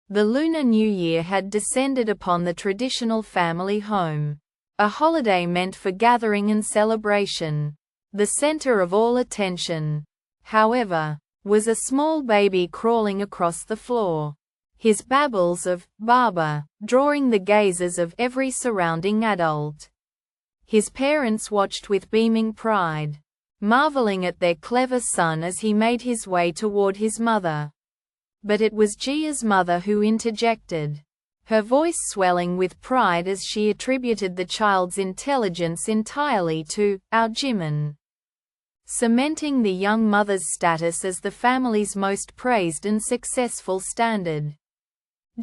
The Lunar New Year had descended upon the traditional family home. A holiday meant for gathering and celebration. The center of all attention, however, was a small baby crawling across the floor. His babbles of "Baba" drawing the gazes of every surrounding adult. His parents watched with beaming pride, marveling at their clever son as he made his way toward his mother. But it was Jia's mother who interjected, her voice swelling with pride as she attributed the child's intelligence entirely to our Jimin, cementing the young mother's status as the family's most praised and successful standard.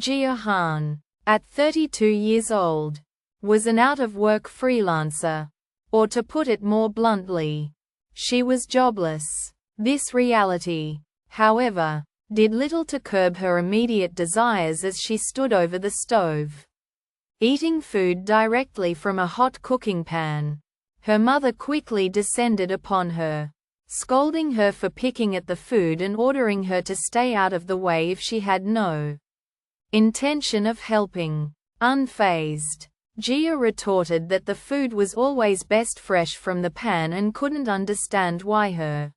Jia Han, at 32 years old, was an out-of-work freelancer, or to put it more bluntly, she was jobless. This reality, however, did little to curb her immediate desires as she stood over the stove, eating food directly from a hot cooking pan. Her mother quickly descended upon her, scolding her for picking at the food and ordering her to stay out of the way if she had no intention of helping. Unfazed, Jia retorted that the food was always best fresh from the pan and couldn't understand why her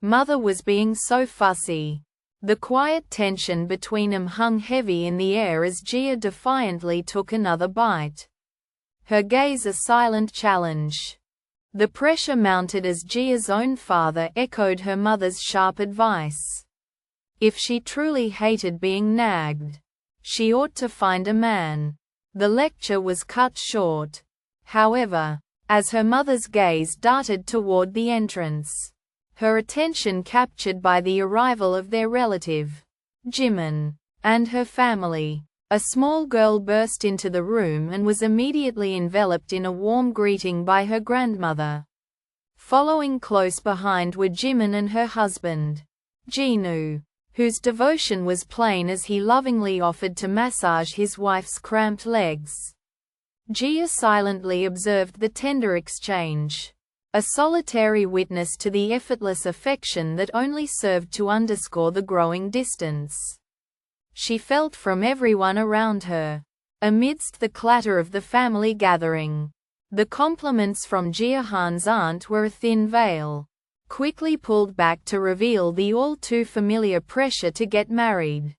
mother was being so fussy. The quiet tension between them hung heavy in the air as Jia defiantly took another bite, her gaze a silent challenge. The pressure mounted as Jia's own father echoed her mother's sharp advice. If she truly hated being nagged, she ought to find a man. The lecture was cut short, however, as her mother's gaze darted toward the entrance, her attention captured by the arrival of their relative, Jimin, and her family. A small girl burst into the room and was immediately enveloped in a warm greeting by her grandmother. Following close behind were Jimin and her husband, Jinu, whose devotion was plain as he lovingly offered to massage his wife's cramped legs. Jia silently observed the tender exchange, a solitary witness to the effortless affection that only served to underscore the growing distance she felt from everyone around her. Amidst the clatter of the family gathering, the compliments from Jia Han's aunt were a thin veil, quickly pulled back to reveal the all-too-familiar pressure to get married.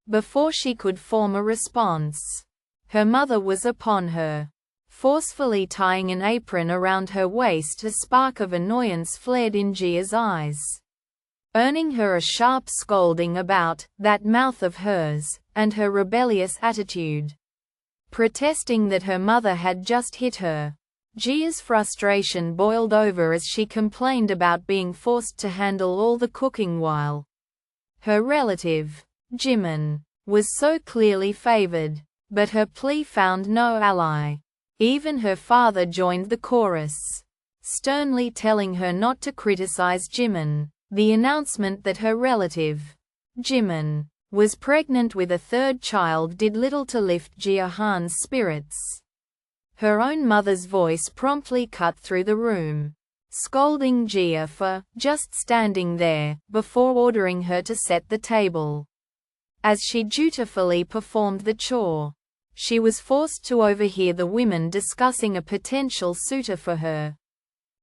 Before she could form a response, her mother was upon her, forcefully tying an apron around her waist. A spark of annoyance flared in Jia's eyes, earning her a sharp scolding about that mouth of hers, and her rebellious attitude. Protesting that her mother had just hit her, Jia's frustration boiled over as she complained about being forced to handle all the cooking while her relative, Jimin, was so clearly favored. But her plea found no ally. Even her father joined the chorus, sternly telling her not to criticize Jimin. The announcement that her relative, Jimin, was pregnant with a third child did little to lift Jia Han's spirits. Her own mother's voice promptly cut through the room, scolding Jia for just standing there, before ordering her to set the table. As she dutifully performed the chore, she was forced to overhear the women discussing a potential suitor for her.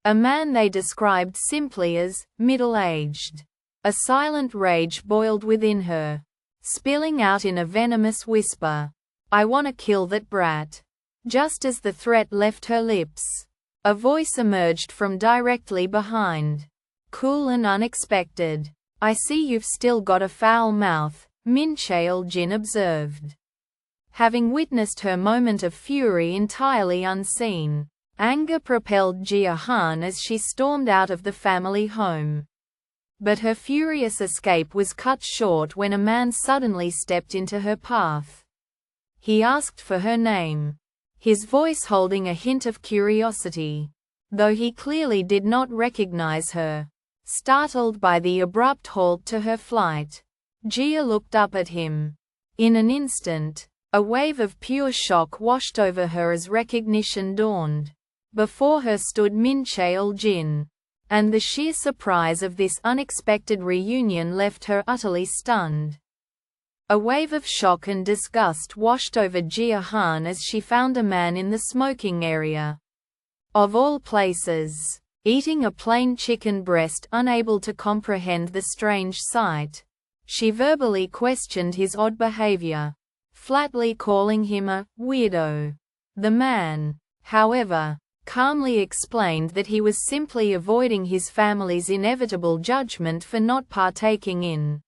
A man they described simply as middle-aged. A silent rage boiled within her, spilling out in a venomous whisper, "I wanna kill that brat." Just as the threat left her lips, a voice emerged from directly behind, cool and unexpected. "I see you've still got a foul mouth," Mincheol Jin observed, having witnessed her moment of fury entirely unseen. Anger propelled Jia Han as she stormed out of the family home. But her furious escape was cut short when a man suddenly stepped into her path. He asked for her name, his voice holding a hint of curiosity, though he clearly did not recognize her. Startled by the abrupt halt to her flight, Jia looked up at him. In an instant, a wave of pure shock washed over her as recognition dawned. Before her stood Mincheol Jin, and the sheer surprise of this unexpected reunion left her utterly stunned. A wave of shock and disgust washed over Jia Han as she found a man in the smoking area. Of all places, eating a plain chicken breast, unable to comprehend the strange sight. She verbally questioned his odd behavior, flatly calling him a weirdo. The man, however, calmly explained that he was simply avoiding his family's inevitable judgment for not partaking in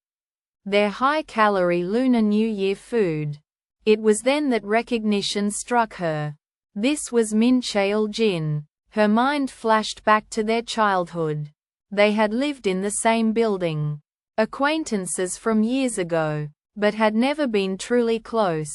their high-calorie Lunar New Year food. It was then that recognition struck her. This was Mincheol Jin. Her mind flashed back to their childhood. They had lived in the same building, acquaintances from years ago, but had never been truly close.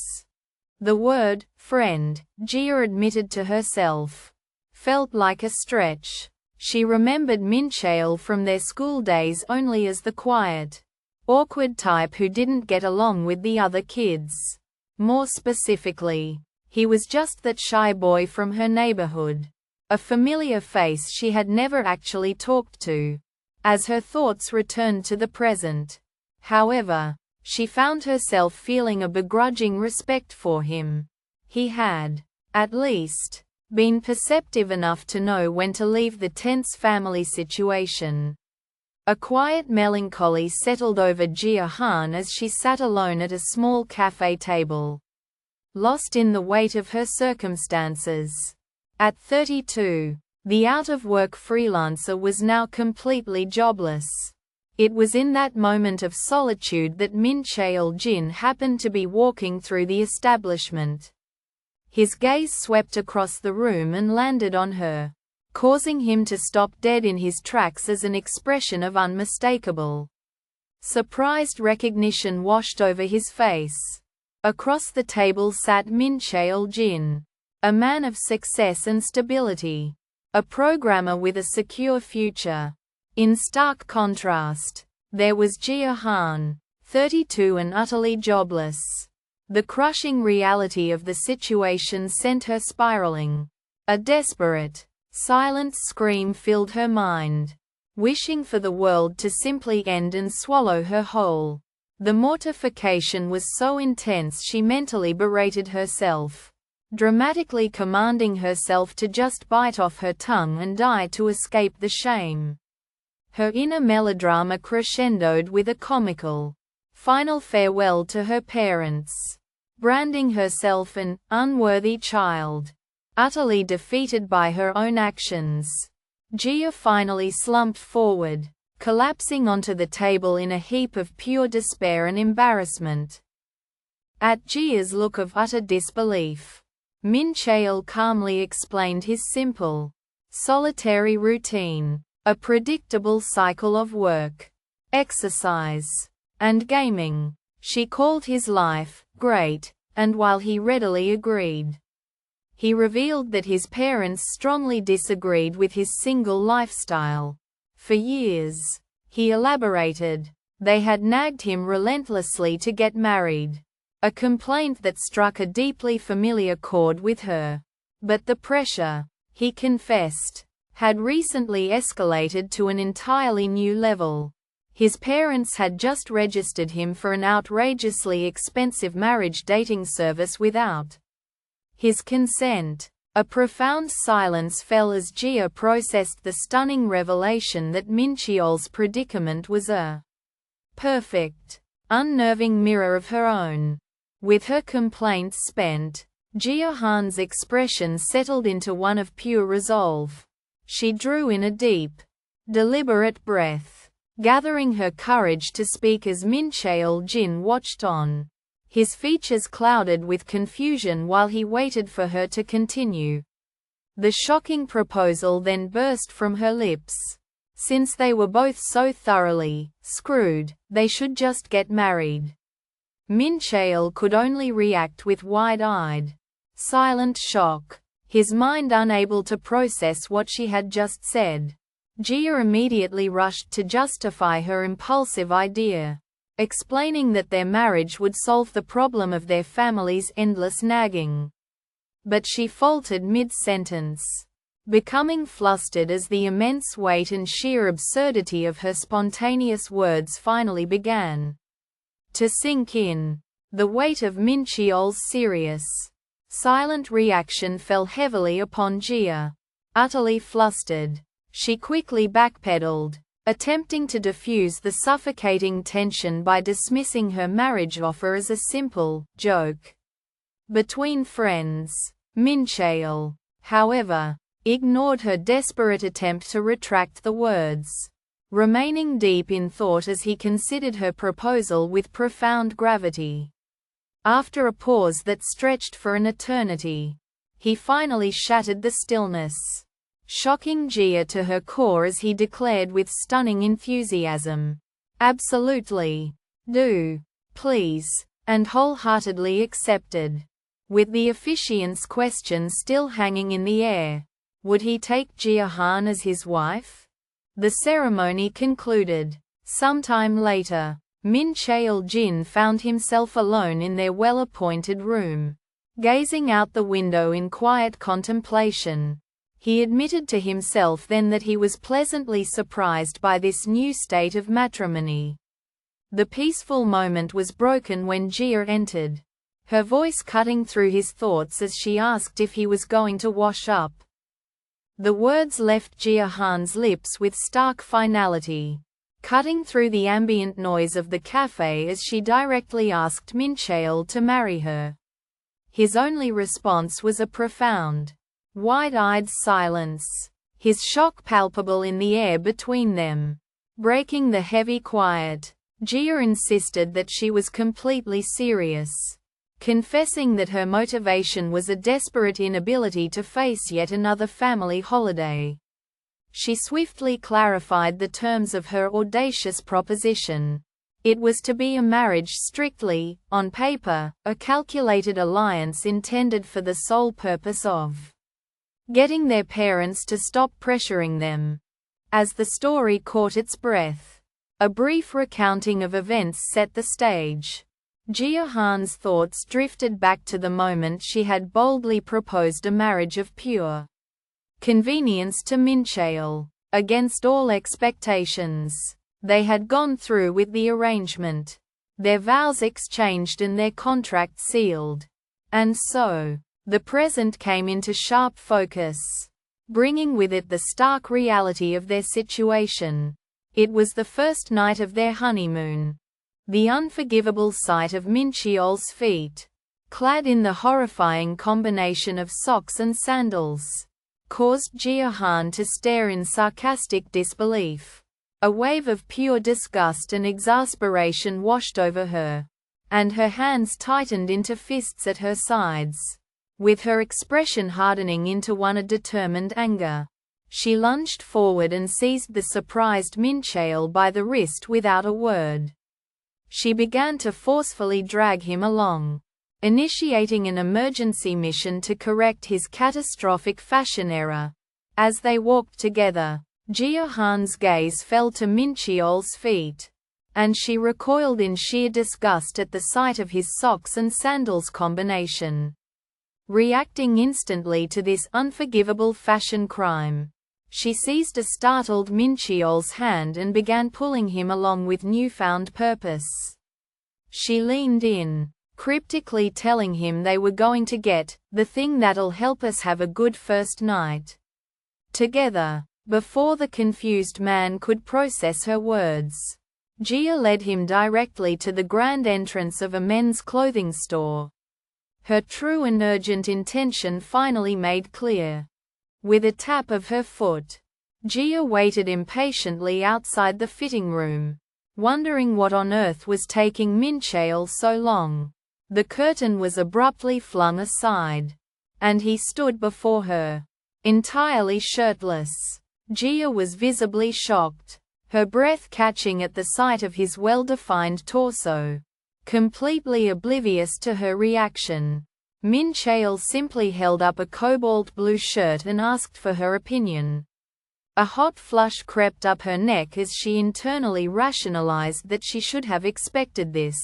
The word friend, Jia admitted to herself, felt like a stretch. She remembered Mincheol from their school days only as the quiet, awkward type who didn't get along with the other kids. More specifically, he was just that shy boy from her neighborhood, a familiar face she had never actually talked to. As her thoughts returned to the present, however, she found herself feeling a begrudging respect for him. He had, at least, been perceptive enough to know when to leave the tense family situation. A quiet melancholy settled over Jia Han as she sat alone at a small cafe table, lost in the weight of her circumstances. At 32, the out-of-work freelancer was now completely jobless. It was in that moment of solitude that Mincheol Jin happened to be walking through the establishment. His gaze swept across the room and landed on her, causing him to stop dead in his tracks as an expression of unmistakable, surprised recognition washed over his face. Across the table sat Mincheol Jin, a man of success and stability, a programmer with a secure future. In stark contrast, there was Jia Han, 32 and utterly jobless. The crushing reality of the situation sent her spiraling. A desperate, silent scream filled her mind, wishing for the world to simply end and swallow her whole. The mortification was so intense she mentally berated herself, dramatically commanding herself to just bite off her tongue and die to escape the shame. Her inner melodrama crescendoed with a comical, final farewell to her parents, branding herself an unworthy child, utterly defeated by her own actions. Jia finally slumped forward, collapsing onto the table in a heap of pure despair and embarrassment. At Jia's look of utter disbelief, Mincheol calmly explained his simple, solitary routine. A predictable cycle of work, exercise, and gaming. She called his life great, and while he readily agreed, he revealed that his parents strongly disagreed with his single lifestyle. For years, he elaborated, they had nagged him relentlessly to get married, a complaint that struck a deeply familiar chord with her. But the pressure, he confessed, had recently escalated to an entirely new level. His parents had just registered him for an outrageously expensive marriage dating service without his consent. A profound silence fell as Jia processed the stunning revelation that Mincheol's predicament was a perfect, unnerving mirror of her own. With her complaints spent, Jia Han's expression settled into one of pure resolve. She drew in a deep, deliberate breath, gathering her courage to speak as Mincheol Jin watched on, his features clouded with confusion while he waited for her to continue. The shocking proposal then burst from her lips. Since they were both so thoroughly screwed, they should just get married. Mincheol could only react with wide-eyed, silent shock, his mind unable to process what she had just said. Jia immediately rushed to justify her impulsive idea, explaining that their marriage would solve the problem of their family's endless nagging. But she faltered mid-sentence, becoming flustered as the immense weight and sheer absurdity of her spontaneous words finally began to sink in. The weight of Mincheol's serious, silent reaction fell heavily upon Jia. Utterly flustered, she quickly backpedaled, attempting to diffuse the suffocating tension by dismissing her marriage offer as a simple joke between friends. Mincheol, however, ignored her desperate attempt to retract the words, remaining deep in thought as he considered her proposal with profound gravity. After a pause that stretched for an eternity, he finally shattered the stillness, shocking Jia to her core as he declared with stunning enthusiasm, "Absolutely. Do. Please," and wholeheartedly accepted. With the officiant's question still hanging in the air, would he take Jia Han as his wife? The ceremony concluded. Sometime later, Mincheol Jin found himself alone in their well-appointed room, gazing out the window in quiet contemplation. He admitted to himself then that he was pleasantly surprised by this new state of matrimony. The peaceful moment was broken when Jia entered, her voice cutting through his thoughts as she asked if he was going to wash up. The words left Jia Han's lips with stark finality, cutting through the ambient noise of the cafe as she directly asked Mincheol to marry her. His only response was a profound, wide-eyed silence, his shock palpable in the air between them. Breaking the heavy quiet, Jia insisted that she was completely serious, confessing that her motivation was a desperate inability to face yet another family holiday. She swiftly clarified the terms of her audacious proposition. It was to be a marriage strictly, on paper, a calculated alliance intended for the sole purpose of getting their parents to stop pressuring them. As the story caught its breath, a brief recounting of events set the stage. Jia Han's thoughts drifted back to the moment she had boldly proposed a marriage of pure convenience to Mincheol. Against all expectations, they had gone through with the arrangement, their vows exchanged and their contract sealed. And so, the present came into sharp focus, bringing with it the stark reality of their situation. It was the first night of their honeymoon. The unforgivable sight of Mincheol's feet, clad in the horrifying combination of socks and sandals, caused Jia Han to stare in sarcastic disbelief. A wave of pure disgust and exasperation washed over her, and her hands tightened into fists at her sides. With her expression hardening into one of determined anger, she lunged forward and seized the surprised Mincheol by the wrist without a word. She began to forcefully drag him along, initiating an emergency mission to correct his catastrophic fashion error. As they walked together, Jia Han's gaze fell to Mincheol's feet, and she recoiled in sheer disgust at the sight of his socks and sandals combination. Reacting instantly to this unforgivable fashion crime, she seized a startled Mincheol's hand and began pulling him along with newfound purpose. She leaned in, cryptically telling him they were going to get the thing that'll help us have a good first night together. Before the confused man could process her words, Jia led him directly to the grand entrance of a men's clothing store. Her true and urgent intention finally made clear. With a tap of her foot, Jia waited impatiently outside the fitting room, wondering what on earth was taking Mincheol so long. The curtain was abruptly flung aside, and he stood before her, entirely shirtless. Jia was visibly shocked, her breath catching at the sight of his well-defined torso. Completely oblivious to her reaction, Mincheol simply held up a cobalt blue shirt and asked for her opinion. A hot flush crept up her neck as she internally rationalized that she should have expected this,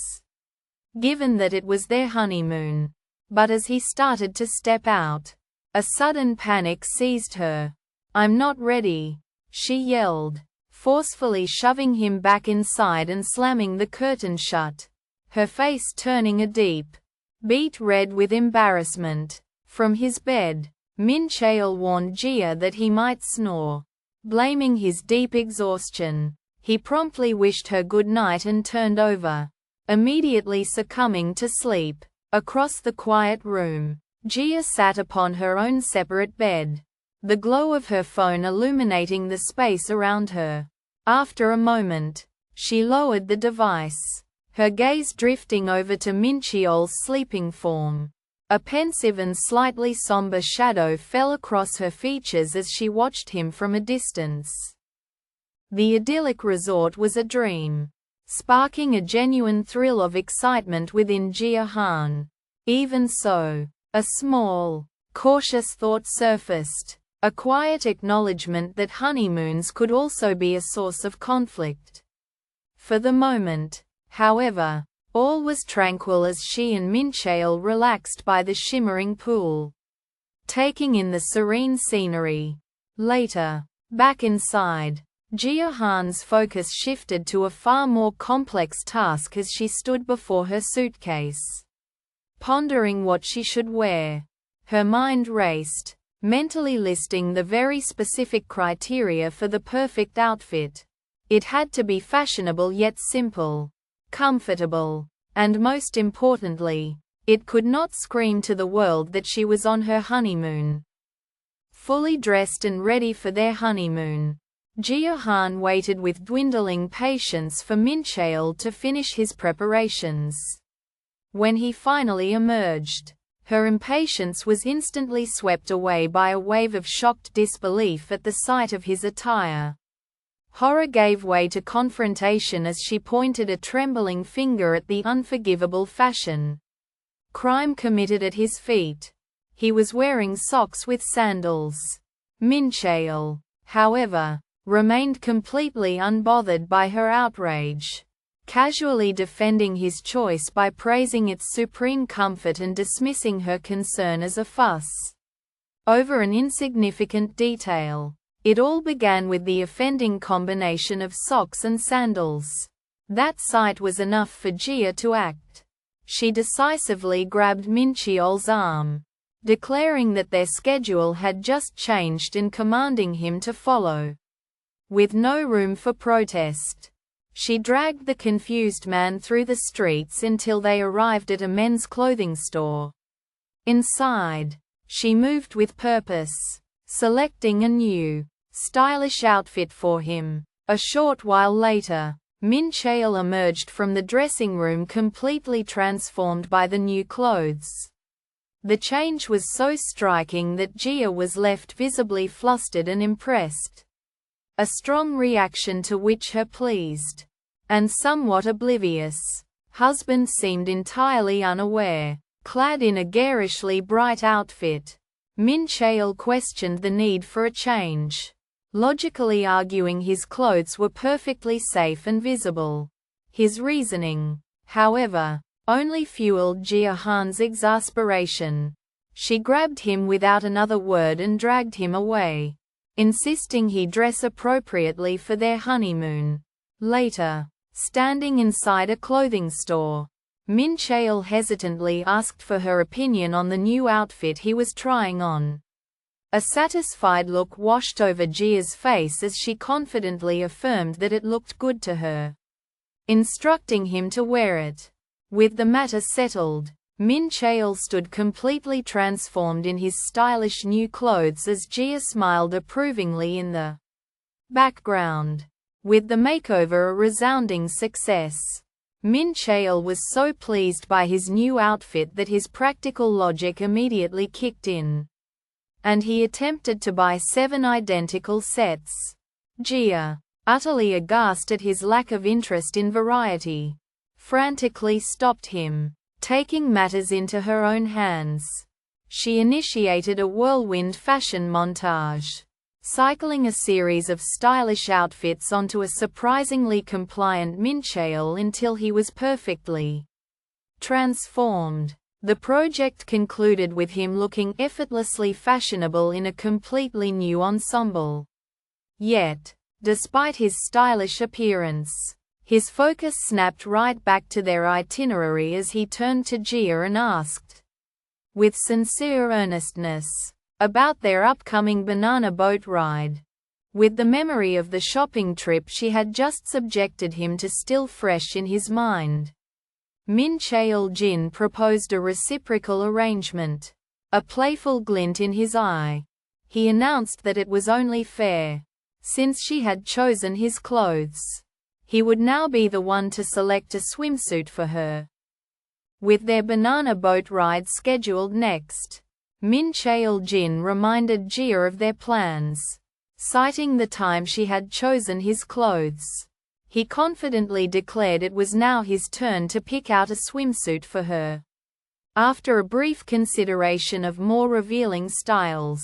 given that it was their honeymoon. But as he started to step out, a sudden panic seized her. "I'm not ready," she yelled, forcefully shoving him back inside and slamming the curtain shut. her face turning a deep, beet red with embarrassment. From his bed, Mincheol warned Jia that he might snore. Blaming his deep exhaustion, he promptly wished her good night and turned over, immediately succumbing to sleep. Across the quiet room, Jia sat upon her own separate bed, the glow of her phone illuminating the space around her. After a moment, she lowered the device, her gaze drifting over to Mincheol's sleeping form. A pensive and slightly somber shadow fell across her features as she watched him from a distance. The idyllic resort was a dream, sparking a genuine thrill of excitement within Jia Han. Even so, a small, cautious thought surfaced, a quiet acknowledgement that honeymoons could also be a source of conflict. For the moment, however, all was tranquil as she and Mincheol relaxed by the shimmering pool, taking in the serene scenery. Later, back inside, Jia Han's focus shifted to a far more complex task as she stood before her suitcase, pondering what she should wear. Her mind raced, mentally listing the very specific criteria for the perfect outfit. It had to be fashionable yet simple, comfortable, and most importantly, it could not scream to the world that she was on her honeymoon. Fully dressed and ready for their honeymoon, Jia Han waited with dwindling patience for Mincheol to finish his preparations. When he finally emerged, her impatience was instantly swept away by a wave of shocked disbelief at the sight of his attire. Horror gave way to confrontation as she pointed a trembling finger at the unforgivable fashion crime committed at his feet. He was wearing socks with sandals. Mincheol, however, remained completely unbothered by her outrage, casually defending his choice by praising its supreme comfort and dismissing her concern as a fuss over an insignificant detail. It all began with the offending combination of socks and sandals. That sight was enough for Jia to act. She decisively grabbed Mincheol's arm, declaring that their schedule had just changed and commanding him to follow. With no room for protest, she dragged the confused man through the streets until they arrived at a men's clothing store. Inside, she moved with purpose, selecting a new, stylish outfit for him. A short while later, Mincheol emerged from the dressing room completely transformed by the new clothes. The change was so striking that Jia was left visibly flustered and impressed. A strong reaction to which her pleased, and somewhat oblivious, husband seemed entirely unaware. Clad in a garishly bright outfit, Mincheol questioned the need for a change, logically arguing his clothes were perfectly safe and visible. His reasoning, however, only fueled Jia Han's exasperation. She grabbed him without another word and dragged him away, insisting he dress appropriately for their honeymoon. Later, standing inside a clothing store, Mincheol hesitantly asked for her opinion on the new outfit he was trying on. A satisfied look washed over Jia's face as she confidently affirmed that it looked good to her, instructing him to wear it. With the matter settled, Mincheol stood completely transformed in his stylish new clothes as Jia smiled approvingly in the background. With the makeover a resounding success, Mincheol was so pleased by his new outfit that his practical logic immediately kicked in, and he attempted to buy 7 identical sets. Jia, utterly aghast at his lack of interest in variety, frantically stopped him, taking matters into her own hands. She initiated a whirlwind fashion montage, cycling a series of stylish outfits onto a surprisingly compliant Mincheol until he was perfectly transformed. The project concluded with him looking effortlessly fashionable in a completely new ensemble. Yet, despite his stylish appearance, His focus snapped right back to their itinerary as he turned to Jia and asked, with sincere earnestness, about their upcoming banana boat ride. With the memory of the shopping trip she had just subjected him to still fresh in his mind, Mincheol Jin proposed a reciprocal arrangement. A playful glint in his eye, he announced that it was only fair. Since she had chosen his clothes, he would now be the one to select a swimsuit for her. With their banana boat ride scheduled next, Mincheol Jin reminded Jia of their plans. Citing the time she had chosen his clothes, he confidently declared it was now his turn to pick out a swimsuit for her. After a brief consideration of more revealing styles,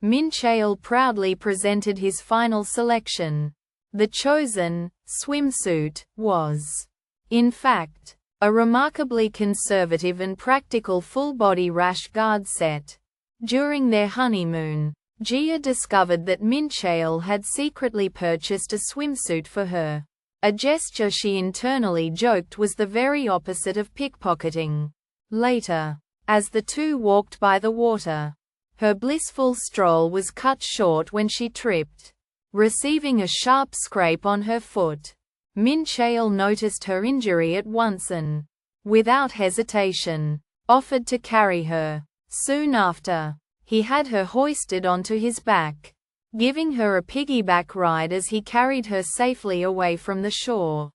Mincheol proudly presented his final selection. The chosen swimsuit was, in fact, a remarkably conservative and practical full-body rash guard set. During their honeymoon, Jia discovered that Mincheol had secretly purchased a swimsuit for her, a gesture she internally joked was the very opposite of pickpocketing. Later, as the two walked by the water, her blissful stroll was cut short when she tripped, receiving a sharp scrape on her foot. Mincheol noticed her injury at once and, without hesitation, offered to carry her. Soon after, he had her hoisted onto his back, giving her a piggyback ride as he carried her safely away from the shore.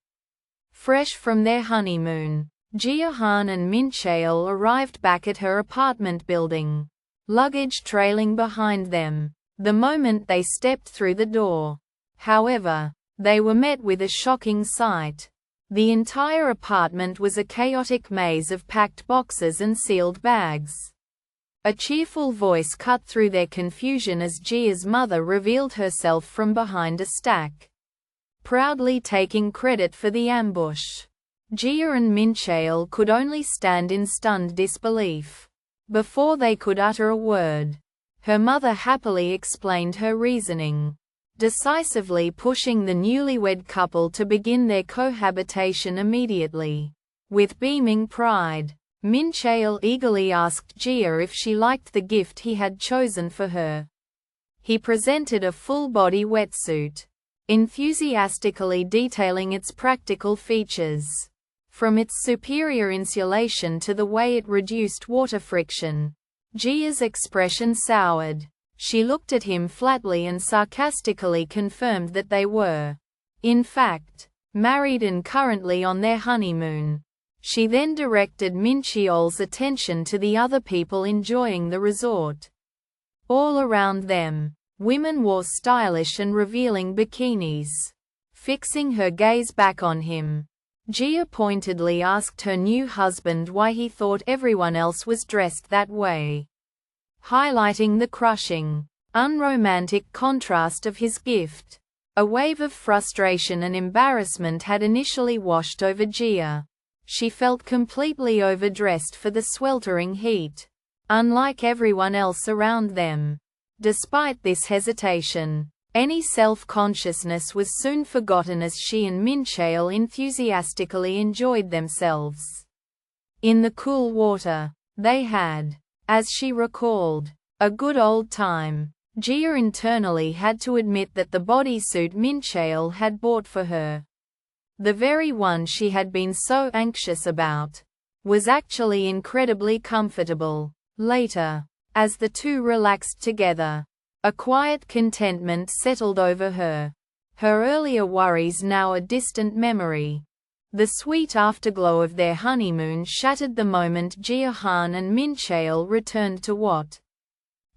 Fresh from their honeymoon, Jia Han and Mincheol arrived back at her apartment building, luggage trailing behind them, the moment they stepped through the door. However, they were met with a shocking sight. The entire apartment was a chaotic maze of packed boxes and sealed bags. A cheerful voice cut through their confusion as Jia's mother revealed herself from behind a stack, proudly taking credit for the ambush. Jia and Mincheol could only stand in stunned disbelief. Before they could utter a word, her mother happily explained her reasoning, decisively pushing the newlywed couple to begin their cohabitation immediately. With beaming pride, Mincheol eagerly asked Jia if she liked the gift he had chosen for her. He presented a full-body wetsuit, enthusiastically detailing its practical features. From its superior insulation to the way it reduced water friction, Jia's expression soured. She looked at him flatly and sarcastically confirmed that they were, in fact, married and currently on their honeymoon. She then directed Mincheol's attention to the other people enjoying the resort. All around them, women wore stylish and revealing bikinis. Fixing her gaze back on him, Jia pointedly asked her new husband why he thought everyone else was dressed that way, highlighting the crushing, unromantic contrast of his gift. A wave of frustration and embarrassment had initially washed over Jia. She felt completely overdressed for the sweltering heat, unlike everyone else around them. Despite this hesitation, any self-consciousness was soon forgotten as she and Mincheol enthusiastically enjoyed themselves. In the cool water, they had, as she recalled, a good old time. Jia internally had to admit that the bodysuit Mincheol had bought for her, the very one she had been so anxious about, was actually incredibly comfortable. Later, as the two relaxed together, a quiet contentment settled over her. Her earlier worries now a distant memory. The sweet afterglow of their honeymoon shattered the moment Jia Han and Mincheol returned to what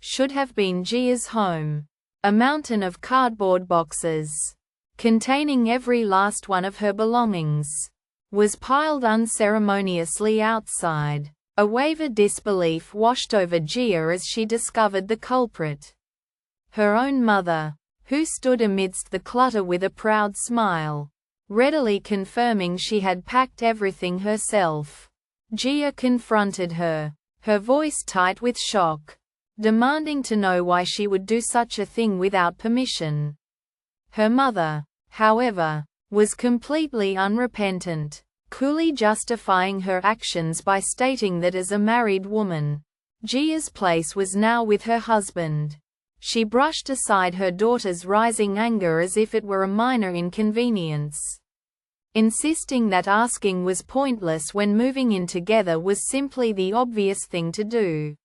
should have been Jia's home. A mountain of cardboard boxes, containing every last one of her belongings, was piled unceremoniously outside. A wave of disbelief washed over Jia as she discovered the culprit. Her own mother, who stood amidst the clutter with a proud smile, readily confirming she had packed everything herself. Jia confronted her, her voice tight with shock, demanding to know why she would do such a thing without permission. Her mother, however, was completely unrepentant, coolly justifying her actions by stating that as a married woman, Jia's place was now with her husband. She brushed aside her daughter's rising anger as if it were a minor inconvenience, insisting that asking was pointless when moving in together was simply the obvious thing to do.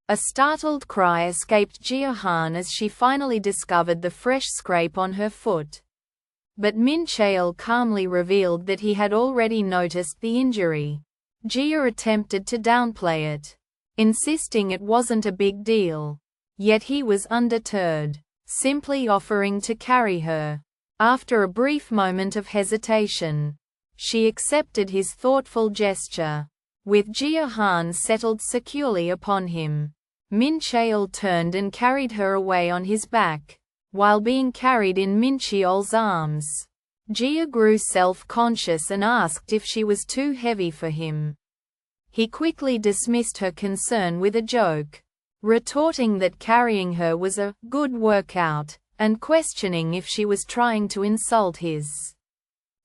A startled cry escaped Jia Han as she finally discovered the fresh scrape on her foot. But Mincheol calmly revealed that he had already noticed the injury. Jia attempted to downplay it, insisting it wasn't a big deal. Yet he was undeterred, simply offering to carry her. After a brief moment of hesitation, she accepted his thoughtful gesture. With Jia Han settled securely upon him, Mincheol turned and carried her away on his back, while being carried in Mincheol's arms. Jia grew self-conscious and asked if she was too heavy for him. He quickly dismissed her concern with a joke, retorting that carrying her was a good workout, and questioning if she was trying to insult his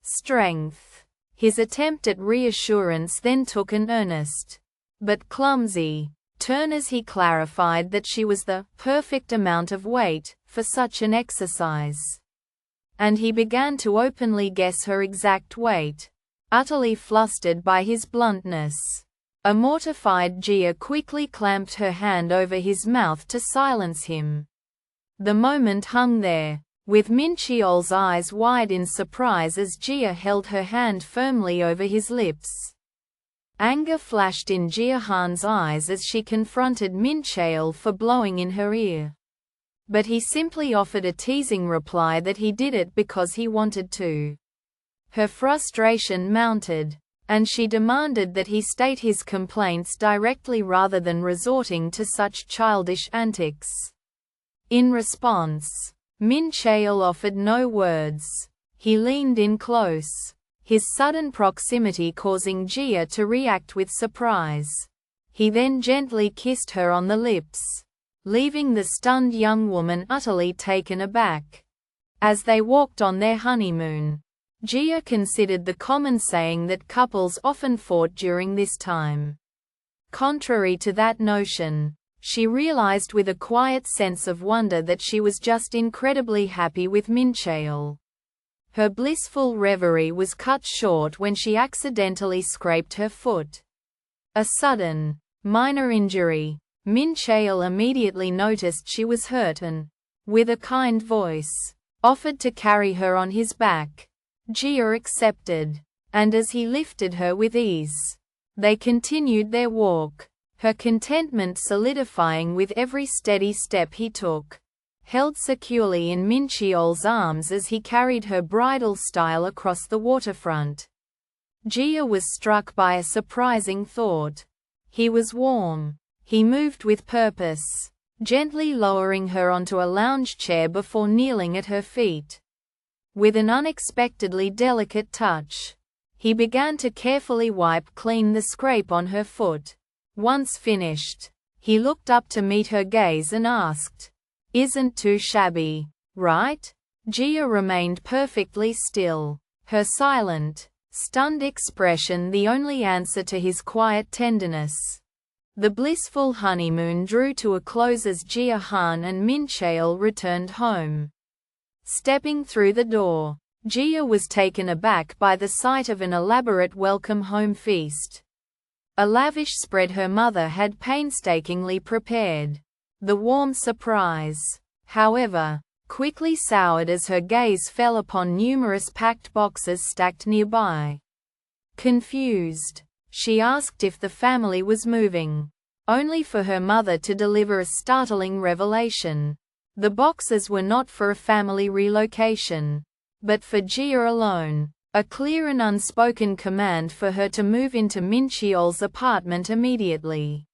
strength. His attempt at reassurance then took an earnest, but clumsy, turn as he clarified that she was the perfect amount of weight for such an exercise. And he began to openly guess her exact weight, utterly flustered by his bluntness. A mortified Jia quickly clamped her hand over his mouth to silence him. The moment hung there, with Mincheol's eyes wide in surprise as Jia held her hand firmly over his lips. Anger flashed in Jia Han's eyes as she confronted Mincheol for blowing in her ear. But he simply offered a teasing reply that he did it because he wanted to. Her frustration mounted, and she demanded that he state his complaints directly rather than resorting to such childish antics. In response, Mincheol offered no words. He leaned in close, his sudden proximity causing Jia to react with surprise. He then gently kissed her on the lips, leaving the stunned young woman utterly taken aback. As they walked on their honeymoon, Jia considered the common saying that couples often fought during this time. Contrary to that notion, she realized with a quiet sense of wonder that she was just incredibly happy with Mincheol. Her blissful reverie was cut short when she accidentally scraped her foot. A sudden, minor injury. Mincheol immediately noticed she was hurt and, with a kind voice, offered to carry her on his back. Jia accepted, and as he lifted her with ease, they continued their walk, her contentment solidifying with every steady step he took. Held securely in Mincheol's arms as he carried her bridal style across the waterfront. Jia was struck by a surprising thought. He was warm. He moved with purpose, gently lowering her onto a lounge chair before kneeling at her feet. With an unexpectedly delicate touch, he began to carefully wipe clean the scrape on her foot. Once finished, he looked up to meet her gaze and asked, "Isn't too shabby, right?" Jia remained perfectly still, her silent, stunned expression the only answer to his quiet tenderness. The blissful honeymoon drew to a close as Jia Han and Mincheol returned home. Stepping through the door, Jia was taken aback by the sight of an elaborate welcome home feast. A lavish spread her mother had painstakingly prepared. The warm surprise, however, quickly soured as her gaze fell upon numerous packed boxes stacked nearby. Confused, she asked if the family was moving, only for her mother to deliver a startling revelation. The boxes were not for a family relocation, but for Jia alone, a clear and unspoken command for her to move into Mincheol's apartment immediately.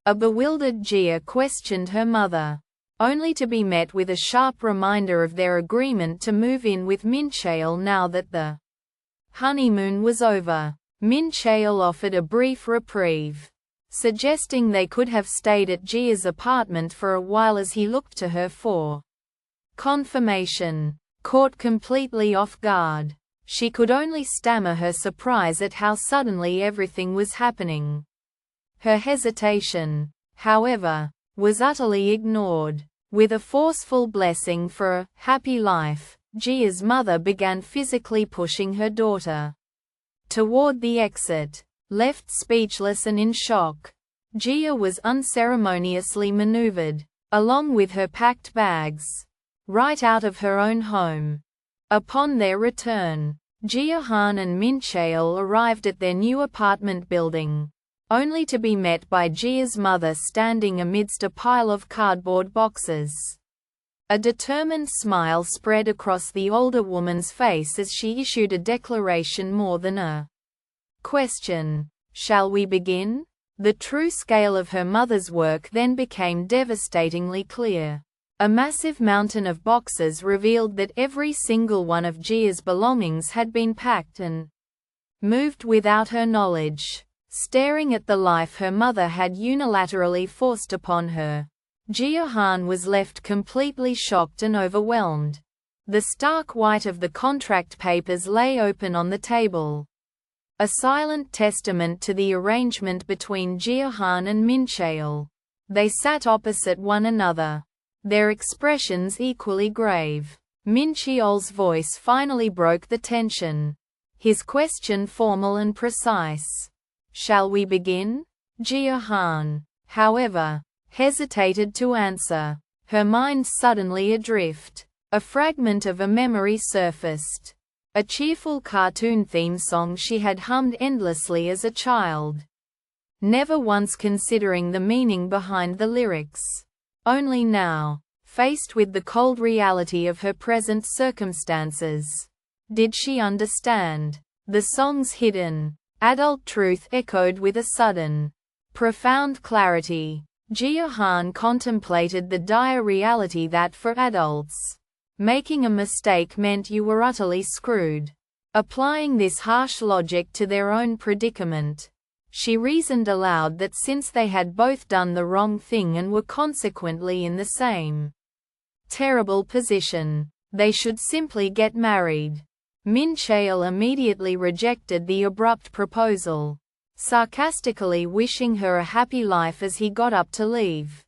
A bewildered Jia questioned her mother, only to be met with a sharp reminder of their agreement to move in with Mincheol now that the honeymoon was over. Mincheol offered a brief reprieve, suggesting they could have stayed at Jia's apartment for a while as he looked to her for confirmation. Caught completely off guard, she could only stammer her surprise at how suddenly everything was happening. Her hesitation, however, was utterly ignored. With a forceful blessing for a happy life, Jia's mother began physically pushing her daughter toward the exit. Left speechless and in shock, Jia was unceremoniously maneuvered, along with her packed bags, right out of her own home. Upon their return, Jia Han and Mincheol arrived at their new apartment building, only to be met by Jia's mother standing amidst a pile of cardboard boxes. A determined smile spread across the older woman's face as she issued a declaration more than a question. "Shall we begin?" The true scale of her mother's work then became devastatingly clear. A massive mountain of boxes revealed that every single one of Jia's belongings had been packed and moved without her knowledge. Staring at the life her mother had unilaterally forced upon her, Jia Han was left completely shocked and overwhelmed. The stark white of the contract papers lay open on the table, a silent testament to the arrangement between Jia Han and Mincheol. They sat opposite one another, their expressions equally grave. Mincheol's voice finally broke the tension, his question formal and precise. "Shall we begin?" Jia Han, however, hesitated to answer, her mind suddenly adrift. A fragment of a memory surfaced. A cheerful cartoon theme song she had hummed endlessly as a child, never once considering the meaning behind the lyrics. Only now, faced with the cold reality of her present circumstances, did she understand. The song's hidden, adult truth echoed with a sudden, profound clarity. Jia Han contemplated the dire reality that for adults, making a mistake meant you were utterly screwed. Applying this harsh logic to their own predicament, she reasoned aloud that since they had both done the wrong thing and were consequently in the same terrible position, they should simply get married. Mincheol immediately rejected the abrupt proposal, sarcastically wishing her a happy life as he got up to leave.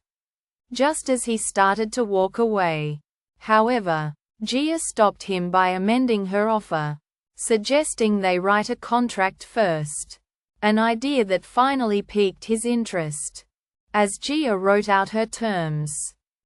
Just as he started to walk away, however, Jia stopped him by amending her offer, suggesting they write a contract first, an idea that finally piqued his interest. As Jia wrote out her terms,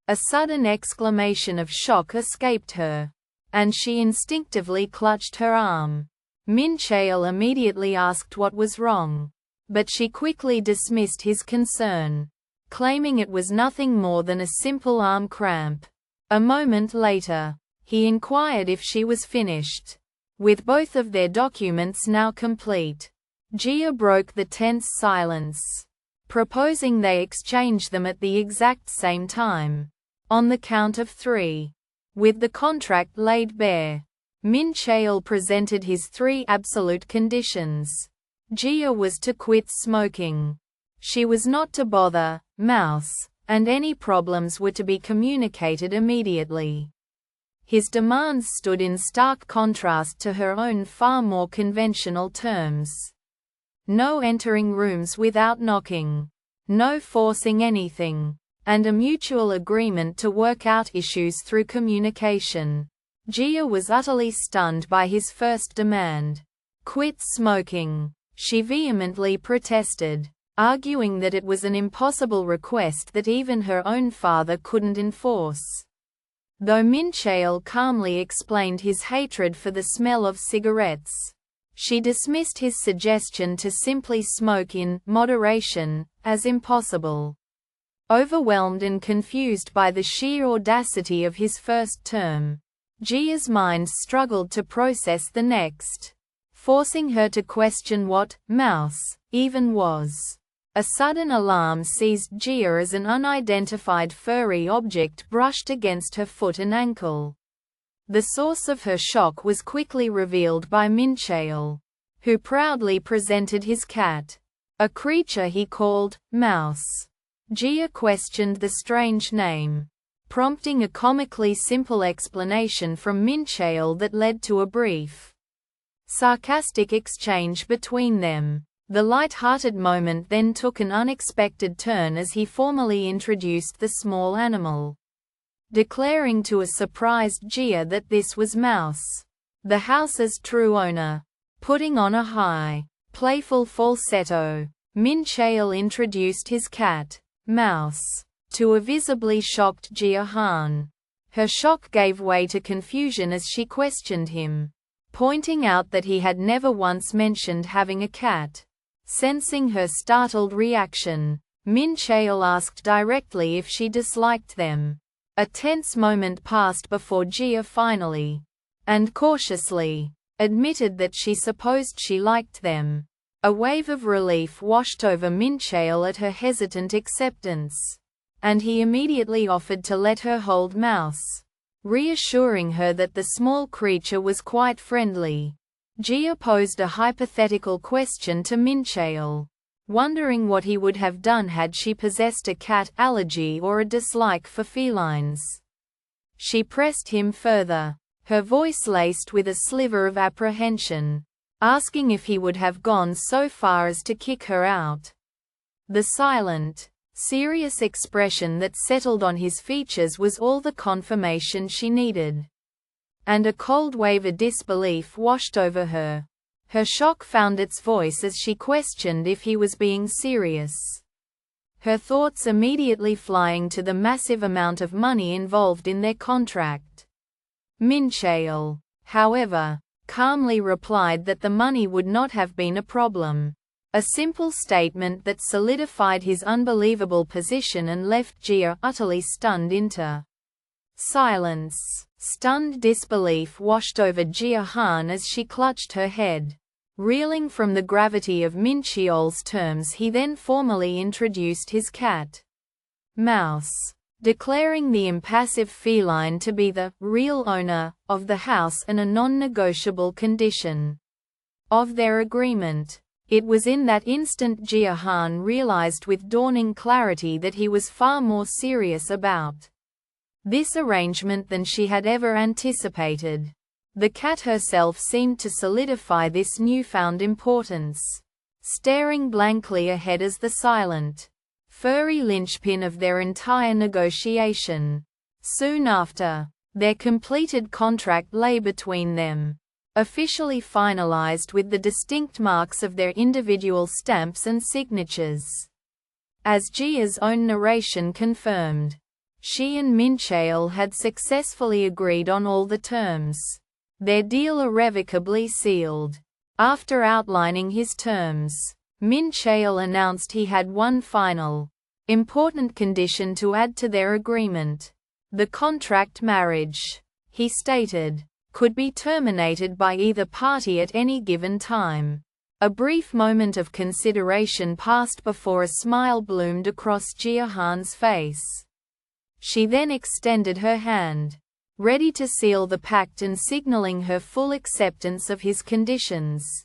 a sudden exclamation of shock escaped her, and she instinctively clutched her arm. Mincheol immediately asked what was wrong, but she quickly dismissed his concern, claiming it was nothing more than a simple arm cramp. A moment later, he inquired if she was finished. With both of their documents now complete, Jia broke the tense silence, proposing they exchange them at the exact same time. On the count of 3. With the contract laid bare, Mincheol presented his 3 absolute conditions. Jia was to quit smoking. She was not to bother Mouse, and any problems were to be communicated immediately. His demands stood in stark contrast to her own far more conventional terms. No entering rooms without knocking, no forcing anything, and a mutual agreement to work out issues through communication. Jia was utterly stunned by his first demand. "Quit smoking," she vehemently protested, arguing that it was an impossible request that even her own father couldn't enforce. Though Mincheol calmly explained his hatred for the smell of cigarettes, she dismissed his suggestion to simply smoke in moderation as impossible. Overwhelmed and confused by the sheer audacity of his first term, Jia's mind struggled to process the next, forcing her to question what mouse even was. A sudden alarm seized Jia as an unidentified furry object brushed against her foot and ankle. The source of her shock was quickly revealed by Mincheol, who proudly presented his cat, a creature he called Mouse. Jia questioned the strange name, prompting a comically simple explanation from Mincheol that led to a brief, sarcastic exchange between them. The light-hearted moment then took an unexpected turn as he formally introduced the small animal, declaring to a surprised Jia that this was Mouse, the house's true owner. Putting on a high, playful falsetto, Mincheol introduced his cat, Mouse, to a visibly shocked Jia Han. Her shock gave way to confusion as she questioned him, pointing out that he had never once mentioned having a cat. Sensing her startled reaction, Mincheol asked directly if she disliked them. A tense moment passed before Jia finally, and cautiously, admitted that she supposed she liked them. A wave of relief washed over Mincheol at her hesitant acceptance, and he immediately offered to let her hold Mouse, reassuring her that the small creature was quite friendly. Jia posed a hypothetical question to Mincheol, wondering what he would have done had she possessed a cat allergy or a dislike for felines. She pressed him further, her voice laced with a sliver of apprehension, asking if he would have gone so far as to kick her out. The silent, serious expression that settled on his features was all the confirmation she needed. And a cold wave of disbelief washed over her. Her shock found its voice as she questioned if he was being serious, her thoughts immediately flying to the massive amount of money involved in their contract. Mincheol, however, calmly replied that the money would not have been a problem, a simple statement that solidified his unbelievable position and left Jia utterly stunned into silence. Stunned disbelief washed over Jia Han as she clutched her head. Reeling from the gravity of Mincheol's terms, he then formally introduced his cat, Mouse, declaring the impassive feline to be the real owner of the house and a non-negotiable condition of their agreement. It was in that instant Jia Han realized with dawning clarity that he was far more serious about this arrangement than she had ever anticipated. The cat herself seemed to solidify this newfound importance, staring blankly ahead as the silent, furry linchpin of their entire negotiation. Soon after, their completed contract lay between them, officially finalized with the distinct marks of their individual stamps and signatures. As Jia's own narration confirmed, she and Mincheol had successfully agreed on all the terms, their deal irrevocably sealed. After outlining his terms, Mincheol announced he had one final, important condition to add to their agreement. The contract marriage, he stated, could be terminated by either party at any given time. A brief moment of consideration passed before a smile bloomed across Jia Han's face. She then extended her hand, ready to seal the pact and signaling her full acceptance of his conditions.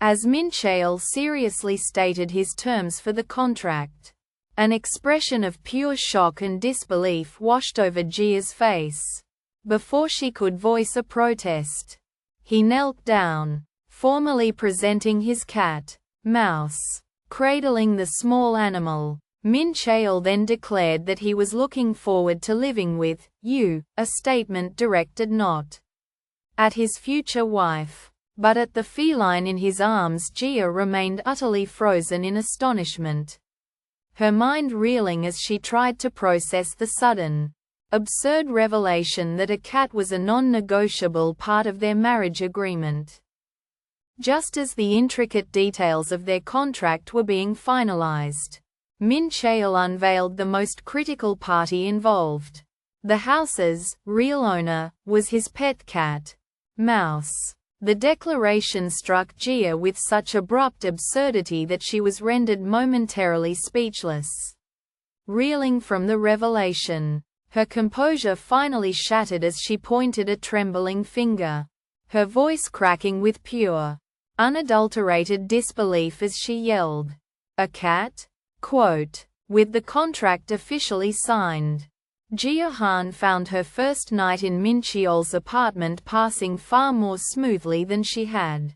As Mincheol seriously stated his terms for the contract, an expression of pure shock and disbelief washed over Jia's face. Before she could voice a protest, he knelt down, formally presenting his cat, Mouse, cradling the small animal. Mincheol then declared that he was looking forward to living with you, a statement directed not at his future wife, but at the feline in his arms. Jia remained utterly frozen in astonishment, her mind reeling as she tried to process the sudden, absurd revelation that a cat was a non-negotiable part of their marriage agreement. Just as the intricate details of their contract were being finalized, Mincheol unveiled the most critical party involved. The house's real owner was his pet cat, Mouse. The declaration struck Jia with such abrupt absurdity that she was rendered momentarily speechless. Reeling from the revelation, her composure finally shattered as she pointed a trembling finger, her voice cracking with pure, unadulterated disbelief as she yelled, "A cat?" Quote, with the contract officially signed, Jia Han found her first night in Mincheol's apartment passing far more smoothly than she had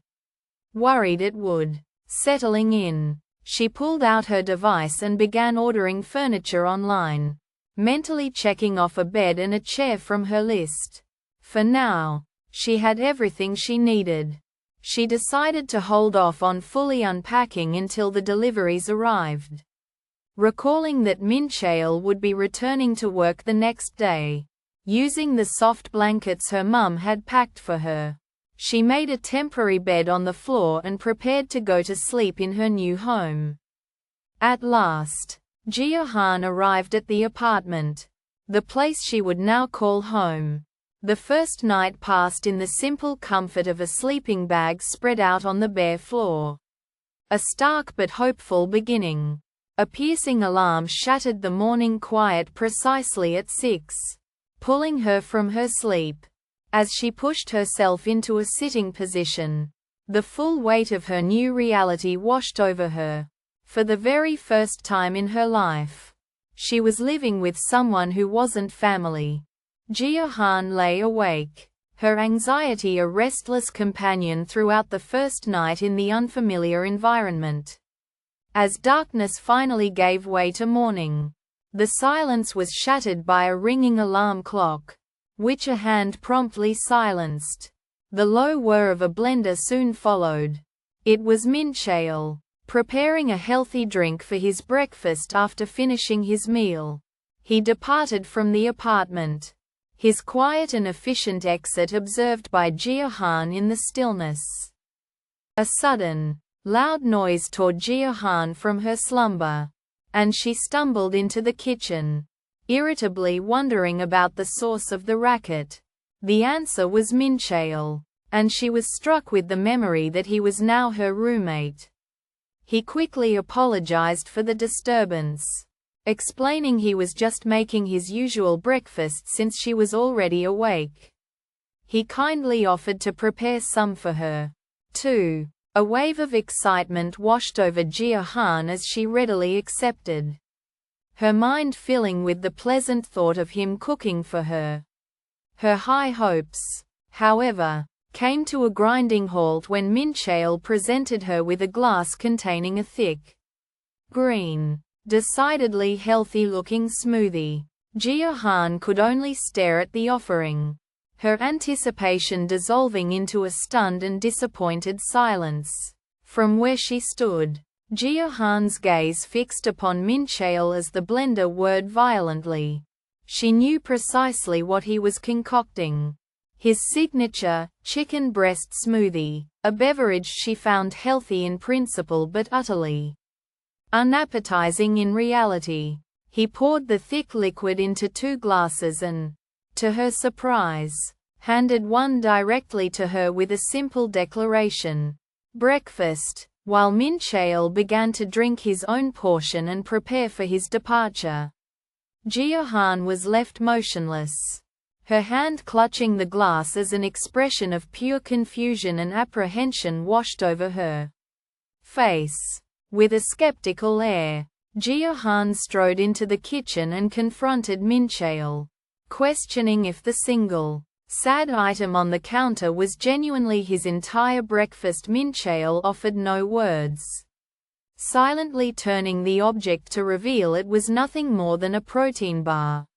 worried it would. Settling in, she pulled out her device and began ordering furniture online, mentally checking off a bed and a chair from her list. For now, she had everything she needed. She decided to hold off on fully unpacking until the deliveries arrived. Recalling that Mincheol would be returning to work the next day, using the soft blankets her mum had packed for her, she made a temporary bed on the floor and prepared to go to sleep in her new home. At last, Jia Han arrived at the apartment, the place she would now call home. The first night passed in the simple comfort of a sleeping bag spread out on the bare floor. A stark but hopeful beginning. A piercing alarm shattered the morning quiet precisely at 6, pulling her from her sleep. As she pushed herself into a sitting position, the full weight of her new reality washed over her. For the very first time in her life, she was living with someone who wasn't family. Jia Han lay awake, her anxiety a restless companion throughout the first night in the unfamiliar environment. As darkness finally gave way to morning, the silence was shattered by a ringing alarm clock, which a hand promptly silenced. The low whir of a blender soon followed. It was Mincheol, preparing a healthy drink for his breakfast after finishing his meal. He departed from the apartment, his quiet and efficient exit observed by Jia Han in the stillness. A sudden, loud noise tore Jia Han from her slumber, and she stumbled into the kitchen, irritably wondering about the source of the racket. The answer was Mincheol, and she was struck with the memory that he was now her roommate. He quickly apologized for the disturbance, explaining he was just making his usual breakfast since she was already awake. He kindly offered to prepare some for her, too. A wave of excitement washed over Jia Han as she readily accepted, her mind filling with the pleasant thought of him cooking for her. Her high hopes, however, came to a grinding halt when Mincheol presented her with a glass containing a thick, green, decidedly healthy-looking smoothie. Jia Han could only stare at the offering, her anticipation dissolving into a stunned and disappointed silence. From where she stood, Jia Han's gaze fixed upon Mincheol as the blender whirred violently. She knew precisely what he was concocting. His signature, chicken breast smoothie, a beverage she found healthy in principle but utterly unappetizing in reality. He poured the thick liquid into 2 glasses and, to her surprise, handed one directly to her with a simple declaration, "Breakfast," while Mincheol began to drink his own portion and prepare for his departure. Jia Han was left motionless, her hand clutching the glass as an expression of pure confusion and apprehension washed over her face. With a skeptical air, Jia Han strode into the kitchen and confronted Mincheol, questioning if the single, sad item on the counter was genuinely his entire breakfast. Mincheol offered no words, silently turning the object to reveal it was nothing more than a protein bar.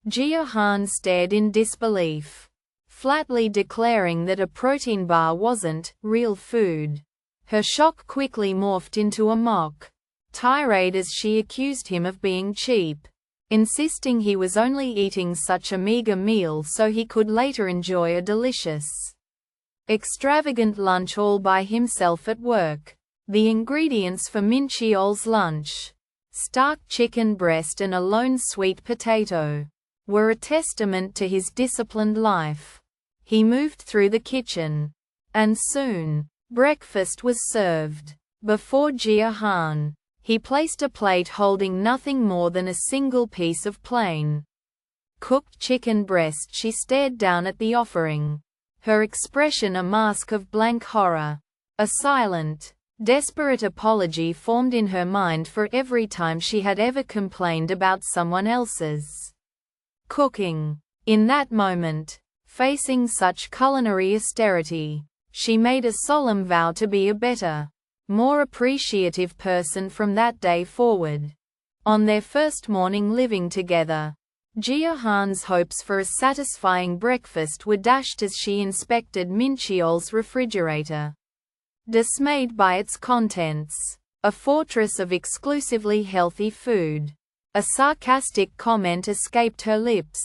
Jia Han stared in disbelief, flatly declaring that a protein bar wasn't real food. Her shock quickly morphed into a mock tirade as she accused him of being cheap, insisting he was only eating such a meager meal so he could later enjoy a delicious, extravagant lunch all by himself at work. The ingredients for Mincheol's lunch, stark chicken breast and a lone sweet potato, were a testament to his disciplined life. He moved through the kitchen, and soon, breakfast was served. Before Jia Han, he placed a plate holding nothing more than a single piece of plain, cooked chicken breast. She stared down at the offering, her expression a mask of blank horror. A silent, desperate apology formed in her mind for every time she had ever complained about someone else's cooking. In that moment, facing such culinary austerity, she made a solemn vow to be a better, more appreciative person from that day forward. On their first morning living together, Jia Han's hopes for a satisfying breakfast were dashed as she inspected Mincheol's refrigerator. Dismayed by its contents, a fortress of exclusively healthy food, a sarcastic comment escaped her lips.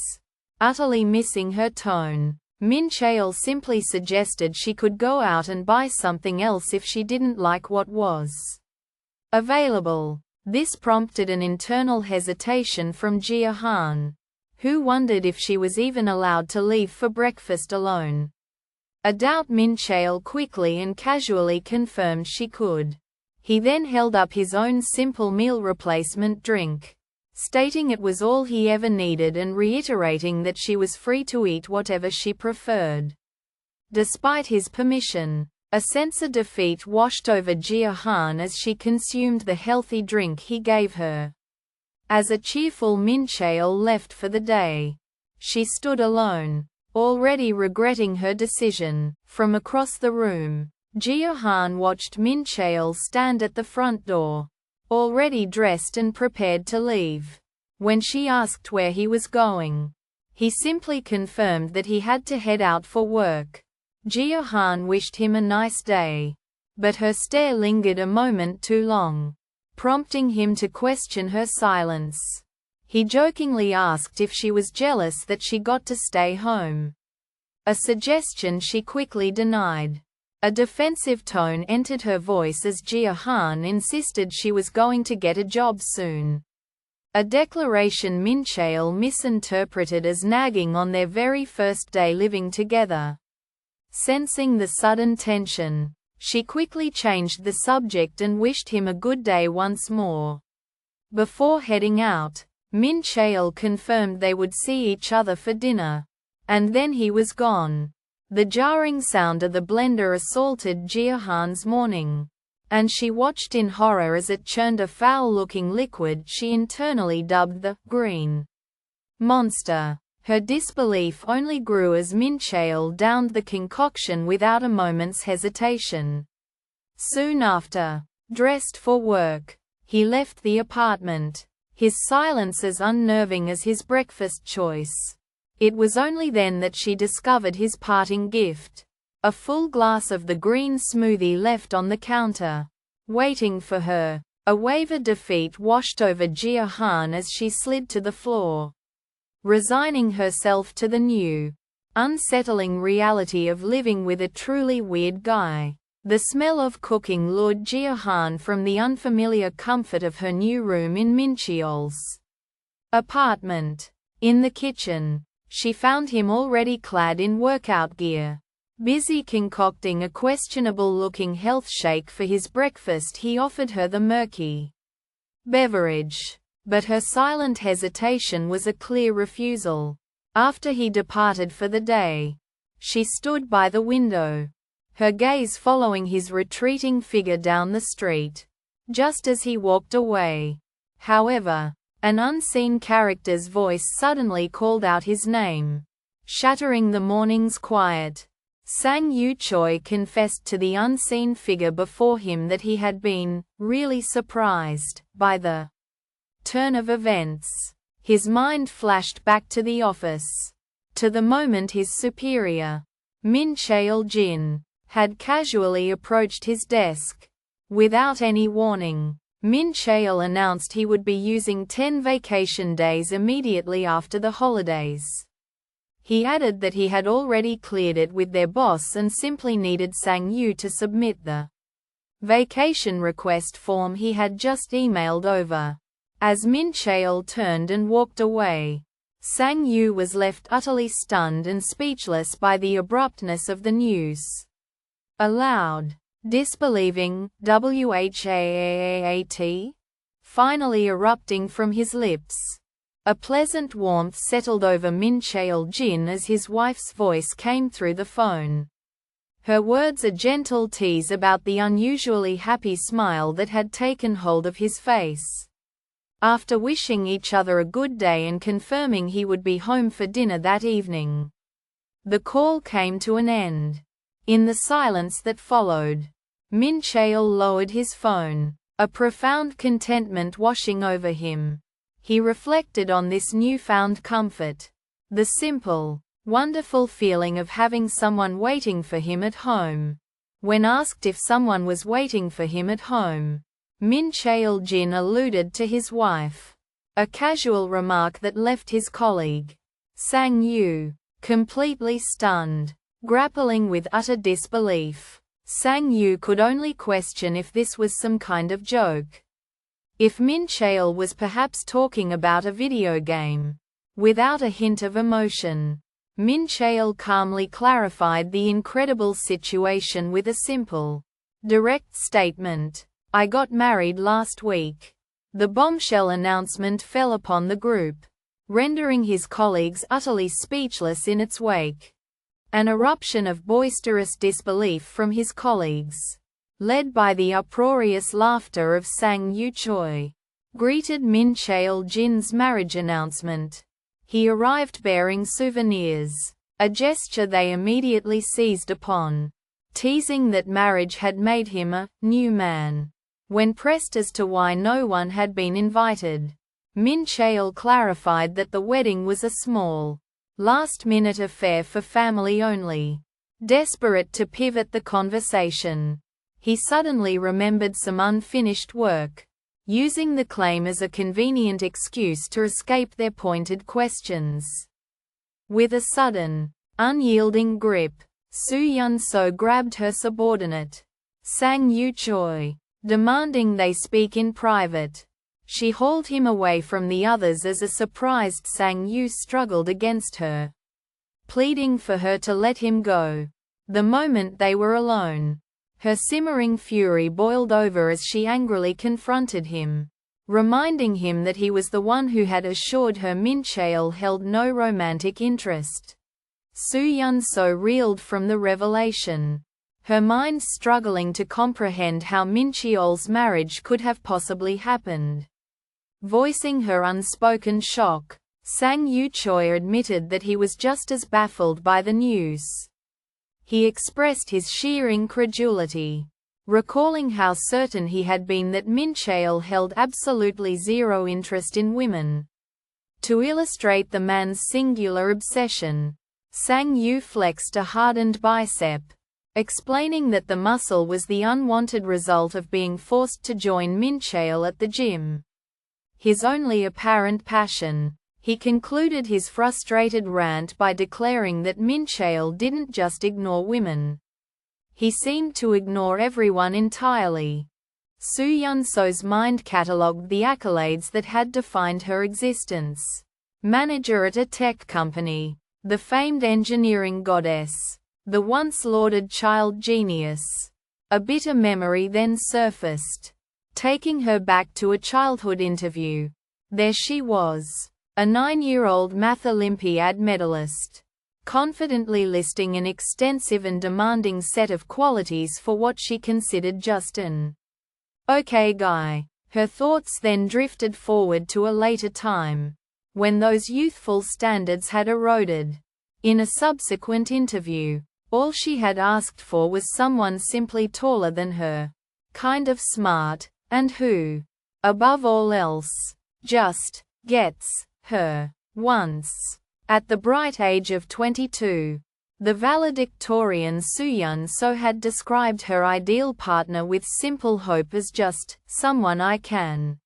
Utterly missing her tone, Mincheol simply suggested she could go out and buy something else if she didn't like what was available. This prompted an internal hesitation from Jia Han, who wondered if she was even allowed to leave for breakfast alone. A doubt Mincheol quickly and casually confirmed she could. He then held up his own simple meal replacement drink, stating it was all he ever needed and reiterating that she was free to eat whatever she preferred. Despite his permission, a sense of defeat washed over Jia Han as she consumed the healthy drink he gave her. As a cheerful Mincheol left for the day, she stood alone, already regretting her decision. From across the room, Jia Han watched Mincheol stand at the front door, already dressed and prepared to leave. When she asked where he was going, he simply confirmed that he had to head out for work. Jia Han wished him a nice day, but her stare lingered a moment too long, prompting him to question her silence. He jokingly asked if she was jealous that she got to stay home, a suggestion she quickly denied. A defensive tone entered her voice as Jia Han insisted she was going to get a job soon, a declaration Mincheol misinterpreted as nagging on their very first day living together. Sensing the sudden tension, she quickly changed the subject and wished him a good day once more. Before heading out, Mincheol confirmed they would see each other for dinner, and then he was gone. The jarring sound of the blender assaulted Jia Han's morning, and she watched in horror as it churned a foul-looking liquid she internally dubbed the green monster. Her disbelief only grew as Mincheol downed the concoction without a moment's hesitation. Soon after, dressed for work, he left the apartment, his silence as unnerving as his breakfast choice. It was only then that she discovered his parting gift, a full glass of the green smoothie left on the counter, waiting for her. A wave of defeat washed over Jia Han as she slid to the floor, resigning herself to the new, unsettling reality of living with a truly weird guy. The smell of cooking lured Jia Han from the unfamiliar comfort of her new room in Mincheol's apartment. In the kitchen, she found him already clad in workout gear, busy concocting a questionable-looking health shake for his breakfast. He offered her the murky beverage, but her silent hesitation was a clear refusal. After he departed for the day, she stood by the window, her gaze following his retreating figure down the street. Just as he walked away, however, an unseen character's voice suddenly called out his name, shattering the morning's quiet. Sang Yu Choi confessed to the unseen figure before him that he had been really surprised by the turn of events. His mind flashed back to the office, to the moment his superior, Mincheol Jin, had casually approached his desk. Without any warning, Mincheol announced he would be using 10 vacation days immediately after the holidays. He added that he had already cleared it with their boss and simply needed Sang Yu to submit the vacation request form he had just emailed over. As Mincheol turned and walked away, Sang Yu was left utterly stunned and speechless by the abruptness of the news. A loud, disbelieving "Whaat?" finally erupting from his lips. A pleasant warmth settled over Mincheol Jin as his wife's voice came through the phone. Her words a gentle tease about the unusually happy smile that had taken hold of his face. After wishing each other a good day and confirming he would be home for dinner that evening, the call came to an end. In the silence that followed, Mincheol lowered his phone, a profound contentment washing over him. He reflected on this newfound comfort, the simple, wonderful feeling of having someone waiting for him at home. When asked if someone was waiting for him at home, Mincheol Jin alluded to his wife, a casual remark that left his colleague, Sang Yu, completely stunned. Grappling with utter disbelief, Sang Yu could only question if this was some kind of joke. If Mincheol was perhaps talking about a video game. Without a hint of emotion, Mincheol calmly clarified the incredible situation with a simple, direct statement. I got married last week. The bombshell announcement fell upon the group, rendering his colleagues utterly speechless in its wake. An eruption of boisterous disbelief from his colleagues, led by the uproarious laughter of Sang Yu Choi, greeted Mincheol Jin's marriage announcement. He arrived bearing souvenirs, a gesture they immediately seized upon, teasing that marriage had made him a new man. When pressed as to why no one had been invited, Mincheol clarified that the wedding was a small, last-minute affair for family only. Desperate to pivot the conversation, he suddenly remembered some unfinished work, using the claim as a convenient excuse to escape their pointed questions. With a sudden, unyielding grip, Su Yun-so grabbed her subordinate, Sang Yu Choi, demanding they speak in private. She hauled him away from the others as a surprised Sang Yu struggled against her, pleading for her to let him go. The moment they were alone, her simmering fury boiled over as she angrily confronted him, reminding him that he was the one who had assured her Mincheol held no romantic interest. Su Yun-so reeled from the revelation, her mind struggling to comprehend how Mincheol's marriage could have possibly happened. Voicing her unspoken shock, Sang Yu Choi admitted that he was just as baffled by the news. He expressed his sheer incredulity, recalling how certain he had been that Mincheol held absolutely zero interest in women. To illustrate the man's singular obsession, Sang Yu flexed a hardened bicep, explaining that the muscle was the unwanted result of being forced to join Mincheol at the gym. His only apparent passion. He concluded his frustrated rant by declaring that Mincheol didn't just ignore women. He seemed to ignore everyone entirely. Su Yun-so's mind catalogued the accolades that had defined her existence. Manager at a tech company, the famed engineering goddess, the once lauded child genius. A bitter memory then surfaced, taking her back to a childhood interview. There she was, a 9-year-old math Olympiad medalist, confidently listing an extensive and demanding set of qualities for what she considered just an okay guy. Her thoughts then drifted forward to a later time, when those youthful standards had eroded. In a subsequent interview, all she had asked for was someone simply taller than her, kind of smart, and who, above all else, just gets her once. At the bright age of 22, the valedictorian Su Yun-so had described her ideal partner with simple hope as just someone I can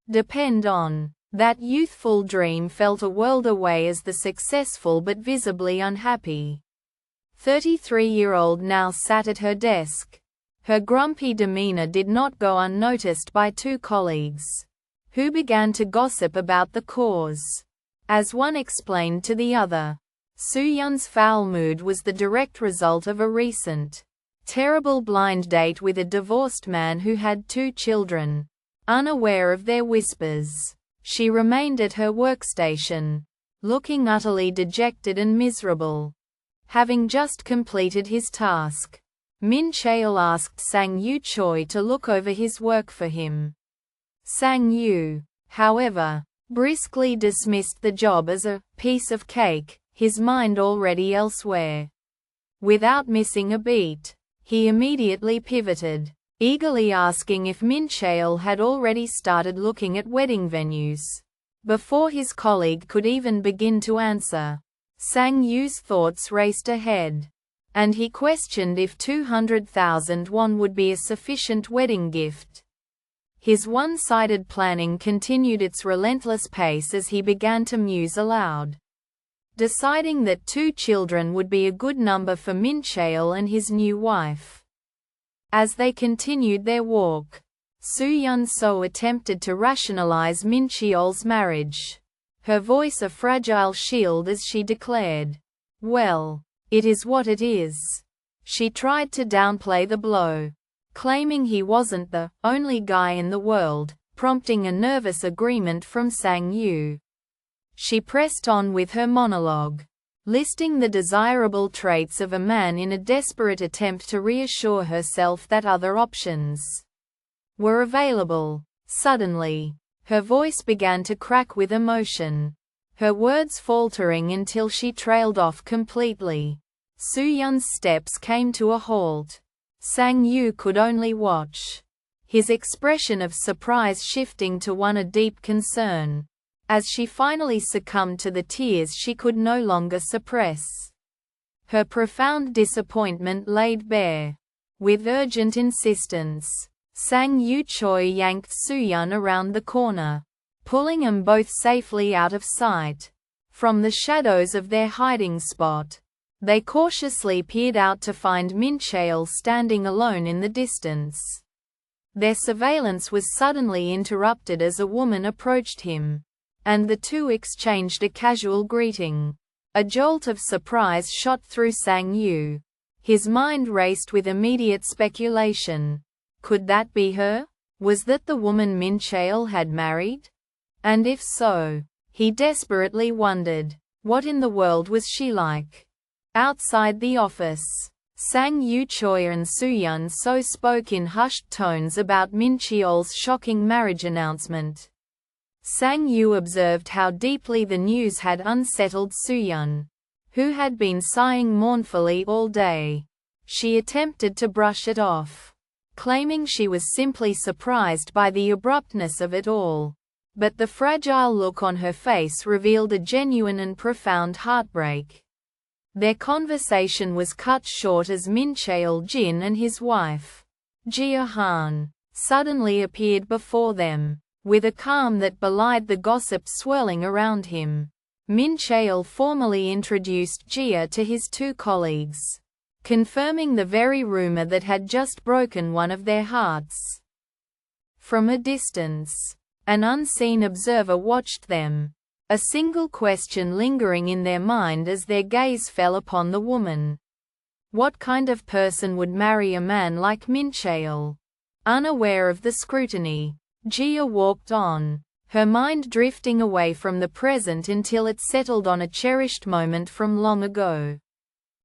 depend on. That youthful dream felt a world away as the successful but visibly unhappy 33-year-old now sat at her desk. Her grumpy demeanor did not go unnoticed by two colleagues, who began to gossip about the cause. As one explained to the other, Su Yun's foul mood was the direct result of a recent, terrible blind date with a divorced man who had 2 children. Unaware of their whispers, she remained at her workstation, looking utterly dejected and miserable. Having just completed his task, Mincheol asked Sang Yu Choi to look over his work for him. Sang Yu, however, briskly dismissed the job as a piece of cake, his mind already elsewhere. Without missing a beat, he immediately pivoted, eagerly asking if Mincheol had already started looking at wedding venues. Before his colleague could even begin to answer, Sang Yu's thoughts raced ahead, and he questioned if 200,000 won would be a sufficient wedding gift. His one-sided planning continued its relentless pace as he began to muse aloud, deciding that 2 children would be a good number for Mincheol and his new wife. As they continued their walk, Soo-yeon so attempted to rationalize Mincheol's marriage, her voice a fragile shield as she declared, "Well, it is what it is." She tried to downplay the blow, claiming he wasn't the only guy in the world, prompting a nervous agreement from Sang Yu. She pressed on with her monologue, listing the desirable traits of a man in a desperate attempt to reassure herself that other options were available. Suddenly, her voice began to crack with emotion, her words faltering until she trailed off completely. Soo-yeon's steps came to a halt. Sang Yu could only watch, his expression of surprise shifting to one of deep concern, as she finally succumbed to the tears she could no longer suppress. Her profound disappointment laid bare. With urgent insistence, Sang Yu Choi yanked Soo-yeon around the corner, pulling them both safely out of sight. From the shadows of their hiding spot, they cautiously peered out to find Mincheol standing alone in the distance. Their surveillance was suddenly interrupted as a woman approached him, and the two exchanged a casual greeting. A jolt of surprise shot through Sang Yu. His mind raced with immediate speculation. Could that be her? Was that the woman Mincheol had married? And if so, he desperately wondered, what in the world was she like? Outside the office, Sang Yu Choi and Soo-yeon so spoke in hushed tones about Mincheol's shocking marriage announcement. Sang Yu observed how deeply the news had unsettled Soo-yeon, who had been sighing mournfully all day. She attempted to brush it off, claiming she was simply surprised by the abruptness of it all. But the fragile look on her face revealed a genuine and profound heartbreak. Their conversation was cut short as Mincheol Jin and his wife, Jia Han, suddenly appeared before them, with a calm that belied the gossip swirling around him. Mincheol formally introduced Jia to his 2 colleagues, confirming the very rumor that had just broken one of their hearts. From a distance, an unseen observer watched them, a single question lingering in their mind as their gaze fell upon the woman. What kind of person would marry a man like Mincheol? Unaware of the scrutiny, Jia walked on, her mind drifting away from the present until it settled on a cherished moment from long ago.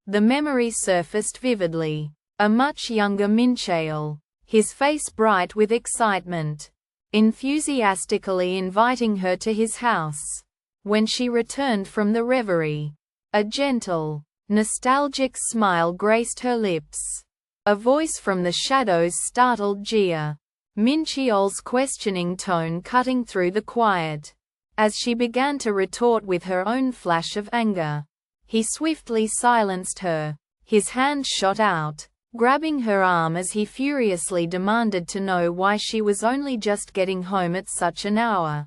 The memory surfaced vividly. A much younger Mincheol, his face bright with excitement, enthusiastically inviting her to his house. When she returned from the reverie, a gentle, nostalgic smile graced her lips. A voice from the shadows startled Jia, Mincheol's questioning tone cutting through the quiet. As she began to retort with her own flash of anger, he swiftly silenced her. His hand shot out, grabbing her arm as he furiously demanded to know why she was only just getting home at such an hour.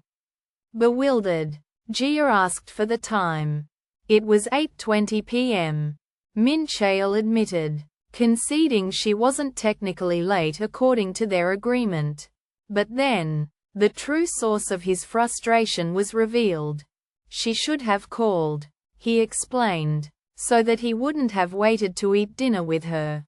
Bewildered, Jia asked for the time. It was 8:20 p.m. Mincheol admitted, conceding she wasn't technically late according to their agreement. But then, the true source of his frustration was revealed. She should have called, he explained, so that he wouldn't have waited to eat dinner with her.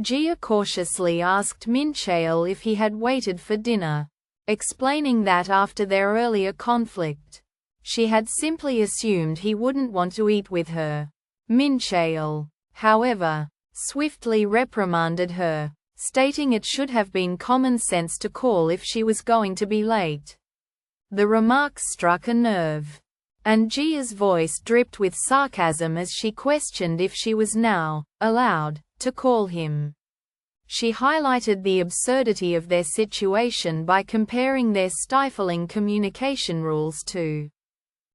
Jia cautiously asked Mincheol if he had waited for dinner, explaining that after their earlier conflict, she had simply assumed he wouldn't want to eat with her. Mincheol, however, swiftly reprimanded her, stating it should have been common sense to call if she was going to be late. The remark struck a nerve, and Jia's voice dripped with sarcasm as she questioned if she was now allowed to call him. She highlighted the absurdity of their situation by comparing their stifling communication rules to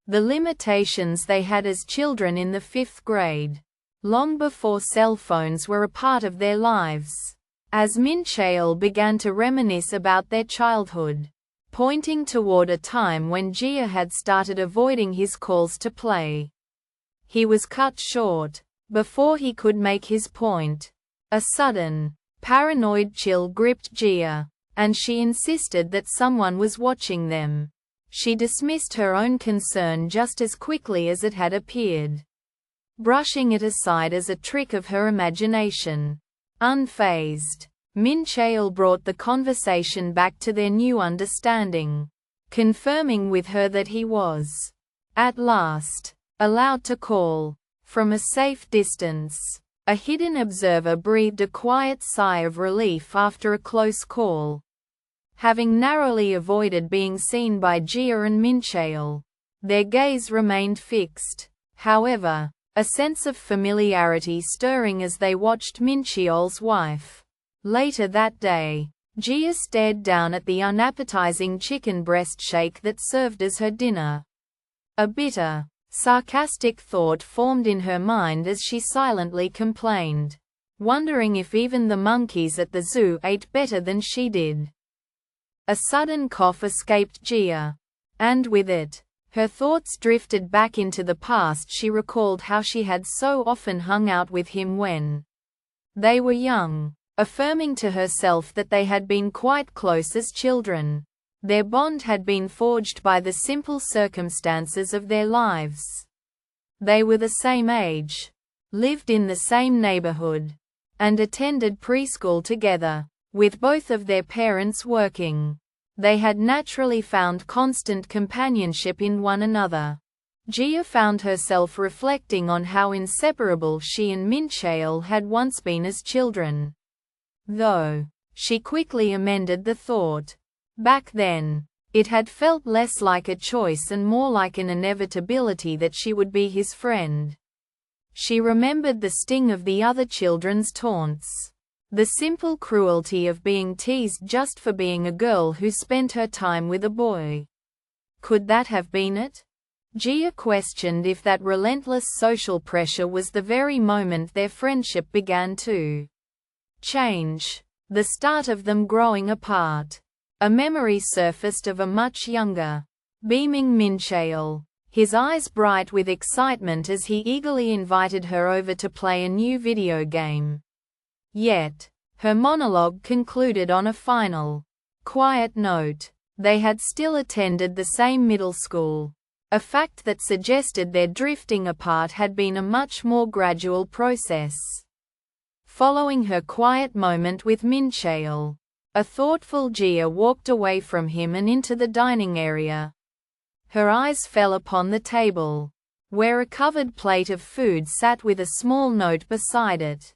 the limitations they had as children in the 5th grade, long before cell phones were a part of their lives. As Mincheol began to reminisce about their childhood, pointing toward a time when Jia had started avoiding his calls to play, he was cut short before he could make his point. A sudden, paranoid chill gripped Jia, and she insisted that someone was watching them. She dismissed her own concern just as quickly as it had appeared, brushing it aside as a trick of her imagination. Unfazed, Mincheol brought the conversation back to their new understanding, confirming with her that he was, at last, allowed to call from a safe distance. A hidden observer breathed a quiet sigh of relief after a close call. Having narrowly avoided being seen by Jia and Mincheol, their gaze remained fixed, however, a sense of familiarity stirring as they watched Mincheol's wife. Later that day, Jia stared down at the unappetizing chicken breast shake that served as her dinner. A bitter, sarcastic thought formed in her mind as she silently complained, wondering if even the monkeys at the zoo ate better than she did. A sudden cough escaped Jia, and with it, her thoughts drifted back into the past. She recalled how she had so often hung out with him when they were young, affirming to herself that they had been quite close as children. Their bond had been forged by the simple circumstances of their lives. They were the same age, lived in the same neighborhood, and attended preschool together. With both of their parents working, they had naturally found constant companionship in one another. Jia found herself reflecting on how inseparable she and Mincheol had once been as children. Though, she quickly amended the thought. Back then, it had felt less like a choice and more like an inevitability that she would be his friend. She remembered the sting of the other children's taunts, the simple cruelty of being teased just for being a girl who spent her time with a boy. Could that have been it? Jia questioned if that relentless social pressure was the very moment their friendship began to change, the start of them growing apart. A memory surfaced of a much younger, beaming Mincheol, his eyes bright with excitement as he eagerly invited her over to play a new video game. Yet, her monologue concluded on a final, quiet note. They had still attended the same middle school, a fact that suggested their drifting apart had been a much more gradual process. Following her quiet moment with Mincheol, a thoughtful Jia walked away from him and into the dining area. Her eyes fell upon the table, where a covered plate of food sat with a small note beside it.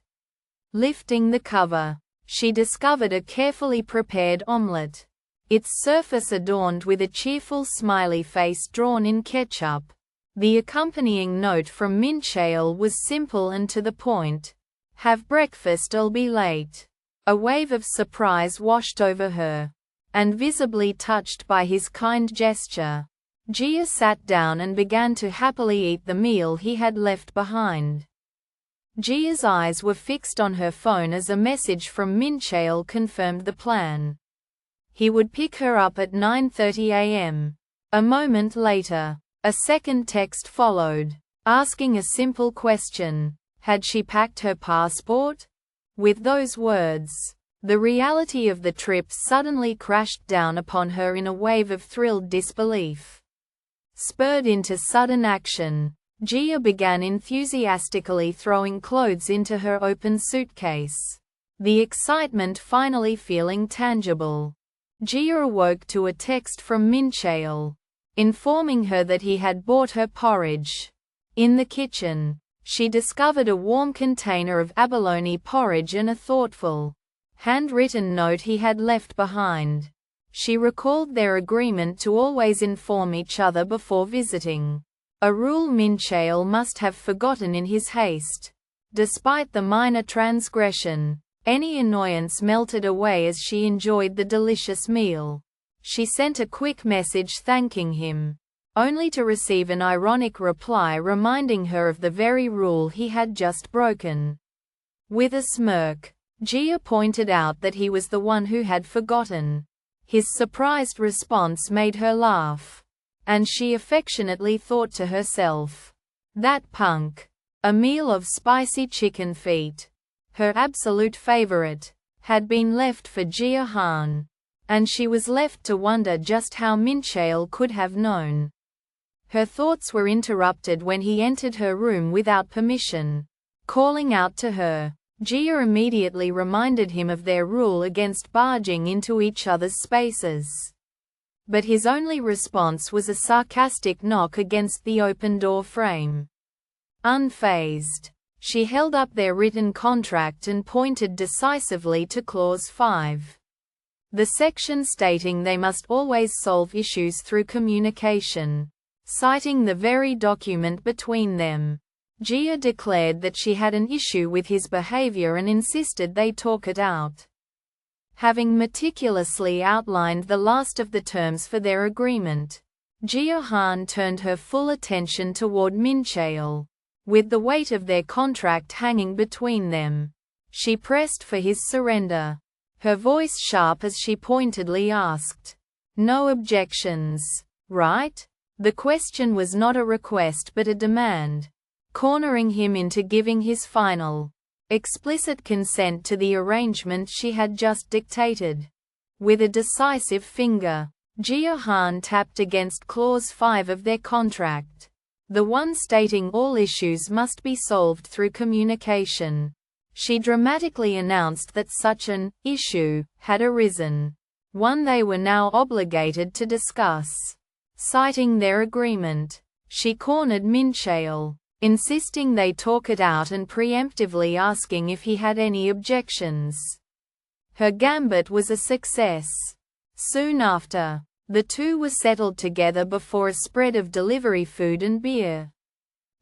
Lifting the cover, she discovered a carefully prepared omelette, its surface adorned with a cheerful smiley face drawn in ketchup. The accompanying note from Mincheol was simple and to the point. "Have breakfast, I'll be late." A wave of surprise washed over her, and visibly touched by his kind gesture, Jia sat down and began to happily eat the meal he had left behind. Jia's eyes were fixed on her phone as a message from Mincheol confirmed the plan. He would pick her up at 9:30 a.m. A moment later, a second text followed, asking a simple question: had she packed her passport? With those words, the reality of the trip suddenly crashed down upon her in a wave of thrilled disbelief. Spurred into sudden action, Jia began enthusiastically throwing clothes into her open suitcase, the excitement finally feeling tangible. Jia awoke to a text from Mincheol, informing her that he had bought her porridge. In the kitchen, she discovered a warm container of abalone porridge and a thoughtful, handwritten note he had left behind. She recalled their agreement to always inform each other before visiting, a rule Mincheol must have forgotten in his haste. Despite the minor transgression, any annoyance melted away as she enjoyed the delicious meal. She sent a quick message thanking him, only to receive an ironic reply reminding her of the very rule he had just broken. With a smirk, Jia pointed out that he was the one who had forgotten. His surprised response made her laugh, and she affectionately thought to herself, "That punk." A meal of spicy chicken feet, her absolute favorite, had been left for Jia Han, and she was left to wonder just how Mincheol could have known. Her thoughts were interrupted when he entered her room without permission. Calling out to her, Jia immediately reminded him of their rule against barging into each other's spaces. But his only response was a sarcastic knock against the open door frame. Unfazed, she held up their written contract and pointed decisively to Clause 5. The section stating they must always solve issues through communication. Citing the very document between them, Jia declared that she had an issue with his behavior and insisted they talk it out. Having meticulously outlined the last of the terms for their agreement, Jia Han turned her full attention toward Mincheol. With the weight of their contract hanging between them, she pressed for his surrender, her voice sharp as she pointedly asked, "No objections, right?" The question was not a request but a demand, cornering him into giving his final, explicit consent to the arrangement she had just dictated. With a decisive finger, Jia Han tapped against Clause 5 of their contract, the one stating all issues must be solved through communication. She dramatically announced that such an issue had arisen, one they were now obligated to discuss. Citing their agreement, she cornered Mincheol, insisting they talk it out and preemptively asking if he had any objections. Her gambit was a success. Soon after, the two were settled together before a spread of delivery food and beer.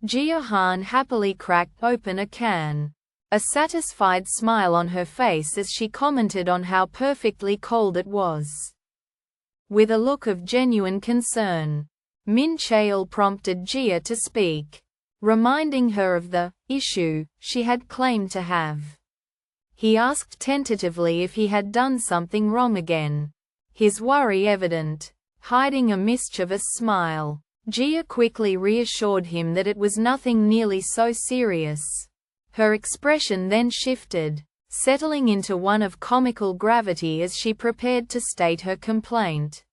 Jia Han happily cracked open a can, a satisfied smile on her face as she commented on how perfectly cold it was. With a look of genuine concern, Mincheol prompted Jia to speak, reminding her of the issue she had claimed to have. He asked tentatively if he had done something wrong again, his worry evident. Hiding a mischievous smile, Jia quickly reassured him that it was nothing nearly so serious. Her expression then shifted, settling into one of comical gravity as she prepared to state her complaint.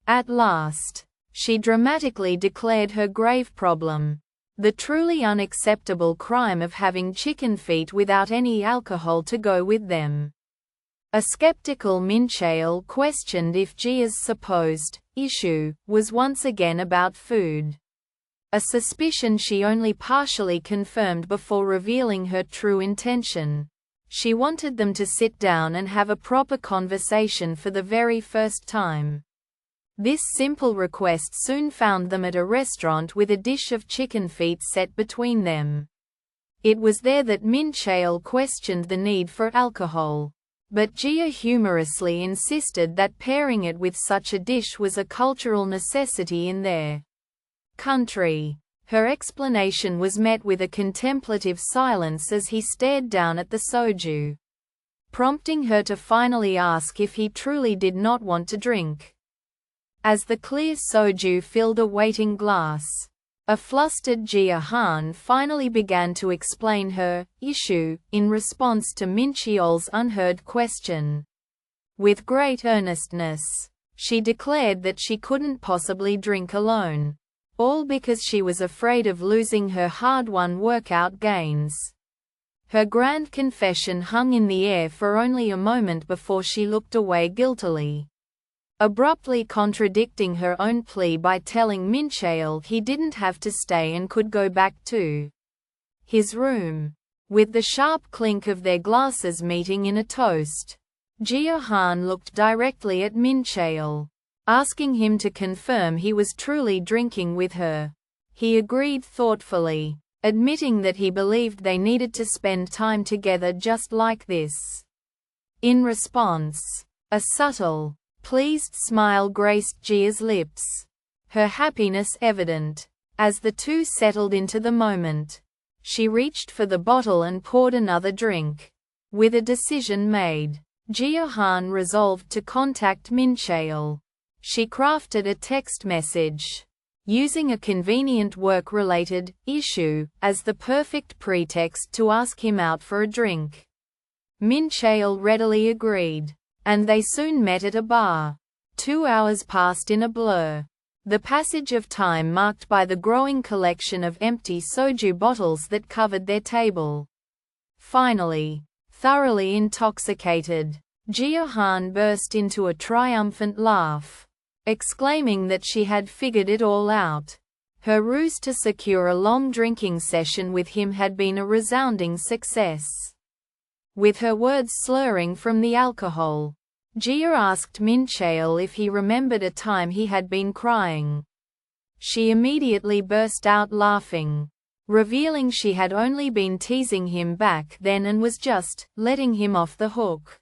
At last, she dramatically declared her grave problem, the truly unacceptable crime of having chicken feet without any alcohol to go with them. A skeptical Mincheol questioned if Jia's supposed issue was once again about food, a suspicion she only partially confirmed before revealing her true intention. She wanted them to sit down and have a proper conversation for the very first time. This simple request soon found them at a restaurant with a dish of chicken feet set between them. It was there that Mincheol questioned the need for alcohol, but Jia humorously insisted that pairing it with such a dish was a cultural necessity in their country. Her explanation was met with a contemplative silence as he stared down at the soju, prompting her to finally ask if he truly did not want to drink. As the clear soju filled a waiting glass, a flustered Jia Han finally began to explain her issue, in response to Mincheol's unheard question. With great earnestness, she declared that she couldn't possibly drink alone, all because she was afraid of losing her hard-won workout gains. Her grand confession hung in the air for only a moment before she looked away guiltily, abruptly contradicting her own plea by telling Mincheol he didn't have to stay and could go back to his room. With the sharp clink of their glasses meeting in a toast, Jia Han looked directly at Mincheol, asking him to confirm he was truly drinking with her. He agreed thoughtfully, admitting that he believed they needed to spend time together just like this. In response, a subtle, pleased smile graced Jia's lips, her happiness evident. As the two settled into the moment, she reached for the bottle and poured another drink. With a decision made, Jia Han resolved to contact Mincheol. She crafted a text message, using a convenient work-related issue as the perfect pretext to ask him out for a drink. Mincheol readily agreed, and they soon met at a bar. 2 hours passed in a blur. The passage of time marked by the growing collection of empty soju bottles that covered their table. Finally, thoroughly intoxicated, Jia Han burst into a triumphant laugh, exclaiming that she had figured it all out. Her ruse to secure a long drinking session with him had been a resounding success. With her words slurring from the alcohol, Jia asked Mincheol if he remembered a time he had been crying. She immediately burst out laughing, revealing she had only been teasing him back then and was just letting him off the hook.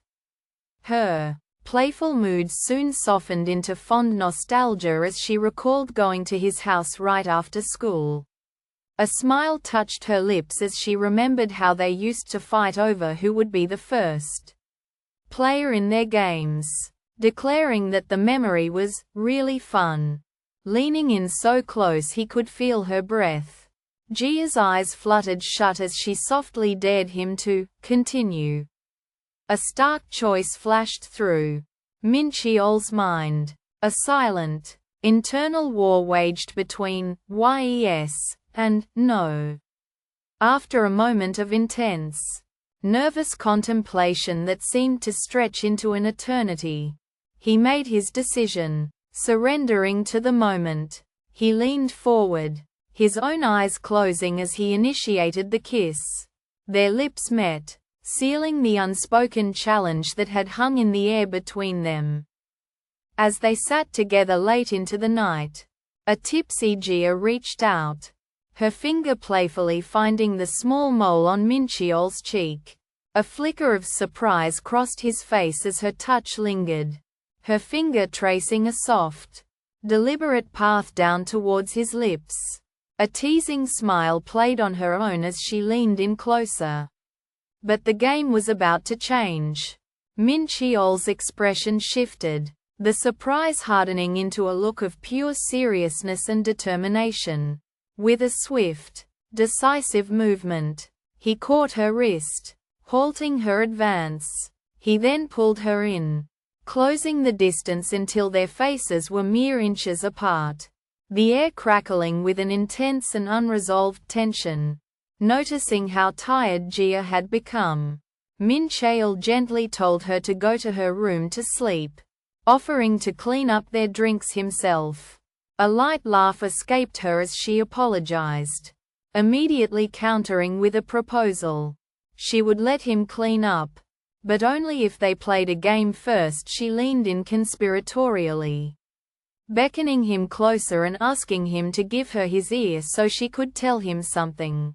Her playful mood soon softened into fond nostalgia as she recalled going to his house right after school. A smile touched her lips as she remembered how they used to fight over who would be the first player in their games, declaring that the memory was really fun. Leaning in so close he could feel her breath, Jia's eyes fluttered shut as she softly dared him to continue. A stark choice flashed through Mincheol's mind. A silent, internal war waged between yes and no. After a moment of intense, nervous contemplation that seemed to stretch into an eternity, he made his decision, surrendering to the moment. He leaned forward, his own eyes closing as he initiated the kiss. Their lips met, sealing the unspoken challenge that had hung in the air between them. As they sat together late into the night, a tipsy Jia reached out, her finger playfully finding the small mole on Mincheol's cheek. A flicker of surprise crossed his face as her touch lingered, her finger tracing a soft, deliberate path down towards his lips. A teasing smile played on her own as she leaned in closer. But the game was about to change. Mincheol's expression shifted, the surprise hardening into a look of pure seriousness and determination. With a swift, decisive movement, he caught her wrist, halting her advance. He then pulled her in, closing the distance until their faces were mere inches apart, the air crackling with an intense and unresolved tension. Noticing how tired Jia had become, Mincheol gently told her to go to her room to sleep, offering to clean up their drinks himself. A light laugh escaped her as she apologized, immediately countering with a proposal. She would let him clean up, but only if they played a game first. She leaned in conspiratorially, beckoning him closer and asking him to give her his ear so she could tell him something.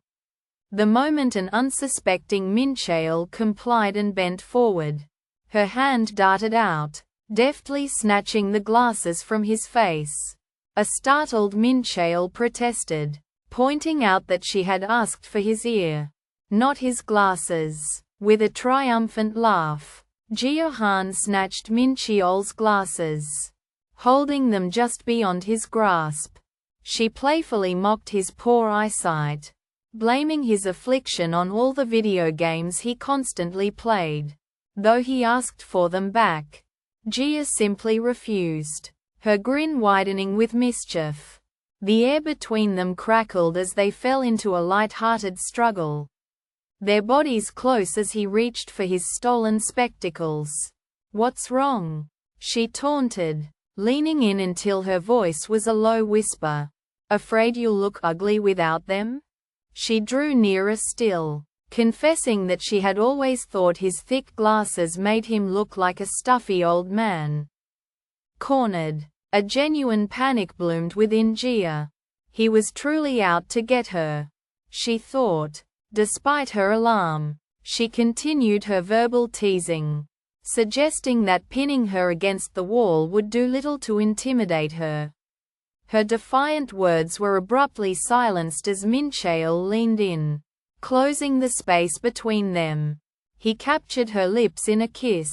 The moment an unsuspecting Mincheol complied and bent forward. Her hand darted out, deftly snatching the glasses from his face. A startled Mincheol protested, pointing out that she had asked for his ear, not his glasses. With a triumphant laugh, Jia Han snatched Mincheol's glasses, holding them just beyond his grasp. She playfully mocked his poor eyesight, blaming his affliction on all the video games he constantly played. Though he asked for them back, Jia simply refused, her grin widening with mischief. The air between them crackled as they fell into a light-hearted struggle, their bodies close as he reached for his stolen spectacles. "What's wrong?" she taunted, leaning in until her voice was a low whisper. "Afraid you'll look ugly without them?" She drew nearer still, confessing that she had always thought his thick glasses made him look like a stuffy old man. Cornered. A genuine panic bloomed within Jia. He was truly out to get her, she thought. Despite her alarm, she continued her verbal teasing, suggesting that pinning her against the wall would do little to intimidate her. Her defiant words were abruptly silenced as Mincheol leaned in, closing the space between them. He captured her lips in a kiss,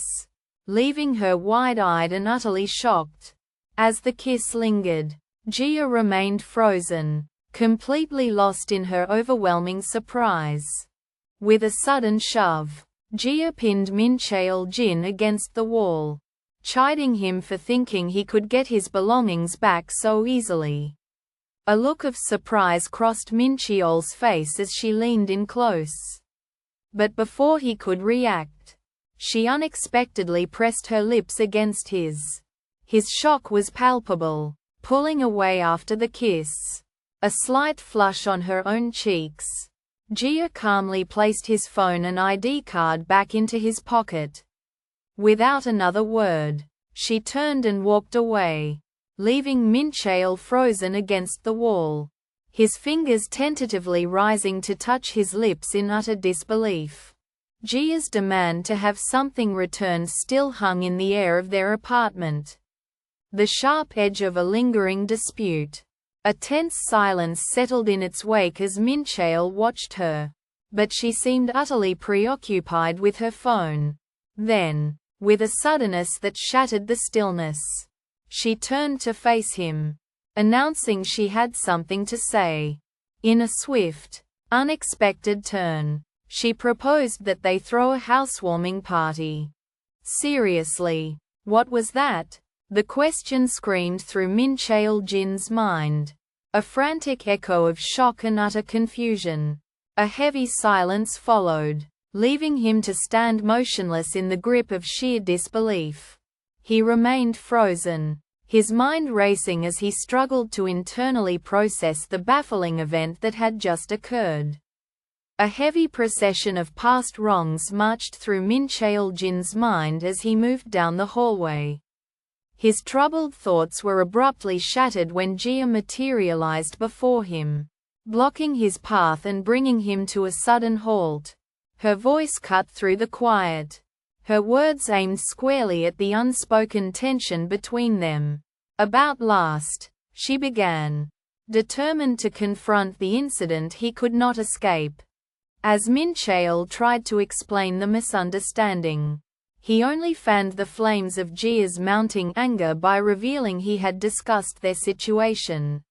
leaving her wide-eyed and utterly shocked. As the kiss lingered, Jia remained frozen, completely lost in her overwhelming surprise. With a sudden shove, Jia pinned Mincheol Jin against the wall, chiding him for thinking he could get his belongings back so easily. A look of surprise crossed Mincheol's face as she leaned in close. But before he could react, she unexpectedly pressed her lips against his. His shock was palpable, pulling away after the kiss. A slight flush on her own cheeks. Jia calmly placed his phone and ID card back into his pocket. Without another word, she turned and walked away, leaving Mincheol frozen against the wall, his fingers tentatively rising to touch his lips in utter disbelief. Jia's demand to have something returned still hung in the air of their apartment, the sharp edge of a lingering dispute. A tense silence settled in its wake as Mincheol watched her, but she seemed utterly preoccupied with her phone. Then, with a suddenness that shattered the stillness, she turned to face him, announcing she had something to say. In a swift, unexpected turn, she proposed that they throw a housewarming party. Seriously, what was that? The question screamed through Mincheol Jin's mind, a frantic echo of shock and utter confusion. A heavy silence followed, leaving him to stand motionless in the grip of sheer disbelief. He remained frozen, his mind racing as he struggled to internally process the baffling event that had just occurred. A heavy procession of past wrongs marched through Mincheol Jin's mind as he moved down the hallway. His troubled thoughts were abruptly shattered when Jia materialized before him, blocking his path and bringing him to a sudden halt. Her voice cut through the quiet, her words aimed squarely at the unspoken tension between them. "About last," she began, determined to confront the incident he could not escape. As Mincheol tried to explain the misunderstanding, he only fanned the flames of Jia's mounting anger by revealing he had discussed their situation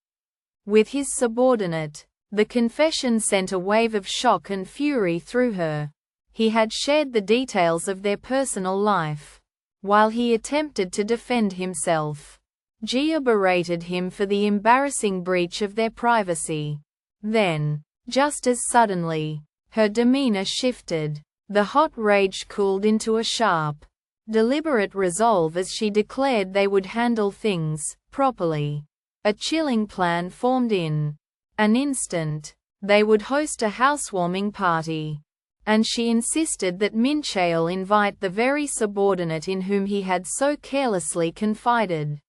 with his subordinate. The confession sent a wave of shock and fury through her. He had shared the details of their personal life. While he attempted to defend himself, Jia berated him for the embarrassing breach of their privacy. Then, just as suddenly, her demeanor shifted. The hot rage cooled into a sharp, deliberate resolve as she declared they would handle things properly. A chilling plan formed in an instant. They would host a housewarming party, and she insisted that Mincheol invite the very subordinate in whom he had so carelessly confided.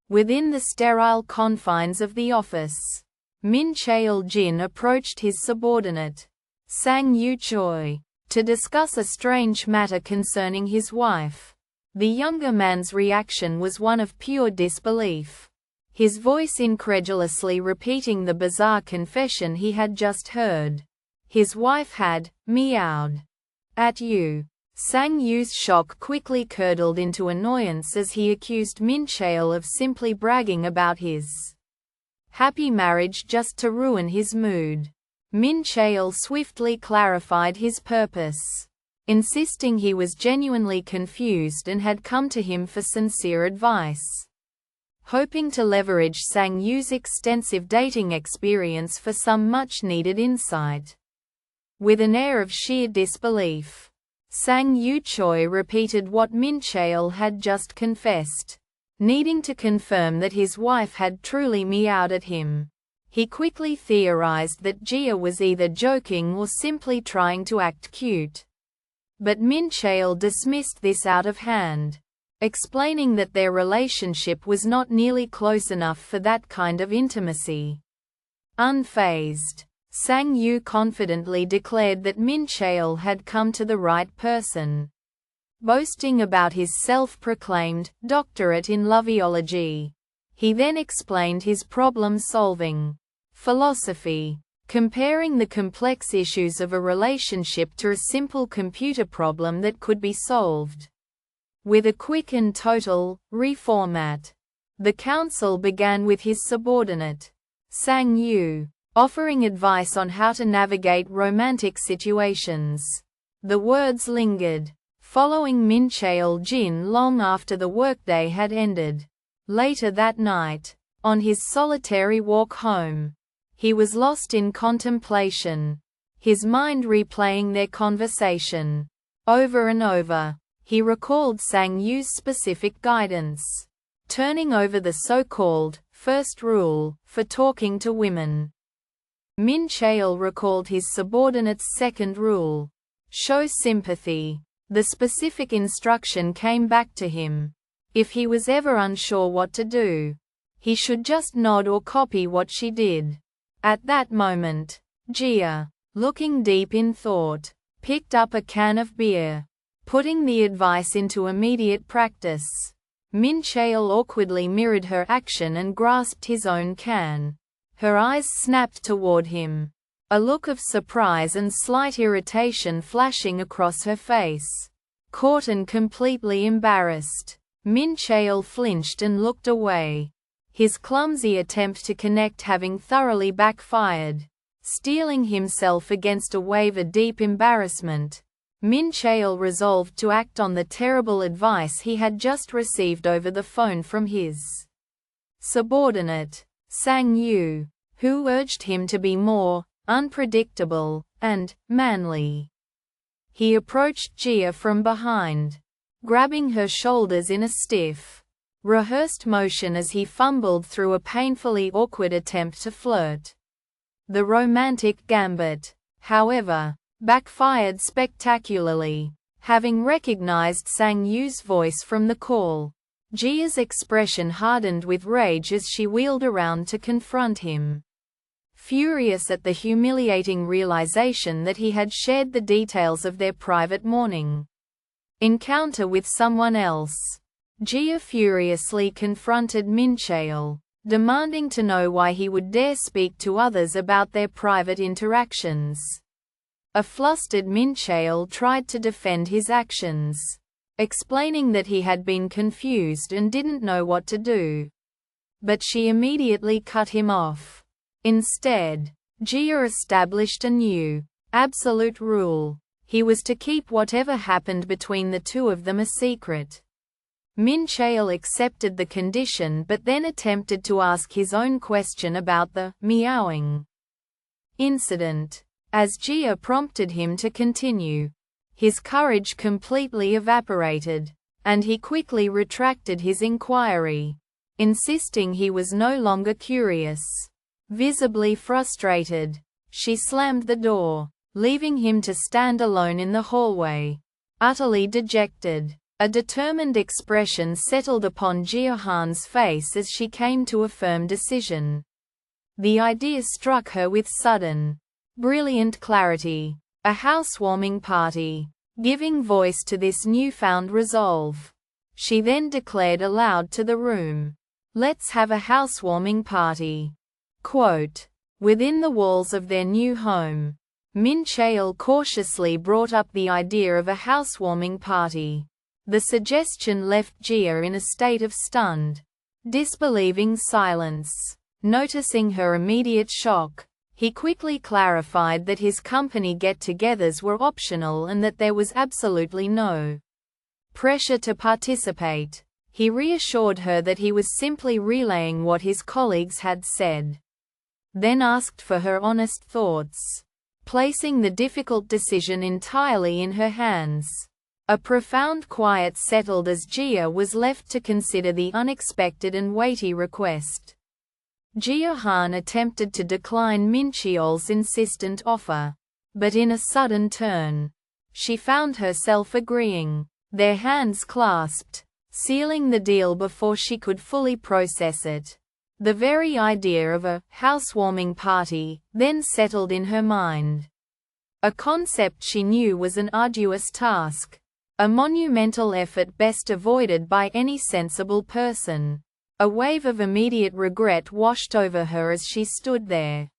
Within the sterile confines of the office, Mincheol Jin approached his subordinate, Sang Yu Choi, to discuss a strange matter concerning his wife. The younger man's reaction was one of pure disbelief, his voice incredulously repeating the bizarre confession he had just heard. His wife had meowed at you. Sang Yu's shock quickly curdled into annoyance as he accused Mincheol of simply bragging about his happy marriage just to ruin his mood. Mincheol swiftly clarified his purpose, insisting he was genuinely confused and had come to him for sincere advice, hoping to leverage Sang Yu's extensive dating experience for some much-needed insight. With an air of sheer disbelief, Sang Yu Choi repeated what Mincheol had just confessed, needing to confirm that his wife had truly meowed at him. He quickly theorized that Jia was either joking or simply trying to act cute. But Mincheol dismissed this out of hand, explaining that their relationship was not nearly close enough for that kind of intimacy. Unfazed, Sang-yu confidently declared that Mincheol had come to the right person, boasting about his self-proclaimed doctorate in loveology. He then explained his problem-solving philosophy, comparing the complex issues of a relationship to a simple computer problem that could be solved with a quick and total reformat. The council began with his subordinate, Sang-yu, offering advice on how to navigate romantic situations. The words lingered, following Mincheol Jin long after the workday had ended. Later that night, on his solitary walk home, he was lost in contemplation, his mind replaying their conversation. Over and over, he recalled Sang-yu's specific guidance, turning over the so-called first rule for talking to women. Mincheol recalled his subordinate's second rule, show sympathy. The specific instruction came back to him. If he was ever unsure what to do, he should just nod or copy what she did. At that moment, Jia, looking deep in thought, picked up a can of beer, putting the advice into immediate practice. Mincheol awkwardly mirrored her action and grasped his own can. Her eyes snapped toward him, a look of surprise and slight irritation flashing across her face. Caught and completely embarrassed, Mincheol flinched and looked away, his clumsy attempt to connect having thoroughly backfired. Steeling himself against a wave of deep embarrassment, Mincheol resolved to act on the terrible advice he had just received over the phone from his subordinate, Sang-yu, who urged him to be more unpredictable and manly. He approached Jia from behind, grabbing her shoulders in a stiff, rehearsed motion as he fumbled through a painfully awkward attempt to flirt. The romantic gambit, however, backfired spectacularly. Having recognized Sang-yu's voice from the call, Jia's expression hardened with rage as she wheeled around to confront him. Furious at the humiliating realization that he had shared the details of their private morning encounter with someone else, Jia furiously confronted Mincheol, demanding to know why he would dare speak to others about their private interactions. A flustered Mincheol tried to defend his actions, explaining that he had been confused and didn't know what to do. But she immediately cut him off. Instead, Jia established a new, absolute rule. He was to keep whatever happened between the two of them a secret. Mincheol accepted the condition but then attempted to ask his own question about the meowing incident. As Jia prompted him to continue, his courage completely evaporated, and he quickly retracted his inquiry, insisting he was no longer curious. Visibly frustrated, she slammed the door, leaving him to stand alone in the hallway, utterly dejected. A determined expression settled upon Jia Han's face as she came to a firm decision. The idea struck her with sudden, brilliant clarity. A housewarming party, giving voice to this newfound resolve. She then declared aloud to the room, "Let's have a housewarming party." Quote, within the walls of their new home, Mincheol cautiously brought up the idea of a housewarming party. The suggestion left Jia in a state of stunned, disbelieving silence. Noticing her immediate shock, he quickly clarified that his company get-togethers were optional and that there was absolutely no pressure to participate. He reassured her that he was simply relaying what his colleagues had said, then asked for her honest thoughts, placing the difficult decision entirely in her hands. A profound quiet settled as Jia was left to consider the unexpected and weighty request. Jia Han attempted to decline Mincheol's insistent offer. But in a sudden turn, she found herself agreeing. Their hands clasped, sealing the deal before she could fully process it. The very idea of a housewarming party then settled in her mind. A concept she knew was an arduous task, a monumental effort best avoided by any sensible person. A wave of immediate regret washed over her as she stood there,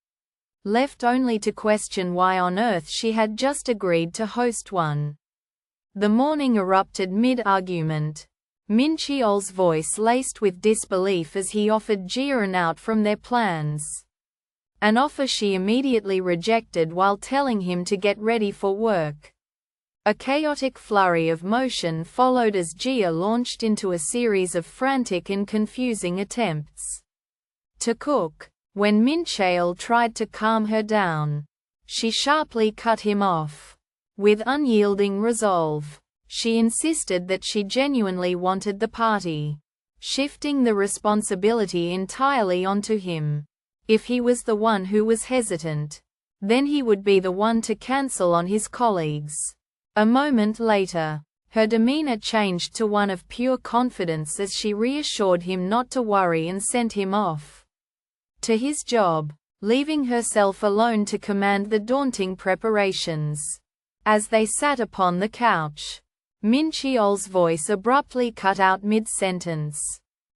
left only to question why on earth she had just agreed to host one. The morning erupted mid-argument. Mincheol's voice laced with disbelief as he offered Jia an out from their plans. An offer she immediately rejected while telling him to get ready for work. A chaotic flurry of motion followed as Jia launched into a series of frantic and confusing attempts to cook. When Mincheol tried to calm her down, she sharply cut him off. With unyielding resolve, she insisted that she genuinely wanted the party, shifting the responsibility entirely onto him. If he was the one who was hesitant, then he would be the one to cancel on his colleagues. A moment later, her demeanor changed to one of pure confidence as she reassured him not to worry and sent him off to his job, leaving herself alone to command the daunting preparations. As they sat upon the couch, Mincheol's voice abruptly cut out mid-sentence,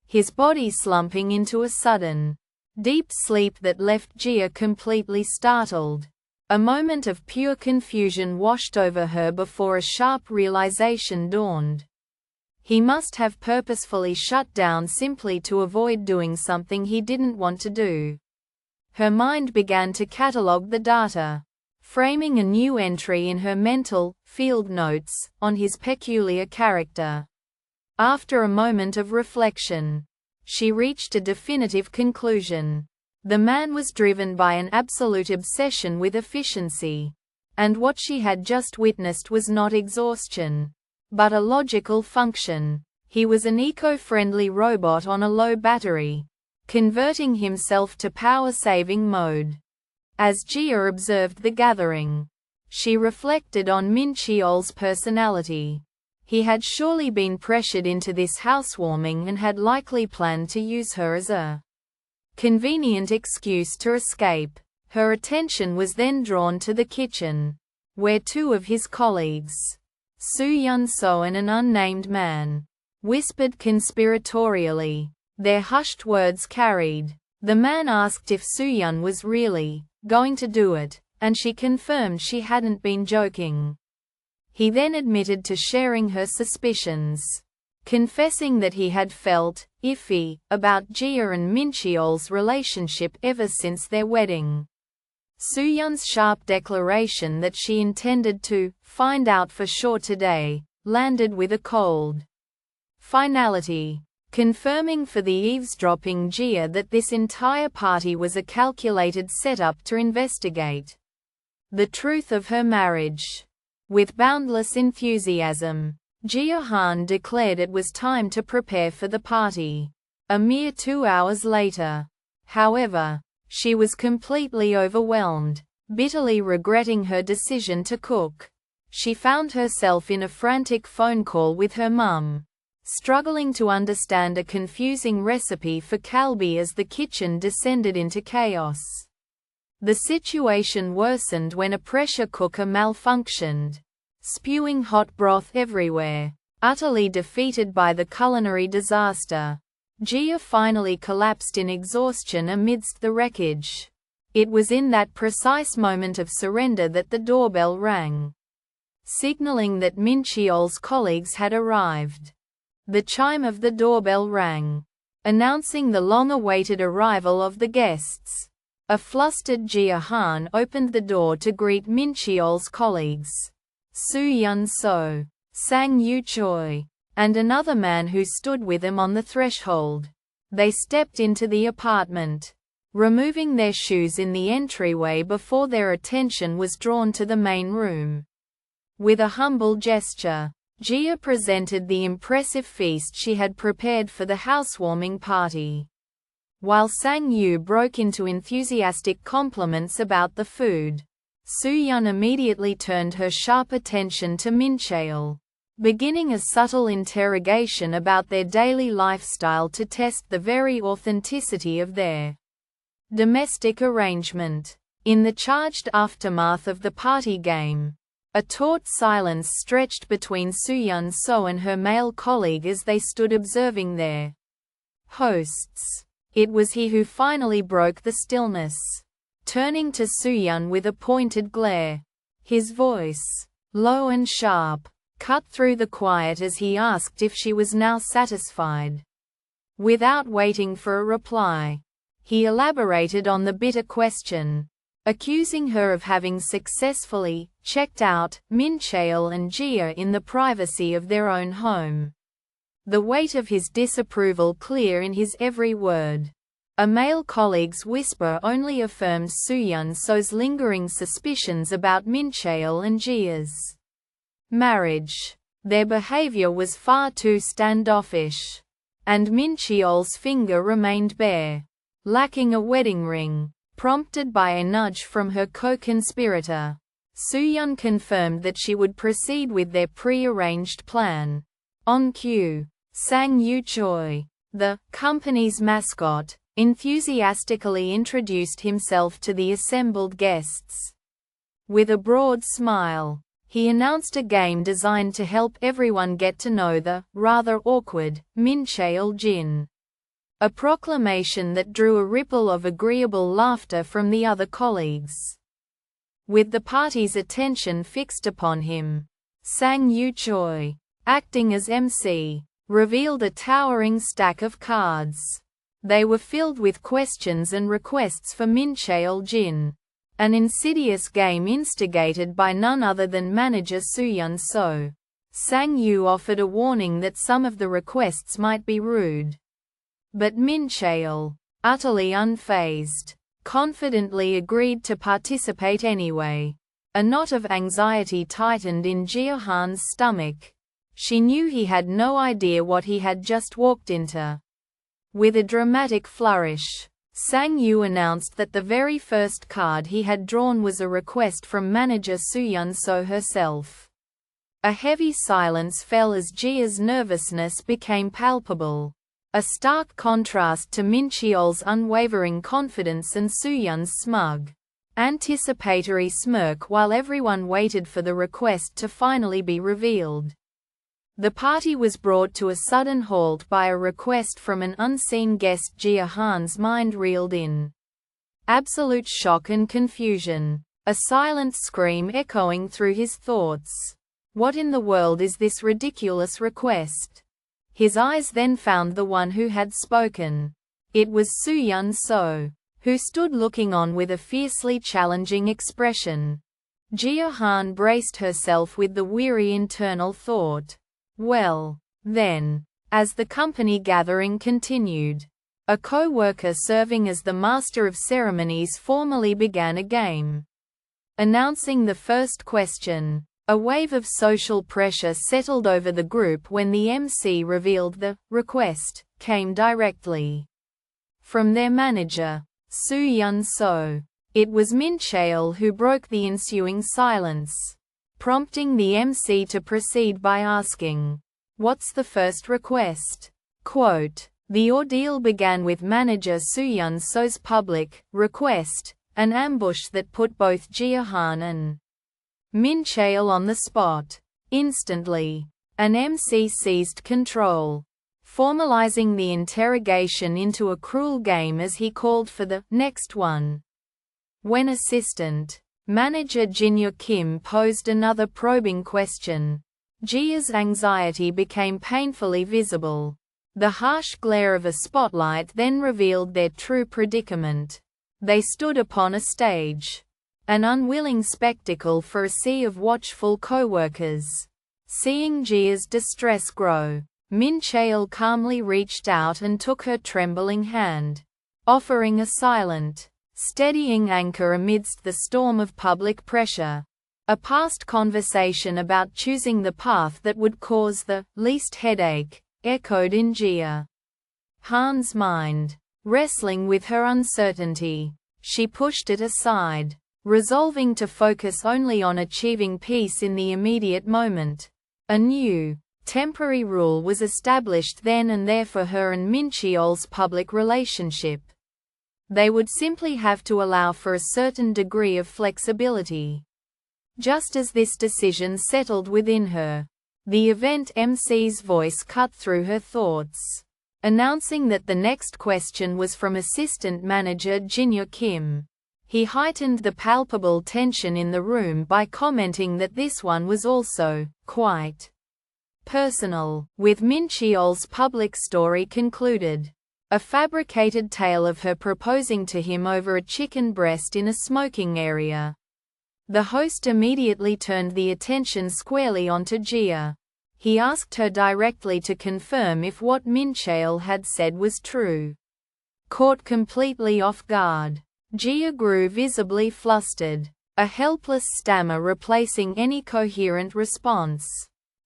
his body slumping into a sudden, deep sleep that left Jia completely startled. A moment of pure confusion washed over her before a sharp realization dawned. He must have purposefully shut down simply to avoid doing something he didn't want to do. Her mind began to catalog the data, framing a new entry in her mental field notes on his peculiar character. After a moment of reflection, she reached a definitive conclusion. The man was driven by an absolute obsession with efficiency, and what she had just witnessed was not exhaustion, but a logical function. He was an eco-friendly robot on a low battery, converting himself to power-saving mode. As Jia observed the gathering, she reflected on Mincheol's personality. He had surely been pressured into this housewarming and had likely planned to use her as a convenient excuse to escape. Her attention was then drawn to the kitchen, where two of his colleagues, Su-Yun So and an unnamed man, whispered conspiratorially. Their hushed words carried. The man asked if Su-Yun was really going to do it, and she confirmed she hadn't been joking. He then admitted to sharing her suspicions, confessing that he had felt iffy about Jia and Mincheol's relationship ever since their wedding. Su-Yun's sharp declaration that she intended to find out for sure today landed with a cold finality, confirming for the eavesdropping Jia that this entire party was a calculated setup to investigate the truth of her marriage. With boundless enthusiasm, Jia Han declared it was time to prepare for the party. A mere 2 hours later, however, she was completely overwhelmed, bitterly regretting her decision to cook. She found herself in a frantic phone call with her mum, struggling to understand a confusing recipe for kalbi as the kitchen descended into chaos. The situation worsened when a pressure cooker malfunctioned, spewing hot broth everywhere. Utterly defeated by the culinary disaster, Jia finally collapsed in exhaustion amidst the wreckage. It was in that precise moment of surrender that the doorbell rang, signaling that Mincheol's colleagues had arrived. The chime of the doorbell rang, announcing the long-awaited arrival of the guests. A flustered Jia Han opened the door to greet Mincheol's colleagues, Su-Yun So, Sang Yu Choi, and another man who stood with him on the threshold. They stepped into the apartment, removing their shoes in the entryway before their attention was drawn to the main room. With a humble gesture, Jia presented the impressive feast she had prepared for the housewarming party. While Sang Yu broke into enthusiastic compliments about the food, Soo-yeon immediately turned her sharp attention to Mincheol, beginning a subtle interrogation about their daily lifestyle to test the very authenticity of their domestic arrangement. In the charged aftermath of the party game, a taut silence stretched between Soo-yeon So and her male colleague as they stood observing their hosts. It was he who finally broke the stillness, turning to Soo-yeon with a pointed glare. His voice, low and sharp, cut through the quiet as he asked if she was now satisfied. Without waiting for a reply, he elaborated on the bitter question, accusing her of having successfully checked out Mincheol and Jia in the privacy of their own home. The weight of his disapproval clear in his every word. A male colleague's whisper only affirmed Soo-yeon So's lingering suspicions about Mincheol and Jia's marriage. Their behavior was far too standoffish, and Mincheol's finger remained bare, lacking a wedding ring. Prompted by a nudge from her co-conspirator, Soo-yeon confirmed that she would proceed with their pre-arranged plan. On cue, Sang Yu Choi, the company's mascot, enthusiastically introduced himself to the assembled guests. With a broad smile, he announced a game designed to help everyone get to know the rather awkward Mincheol Jin. A proclamation that drew a ripple of agreeable laughter from the other colleagues. With the party's attention fixed upon him, Sang Yu Choi, acting as MC, revealed a towering stack of cards. They were filled with questions and requests for Mincheol Jin, an insidious game instigated by none other than manager Soo-yeon So. Sang Yu offered a warning that some of the requests might be rude. But Mincheol, utterly unfazed, confidently agreed to participate anyway. A knot of anxiety tightened in Jia Han's stomach. She knew he had no idea what he had just walked into. With a dramatic flourish, Sang Yu announced that the very first card he had drawn was a request from manager Soo-yeon So herself. A heavy silence fell as Jia's nervousness became palpable, a stark contrast to Mincheol's unwavering confidence and Soo-yeon's smug, anticipatory smirk while everyone waited for the request to finally be revealed. The party was brought to a sudden halt by a request from an unseen guest. Jia Han's mind reeled in absolute shock and confusion, a silent scream echoing through his thoughts. What in the world is this ridiculous request? His eyes then found the one who had spoken. It was Soo-yeon So, who stood looking on with a fiercely challenging expression. Jia Han braced herself with the weary internal thought. Well, then, as the company gathering continued, a co-worker serving as the master of ceremonies formally began a game. Announcing the first question, a wave of social pressure settled over the group when the MC revealed the request came directly from their manager, Soo-yeon So. It was Mincheol who broke the ensuing silence, prompting the MC to proceed by asking, "What's the first request?" Quote, "The ordeal began with manager Soo-yeon So's public request, an ambush that put both Jia Han and Mincheol on the spot. Instantly, an MC seized control, formalizing the interrogation into a cruel game as he called for the next one. When assistant manager Jin Kim posed another probing question, Jia's anxiety became painfully visible. The harsh glare of a spotlight then revealed their true predicament. They stood upon a stage, an unwilling spectacle for a sea of watchful co-workers. Seeing Jia's distress grow, Mincheol calmly reached out and took her trembling hand, offering a silent, steadying anchor amidst the storm of public pressure. A past conversation about choosing the path that would cause the least headache echoed in Jia Han's mind. Wrestling with her uncertainty, she pushed it aside, resolving to focus only on achieving peace in the immediate moment. A new, temporary rule was established then and there for her and Mincheol's public relationship. They would simply have to allow for a certain degree of flexibility. Just as this decision settled within her, the event MC's voice cut through her thoughts, announcing that the next question was from assistant manager Jin Kim. He heightened the palpable tension in the room by commenting that this one was also quite personal. With Mincheol's public story concluded, a fabricated tale of her proposing to him over a chicken breast in a smoking area, the host immediately turned the attention squarely onto Jia. He asked her directly to confirm if what Mincheol had said was true. Caught completely off guard, Jia grew visibly flustered, a helpless stammer replacing any coherent response.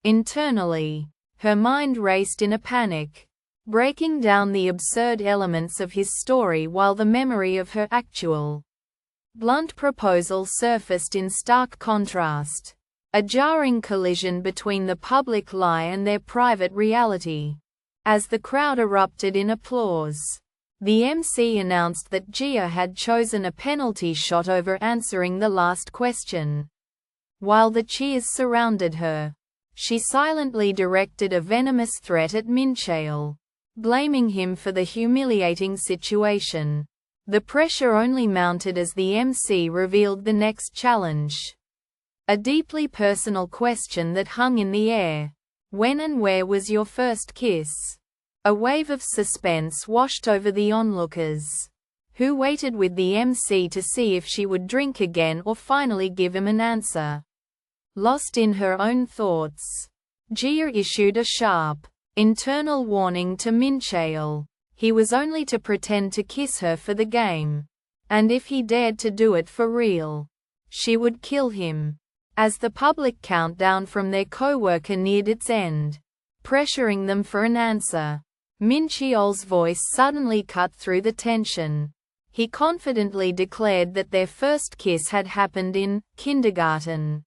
Internally, her mind raced in a panic, breaking down the absurd elements of his story while the memory of her actual, blunt proposal surfaced in stark contrast. A jarring collision between the public lie and their private reality. As the crowd erupted in applause, the MC announced that Jia had chosen a penalty shot over answering the last question. While the cheers surrounded her, she silently directed a venomous threat at Mincheol, blaming him for the humiliating situation. The pressure only mounted as the MC revealed the next challenge. A deeply personal question that hung in the air. When and where was your first kiss? A wave of suspense washed over the onlookers, who waited with the MC to see if she would drink again or finally give him an answer. Lost in her own thoughts, Jia issued a sharp, internal warning to Mincheol. He was only to pretend to kiss her for the game, and if he dared to do it for real, she would kill him. As the public countdown from their co-worker neared its end, pressuring them for an answer, Mincheol's voice suddenly cut through the tension. He confidently declared that their first kiss had happened in kindergarten.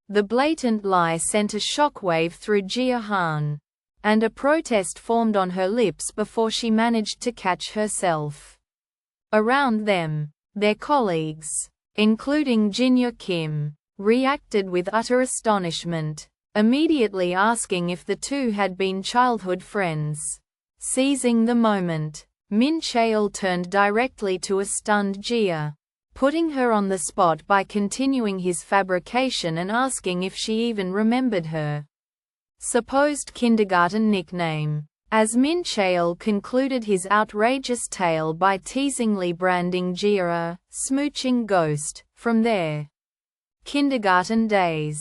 The blatant lie sent a shockwave through Jia Han, and a protest formed on her lips before she managed to catch herself. Around them, their colleagues, including Jin Kim, reacted with utter astonishment, immediately asking if the two had been childhood friends. Seizing the moment, Mincheol turned directly to a stunned Jia, putting her on the spot by continuing his fabrication and asking if she even remembered her supposed kindergarten nickname. As Mincheol concluded his outrageous tale by teasingly branding Jia a smooching ghost from their kindergarten days,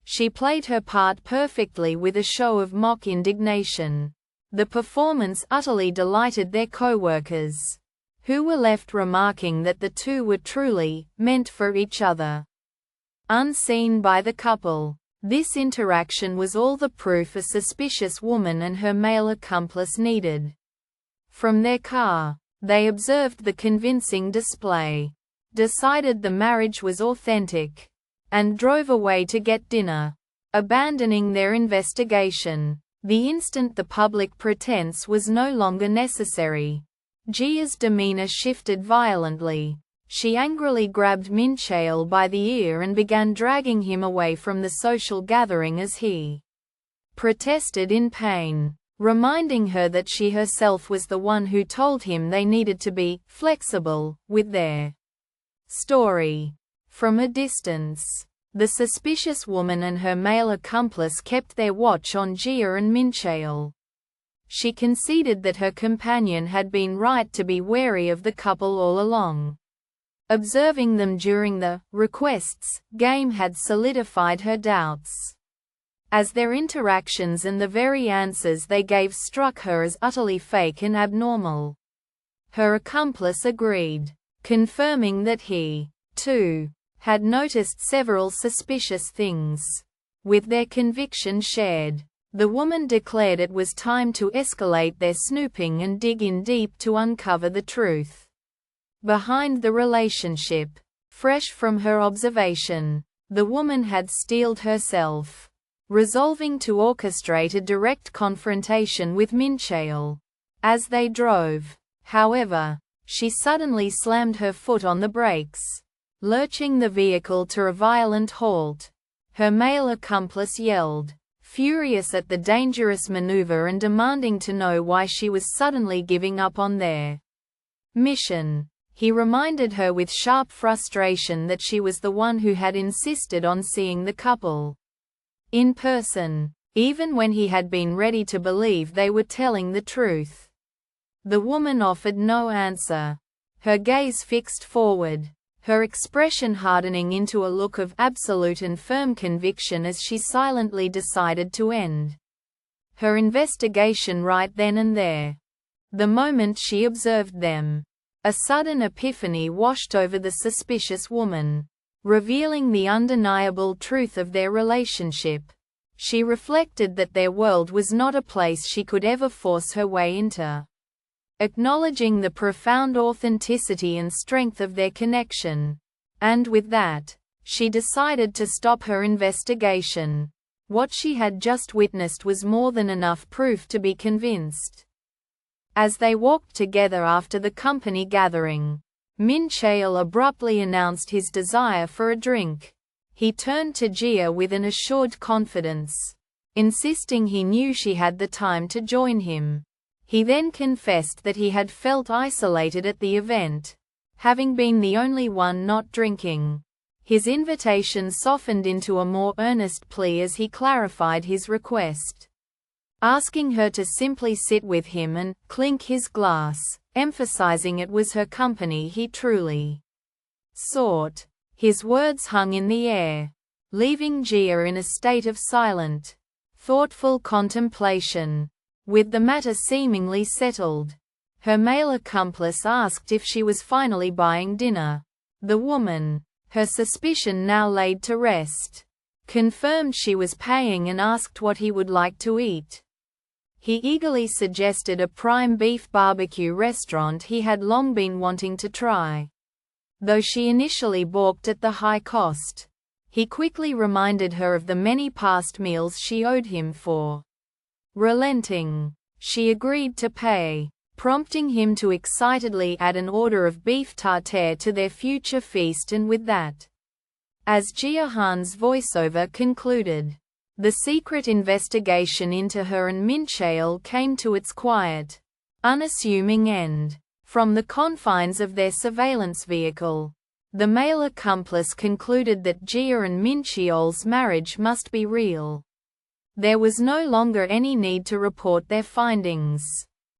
she played her part perfectly with a show of mock indignation. The performance utterly delighted their co-workers, who were left remarking that the two were truly meant for each other. Unseen by the couple, this interaction was all the proof a suspicious woman and her male accomplice needed. From their car, they observed the convincing display, decided the marriage was authentic, and drove away to get dinner, abandoning their investigation. The instant the public pretense was no longer necessary, Jia's demeanor shifted violently. She angrily grabbed Mincheol by the ear and began dragging him away from the social gathering as he protested in pain, reminding her that she herself was the one who told him they needed to be flexible with their story. From a distance, the suspicious woman and her male accomplice kept their watch on Jia and Mincheol. She conceded that her companion had been right to be wary of the couple all along. Observing them during the requests game had solidified her doubts, as their interactions and the very answers they gave struck her as utterly fake and abnormal. Her accomplice agreed, confirming that he, too, had noticed several suspicious things. With their conviction shared, The woman declared it was time to escalate their snooping and dig in deep to uncover the truth behind the relationship. Fresh from her observation, the woman had steeled herself, resolving to orchestrate a direct confrontation with Mincheol. As they drove, however, she suddenly slammed her foot on the brakes, lurching the vehicle to a violent halt. Her male accomplice yelled, furious at the dangerous maneuver and demanding to know why she was suddenly giving up on their mission. He reminded her with sharp frustration that she was the one who had insisted on seeing the couple in person, even when he had been ready to believe they were telling the truth. The woman offered no answer, her gaze fixed forward, her expression hardening into a look of absolute and firm conviction as she silently decided to end her investigation right then and there. The moment she observed them, a sudden epiphany washed over the suspicious woman, revealing the undeniable truth of their relationship. She reflected that their world was not a place she could ever force her way into. Acknowledging the profound authenticity and strength of their connection. And with that, she decided to stop her investigation. What she had just witnessed was more than enough proof to be convinced. As they walked together after the company gathering, Mincheol abruptly announced his desire for a drink. He turned to Jia with an assured confidence, insisting he knew she had the time to join him. He then confessed that he had felt isolated at the event, having been the only one not drinking. His invitation softened into a more earnest plea as he clarified his request, asking her to simply sit with him and clink his glass, emphasizing it was her company he truly sought. His words hung in the air, leaving Jia in a state of silent, thoughtful contemplation. With the matter seemingly settled, her male accomplice asked if she was finally buying dinner. The woman, her suspicion now laid to rest, confirmed she was paying and asked what he would like to eat. He eagerly suggested a prime beef barbecue restaurant he had long been wanting to try. Though she initially balked at the high cost, he quickly reminded her of the many past meals she owed him for. Relenting, she agreed to pay, prompting him to excitedly add an order of beef tartare to their future feast. And with that, as Jia Han's voiceover concluded, the secret investigation into her and Mincheol came to its quiet, unassuming end. From the confines of their surveillance vehicle, the male accomplice concluded that Jia and Mincheol's marriage must be real. There was no longer any need to report their findings.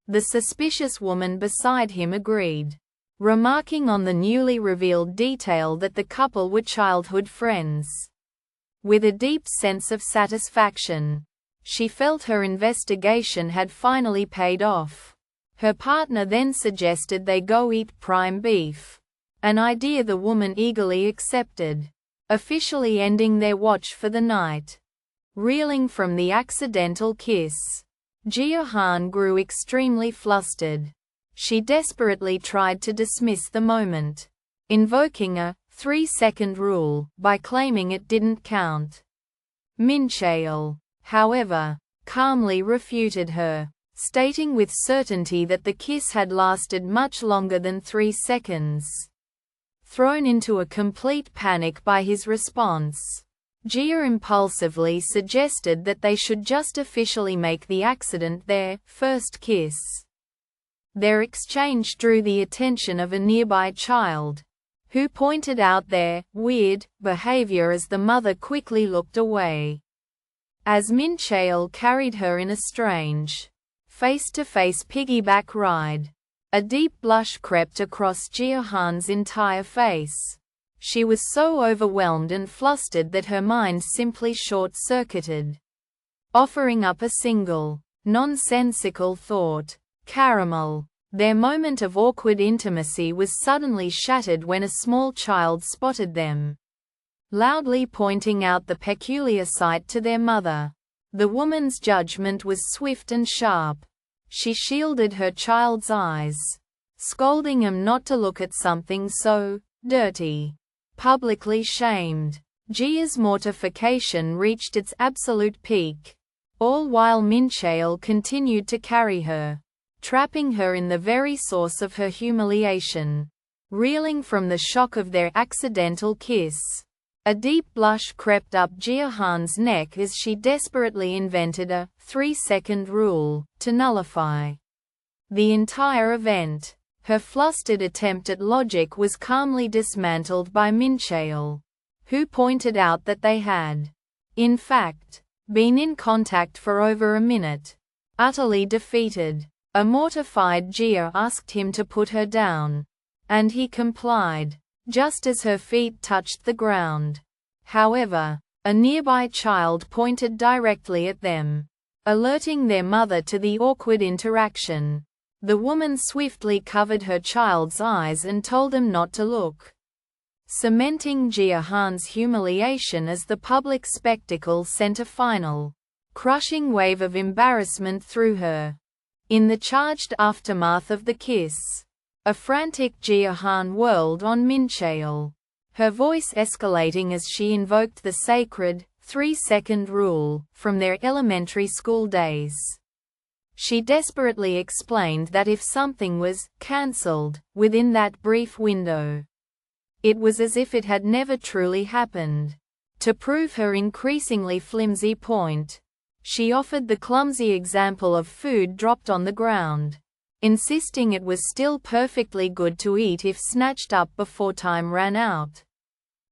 The suspicious woman beside him agreed, remarking on the newly revealed detail that the couple were childhood friends. With a deep sense of satisfaction, she felt her investigation had finally paid off. Her partner then suggested they go eat prime beef, an idea the woman eagerly accepted, officially ending their watch for the night. Reeling from the accidental kiss, Jia Han grew extremely flustered. She desperately tried to dismiss the moment, invoking a 3-second rule by claiming it didn't count. Mincheol, however, calmly refuted her, stating with certainty that the kiss had lasted much longer than 3 seconds. Thrown into a complete panic by his response, Jia impulsively suggested that they should just officially make the accident their first kiss. Their exchange drew the attention of a nearby child, who pointed out their weird behavior as the mother quickly looked away. As Mincheol carried her in a strange, face-to-face piggyback ride, a deep blush crept across Jia Han's entire face. She was so overwhelmed and flustered that her mind simply short-circuited, offering up a single, nonsensical thought: caramel. Their moment of awkward intimacy was suddenly shattered when a small child spotted them, loudly pointing out the peculiar sight to their mother. The woman's judgment was swift and sharp. She shielded her child's eyes, scolding him not to look at something so dirty. Publicly shamed, Jia's mortification reached its absolute peak, all while Mincheol continued to carry her, trapping her in the very source of her humiliation. Reeling from the shock of their accidental kiss, a deep blush crept up Jia Han's neck as she desperately invented a 3-second rule to nullify the entire event. Her flustered attempt at logic was calmly dismantled by Mincheol, who pointed out that they had, in fact, been in contact for over a minute. Utterly defeated, a mortified Jia asked him to put her down, and he complied, just as her feet touched the ground. However, a nearby child pointed directly at them, alerting their mother to the awkward interaction. The woman swiftly covered her child's eyes and told him not to look, cementing Jia Han's humiliation as the public spectacle sent a final, crushing wave of embarrassment through her. In the charged aftermath of the kiss, a frantic Jia Han whirled on Mincheol, her voice escalating as she invoked the sacred 3-second rule from their elementary school days. She desperately explained that if something was cancelled within that brief window, it was as if it had never truly happened. To prove her increasingly flimsy point, she offered the clumsy example of food dropped on the ground, insisting it was still perfectly good to eat if snatched up before time ran out.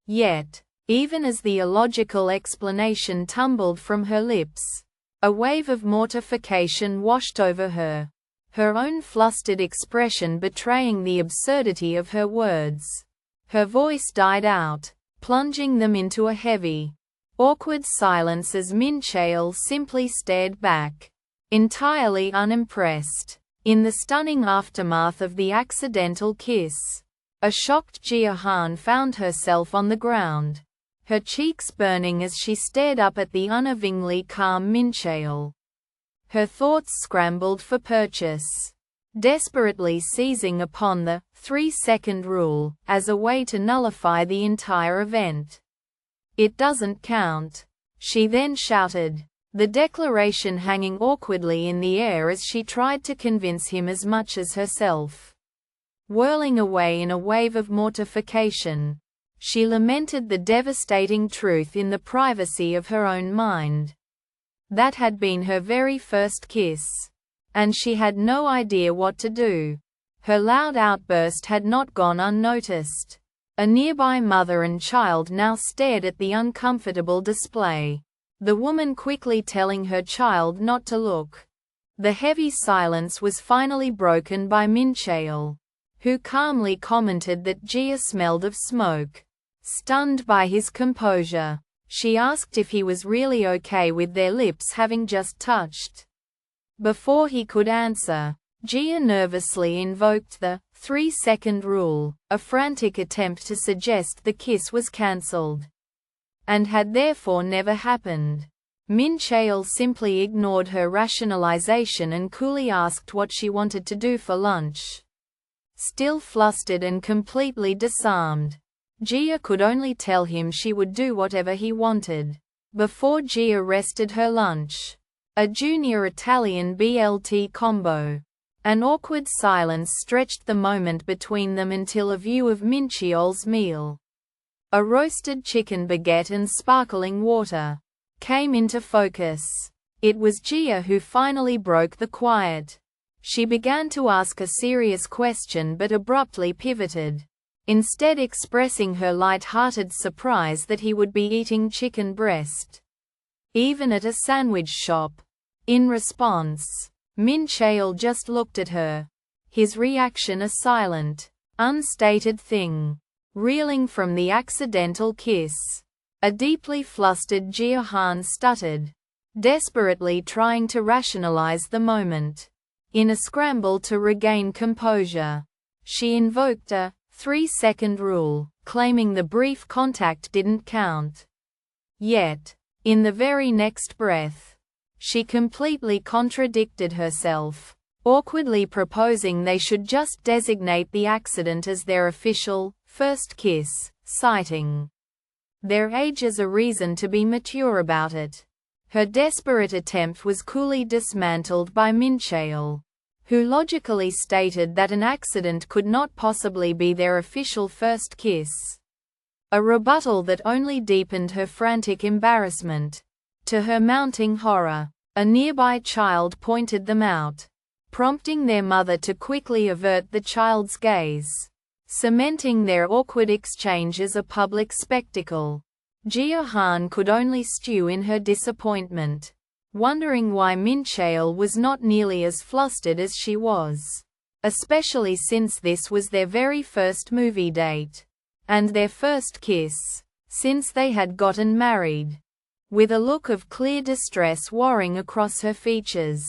Yet, even as the illogical explanation tumbled from her lips, a wave of mortification washed over her, her own flustered expression betraying the absurdity of her words. Her voice died out, plunging them into a heavy, awkward silence as Mincheol simply stared back, entirely unimpressed. In the stunning aftermath of the accidental kiss, a shocked Jia Han found herself on the ground, her cheeks burning as she stared up at the unerringly calm Mincheol. Her thoughts scrambled for purchase, desperately seizing upon the 3-second rule as a way to nullify the entire event. "It doesn't count," she then shouted, the declaration hanging awkwardly in the air as she tried to convince him as much as herself. Whirling away in a wave of mortification, she lamented the devastating truth in the privacy of her own mind. That had been her very first kiss, and she had no idea what to do. Her loud outburst had not gone unnoticed. A nearby mother and child now stared at the uncomfortable display, the woman quickly telling her child not to look. The heavy silence was finally broken by Mincheol, who calmly commented that Jia smelled of smoke. Stunned by his composure, she asked if he was really okay with their lips having just touched. Before he could answer, Jia nervously invoked the 3-second rule, a frantic attempt to suggest the kiss was cancelled, and had therefore never happened. Mincheol simply ignored her rationalization and coolly asked what she wanted to do for lunch. Still flustered and completely disarmed, Jia could only tell him she would do whatever he wanted. Before Jia rested her lunch, a junior Italian BLT combo. An awkward silence stretched the moment between them until a view of Mincheol's meal, a roasted chicken baguette and sparkling water, came into focus. It was Jia who finally broke the quiet. She began to ask a serious question but abruptly pivoted, instead expressing her light-hearted surprise that he would be eating chicken breast, even at a sandwich shop. In response, Mincheol just looked at her, his reaction a silent, unstated thing. Reeling from the accidental kiss, a deeply flustered Jia Han stuttered, desperately trying to rationalize the moment. In a scramble to regain composure, she invoked a 3-second rule, claiming the brief contact didn't count. Yet, in the very next breath, She completely contradicted herself, awkwardly proposing they should just designate the accident as their official, first kiss, citing their age as a reason to be mature about it. Her desperate attempt was coolly dismantled by Mincheol, who logically stated that an accident could not possibly be their official first kiss. A rebuttal that only deepened her frantic embarrassment. To her mounting horror, a nearby child pointed them out, prompting their mother to quickly avert the child's gaze, cementing their awkward exchange as a public spectacle. Jia Han could only stew in her disappointment, wondering why Mincheol was not nearly as flustered as she was, especially since this was their very first movie date, and their first kiss, since they had gotten married. With a look of clear distress warring across her features,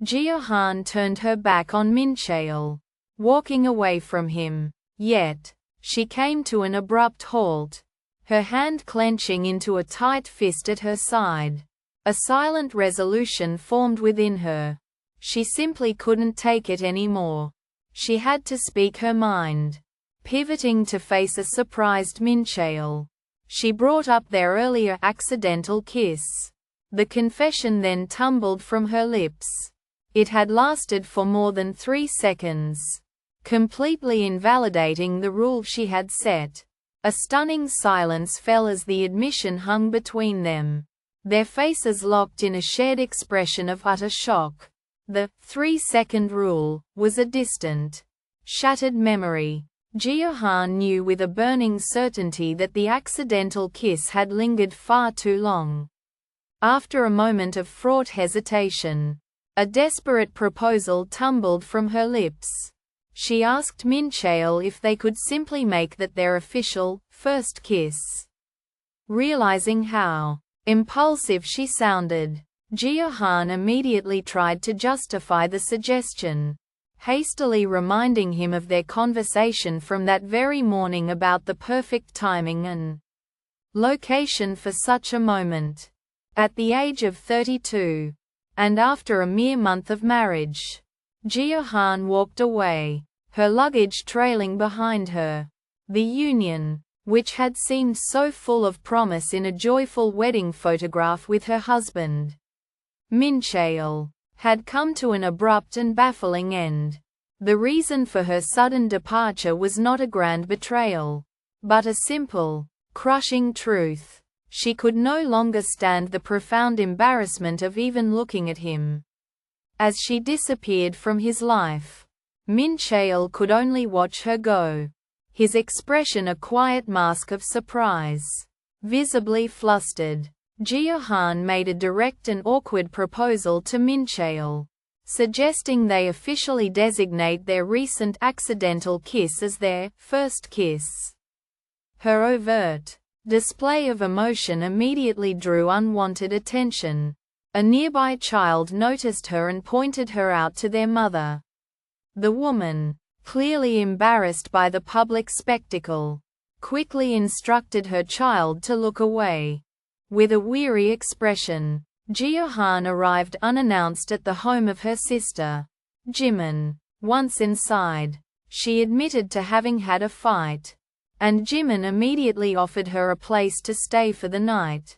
Jia Han turned her back on Mincheol, walking away from him. Yet, she came to an abrupt halt, her hand clenching into a tight fist at her side. A silent resolution formed within her. She simply couldn't take it anymore. She had to speak her mind. Pivoting to face a surprised Mincheol, she brought up their earlier accidental kiss. The confession then tumbled from her lips. It had lasted for more than 3 seconds, completely invalidating the rule she had set. A stunning silence fell as the admission hung between them, their faces locked in a shared expression of utter shock. The 3-second rule was a distant, shattered memory. Jia Han knew with a burning certainty that the accidental kiss had lingered far too long. After a moment of fraught hesitation, a desperate proposal tumbled from her lips. She asked Mincheol if they could simply make that their official, first kiss. Realizing how impulsive she sounded, Jia Han immediately tried to justify the suggestion, hastily reminding him of their conversation from that very morning about the perfect timing and location for such a moment. At the age of 32, and after a mere month of marriage, Jia Han walked away, her luggage trailing behind her. The union, which had seemed so full of promise in a joyful wedding photograph with her husband, Mincheol, had come to an abrupt and baffling end. The reason for her sudden departure was not a grand betrayal, but a simple, crushing truth. She could no longer stand the profound embarrassment of even looking at him. As she disappeared from his life, Mincheol could only watch her go, his expression a quiet mask of surprise. Visibly flustered, Jia Han made a direct and awkward proposal to Mincheol, suggesting they officially designate their recent accidental kiss as their first kiss. Her overt display of emotion immediately drew unwanted attention. A nearby child noticed her and pointed her out to their mother. The woman, clearly embarrassed by the public spectacle, quickly instructed her child to look away. With a weary expression, Jia Han arrived unannounced at the home of her sister, Jimin. Once inside, she admitted to having had a fight, and Jimin immediately offered her a place to stay for the night.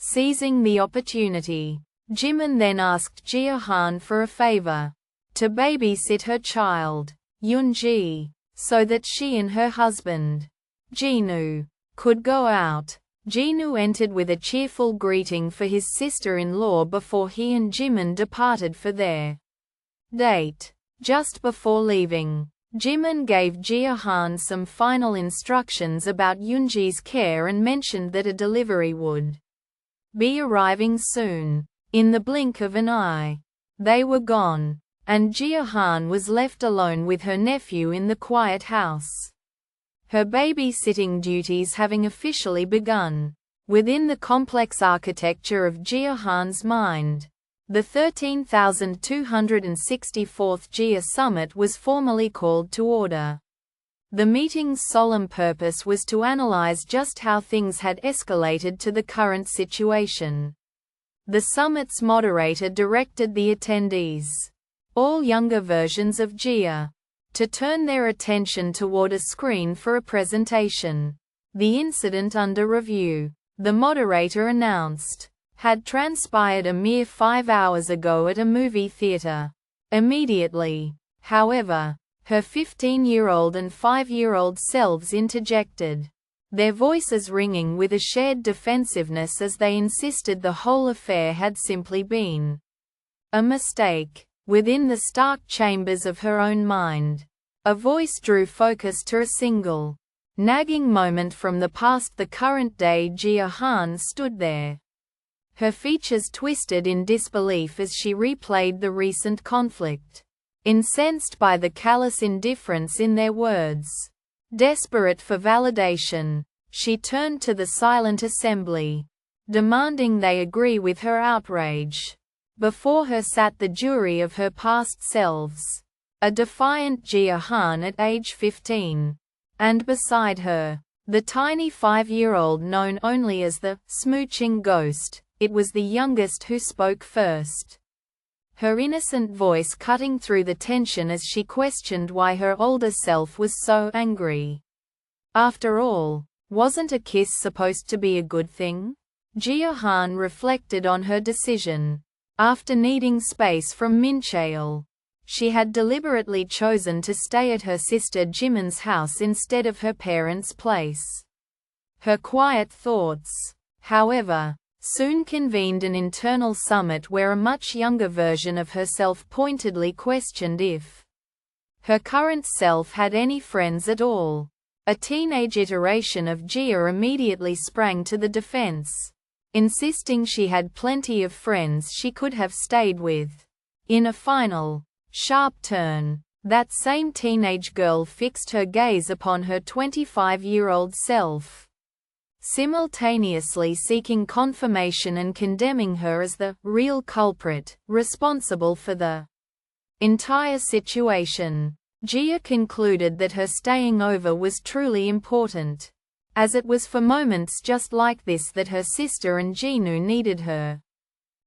Seizing the opportunity, Jimin then asked Jia Han for a favor, to babysit her child, Yoonji, so that she and her husband, Jinu, could go out. Jinu entered with a cheerful greeting for his sister-in-law before he and Jimin departed for their date. Just before leaving, Jimin gave Jia Han some final instructions about Yoonji's care and mentioned that a delivery would be arriving soon. In the blink of an eye, they were gone, and Jia Han was left alone with her nephew in the quiet house. Her babysitting duties having officially begun. Within the complex architecture of Jia Han's mind, the 13,264th Jia Summit was formally called to order. The meeting's solemn purpose was to analyze just how things had escalated to the current situation. The summit's moderator directed the attendees, all younger versions of Jia, to turn their attention toward a screen for a presentation. The incident under review, the moderator announced, had transpired a mere 5 hours ago at a movie theater. Immediately, however, her 15-year-old and 5-year-old selves interjected, their voices ringing with a shared defensiveness as they insisted the whole affair had simply been a mistake. Within the stark chambers of her own mind, a voice drew focus to a single, nagging moment from the past. The current day. Jia Han stood there, her features twisted in disbelief as she replayed the recent conflict, incensed by the callous indifference in their words. Desperate for validation, she turned to the silent assembly, demanding they agree with her outrage. Before her sat the jury of her past selves, a defiant Jia Han at age 15, and beside her, the tiny 5-year-old known only as the smooching ghost. It was the youngest who spoke first, her innocent voice cutting through the tension as she questioned why her older self was so angry. After all, wasn't a kiss supposed to be a good thing? Jia Han reflected on her decision. After needing space from Mincheol, she had deliberately chosen to stay at her sister Jimin's house instead of her parents' place. Her quiet thoughts, however, soon convened an internal summit where a much younger version of herself pointedly questioned if her current self had any friends at all. A teenage iteration of Jia immediately sprang to the defense, insisting she had plenty of friends she could have stayed with. In a final, sharp turn, that same teenage girl fixed her gaze upon her 25-year-old self, simultaneously seeking confirmation and condemning her as the real culprit, responsible for the entire situation. Jia concluded that her staying over was truly important, as it was for moments just like this that her sister and Jinu needed her.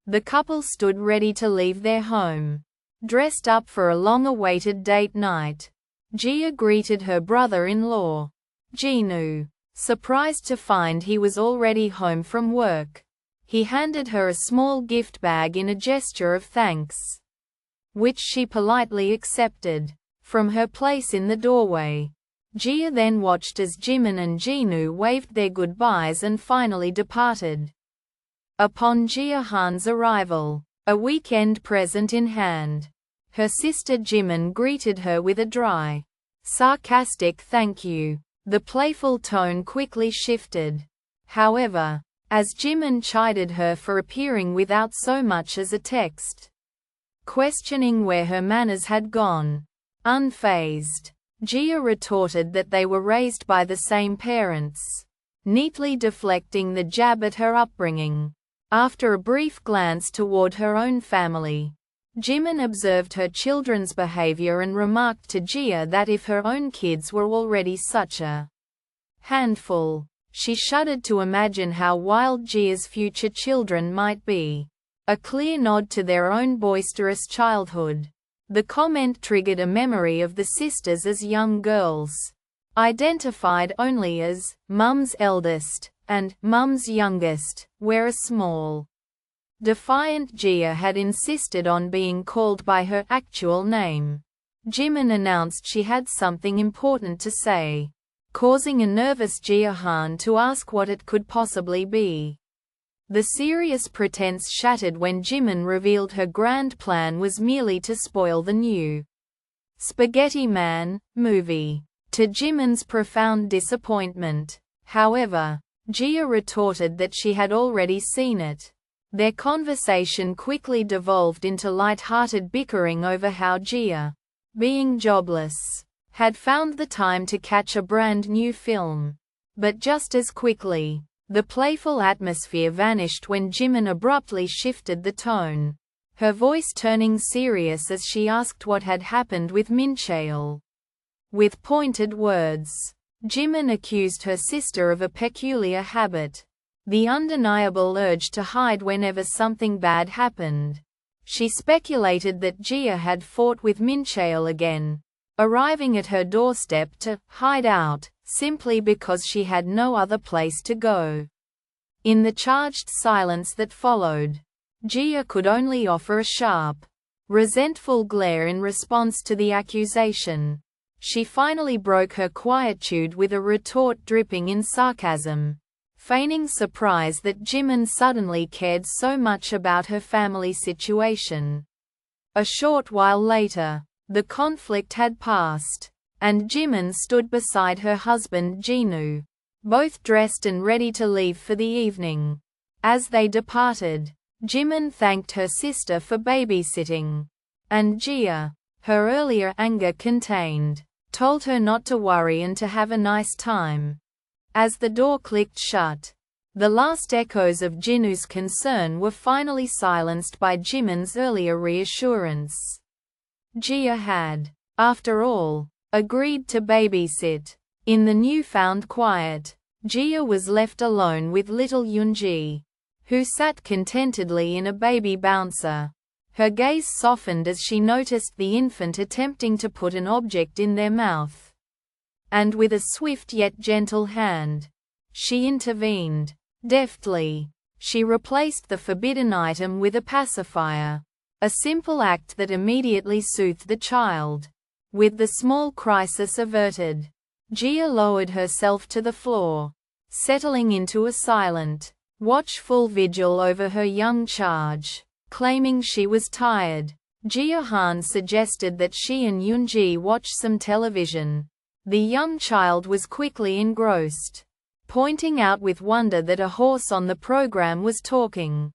The couple stood ready to leave their home, dressed up for a long-awaited date night. Jia greeted her brother-in-law, Jinu, surprised to find he was already home from work. He handed her a small gift bag in a gesture of thanks, which she politely accepted. From her place in the doorway, Jia then watched as Jimin and Jinu waved their goodbyes and finally departed. Upon Jia Han's arrival, a weekend present in hand, her sister Jimin greeted her with a dry, sarcastic thank you. The playful tone quickly shifted, however, as Jimin chided her for appearing without so much as a text, questioning where her manners had gone. Unfazed, Jia retorted that they were raised by the same parents, neatly deflecting the jab at her upbringing. After a brief glance toward her own family, Jimin observed her children's behavior and remarked to Jia that if her own kids were already such a handful, she shuddered to imagine how wild Jia's future children might be. A clear nod to their own boisterous childhood. The comment triggered a memory of the sisters as young girls, identified only as Mum's eldest and Mum's youngest, where a small, defiant Jia had insisted on being called by her actual name. Jimin announced she had something important to say, causing a nervous Jia Han to ask what it could possibly be. The serious pretense shattered when Jimin revealed her grand plan was merely to spoil the new Spaghetti Man movie. To Jimin's profound disappointment, however, Jia retorted that she had already seen it. Their conversation quickly devolved into light-hearted bickering over how Jia, being jobless, had found the time to catch a brand new film. But just as quickly, the playful atmosphere vanished when Jimin abruptly shifted the tone, her voice turning serious as she asked what had happened with Mincheol. With pointed words, Jimin accused her sister of a peculiar habit, the undeniable urge to hide whenever something bad happened. She speculated that Jia had fought with Mincheol again, arriving at her doorstep to hide out, simply because she had no other place to go. In the charged silence that followed, Jia could only offer a sharp, resentful glare in response to the accusation. She finally broke her quietude with a retort dripping in sarcasm, feigning surprise that Jimin suddenly cared so much about her family situation. A short while later, the conflict had passed, and Jimin stood beside her husband Jinu, both dressed and ready to leave for the evening. As they departed, Jimin thanked her sister for babysitting, and Jia, her earlier anger contained, told her not to worry and to have a nice time. As the door clicked shut, the last echoes of Jinu's concern were finally silenced by Jimin's earlier reassurance. Jia had, after all, agreed to babysit. In the newfound quiet, Jia was left alone with little Yoonji, who sat contentedly in a baby bouncer. Her gaze softened as she noticed the infant attempting to put an object in their mouth. And with a swift yet gentle hand, she intervened. Deftly, she replaced the forbidden item with a pacifier, a simple act that immediately soothed the child. With the small crisis averted, Jia lowered herself to the floor, settling into a silent, watchful vigil over her young charge. Claiming she was tired, Jia Han suggested that she and Yoonji watch some television. The young child was quickly engrossed, pointing out with wonder that a horse on the program was talking.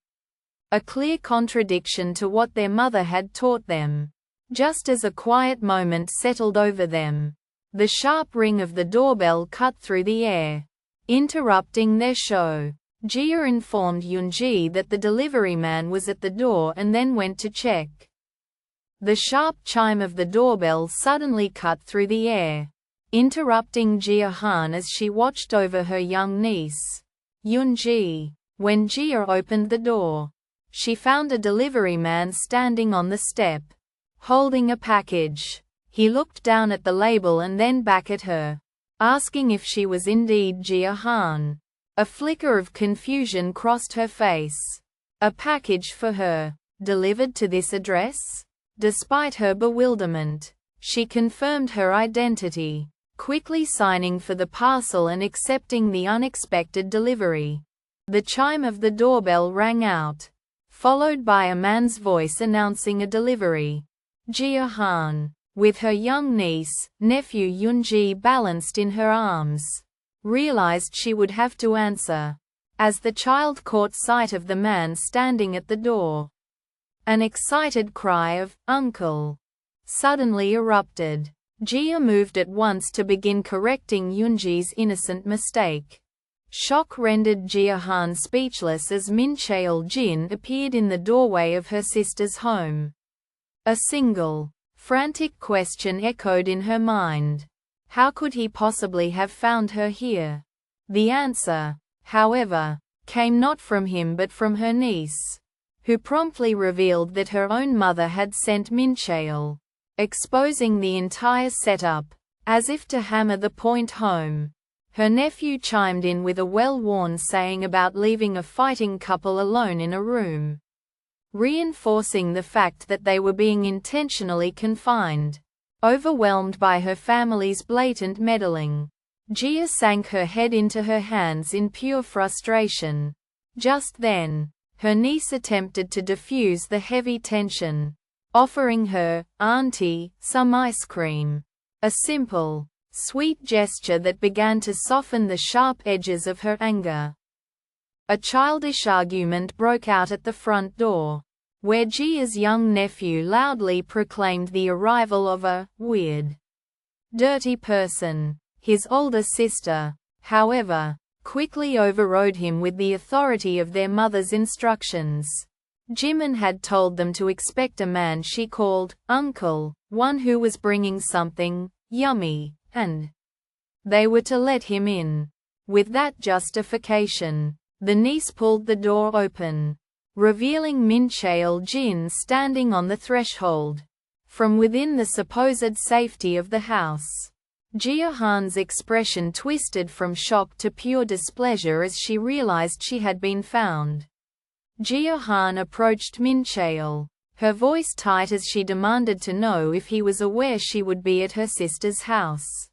A clear contradiction to what their mother had taught them. Just as a quiet moment settled over them, the sharp ring of the doorbell cut through the air, interrupting their show. Jia informed Yoonji that the delivery man was at the door and then went to check. The sharp chime of the doorbell suddenly cut through the air, interrupting Jia Han as she watched over her young niece, Yoonji. When Jia opened the door, she found a delivery man standing on the step, holding a package. He looked down at the label and then back at her, asking if she was indeed Jia Han. A flicker of confusion crossed her face. A package for her, delivered to this address? Despite her bewilderment, she confirmed her identity, quickly signing for the parcel and accepting the unexpected delivery. The chime of the doorbell rang out, followed by a man's voice announcing a delivery. Jia Han, with her young niece, nephew Yoonji balanced in her arms, realized she would have to answer. As the child caught sight of the man standing at the door, an excited cry of "Uncle" suddenly erupted. Jia moved at once to begin correcting Yoonji's innocent mistake. Shock rendered Jia Han speechless as Mincheol Jin appeared in the doorway of her sister's home. A single, frantic question echoed in her mind. How could he possibly have found her here? The answer, however, came not from him but from her niece, who promptly revealed that her own mother had sent Mincheol, exposing the entire setup. As if to hammer the point home, her nephew chimed in with a well-worn saying about leaving a fighting couple alone in a room, reinforcing the fact that they were being intentionally confined. Overwhelmed by her family's blatant meddling, Jia sank her head into her hands in pure frustration. Just then, her niece attempted to diffuse the heavy tension, offering her auntie some ice cream. A simple, sweet gesture that began to soften the sharp edges of her anger. A childish argument broke out at the front door, where Jia's young nephew loudly proclaimed the arrival of a weird, dirty person. His older sister, however, quickly overrode him with the authority of their mother's instructions. Jimin had told them to expect a man she called uncle, one who was bringing something yummy, and they were to let him in. With that justification, The niece pulled the door open, revealing Mincheol Jin standing on the threshold. From within the supposed safety of the house, Jia Han's expression twisted from shock to pure displeasure as she realized she had been found. Jia Han approached Mincheol, her voice tight as she demanded to know if he was aware she would be at her sister's house.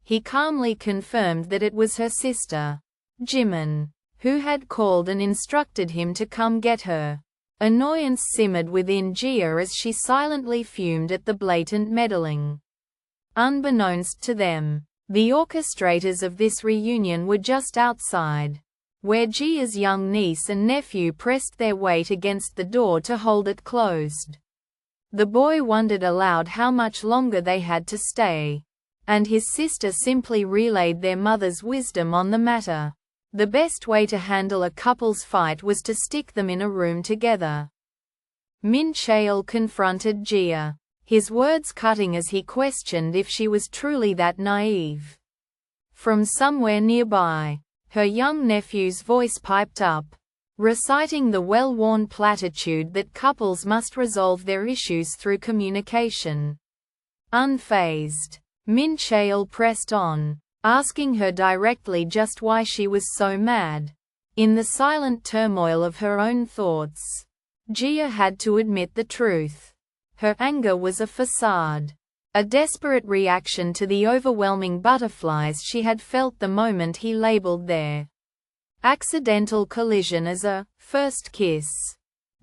He calmly confirmed that it was her sister, Jimin, who had called and instructed him to come get her. Annoyance simmered within Jia as she silently fumed at the blatant meddling. Unbeknownst to them, the orchestrators of this reunion were just outside, where Jia's young niece and nephew pressed their weight against the door to hold it closed. The boy wondered aloud how much longer they had to stay, and his sister simply relayed their mother's wisdom on the matter. The best way to handle a couple's fight was to stick them in a room together. Mincheol confronted Jia, his words cutting as he questioned if she was truly that naive. From somewhere nearby, her young nephew's voice piped up, reciting the well-worn platitude that couples must resolve their issues through communication. Unfazed, Mincheol pressed on, asking her directly just why she was so mad. In the silent turmoil of her own thoughts, Jia had to admit the truth. Her anger was a facade, a desperate reaction to the overwhelming butterflies she had felt the moment he labeled their accidental collision as a first kiss.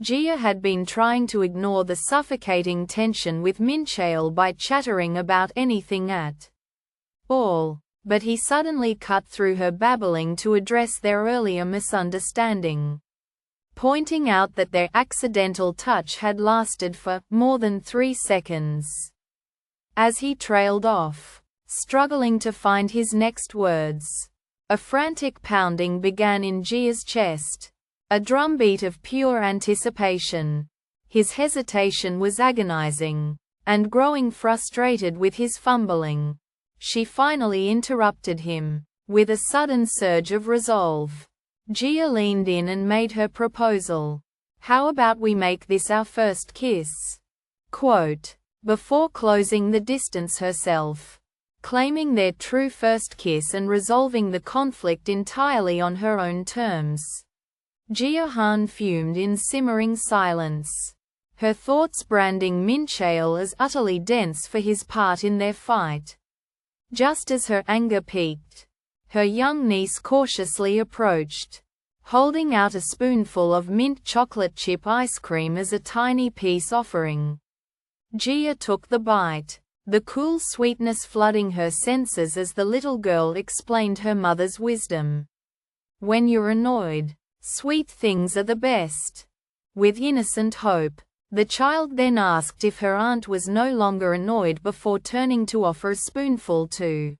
Jia had been trying to ignore the suffocating tension with Mincheol by chattering about anything at all, but he suddenly cut through her babbling to address their earlier misunderstanding, pointing out that their accidental touch had lasted for more than 3 seconds. As he trailed off, struggling to find his next words, a frantic pounding began in Jia's chest, a drumbeat of pure anticipation. His hesitation was agonizing, and growing frustrated with his fumbling, she finally interrupted him, with a sudden surge of resolve. Jia leaned in and made her proposal. "How about we make this our first kiss?" Quote, before closing the distance herself, claiming their true first kiss and resolving the conflict entirely on her own terms. Jia Han fumed in simmering silence, her thoughts branding Mincheol as utterly dense for his part in their fight. Just as her anger peaked, her young niece cautiously approached, holding out a spoonful of mint chocolate chip ice cream as a tiny peace offering. Jia took the bite, the cool sweetness flooding her senses as the little girl explained her mother's wisdom. "When you're annoyed, sweet things are the best." With innocent hope, the child then asked if her aunt was no longer annoyed before turning to offer a spoonful to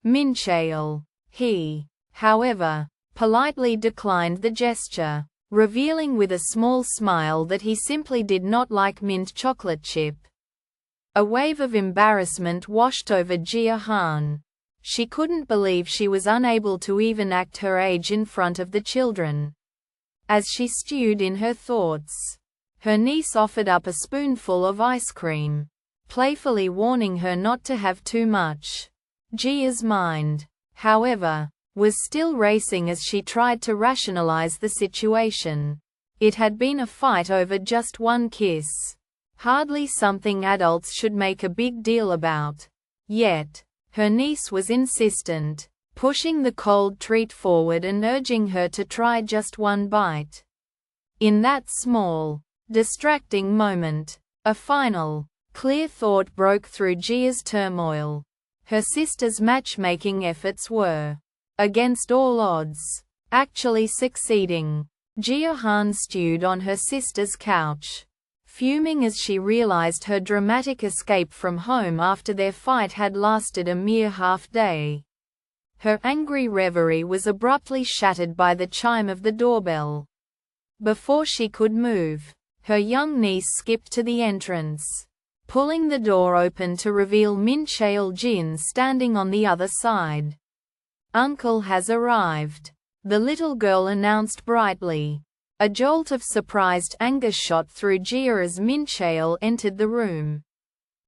Mincheol. He, however, politely declined the gesture, revealing with a small smile that he simply did not like mint chocolate chip. A wave of embarrassment washed over Jia Han. She couldn't believe she was unable to even act her age in front of the children. As she stewed in her thoughts, her niece offered up a spoonful of ice cream, playfully warning her not to have too much. Jia's mind, however, was still racing as she tried to rationalize the situation. It had been a fight over just one kiss, hardly something adults should make a big deal about. Yet, her niece was insistent, pushing the cold treat forward and urging her to try just one bite. In that small, distracting moment, a final, clear thought broke through Jia's turmoil. Her sister's matchmaking efforts were, against all odds, actually succeeding. Jia Han stewed on her sister's couch, fuming as she realized her dramatic escape from home after their fight had lasted a mere half-day. Her angry reverie was abruptly shattered by the chime of the doorbell. Before she could move, her young niece skipped to the entrance, pulling the door open to reveal Mincheol Jin standing on the other side. "Uncle has arrived," the little girl announced brightly. A jolt of surprised anger shot through Jia as Mincheol entered the room.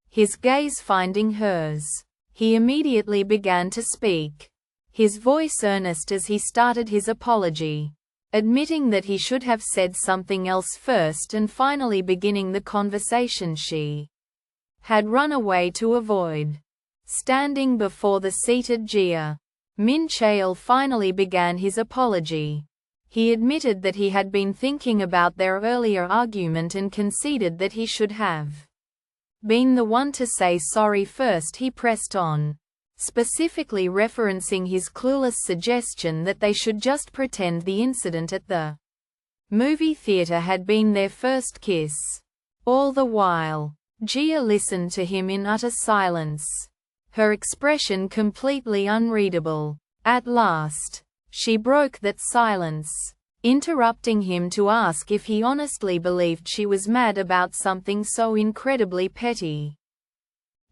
His gaze finding hers, he immediately began to speak. His voice earnest as he started his apology, admitting that he should have said something else first and finally beginning the conversation she had run away to avoid. Standing before the seated Jia, Mincheol finally began his apology. He admitted that he had been thinking about their earlier argument and conceded that he should have been the one to say sorry first. He pressed on, specifically referencing his clueless suggestion that they should just pretend the incident at the movie theater had been their first kiss. All the while, Jia listened to him in utter silence, her expression completely unreadable. At last, she broke that silence, interrupting him to ask if he honestly believed she was mad about something so incredibly petty.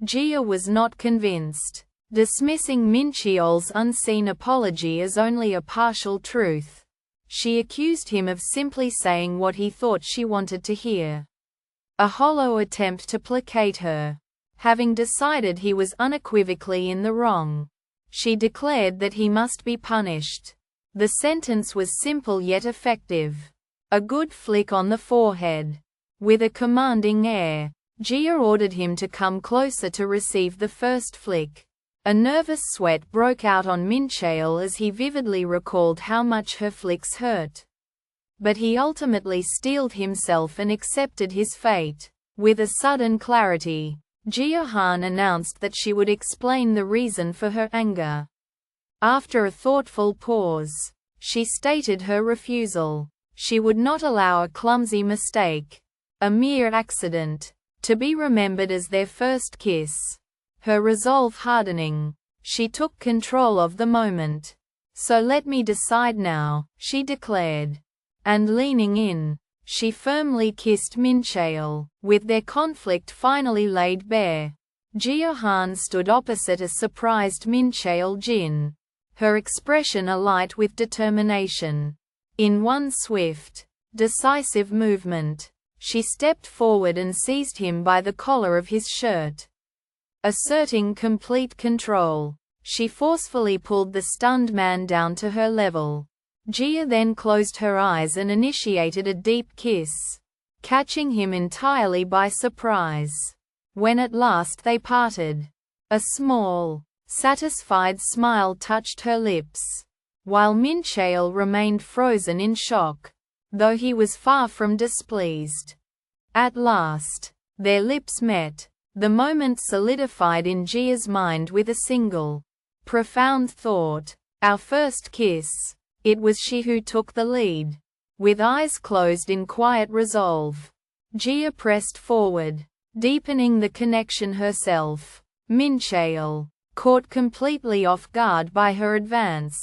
Jia was not convinced, dismissing Mincheol's unseen apology as only a partial truth. She accused him of simply saying what he thought she wanted to hear, a hollow attempt to placate her. Having decided he was unequivocally in the wrong, she declared that he must be punished. The sentence was simple yet effective. A good flick on the forehead. With a commanding air, Jia ordered him to come closer to receive the first flick. A nervous sweat broke out on Mincheol as he vividly recalled how much her flicks hurt. But he ultimately steeled himself and accepted his fate. With a sudden clarity, Jia Han announced that she would explain the reason for her anger. After a thoughtful pause, she stated her refusal. She would not allow a clumsy mistake, a mere accident, to be remembered as their first kiss. Her resolve hardening, she took control of the moment. "So let me decide now," she declared. And leaning in, she firmly kissed Mincheol. With their conflict finally laid bare, Jia Han stood opposite a surprised Mincheol Jin, her expression alight with determination. In one swift, decisive movement, she stepped forward and seized him by the collar of his shirt. Asserting complete control, she forcefully pulled the stunned man down to her level. Jia then closed her eyes and initiated a deep kiss, catching him entirely by surprise. When at last they parted, a small, satisfied smile touched her lips, while Mincheol remained frozen in shock, though he was far from displeased. At last, their lips met. The moment solidified in Jia's mind with a single, profound thought: our first kiss. It was she who took the lead. With eyes closed in quiet resolve, Jia pressed forward, deepening the connection herself. Mincheol, caught completely off guard by her advance,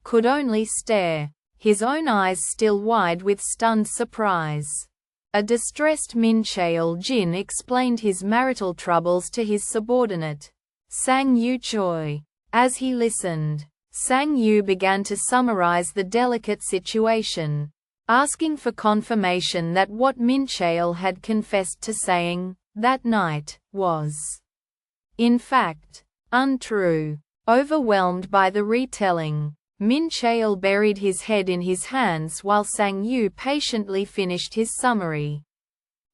could only stare, his own eyes still wide with stunned surprise. A distressed Mincheol Jin explained his marital troubles to his subordinate, Sang Yu Choi. As he listened, Sang Yu began to summarize the delicate situation, asking for confirmation that what Mincheol had confessed to saying that night was, in fact, untrue. Overwhelmed by the retelling, Mincheol buried his head in his hands while Sang Yu patiently finished his summary.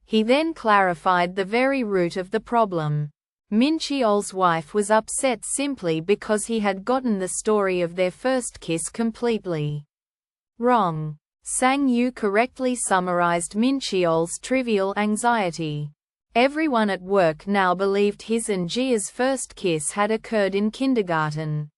He then clarified the very root of the problem. Mincheol's wife was upset simply because he had gotten the story of their first kiss completely wrong. Sang Yu correctly summarized Mincheol's trivial anxiety. Everyone at work now believed his and Jia's first kiss had occurred in kindergarten,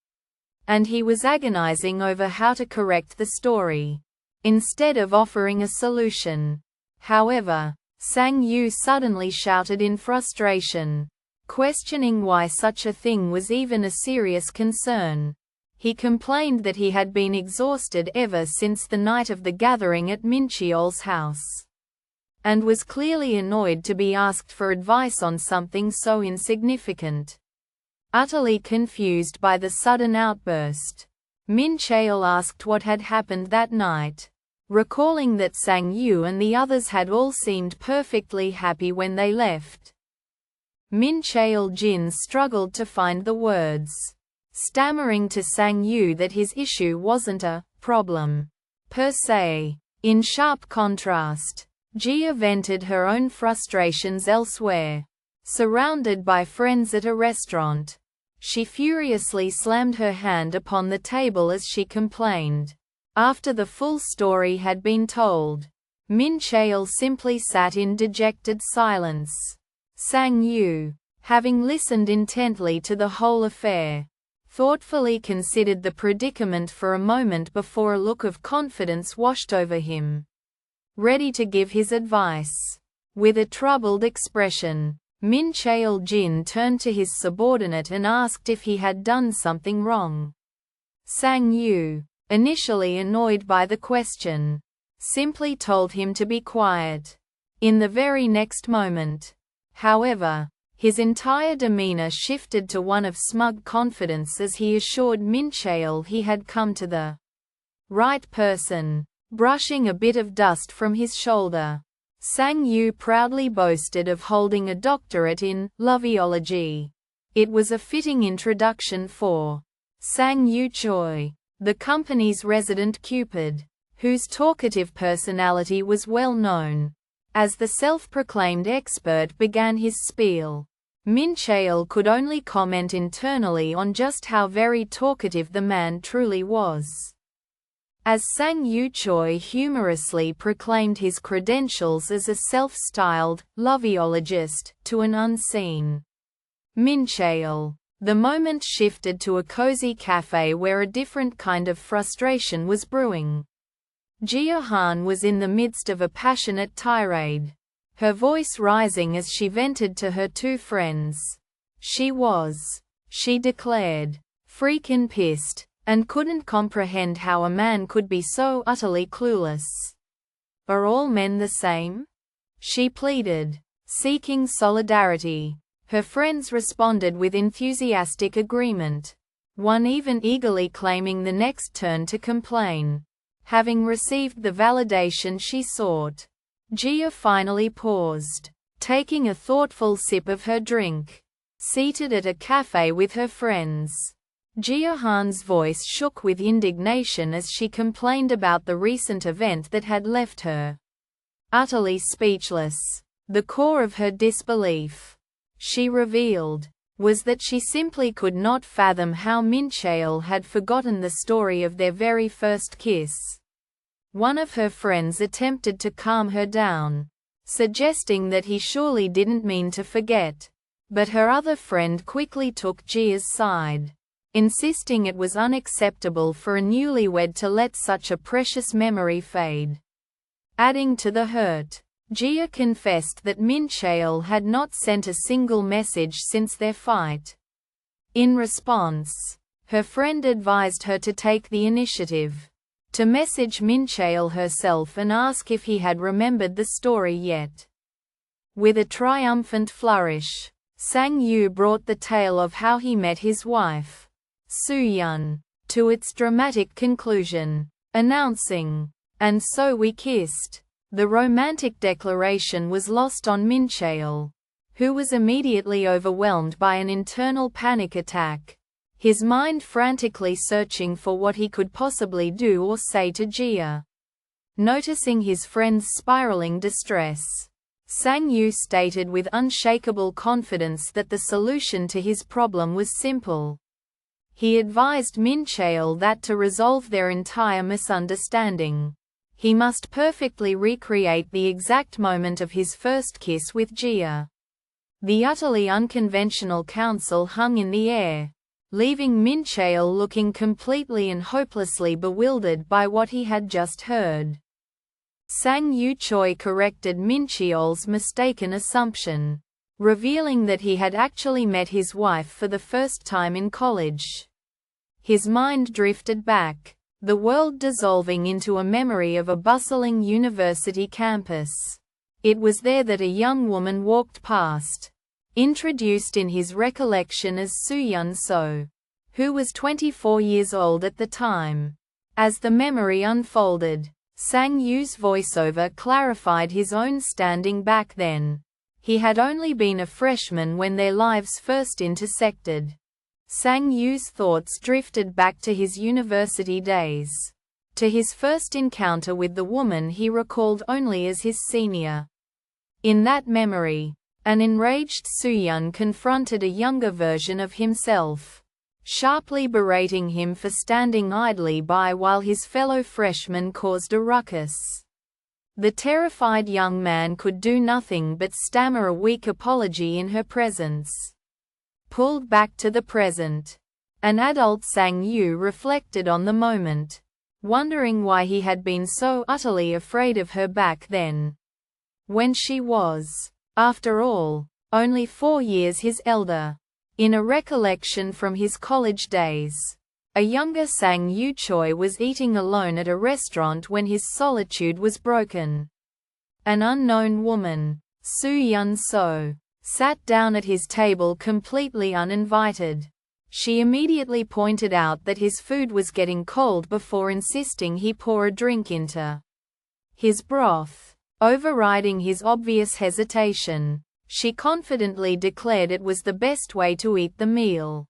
and he was agonizing over how to correct the story, instead of offering a solution. However, Sang Yu suddenly shouted in frustration, questioning why such a thing was even a serious concern. He complained that he had been exhausted ever since the night of the gathering at Mincheol's house, and was clearly annoyed to be asked for advice on something so insignificant. Utterly confused by the sudden outburst, Mincheol asked what had happened that night, recalling that Sang Yu and the others had all seemed perfectly happy when they left. Mincheol Jin struggled to find the words, stammering to Sang Yu that his issue wasn't a problem per se. In sharp contrast, Jia vented her own frustrations elsewhere. Surrounded by friends at a restaurant, she furiously slammed her hand upon the table as she complained. After the full story had been told, Mincheol simply sat in dejected silence. Sang Yu, having listened intently to the whole affair, thoughtfully considered the predicament for a moment before a look of confidence washed over him. Ready to give his advice. With a troubled expression, Mincheol Jin turned to his subordinate and asked if he had done something wrong. Sang Yu, initially annoyed by the question, simply told him to be quiet. In the very next moment, however, his entire demeanor shifted to one of smug confidence as he assured Mincheol he had come to the right person. Brushing a bit of dust from his shoulder, Sang Yu proudly boasted of holding a doctorate in loveology. It was a fitting introduction for Sang Yu Choi, the company's resident Cupid, whose talkative personality was well known. As the self-proclaimed expert began his spiel, Mincheol could only comment internally on just how very talkative the man truly was. As Sang Yu Choi humorously proclaimed his credentials as a self-styled loveologist to an unseen Mincheol, the moment shifted to a cozy cafe where a different kind of frustration was brewing. Jia Han was in the midst of a passionate tirade, her voice rising as she vented to her two friends. She declared, freakin' pissed, and couldn't comprehend how a man could be so utterly clueless. Are all men the same? She pleaded, seeking solidarity. Her friends responded with enthusiastic agreement, one even eagerly claiming the next turn to complain. Having received the validation she sought, Jia finally paused, taking a thoughtful sip of her drink. Seated at a cafe with her friends, Jia Han's voice shook with indignation as she complained about the recent event that had left her utterly speechless. The core of her disbelief, she revealed, was that she simply could not fathom how Mincheol had forgotten the story of their very first kiss. One of her friends attempted to calm her down, suggesting that he surely didn't mean to forget, but her other friend quickly took Jia's side, insisting it was unacceptable for a newlywed to let such a precious memory fade. Adding to the hurt, Jia confessed that Mincheol had not sent a single message since their fight. In response, her friend advised her to take the initiative, to message Mincheol herself and ask if he had remembered the story yet. With a triumphant flourish, Sang Yu brought the tale of how he met his wife, Soo-yun, to its dramatic conclusion, announcing, "And so we kissed." The romantic declaration was lost on Mincheol, who was immediately overwhelmed by an internal panic attack, his mind frantically searching for what he could possibly do or say to Jia. Noticing his friend's spiraling distress, Sang Yu stated with unshakable confidence that the solution to his problem was simple. He advised Mincheol that to resolve their entire misunderstanding, he must perfectly recreate the exact moment of his first kiss with Jia. The utterly unconventional counsel hung in the air, leaving Mincheol looking completely and hopelessly bewildered by what he had just heard. Sang Yu Choi corrected Mincheol's mistaken assumption, revealing that he had actually met his wife for the first time in college. His mind drifted back, the world dissolving into a memory of a bustling university campus. It was there that a young woman walked past, introduced in his recollection as Soo-yun So. who was 24 years old at the time. As the memory unfolded, Sang Yu's voiceover clarified his own standing back then. He had only been a freshman when their lives first intersected. Sang Yu's thoughts drifted back to his university days. To his first encounter with the woman he recalled only as his senior. In that memory, an enraged Soo-yeon confronted a younger version of himself, sharply berating him for standing idly by while his fellow freshmen caused a ruckus. The terrified young man could do nothing but stammer a weak apology in her presence. Pulled back to the present, an adult Sang Yu reflected on the moment, wondering why he had been so utterly afraid of her back then, when she was, after all, only 4 years his elder. In a recollection from his college days, a younger Sang Yu Choi was eating alone at a restaurant when his solitude was broken. An unknown woman, Soo-yeon So, sat down at his table completely uninvited. She immediately pointed out that his food was getting cold before insisting he pour a drink into his broth. Overriding his obvious hesitation, she confidently declared it was the best way to eat the meal,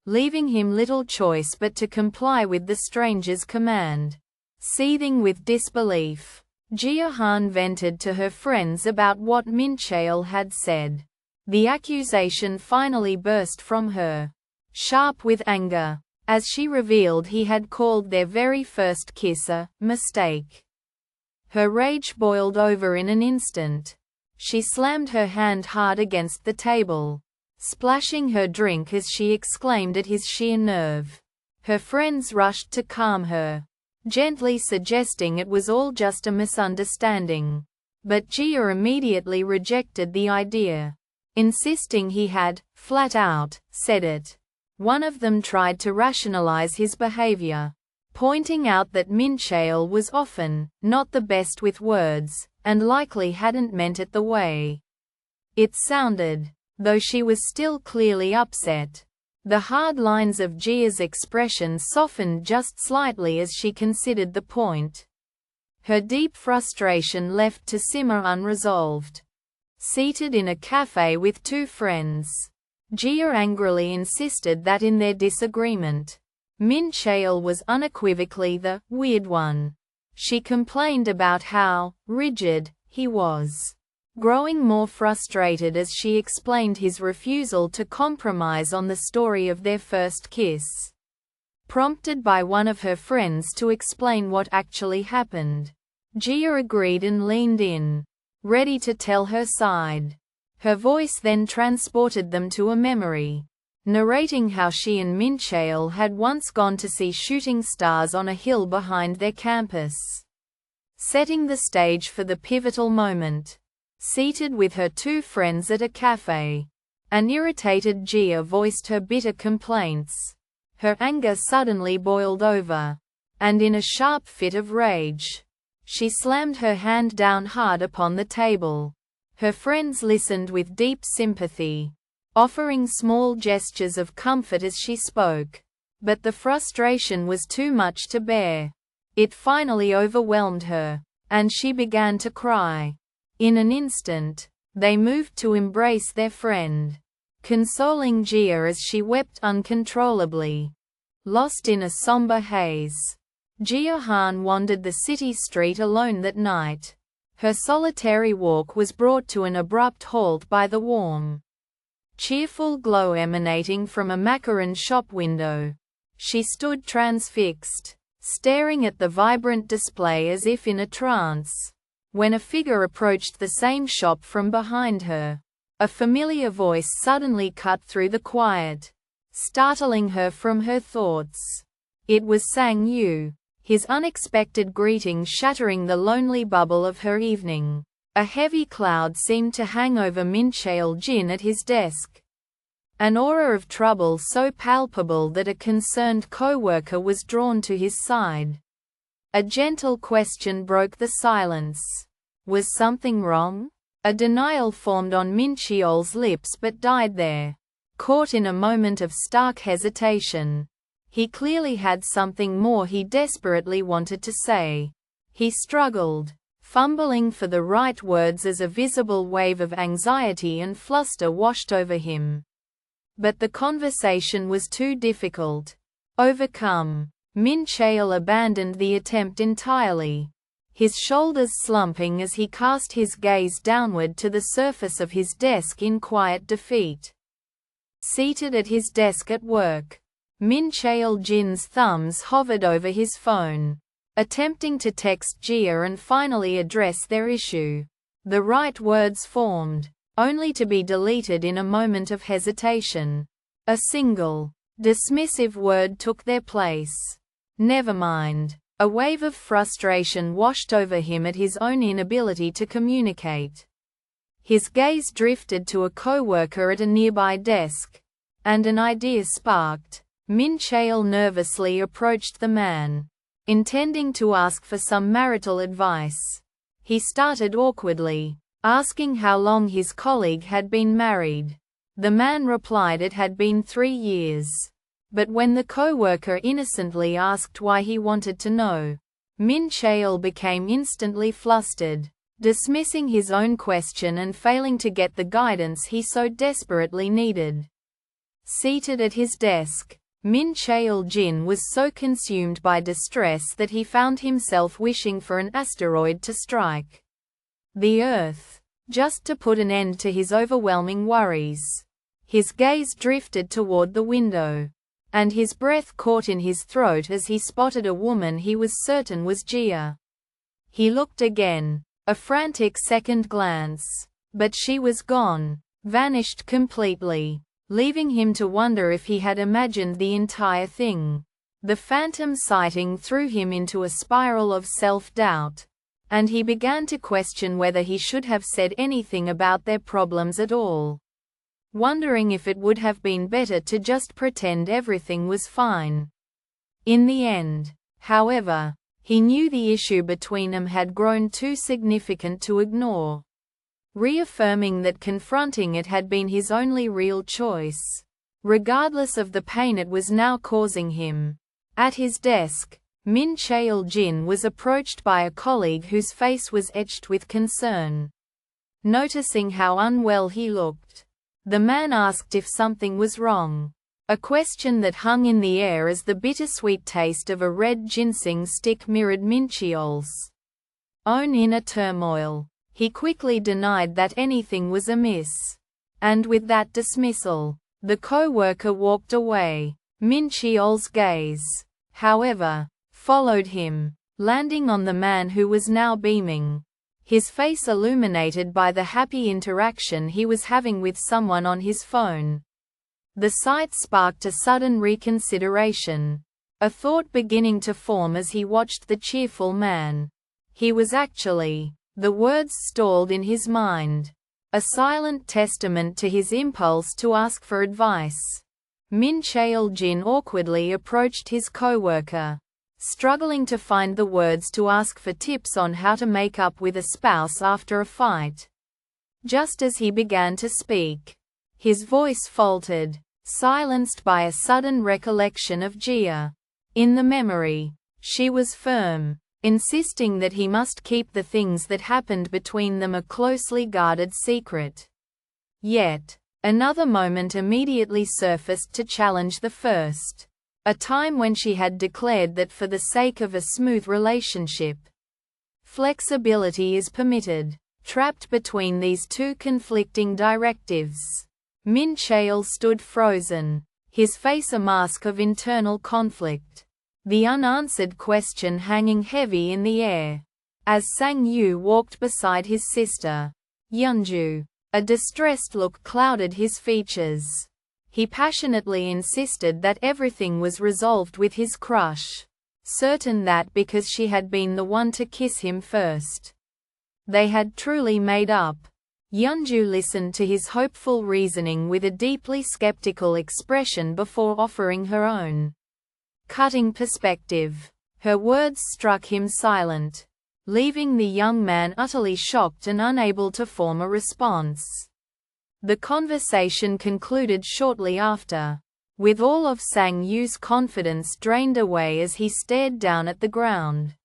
leaving him little choice but to comply with the stranger's command. Seething with disbelief, Jia Han vented to her friends about what Mincheol had said. The accusation finally burst from her, sharp with anger, as she revealed he had called their very first kiss a mistake. Her rage boiled over in an instant. She slammed her hand hard against the table, splashing her drink as she exclaimed at his sheer nerve. Her friends rushed to calm her, gently suggesting it was all just a misunderstanding. But Jia immediately rejected the idea, insisting he had, flat out, said it. One of them tried to rationalize his behavior, pointing out that Mincheol was often not the best with words, and likely hadn't meant it the way it sounded, though she was still clearly upset. The hard lines of Jia's expression softened just slightly as she considered the point. Her deep frustration left to simmer unresolved. Seated in a cafe with 2 friends, Jia angrily insisted that in their disagreement, Mincheol was unequivocally the weird one. She complained about how rigid he was, growing more frustrated as she explained his refusal to compromise on the story of their first kiss. Prompted by one of her friends to explain what actually happened, Jia agreed and leaned in, ready to tell her side. Her voice then transported them to a memory, narrating how she and Mincheol had once gone to see shooting stars on a hill behind their campus, setting the stage for the pivotal moment. Seated with her 2 friends at a cafe, an irritated Jia voiced her bitter complaints. Her anger suddenly boiled over, and in a sharp fit of rage, she slammed her hand down hard upon the table. Her friends listened with deep sympathy, offering small gestures of comfort as she spoke. But the frustration was too much to bear. It finally overwhelmed her, and she began to cry. In an instant, they moved to embrace their friend, consoling Jia as she wept uncontrollably. Lost in a somber haze, Jia Han wandered the city street alone that night. Her solitary walk was brought to an abrupt halt by the warm, cheerful glow emanating from a macaron shop window. She stood transfixed, staring at the vibrant display as if in a trance, when a figure approached the same shop from behind her. A familiar voice suddenly cut through the quiet, startling her from her thoughts. It was Sang Yu, his unexpected greeting shattering the lonely bubble of her evening. A heavy cloud seemed to hang over Mincheol Jin at his desk, an aura of trouble so palpable that a concerned co-worker was drawn to his side. A gentle question broke the silence. Was something wrong? A denial formed on Mincheol's lips but died there. caught in a moment of stark hesitation. He clearly had something more he desperately wanted to say. He struggled, fumbling for the right words as a visible wave of anxiety and fluster washed over him. But the conversation was too difficult. Overcome, Mincheol abandoned the attempt entirely, his shoulders slumping as he cast his gaze downward to the surface of his desk in quiet defeat. Seated at his desk at work, Mincheol Jin's thumbs hovered over his phone, attempting to text Jia and finally address their issue. The right words formed, only to be deleted in a moment of hesitation. A single, dismissive word took their place. Never mind. A wave of frustration washed over him at his own inability to communicate. His gaze drifted to a co-worker at a nearby desk, and an idea sparked. Mincheol nervously approached the man, intending to ask for some marital advice. He started awkwardly, asking how long his colleague had been married. The man replied it had been 3 years. But when the co-worker innocently asked why he wanted to know, Mincheol became instantly flustered, dismissing his own question and failing to get the guidance he so desperately needed. Seated at his desk, Mincheol Jin was so consumed by distress that he found himself wishing for an asteroid to strike the Earth, just to put an end to his overwhelming worries. His gaze drifted toward the window, and his breath caught in his throat as he spotted a woman he was certain was Jia. He looked again, a frantic second glance, but she was gone, vanished completely, leaving him to wonder if he had imagined the entire thing. The phantom sighting threw him into a spiral of self-doubt, and he began to question whether he should have said anything about their problems at all, wondering if it would have been better to just pretend everything was fine. In the end, however, he knew the issue between them had grown too significant to ignore, reaffirming that confronting it had been his only real choice, regardless of the pain it was now causing him. At his desk, Mincheol Jin was approached by a colleague whose face was etched with concern. Noticing how unwell he looked, the man asked if something was wrong, a question that hung in the air as the bittersweet taste of a red ginseng stick mirrored Mincheol's own inner turmoil. He quickly denied that anything was amiss. And with that dismissal, the co-worker walked away. Mincheol's gaze, however, followed him, landing on the man who was now beaming, his face illuminated by the happy interaction he was having with someone on his phone. The sight sparked a sudden reconsideration, a thought beginning to form as he watched the cheerful man. He was actually, the words stalled in his mind, a silent testament to his impulse to ask for advice. Mincheol Jin awkwardly approached his co-worker, struggling to find the words to ask for tips on how to make up with a spouse after a fight. Just as he began to speak, his voice faltered, silenced by a sudden recollection of Jia. In the memory, she was firm, insisting that he must keep the things that happened between them a closely guarded secret. Yet, another moment immediately surfaced to challenge the first. A time when she had declared that for the sake of a smooth relationship, flexibility is permitted. Trapped between these two conflicting directives, Mincheol stood frozen, his face a mask of internal conflict, the unanswered question hanging heavy in the air. As Sang Yu walked beside his sister, Yeonju, a distressed look clouded his features. He passionately insisted that everything was resolved with his crush, certain that because she had been the one to kiss him first, they had truly made up. Yeonju listened to his hopeful reasoning with a deeply skeptical expression before offering her own cutting perspective. Her words struck him silent, leaving the young man utterly shocked and unable to form a response. The conversation concluded shortly after, with all of Sang Yu's confidence drained away as he stared down at the ground,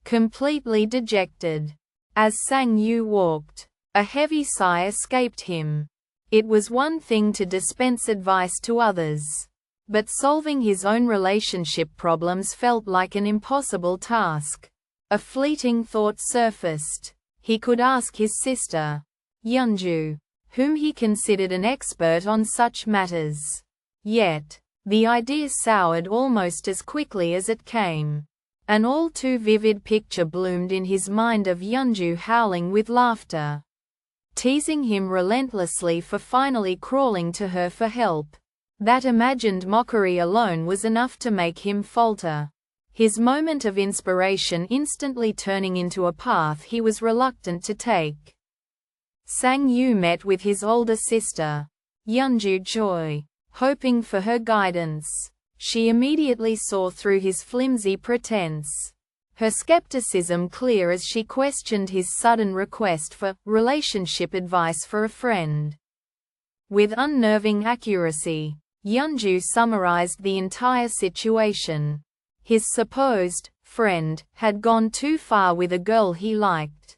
completely dejected. As Sang Yu walked, a heavy sigh escaped him. It was one thing to dispense advice to others, but solving his own relationship problems felt like an impossible task. A fleeting thought surfaced. He could ask his sister, Yeonju, whom he considered an expert on such matters. Yet, the idea soured almost as quickly as it came. An all too vivid picture bloomed in his mind of Yeonju howling with laughter, teasing him relentlessly for finally crawling to her for help. That imagined mockery alone was enough to make him falter, his moment of inspiration instantly turning into a path he was reluctant to take. Sang Yu met with his older sister, Yeonju Choi, hoping for her guidance. She immediately saw through his flimsy pretense, her skepticism clear as she questioned his sudden request for relationship advice for a friend. With unnerving accuracy, Yeonju summarized the entire situation. His supposed friend had gone too far with a girl he liked,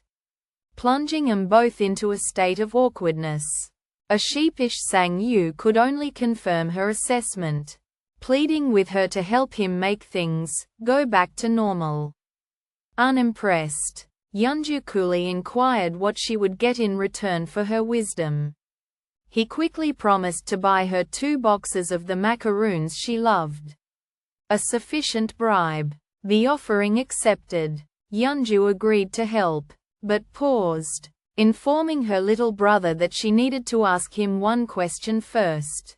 plunging them both into a state of awkwardness. A sheepish Sang Yu could only confirm her assessment, pleading with her to help him make things go back to normal. Unimpressed, Yeonju coolly inquired what she would get in return for her wisdom. He quickly promised to buy her 2 boxes of the macaroons she loved. A sufficient bribe. The offering accepted, Yeonju agreed to help, but paused, informing her little brother that she needed to ask him one question first.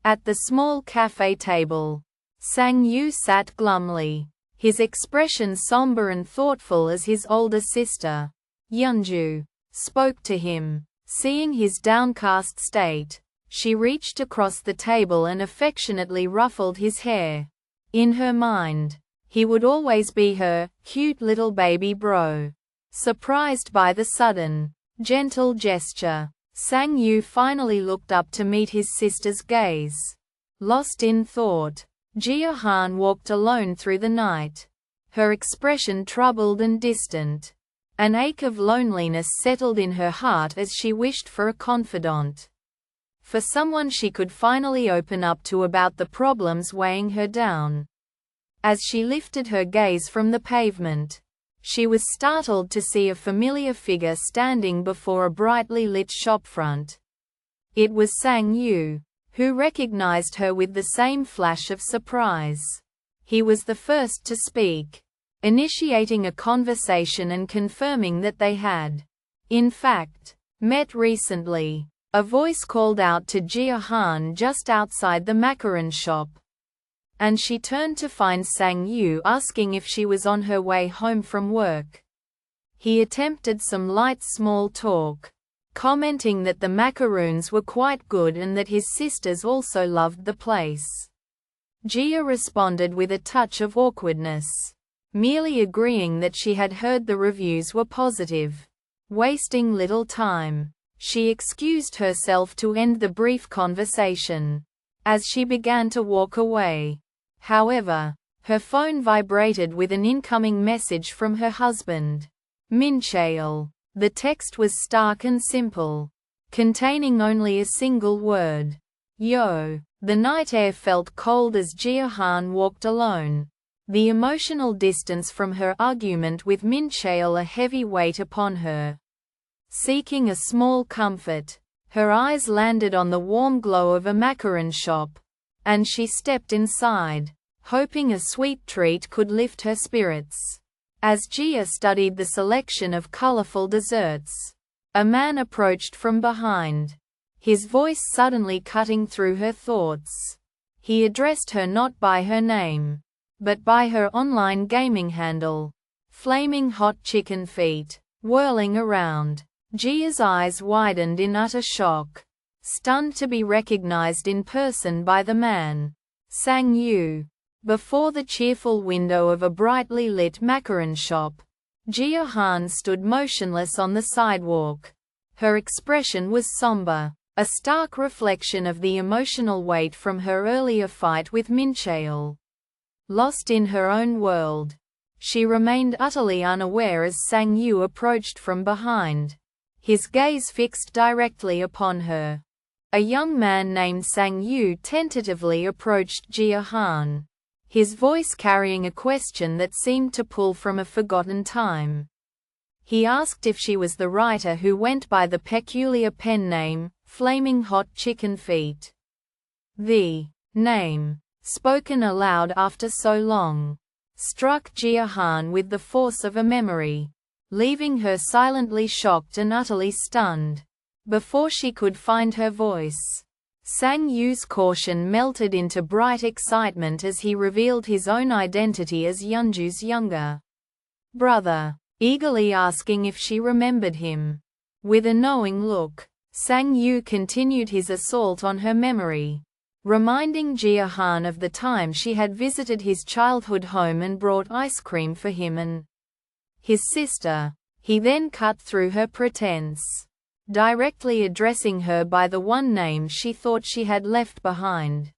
At the small cafe table, Sang Yu sat glumly, his expression somber and thoughtful as his older sister, Yeonju, spoke to him. Seeing his downcast state, she reached across the table and affectionately ruffled his hair. In her mind, he would always be her cute little baby bro. Surprised by the sudden, gentle gesture, Sang Yu finally looked up to meet his sister's gaze. Lost in thought, Jia Han walked alone through the night, her expression troubled and distant. An ache of loneliness settled in her heart as she wished for a confidant, for someone she could finally open up to about the problems weighing her down. As she lifted her gaze from the pavement, she was startled to see a familiar figure standing before a brightly lit shopfront. It was Sang Yu, who recognized her with the same flash of surprise. He was the first to speak, initiating a conversation and confirming that they had, in fact, met recently. A voice called out to Jia Han just outside the macaron shop, and she turned to find Sang Yu asking if she was on her way home from work. He attempted some light small talk, commenting that the macaroons were quite good and that his sisters also loved the place. Jia responded with a touch of awkwardness, merely agreeing that she had heard the reviews were positive. Wasting little time, she excused herself to end the brief conversation. As she began to walk away, however, her phone vibrated with an incoming message from her husband, Mincheol. The text was stark and simple, containing only a single word, "Yo." The night air felt cold as Jia Han walked alone, the emotional distance from her argument with Mincheol a heavy weight upon her. Seeking a small comfort, her eyes landed on the warm glow of a macaron shop, and she stepped inside, hoping a sweet treat could lift her spirits. As Jia studied the selection of colorful desserts, a man approached from behind, his voice suddenly cutting through her thoughts. He addressed her not by her name, but by her online gaming handle, Flaming Hot Chicken Feet. Whirling around, Jia's eyes widened in utter shock, stunned to be recognized in person by the man, Sang Yu. Before the cheerful window of a brightly lit macaron shop, Jia Han stood motionless on the sidewalk. Her expression was somber, a stark reflection of the emotional weight from her earlier fight with Mincheol. Lost in her own world, she remained utterly unaware as Sang Yu approached from behind, his gaze fixed directly upon her. A young man named Sang Yu tentatively approached Jia Han, his voice carrying a question that seemed to pull from a forgotten time. He asked if she was the writer who went by the peculiar pen name, Flaming Hot Chicken Feet. The name, spoken aloud after so long, struck Jia Han with the force of a memory, leaving her silently shocked and utterly stunned. Before she could find her voice, Sang Yu's caution melted into bright excitement as he revealed his own identity as Yeonju's younger brother, eagerly asking if she remembered him. With a knowing look, Sang Yu continued his assault on her memory, reminding Jia Han of the time she had visited his childhood home and brought ice cream for him and his sister. He then cut through her pretense, directly addressing her by the one name she thought she had left behind.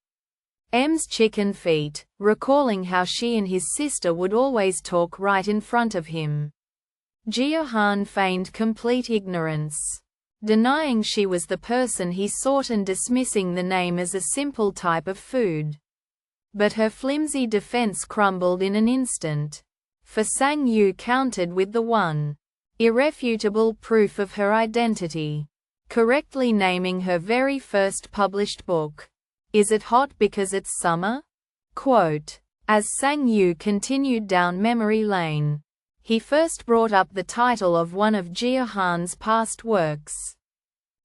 M's Chicken Feet, recalling how she and his sister would always talk right in front of him. Jia Han feigned complete ignorance, denying she was the person he sought and dismissing the name as a simple type of food. But her flimsy defense crumbled in an instant, for Sang Yu countered with the one irrefutable proof of her identity, correctly naming her very first published book. Is it hot because it's summer? Quote. As Sang Yu continued down memory lane, he first brought up the title of one of Jia Han's past works.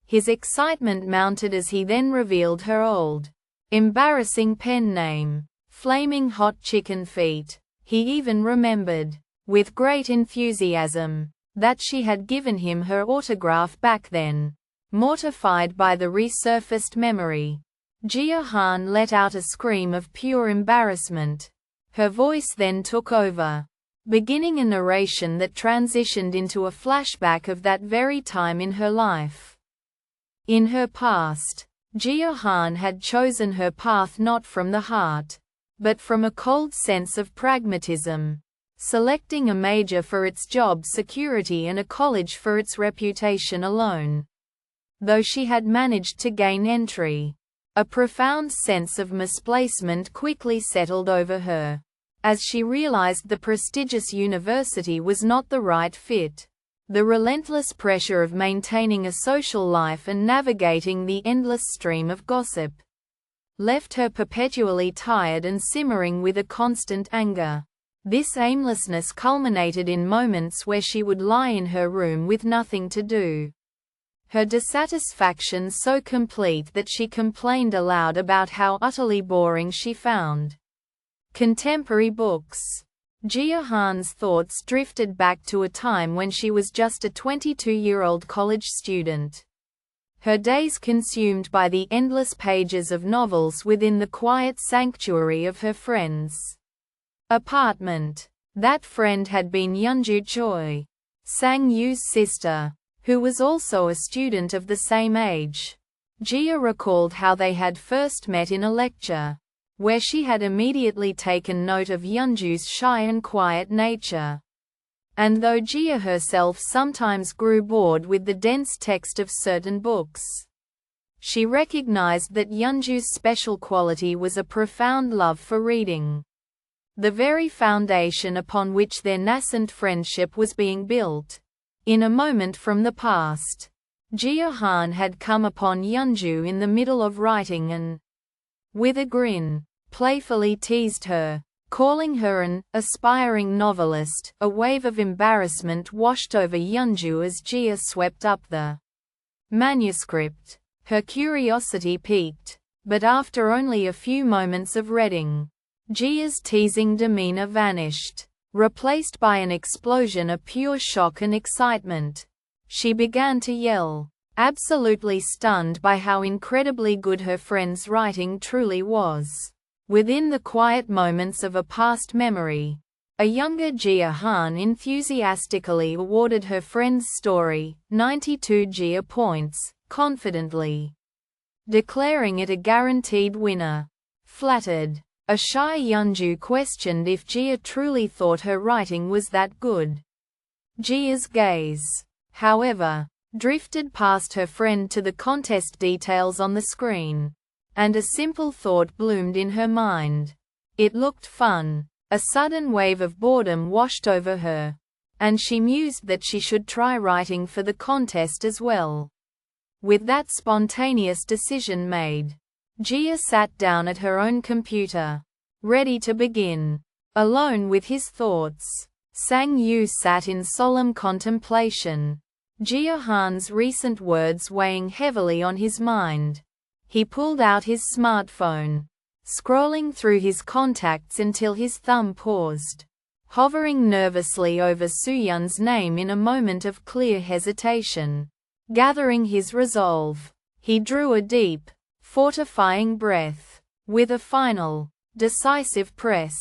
His excitement mounted as he then revealed her old, embarrassing pen name, Flaming Hot Chicken Feet. He even remembered, with great enthusiasm, that she had given him her autograph back then. Mortified by the resurfaced memory, Jia Han let out a scream of pure embarrassment. Her voice then took over, beginning a narration that transitioned into a flashback of that very time in her life. In her past, Jia Han had chosen her path not from the heart, but from a cold sense of pragmatism, selecting a major for its job security and a college for its reputation alone. Though she had managed to gain entry, a profound sense of misplacement quickly settled over her, as she realized the prestigious university was not the right fit. The relentless pressure of maintaining a social life and navigating the endless stream of gossip left her perpetually tired and simmering with a constant anger. This aimlessness culminated in moments where she would lie in her room with nothing to do, her dissatisfaction so complete that she complained aloud about how utterly boring she found contemporary books. Jia Han's thoughts drifted back to a time when she was just a 22-year-old college student, her days consumed by the endless pages of novels within the quiet sanctuary of her friend's apartment. That friend had been Yeonju Choi, Sang Yu's sister, who was also a student of the same age. Jia recalled how they had first met in a lecture, where she had immediately taken note of Yeonju's shy and quiet nature. And though Jia herself sometimes grew bored with the dense text of certain books, she recognized that Yeonju's special quality was a profound love for reading, the very foundation upon which their nascent friendship was being built. In a moment from the past, Jia Han had come upon Yeonju in the middle of writing and, with a grin, playfully teased her, calling her an aspiring novelist. A wave of embarrassment washed over Yeonju as Jia swept up the manuscript. Her curiosity piqued, but after only a few moments of reading, Jia's teasing demeanor vanished, replaced by an explosion of pure shock and excitement. She began to yell, absolutely stunned by how incredibly good her friend's writing truly was. Within the quiet moments of a past memory, a younger Jia Han enthusiastically awarded her friend's story 92 Jia points, confidently, declaring it a guaranteed winner. Flattered, a shy Yeonju questioned if Jia truly thought her writing was that good. Jia's gaze, however, drifted past her friend to the contest details on the screen, and a simple thought bloomed in her mind. It looked fun. A sudden wave of boredom washed over her, and she mused that she should try writing for the contest as well. With that spontaneous decision made, Jia sat down at her own computer, ready to begin. Alone with his thoughts, Sang-yu sat in solemn contemplation, Jia Han's recent words weighing heavily on his mind. He pulled out his smartphone, scrolling through his contacts until his thumb paused, hovering nervously over Soo-yeon's name in a moment of clear hesitation. Gathering his resolve, he drew a deep, fortifying breath. With a final, decisive press,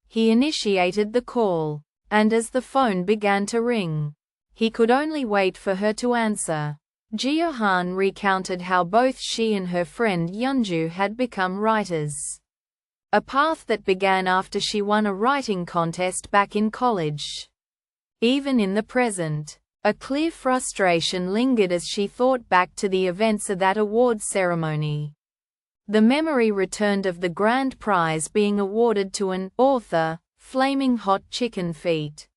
he initiated the call, and as the phone began to ring, he could only wait for her to answer. Jia Han recounted how both she and her friend Yeonju had become writers. A path that began after she won a writing contest back in college. Even in the present, a clear frustration lingered as she thought back to the events of that award ceremony. The memory returned of the grand prize being awarded to an author, Flaming Hot Chicken Feet.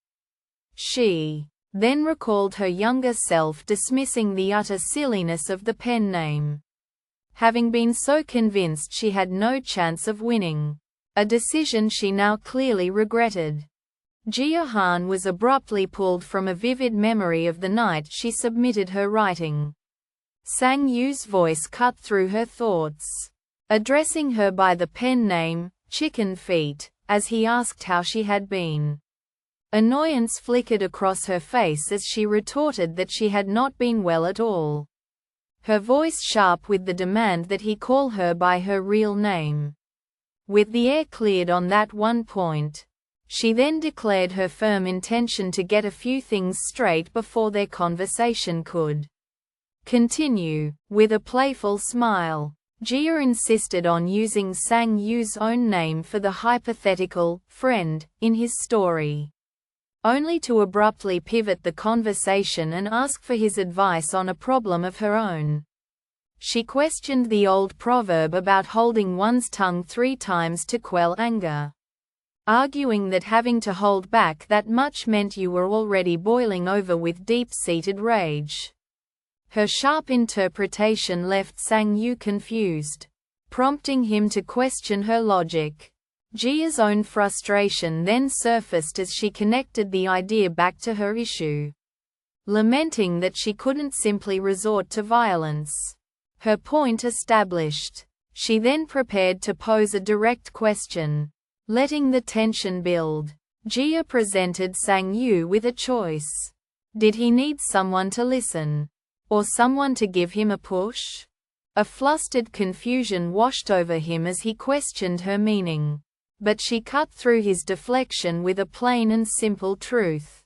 She then recalled her younger self dismissing the utter silliness of the pen name, having been so convinced she had no chance of winning, a decision she now clearly regretted. Jia Han was abruptly pulled from a vivid memory of the night she submitted her writing. Sang-yu's voice cut through her thoughts, addressing her by the pen name, Chicken Feet, as he asked how she had been. Annoyance flickered across her face as she retorted that she had not been well at all, her voice sharp with the demand that he call her by her real name. With the air cleared on that one point, she then declared her firm intention to get a few things straight before their conversation could continue. With a playful smile, Jia insisted on using Sang-yu's own name for the hypothetical friend in his story, only to abruptly pivot the conversation and ask for his advice on a problem of her own. She questioned the old proverb about holding one's tongue 3 times to quell anger, arguing that having to hold back that much meant you were already boiling over with deep-seated rage. Her sharp interpretation left Sang-yu confused, prompting him to question her logic. Jia's own frustration then surfaced as she connected the idea back to her issue, lamenting that she couldn't simply resort to violence. Her point established, she then prepared to pose a direct question. Letting the tension build, Jia presented Sang-yu with a choice. Did he need someone to listen, or someone to give him a push? A flustered confusion washed over him as he questioned her meaning, but she cut through his deflection with a plain and simple truth.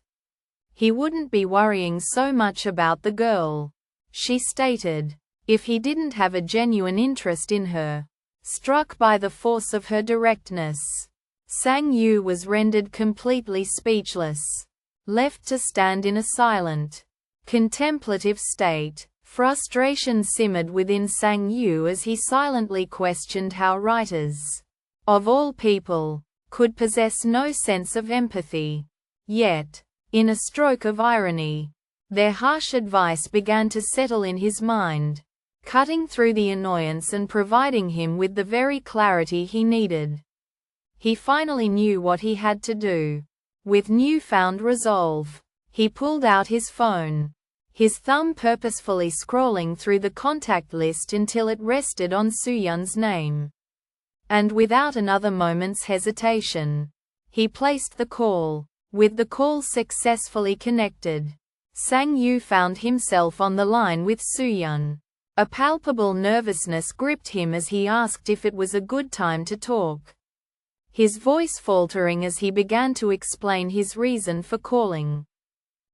He wouldn't be worrying so much about the girl, she stated, if he didn't have a genuine interest in her. Struck by the force of her directness, Sang-yu was rendered completely speechless, left to stand in a silent, contemplative state. Frustration simmered within Sang-yu as he silently questioned how writers, of all people, could possess no sense of empathy. Yet, in a stroke of irony, their harsh advice began to settle in his mind, cutting through the annoyance and providing him with the very clarity he needed. He finally knew what he had to do. With newfound resolve, he pulled out his phone, his thumb purposefully scrolling through the contact list until it rested on Soo-yeon's name. And without another moment's hesitation, he placed the call. With the call successfully connected, Sang-yu found himself on the line with Soo-yeon. A palpable nervousness gripped him as he asked if it was a good time to talk, his voice faltering as he began to explain his reason for calling.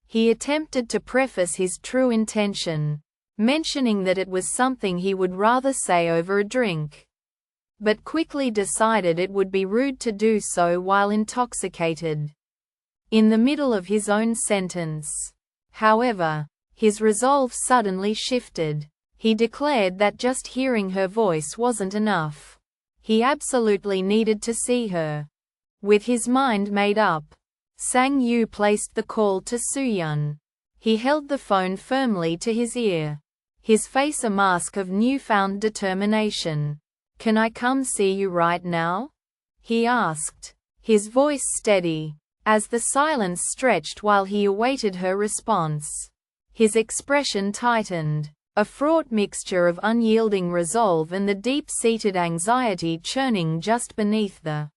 He attempted to preface his true intention, mentioning that it was something he would rather say over a drink, but quickly decided it would be rude to do so while intoxicated. In the middle of his own sentence, however, his resolve suddenly shifted. He declared that just hearing her voice wasn't enough. He absolutely needed to see her. With his mind made up, Sang Yu placed the call to Soo-yeon. He held the phone firmly to his ear, his face a mask of newfound determination. "Can I come see you right now?" he asked, his voice steady. As the silence stretched while he awaited her response, his expression tightened, a fraught mixture of unyielding resolve and the deep-seated anxiety churning just beneath the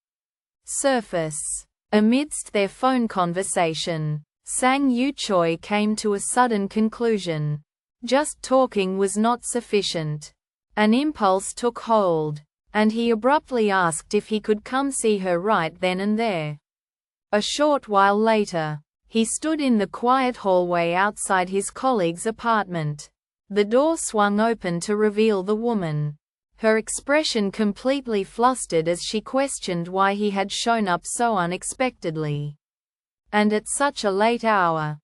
surface. Amidst their phone conversation, Sang Yu Choi came to a sudden conclusion. Just talking was not sufficient. An impulse took hold, and he abruptly asked if he could come see her right then and there. A short while later, he stood in the quiet hallway outside his colleague's apartment. The door swung open to reveal the woman, her expression completely flustered as she questioned why he had shown up so unexpectedly, and at such a late hour.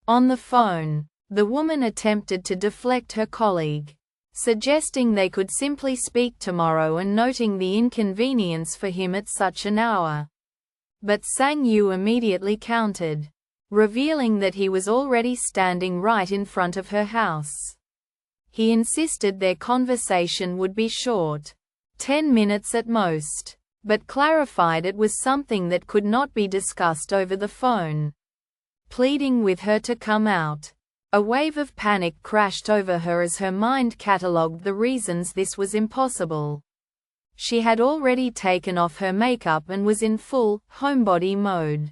On the phone, the woman attempted to deflect her colleague, suggesting they could simply speak tomorrow and noting the inconvenience for him at such an hour. But Sang Yu immediately countered, revealing that he was already standing right in front of her house. He insisted their conversation would be short, 10 minutes at most, but clarified it was something that could not be discussed over the phone. Pleading with her to come out, a wave of panic crashed over her as her mind catalogued the reasons this was impossible. She had already taken off her makeup and was in full homebody mode.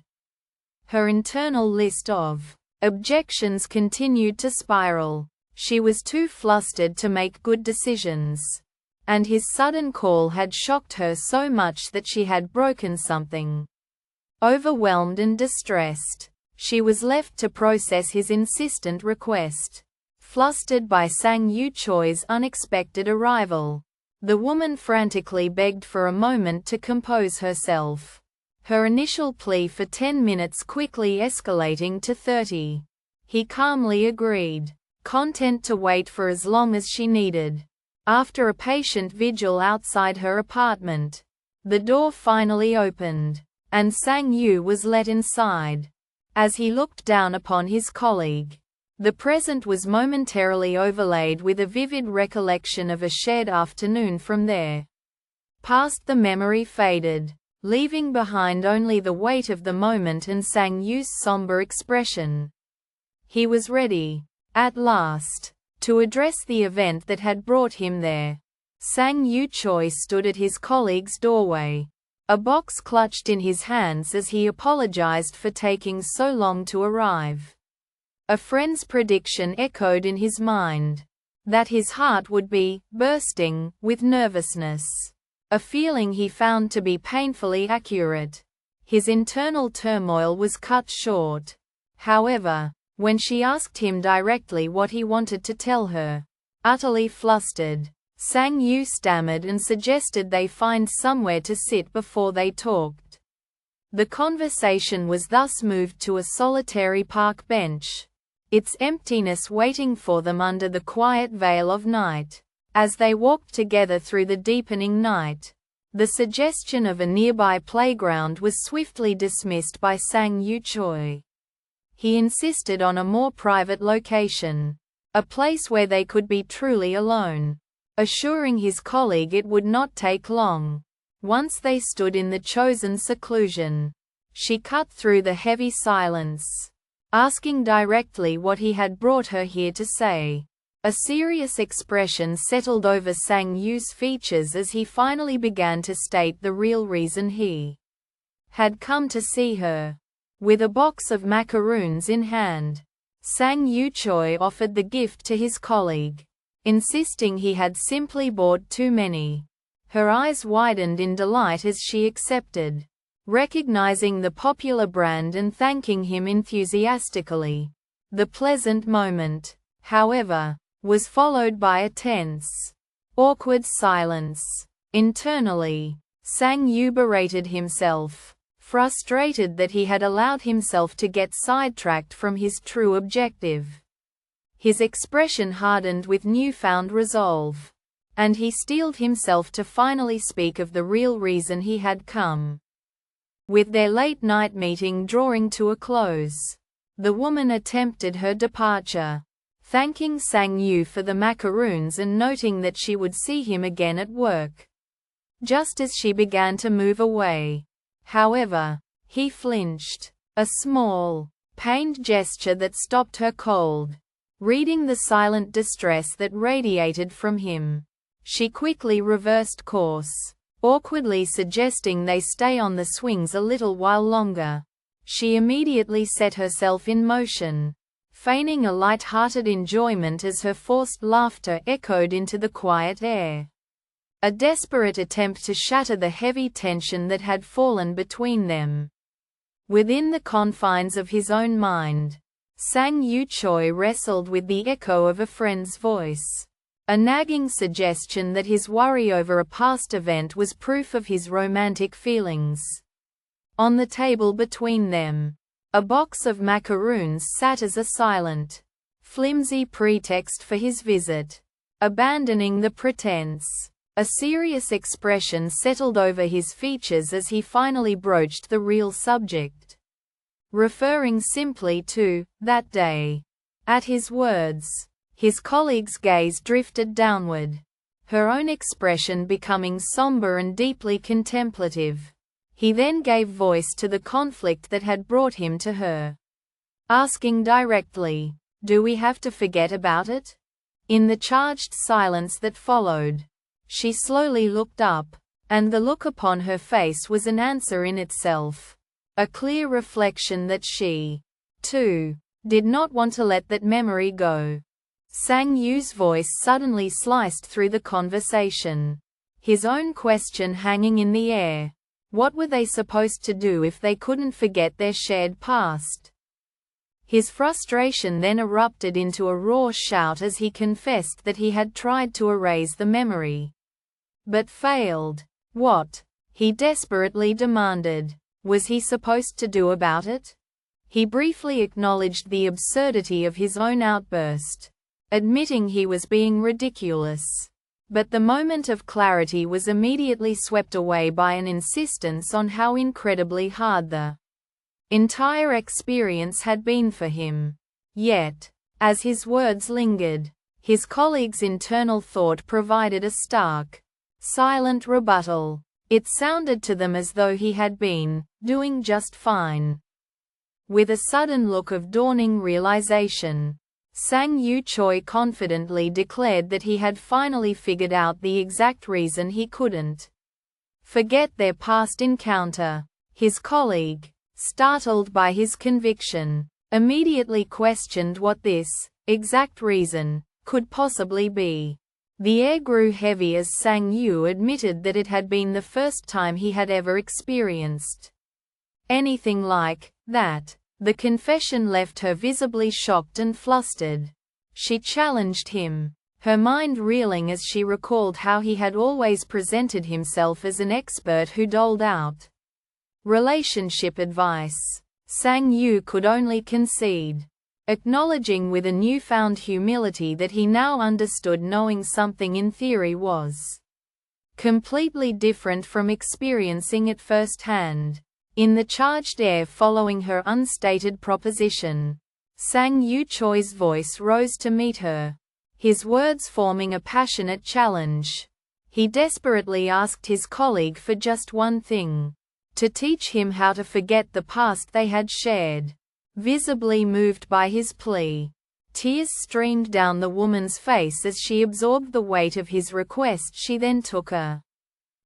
Her internal list of objections continued to spiral. She was too flustered to make good decisions, and his sudden call had shocked her so much that she had broken something. Overwhelmed and distressed, she was left to process his insistent request. Flustered by Sang Yu Choi's unexpected arrival, the woman frantically begged for a moment to compose herself, her initial plea for 10 minutes quickly escalating to 30. He calmly agreed, content to wait for as long as she needed. After a patient vigil outside her apartment, the door finally opened, and Sang Yu was let inside. As he looked down upon his colleague, the present was momentarily overlaid with a vivid recollection of a shared afternoon from there. Past the memory faded, leaving behind only the weight of the moment and Sang Yu's somber expression. He was ready, at last, to address the event that had brought him there. Sang Yu Choi stood at his colleague's doorway, a box clutched in his hands as he apologized for taking so long to arrive. A friend's prediction echoed in his mind, that his heart would be bursting with nervousness, a feeling he found to be painfully accurate. His internal turmoil was cut short, however, when she asked him directly what he wanted to tell her. Utterly flustered, Sang Yu stammered and suggested they find somewhere to sit before they talked. The conversation was thus moved to a solitary park bench, its emptiness waiting for them under the quiet veil of night. As they walked together through the deepening night, the suggestion of a nearby playground was swiftly dismissed by Sang Yu Choi. He insisted on a more private location, a place where they could be truly alone, assuring his colleague it would not take long. Once they stood in the chosen seclusion, she cut through the heavy silence, asking directly what he had brought her here to say. A serious expression settled over Sang Yu's features as he finally began to state the real reason he had come to see her. With a box of macaroons in hand, Sang Yu Choi offered the gift to his colleague, insisting he had simply bought too many. Her eyes widened in delight as she accepted, recognizing the popular brand and thanking him enthusiastically. The pleasant moment, however, was followed by a tense, awkward silence. Internally, Sang Yu berated himself, frustrated that he had allowed himself to get sidetracked from his true objective. His expression hardened with newfound resolve, and he steeled himself to finally speak of the real reason he had come. With their late-night meeting drawing to a close, the woman attempted her departure, thanking Sang Yu for the macaroons and noting that she would see him again at work. Just as she began to move away, however, he flinched, a small, pained gesture that stopped her cold. Reading the silent distress that radiated from him, she quickly reversed course, awkwardly suggesting they stay on the swings a little while longer. She immediately set herself in motion, feigning a light-hearted enjoyment as her forced laughter echoed into the quiet air. A desperate attempt to shatter the heavy tension that had fallen between them. Within the confines of his own mind, Sang Yu Choi wrestled with the echo of a friend's voice, a nagging suggestion that his worry over a past event was proof of his romantic feelings. On the table between them, a box of macaroons sat as a silent, flimsy pretext for his visit. Abandoning the pretense, a serious expression settled over his features as he finally broached the real subject, referring simply to that day. At his words, his colleague's gaze drifted downward, her own expression becoming somber and deeply contemplative. He then gave voice to the conflict that had brought him to her, asking directly, "Do we have to forget about it?" In the charged silence that followed, she slowly looked up, and the look upon her face was an answer in itself, a clear reflection that she, too, did not want to let that memory go. Sang Yu's voice suddenly sliced through the conversation, his own question hanging in the air. What were they supposed to do if they couldn't forget their shared past? His frustration then erupted into a raw shout as he confessed that he had tried to erase the memory, but failed. What, he desperately demanded, was he supposed to do about it? He briefly acknowledged the absurdity of his own outburst, admitting he was being ridiculous. But the moment of clarity was immediately swept away by an insistence on how incredibly hard the entire experience had been for him. Yet, as his words lingered, his colleague's internal thought provided a stark, silent rebuttal. It sounded to them as though he had been doing just fine. With a sudden look of dawning realization, Sang Yu Choi confidently declared that he had finally figured out the exact reason he couldn't forget their past encounter. His colleague, startled by his conviction, immediately questioned what this exact reason could possibly be. The air grew heavy as Sang Yu admitted that it had been the first time he had ever experienced anything like that. The confession left her visibly shocked and flustered. She challenged him, her mind reeling as she recalled how he had always presented himself as an expert who doled out relationship advice. Sang Yu could only concede, acknowledging with a newfound humility that he now understood knowing something in theory was completely different from experiencing it firsthand. In the charged air following her unstated proposition, Sang Yu Choi's voice rose to meet her, his words forming a passionate challenge. He desperately asked his colleague for just one thing: to teach him how to forget the past they had shared. Visibly moved by his plea, tears streamed down the woman's face as she absorbed the weight of his request. She then took a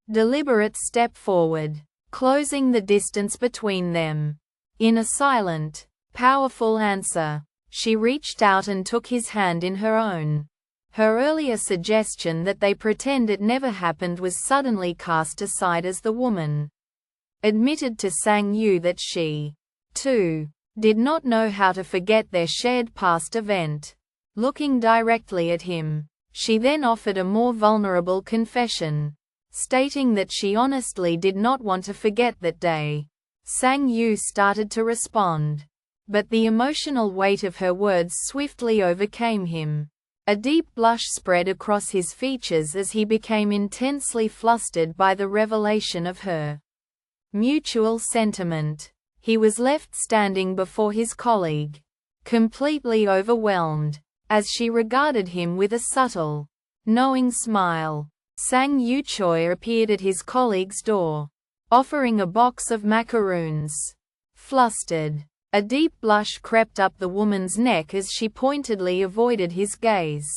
deliberate step forward, closing the distance between them. In a silent, powerful answer, she reached out and took his hand in her own. Her earlier suggestion that they pretend it never happened was suddenly cast aside as the woman admitted to Sang Yu that she, too, did not know how to forget their shared past event. looking directly at him. She then offered a more vulnerable confession, stating that she honestly did not want to forget that day. Sang Yu started to respond, but the emotional weight of her words swiftly overcame him. A deep blush spread across his features as he became intensely flustered by the revelation of her mutual sentiment. He was left standing before his colleague, completely overwhelmed, as she regarded him with a subtle, knowing smile. Sang Yu Choi appeared at his colleague's door, offering a box of macaroons. Flustered, a deep blush crept up the woman's neck as she pointedly avoided his gaze.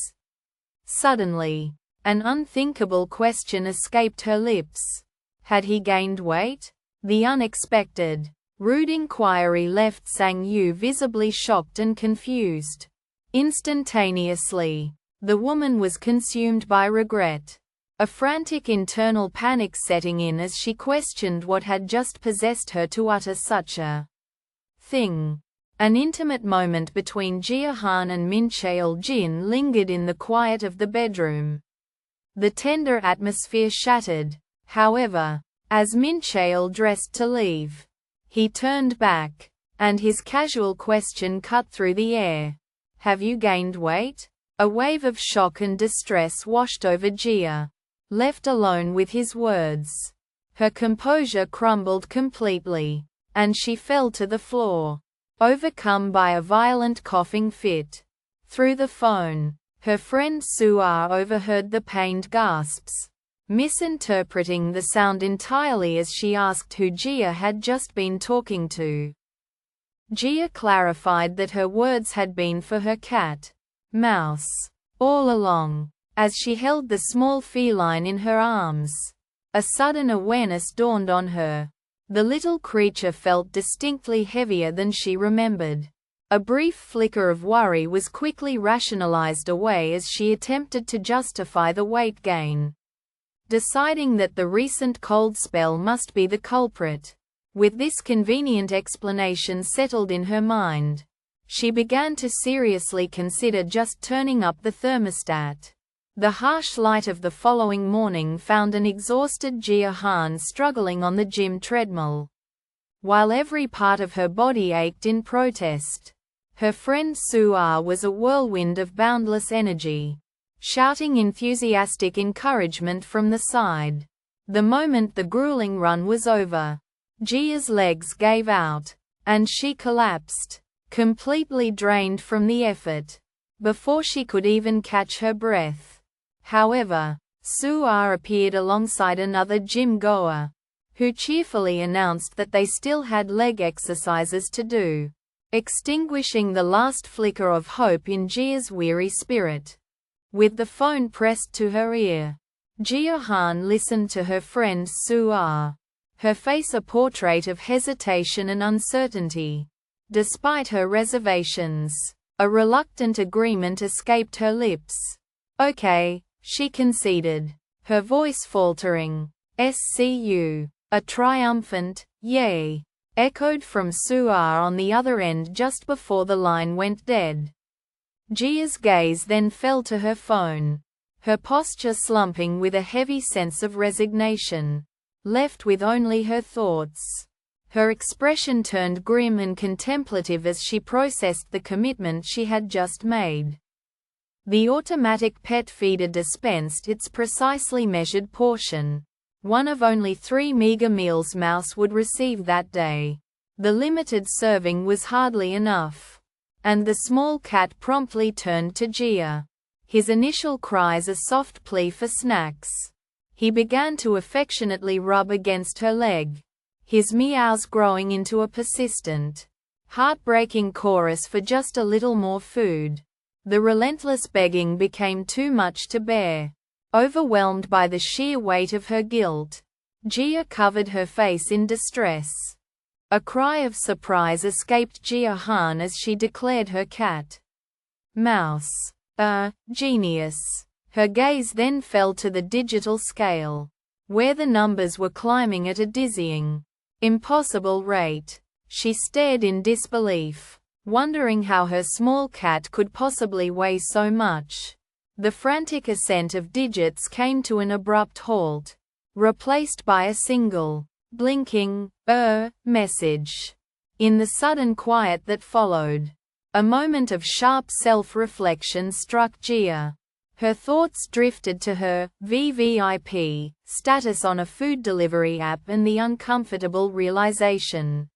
Suddenly, an unthinkable question escaped her lips. Had he gained weight? The unexpected, rude inquiry left Sang Yu visibly shocked and confused. Instantaneously, the woman was consumed by regret, a frantic internal panic setting in as she questioned what had just possessed her to utter such a thing. An intimate moment between Jia Han and Mincheol Jin lingered in the quiet of the bedroom. The tender atmosphere shattered, however, as Mincheol dressed to leave. He turned back, and his casual question cut through the air. Have you gained weight? A wave of shock and distress washed over Jia. Left alone with his words, her composure crumbled completely, and she fell to the floor, overcome by a violent coughing fit. Through the phone, her friend Suar overheard the pained gasps, misinterpreting the sound entirely as she asked who Jia had just been talking to. Jia clarified that her words had been for her cat, Mouse, all along. As she held the small feline in her arms, a sudden awareness dawned on her. The little creature felt distinctly heavier than she remembered. A brief flicker of worry was quickly rationalized away as she attempted to justify the weight gain, deciding that the recent cold spell must be the culprit. With this convenient explanation settled in her mind, she began to seriously consider just turning up the thermostat. The harsh light of the following morning found an exhausted Jia Han struggling on the gym treadmill. While every part of her body ached in protest, her friend Suar was a whirlwind of boundless energy, shouting enthusiastic encouragement from the side. The moment the grueling run was over, Jia's legs gave out, and she collapsed, completely drained from the effort, before she could even catch her breath. However, Suar appeared alongside another gym-goer, who cheerfully announced that they still had leg exercises to do, extinguishing the last flicker of hope in Jia's weary spirit. With the phone pressed to her ear, Jia Han listened to her friend Suar, her face a portrait of hesitation and uncertainty. Despite her reservations, a reluctant agreement escaped her lips. Okay, she conceded, her voice faltering. SCU. A triumphant, yay, echoed from Suar on the other end just before the line went dead. Jia's gaze then fell to her phone, her posture slumping with a heavy sense of resignation, left with only her thoughts. Her expression turned grim and contemplative as she processed the commitment she had just made. The automatic pet feeder dispensed its precisely measured portion, one of only 3 meager meals Mouse would receive that day. The limited serving was hardly enough, and the small cat promptly turned to Jia, his initial cries a soft plea for snacks. He began to affectionately rub against her leg, his meows growing into a persistent, heartbreaking chorus for just a little more food. The relentless begging became too much to bear. Overwhelmed by the sheer weight of her guilt, Jia covered her face in distress. A cry of surprise escaped Jia Han as she declared her cat, Mouse, a genius. Her gaze then fell to the digital scale, where the numbers were climbing at a dizzying, impossible rate. She stared in disbelief, wondering how her small cat could possibly weigh so much. The frantic ascent of digits came to an abrupt halt, replaced by a single, blinking, message. In the sudden quiet that followed, a moment of sharp self-reflection struck Jia. Her thoughts drifted to her VVIP status on a food delivery app and the uncomfortable realization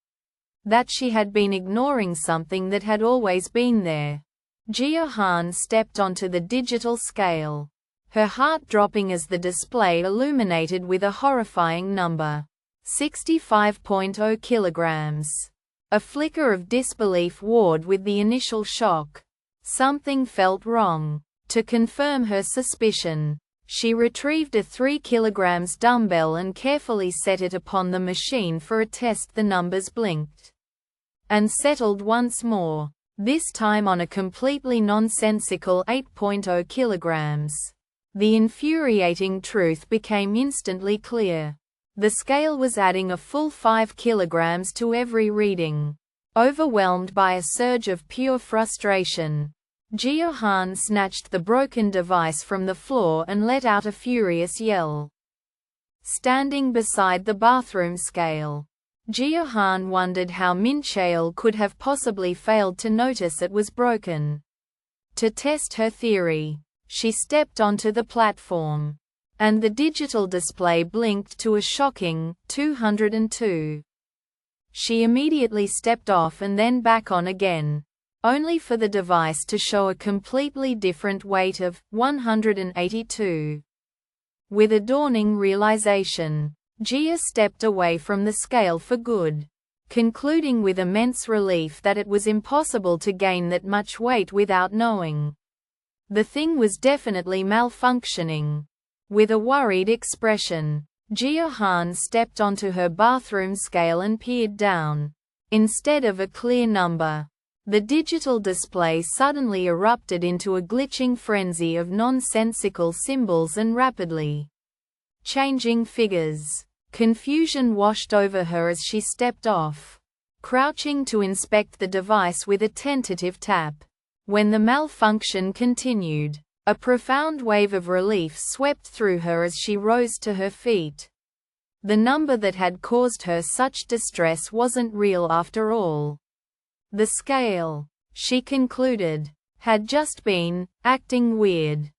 that she had been ignoring something that had always been there. Jia Han stepped onto the digital scale, her heart dropping as the display illuminated with a horrifying number. 65.0 kilograms. A flicker of disbelief warred with the initial shock. Something felt wrong. To confirm her suspicion, she retrieved a 3 kilograms dumbbell and carefully set it upon the machine for a test. The numbers blinked and settled once more, this time on a completely nonsensical 8.0 kilograms. The infuriating truth became instantly clear. The scale was adding a full 5 kilograms to every reading. Overwhelmed by a surge of pure frustration, Jia Han snatched the broken device from the floor and let out a furious yell. Standing beside the bathroom scale, Jia Han wondered how Mincheol could have possibly failed to notice it was broken. To test her theory, she stepped onto the platform, and the digital display blinked to a shocking 202. She immediately stepped off and then back on again, only for the device to show a completely different weight of 182. With a dawning realization, Jia stepped away from the scale for good, concluding with immense relief that it was impossible to gain that much weight without knowing. The thing was definitely malfunctioning. With a worried expression, Jia Han stepped onto her bathroom scale and peered down. Instead of a clear number, the digital display suddenly erupted into a glitching frenzy of nonsensical symbols and rapidly changing figures. Confusion washed over her as she stepped off, crouching to inspect the device with a tentative tap. When the malfunction continued, a profound wave of relief swept through her as she rose to her feet. The number that had caused her such distress wasn't real after all. The scale, she concluded, had just been acting weird.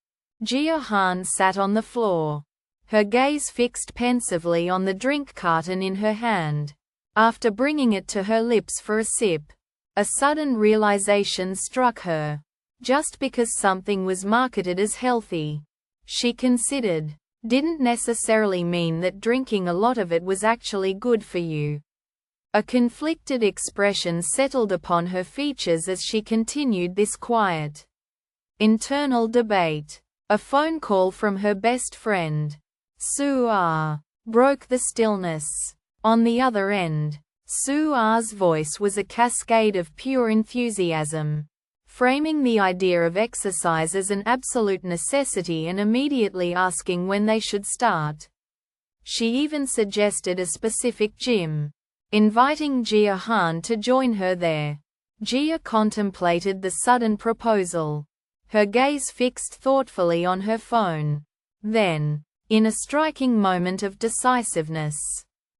Jia Han sat on the floor, her gaze fixed pensively on the drink carton in her hand. After bringing it to her lips for a sip, a sudden realization struck her. Just because something was marketed as healthy, she considered, didn't necessarily mean that drinking a lot of it was actually good for you. A conflicted expression settled upon her features as she continued this quiet, internal debate. A phone call from her best friend, Su-ah, broke the stillness. On the other end, Su-ah's voice was a cascade of pure enthusiasm, framing the idea of exercise as an absolute necessity and immediately asking when they should start. She even suggested a specific gym, inviting Jia Han to join her there. Jia contemplated the sudden proposal, her gaze fixed thoughtfully on her phone. Then, in a striking moment of decisiveness,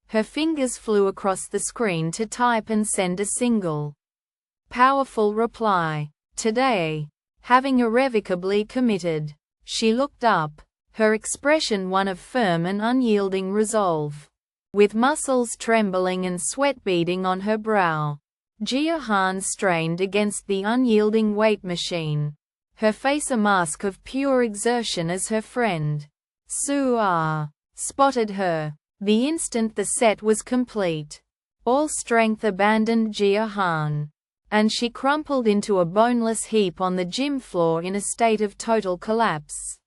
her fingers flew across the screen to type and send a single, powerful reply. Today, having irrevocably committed, she looked up, her expression one of firm and unyielding resolve. With muscles trembling and sweat beading on her brow, Jia Han strained against the unyielding weight machine, her face a mask of pure exertion as her friend, Su-ah, spotted her. The instant the set was complete, all strength abandoned Jia Han, and she crumpled into a boneless heap on the gym floor in a state of total collapse.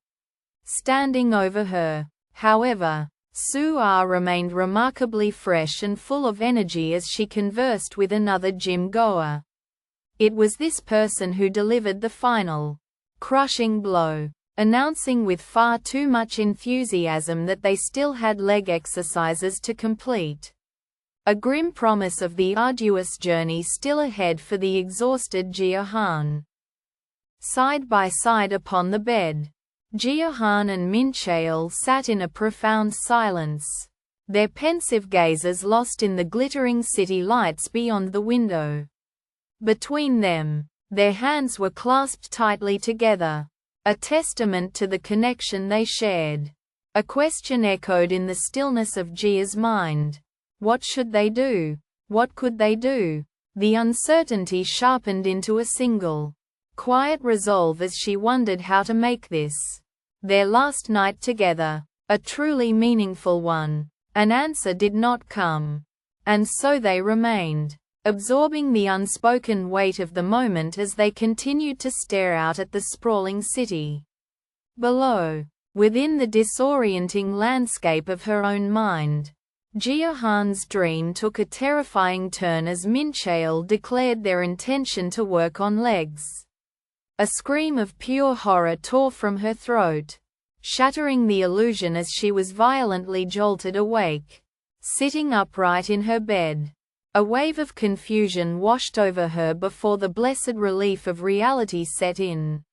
Standing over her, however, Su-ah remained remarkably fresh and full of energy as she conversed with another gym-goer. It was this person who delivered the final, crushing blow, announcing with far too much enthusiasm that they still had leg exercises to complete. a grim promise of the arduous journey still ahead for the exhausted Jia Han. Side by side upon the bed, Jia Han and Mincheol sat in a profound silence, their pensive gazes lost in the glittering city lights beyond the window. Between them, their hands were clasped tightly together, a testament to the connection they shared. A question echoed in the stillness of Jia's mind. What should they do? What could they do? The uncertainty sharpened into a single, quiet resolve as she wondered how to make this, their last night together, a truly meaningful one. An answer did not come. And so they remained, absorbing the unspoken weight of the moment as they continued to stare out at the sprawling city below. Within the disorienting landscape of her own mind, Jia Han's dream took a terrifying turn as Mincheol declared their intention to work on legs. A scream of pure horror tore from her throat, shattering the illusion as she was violently jolted awake, sitting upright in her bed. A wave of confusion washed over her before the blessed relief of reality set in.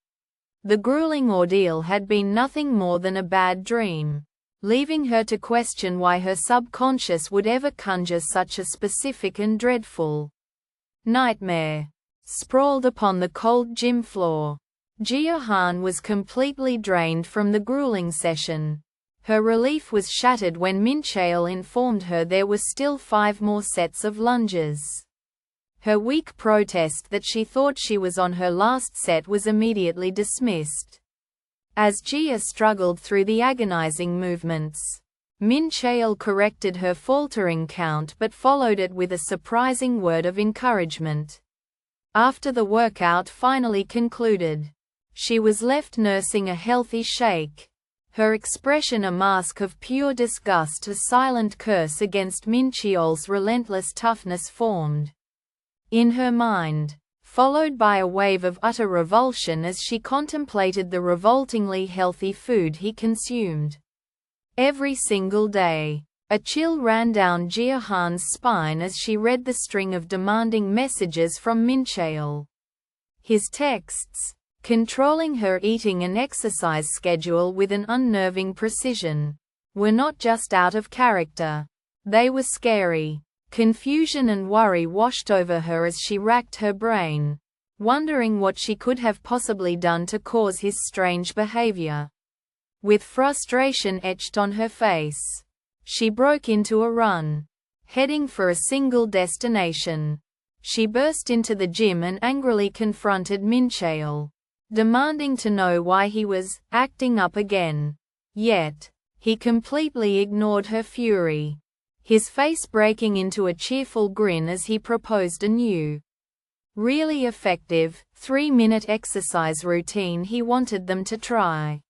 The grueling ordeal had been nothing more than a bad dream, leaving her to question why her subconscious would ever conjure such a specific and dreadful nightmare. Sprawled upon the cold gym floor, Jia Han was completely drained from the grueling session. Her relief was shattered when Mincheol informed her there were still 5 more sets of lunges. Her weak protest that she thought she was on her last set was immediately dismissed. As Jia struggled through the agonizing movements, Mincheol corrected her faltering count but followed it with a surprising word of encouragement. After the workout finally concluded, she was left nursing a healthy shake, her expression a mask of pure disgust. A silent curse against Mincheol's relentless toughness formed in her mind, followed by a wave of utter revulsion as she contemplated the revoltingly healthy food he consumed every single day. A chill ran down Jia Han's spine as she read the string of demanding messages from Mincheol. His texts, controlling her eating and exercise schedule with an unnerving precision, were not just out of character. They were scary. Confusion and worry washed over her as she racked her brain, wondering what she could have possibly done to cause his strange behavior. With frustration etched on her face, she broke into a run, heading for a single destination. She burst into the gym and angrily confronted Mincheol, demanding to know why he was acting up again. Yet, he completely ignored her fury, his face breaking into a cheerful grin as he proposed a new, really effective, 3-minute exercise routine he wanted them to try.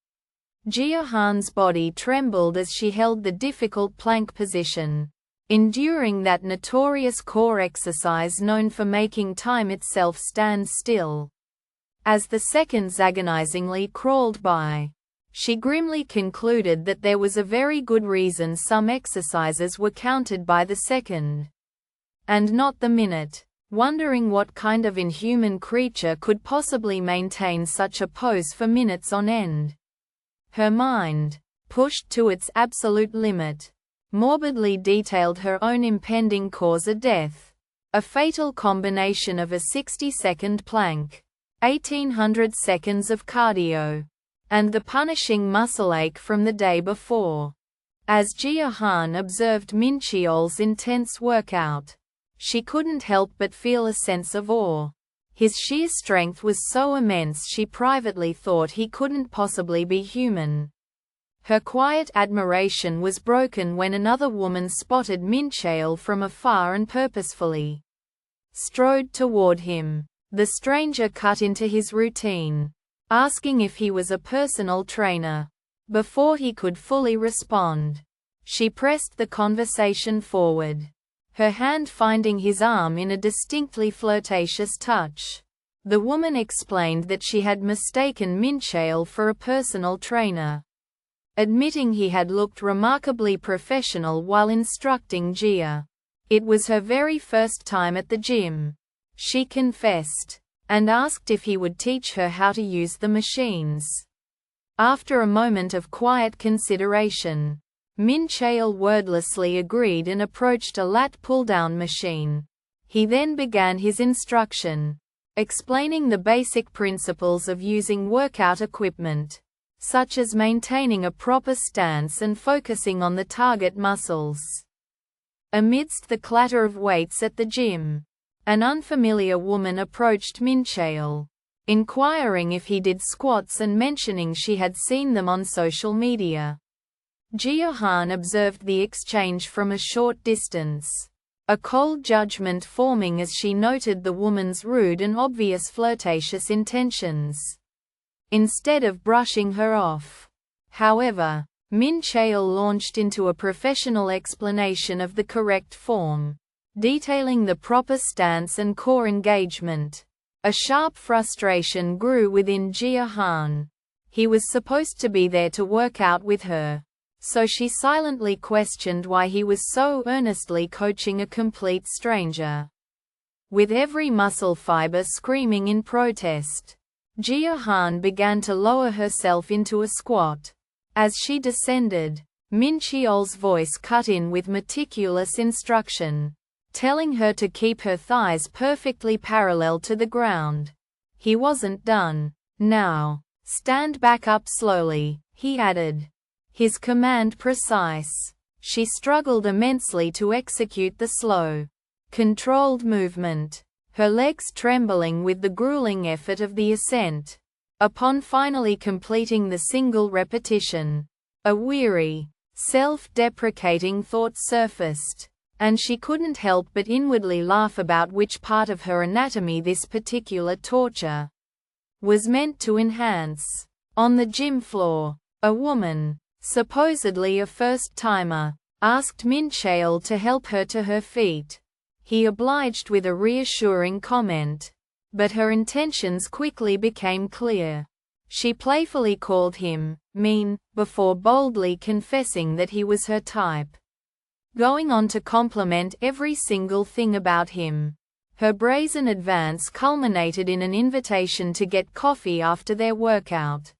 Jia Han's body trembled as she held the difficult plank position, enduring that notorious core exercise known for making time itself stand still. As the seconds agonizingly crawled by, she grimly concluded that there was a very good reason some exercises were counted by the second, and not the minute, wondering what kind of inhuman creature could possibly maintain such a pose for minutes on end. Her mind, pushed to its absolute limit, morbidly detailed her own impending cause of death, a fatal combination of a 60-second plank, 1800 seconds of cardio, and the punishing muscle ache from the day before. As Jia Han observed Mincheol's intense workout, she couldn't help but feel a sense of awe. His sheer strength was so immense she privately thought he couldn't possibly be human. Her quiet admiration was broken when another woman spotted Mincheol from afar and purposefully strode toward him. The stranger cut into his routine, asking if he was a personal trainer. Before he could fully respond, she pressed the conversation forward, her hand finding his arm in a distinctly flirtatious touch. The woman explained that she had mistaken Mincheol for a personal trainer, admitting he had looked remarkably professional while instructing Jia. It was her very first time at the gym. She confessed, and asked if he would teach her how to use the machines. After a moment of quiet consideration, Mincheol wordlessly agreed and approached a lat pull-down machine. He then began his instruction, explaining the basic principles of using workout equipment, such as maintaining a proper stance and focusing on the target muscles. Amidst the clatter of weights at the gym, an unfamiliar woman approached Mincheol, inquiring if he did squats and mentioning she had seen them on social media. Jia Han observed the exchange from a short distance, a cold judgment forming as she noted the woman's rude and obvious flirtatious intentions. Instead of brushing her off, however, Mincheol launched into a professional explanation of the correct form, detailing the proper stance and core engagement. A sharp frustration grew within Jia Han. He was supposed to be there to work out with her, so she silently questioned why he was so earnestly coaching a complete stranger. With every muscle fiber screaming in protest, Jia Han began to lower herself into a squat. As she descended, Mincheol's voice cut in with meticulous instruction, telling her to keep her thighs perfectly parallel to the ground. He wasn't done. Now, stand back up slowly, he added, his command precise. She struggled immensely to execute the slow, controlled movement, her legs trembling with the grueling effort of the ascent. Upon finally completing the single repetition, a weary, self-deprecating thought surfaced, and she couldn't help but inwardly laugh about which part of her anatomy this particular torture was meant to enhance. On the gym floor, a woman, supposedly a first-timer, asked Mincheol to help her to her feet. He obliged with a reassuring comment, but her intentions quickly became clear. She playfully called him mean, before boldly confessing that he was her type, going on to compliment every single thing about him. Her brazen advance culminated in an invitation to get coffee after their workout.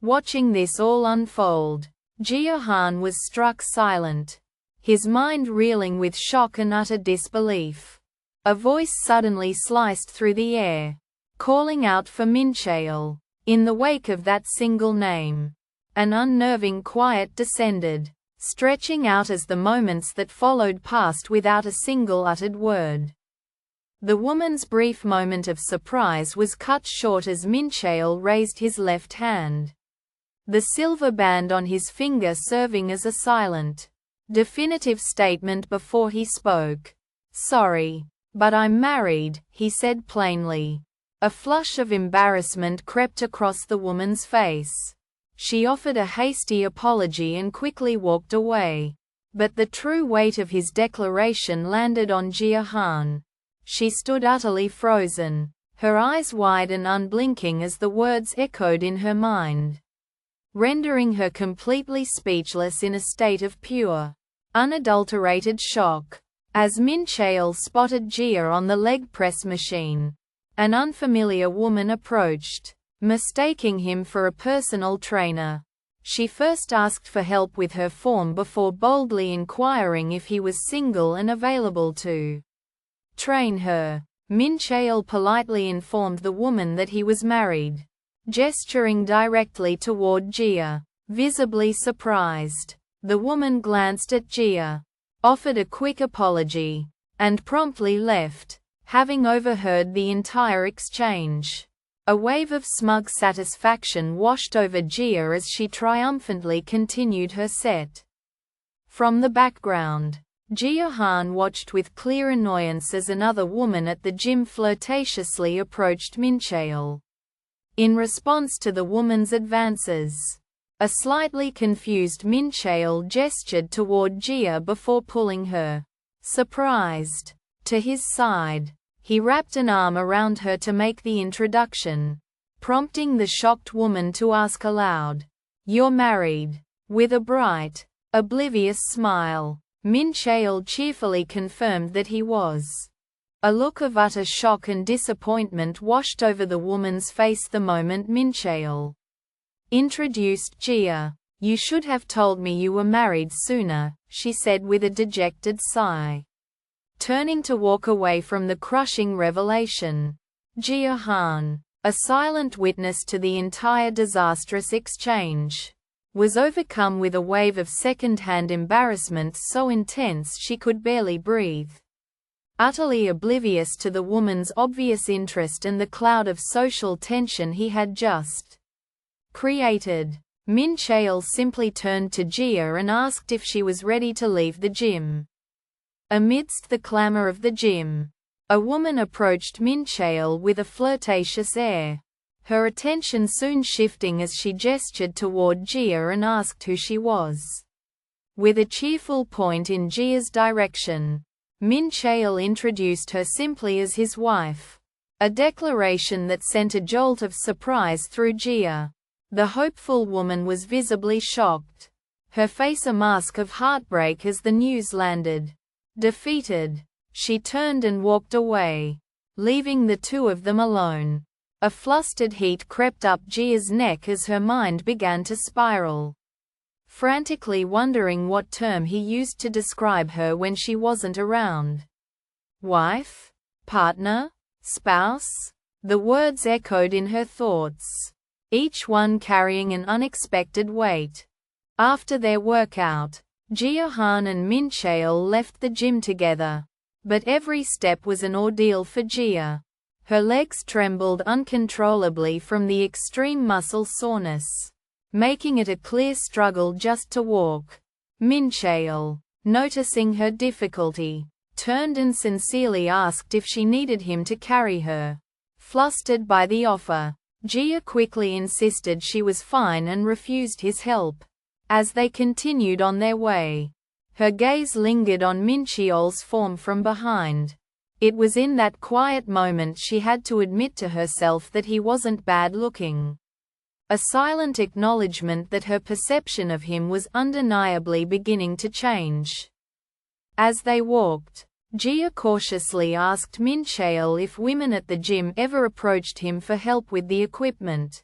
Watching this all unfold, Jia Han was struck silent, his mind reeling with shock and utter disbelief. A voice suddenly sliced through the air, calling out for Mincheol. In the wake of that single name, an unnerving quiet descended, stretching out as the moments that followed passed without a single uttered word. The woman's brief moment of surprise was cut short as Mincheol raised his left hand, the silver band on his finger serving as a silent, definitive statement before he spoke. "Sorry, but I'm married," he said plainly. A flush of embarrassment crept across the woman's face. She offered a hasty apology and quickly walked away. But the true weight of his declaration landed on Jia Han. She stood utterly frozen, her eyes wide and unblinking as the words echoed in her mind, rendering her completely speechless in a state of pure, unadulterated shock. As Mincheol spotted Jia on the leg press machine, an unfamiliar woman approached, mistaking him for a personal trainer. She first asked for help with her form before boldly inquiring if he was single and available to train her. Mincheol politely informed the woman that he was married, gesturing directly toward Jia. Visibly surprised, the woman glanced at Jia, offered a quick apology, and promptly left, having overheard the entire exchange. A wave of smug satisfaction washed over Jia as she triumphantly continued her set. From the background, Jia Han watched with clear annoyance as another woman at the gym flirtatiously approached Mincheol. In response to the woman's advances, a slightly confused Mincheol gestured toward Jia before pulling her, surprised, to his side. He wrapped an arm around her to make the introduction, prompting the shocked woman to ask aloud, "You're married?" With a bright, oblivious smile, Mincheol cheerfully confirmed that he was. A look of utter shock and disappointment washed over the woman's face the moment Mincheol introduced Jia. "You should have told me you were married sooner," she said with a dejected sigh. Turning to walk away from the crushing revelation, Jia Han, a silent witness to the entire disastrous exchange, was overcome with a wave of second-hand embarrassment so intense she could barely breathe. Utterly oblivious to the woman's obvious interest and the cloud of social tension he had just created, Mincheol simply turned to Jia and asked if she was ready to leave the gym. Amidst the clamor of the gym, a woman approached Mincheol with a flirtatious air, her attention soon shifting as she gestured toward Jia and asked who she was. With a cheerful point in Jia's direction, Mincheol introduced her simply as his wife, a declaration that sent a jolt of surprise through Jia. The hopeful woman was visibly shocked, her face a mask of heartbreak as the news landed. Defeated, she turned and walked away, leaving the two of them alone. A flustered heat crept up Jia's neck as her mind began to spiral, frantically wondering what term he used to describe her when she wasn't around. Wife? Partner? Spouse? The words echoed in her thoughts, each one carrying an unexpected weight. After their workout, Jia Han and Mincheol left the gym together, but every step was an ordeal for Jia. Her legs trembled uncontrollably from the extreme muscle soreness, making it a clear struggle just to walk. Mincheol, noticing her difficulty, turned and sincerely asked if she needed him to carry her. Flustered by the offer, Jia quickly insisted she was fine and refused his help. As they continued on their way, her gaze lingered on Mincheol's form from behind. It was in that quiet moment she had to admit to herself that he wasn't bad-looking. A silent acknowledgement that her perception of him was undeniably beginning to change. As they walked, Jia cautiously asked Mincheol if women at the gym ever approached him for help with the equipment.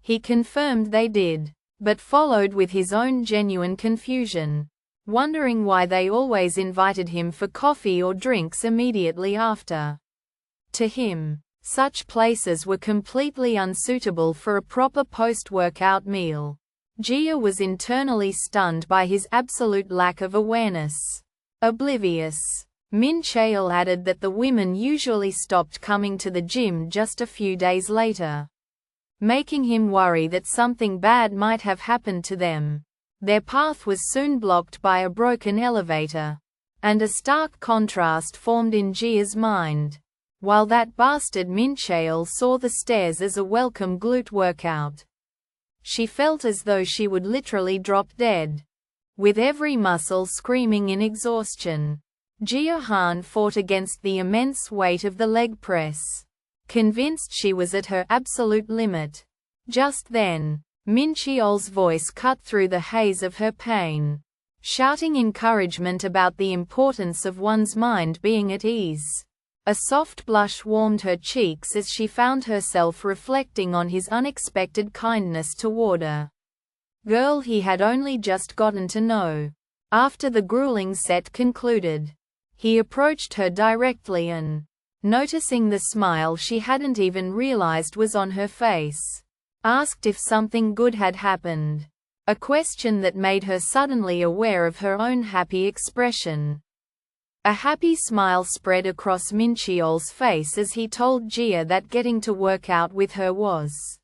He confirmed they did, but followed with his own genuine confusion, wondering why they always invited him for coffee or drinks immediately after. To him, such places were completely unsuitable for a proper post-workout meal. Jia was internally stunned by his absolute lack of awareness. Oblivious, Mincheol added that the women usually stopped coming to the gym just a few days later, making him worry that something bad might have happened to them. Their path was soon blocked by a broken elevator, and a stark contrast formed in Jia's mind. While that bastard Mincheol saw the stairs as a welcome glute workout, she felt as though she would literally drop dead. With every muscle screaming in exhaustion, Jia Han fought against the immense weight of the leg press, convinced she was at her absolute limit. Just then, Mincheol's voice cut through the haze of her pain, shouting encouragement about the importance of one's mind being at ease. A soft blush warmed her cheeks as she found herself reflecting on his unexpected kindness toward her girl he had only just gotten to know. After the grueling set concluded, he approached her directly and, noticing the smile she hadn't even realized was on her face, asked if something good had happened, a question that made her suddenly aware of her own happy expression. A happy smile spread across Mincheol's face as he told Jia that getting to work out with her was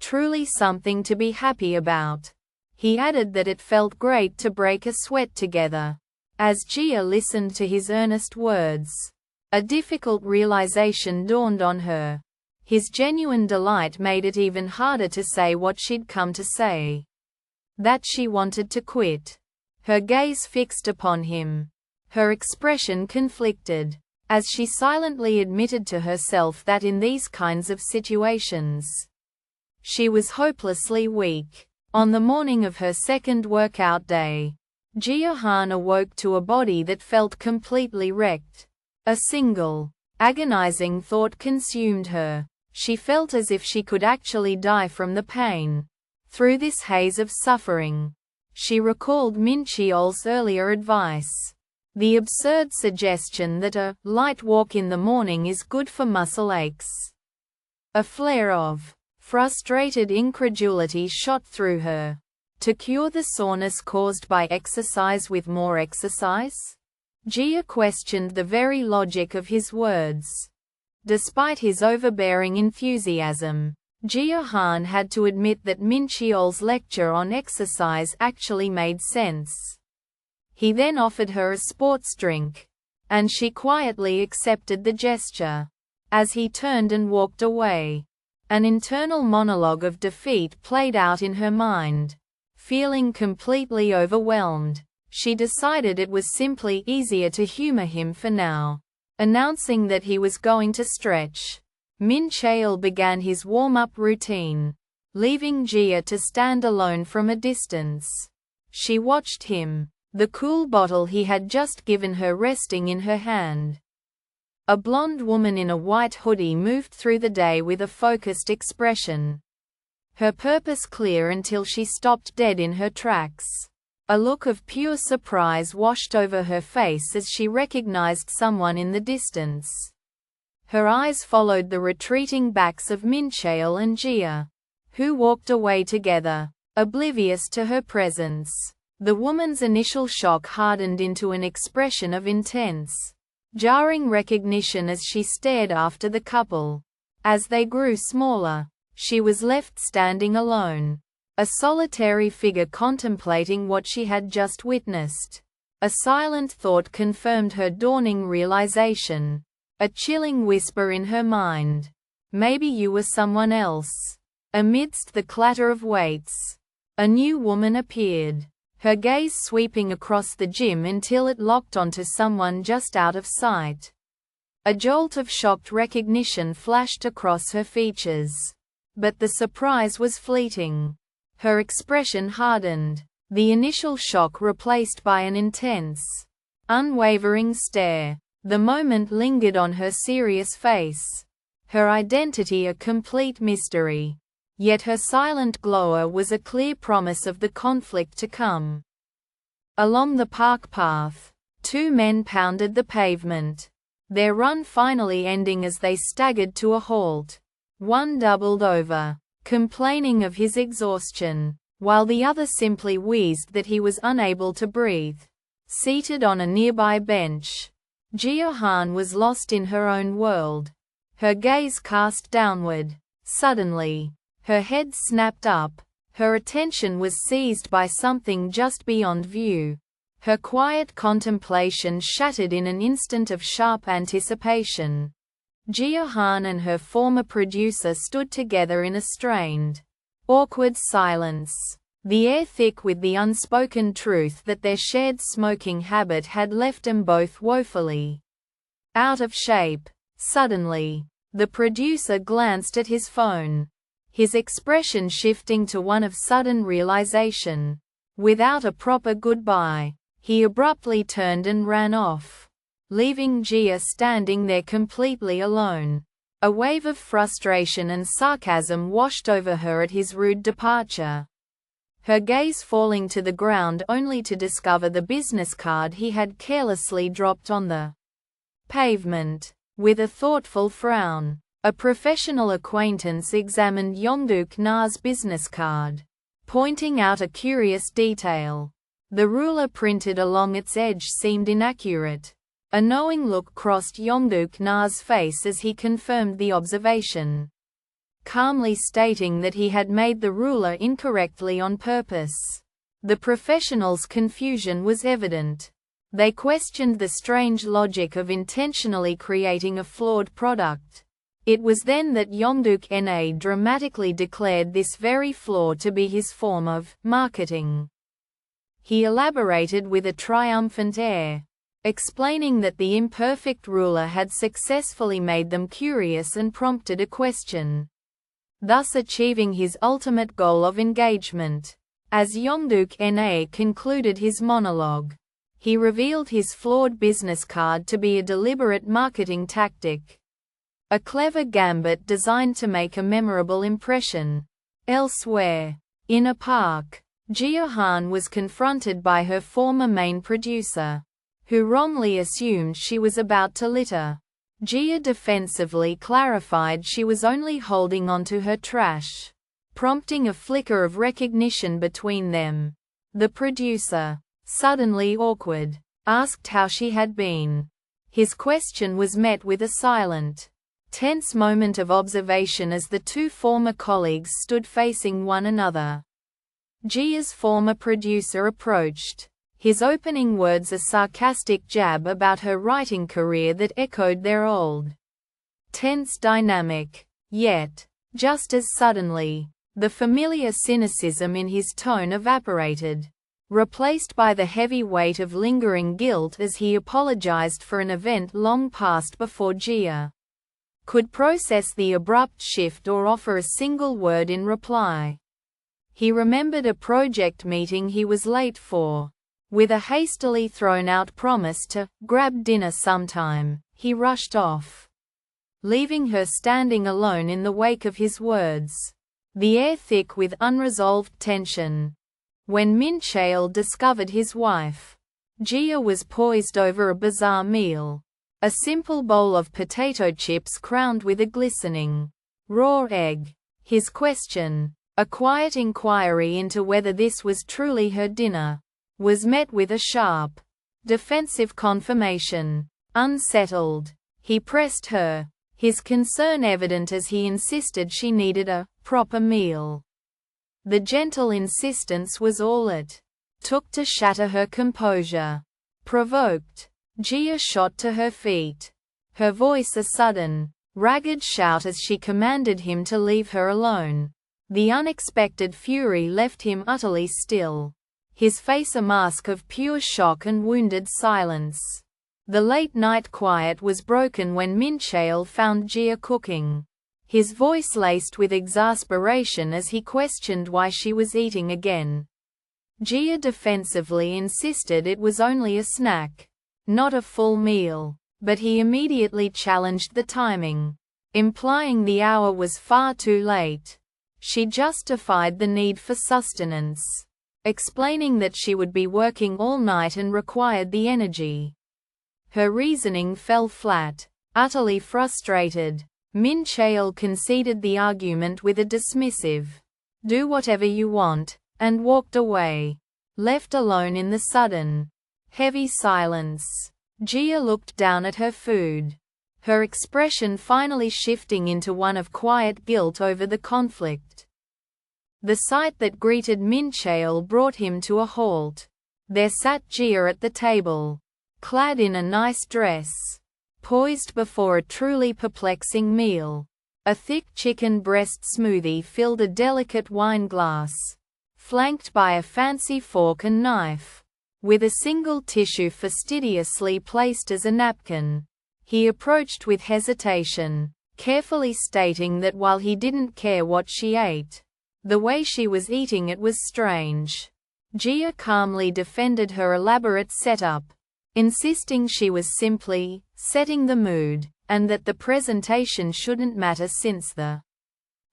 truly something to be happy about. He added that it felt great to break a sweat together. As Jia listened to his earnest words, a difficult realization dawned on her. His genuine delight made it even harder to say what she'd come to say. That she wanted to quit. Her gaze fixed upon him, her expression conflicted, as she silently admitted to herself that in these kinds of situations, she was hopelessly weak. On the morning of her second workout day, Jia Han awoke to a body that felt completely wrecked. A single, agonizing thought consumed her. She felt as if she could actually die from the pain. Through this haze of suffering, she recalled Mincheol's earlier advice. The absurd suggestion that a light walk in the morning is good for muscle aches. A flare of frustrated incredulity shot through her. To cure the soreness caused by exercise with more exercise? Jia questioned the very logic of his words. Despite his overbearing enthusiasm, Jia Han had to admit that Mincheol's lecture on exercise actually made sense. He then offered her a sports drink, and she quietly accepted the gesture. As he turned and walked away, an internal monologue of defeat played out in her mind. Feeling completely overwhelmed, she decided it was simply easier to humor him for now. Announcing that he was going to stretch, Mincheol began his warm-up routine, leaving Jia to stand alone from a distance. She watched him, the cool bottle he had just given her resting in her hand. A blonde woman in a white hoodie moved through the day with a focused expression. Her purpose clear until she stopped dead in her tracks. A look of pure surprise washed over her face as she recognized someone in the distance. Her eyes followed the retreating backs of Mincheol and Jia, who walked away together, oblivious to her presence. The woman's initial shock hardened into an expression of intense, jarring recognition as she stared after the couple. As they grew smaller, she was left standing alone, a solitary figure contemplating what she had just witnessed. A silent thought confirmed her dawning realization, a chilling whisper in her mind. Maybe you were someone else. Amidst the clatter of weights, a new woman appeared, her gaze sweeping across the gym until it locked onto someone just out of sight. A jolt of shocked recognition flashed across her features. But the surprise was fleeting. Her expression hardened, the initial shock replaced by an intense, unwavering stare. The moment lingered on her serious face, her identity a complete mystery. Yet her silent glower was a clear promise of the conflict to come. Along the park path, two men pounded the pavement, their run finally ending as they staggered to a halt. One doubled over, complaining of his exhaustion, while the other simply wheezed that he was unable to breathe. Seated on a nearby bench, Jia Han was lost in her own world, her gaze cast downward. Suddenly, her head snapped up, her attention was seized by something just beyond view. Her quiet contemplation shattered in an instant of sharp anticipation. Jia Han and her former producer stood together in a strained, awkward silence, the air thick with the unspoken truth that their shared smoking habit had left them both woefully out of shape. Suddenly, the producer glanced at his phone, his expression shifting to one of sudden realization. Without a proper goodbye, he abruptly turned and ran off, leaving Jia standing there completely alone. A wave of frustration and sarcasm washed over her at his rude departure, her gaze falling to the ground only to discover the business card he had carelessly dropped on the pavement. With a thoughtful frown, a professional acquaintance examined Yongduk Na's business card, pointing out a curious detail. The ruler printed along its edge seemed inaccurate. A knowing look crossed Yongduk Na's face as he confirmed the observation, calmly stating that he had made the ruler incorrectly on purpose. The professional's confusion was evident. They questioned the strange logic of intentionally creating a flawed product. It was then that Yongduk Na dramatically declared this very flaw to be his form of marketing. He elaborated with a triumphant air, explaining that the imperfect ruler had successfully made them curious and prompted a question, thus achieving his ultimate goal of engagement. As Yongduk Na concluded his monologue, he revealed his flawed business card to be a deliberate marketing tactic. A clever gambit designed to make a memorable impression. Elsewhere, in a park, Jia Han was confronted by her former main producer, who wrongly assumed she was about to litter. Jia defensively clarified she was only holding onto her trash, prompting a flicker of recognition between them. The producer, suddenly awkward, asked how she had been. His question was met with a silent, tense moment of observation as the two former colleagues stood facing one another. Jia's former producer approached, his opening words a sarcastic jab about her writing career that echoed their old, tense dynamic. Yet, just as suddenly, the familiar cynicism in his tone evaporated, replaced by the heavy weight of lingering guilt as he apologized for an event long past before Jia could process the abrupt shift or offer a single word in reply. He remembered a project meeting he was late for. With a hastily thrown-out promise to grab dinner sometime, he rushed off, leaving her standing alone in the wake of his words, the air thick with unresolved tension. When Mincheol discovered his wife, Jia was poised over a bizarre meal, a simple bowl of potato chips crowned with a glistening, raw egg. His question, a quiet inquiry into whether this was truly her dinner, was met with a sharp, defensive confirmation. Unsettled, he pressed her, his concern evident as he insisted she needed a proper meal. The gentle insistence was all it took to shatter her composure. Provoked, Jia shot to her feet, her voice a sudden, ragged shout as she commanded him to leave her alone. The unexpected fury left him utterly still, his face a mask of pure shock and wounded silence. The late-night quiet was broken when Mincheol found Jia cooking, his voice laced with exasperation as he questioned why she was eating again. Jia defensively insisted it was only a snack, not a full meal, but he immediately challenged the timing, implying the hour was far too late. She justified the need for sustenance, explaining that she would be working all night and required the energy. Her reasoning fell flat. Utterly frustrated, Mincheol conceded the argument with a dismissive, "Do whatever you want," and walked away, left alone in the sudden, heavy silence. Jia looked down at her food, her expression finally shifting into one of quiet guilt over the conflict. The sight that greeted Mincheol brought him to a halt. There sat Jia at the table, clad in a nice dress, poised before a truly perplexing meal. A thick chicken breast smoothie filled a delicate wine glass, flanked by a fancy fork and knife, with a single tissue fastidiously placed as a napkin. He approached with hesitation, carefully stating that while he didn't care what she ate, the way she was eating it was strange. Jia calmly defended her elaborate setup, insisting she was simply setting the mood, and that the presentation shouldn't matter since the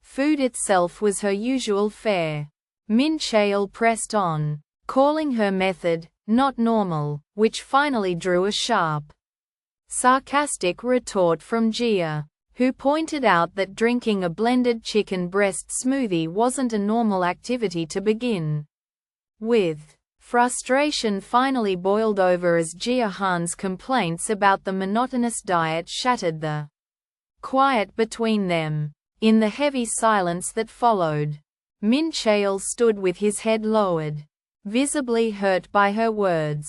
food itself was her usual fare. Mincheol pressed on, calling her method not normal, which finally drew a sharp, sarcastic retort from Jia, who pointed out that drinking a blended chicken breast smoothie wasn't a normal activity to begin with. Frustration finally boiled over as Jia Han's complaints about the monotonous diet shattered the quiet between them. In the heavy silence that followed, Mincheol stood with his head lowered, visibly hurt by her words,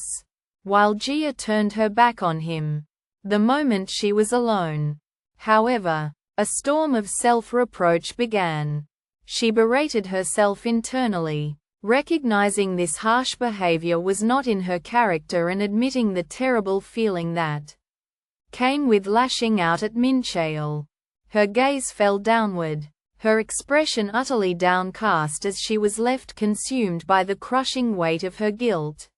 while Jia turned her back on him. The moment she was alone, however, a storm of self-reproach began. She berated herself internally, recognizing this harsh behavior was not in her character and admitting the terrible feeling that came with lashing out at Mincheol. Her gaze fell downward, her expression utterly downcast as she was left consumed by the crushing weight of her guilt.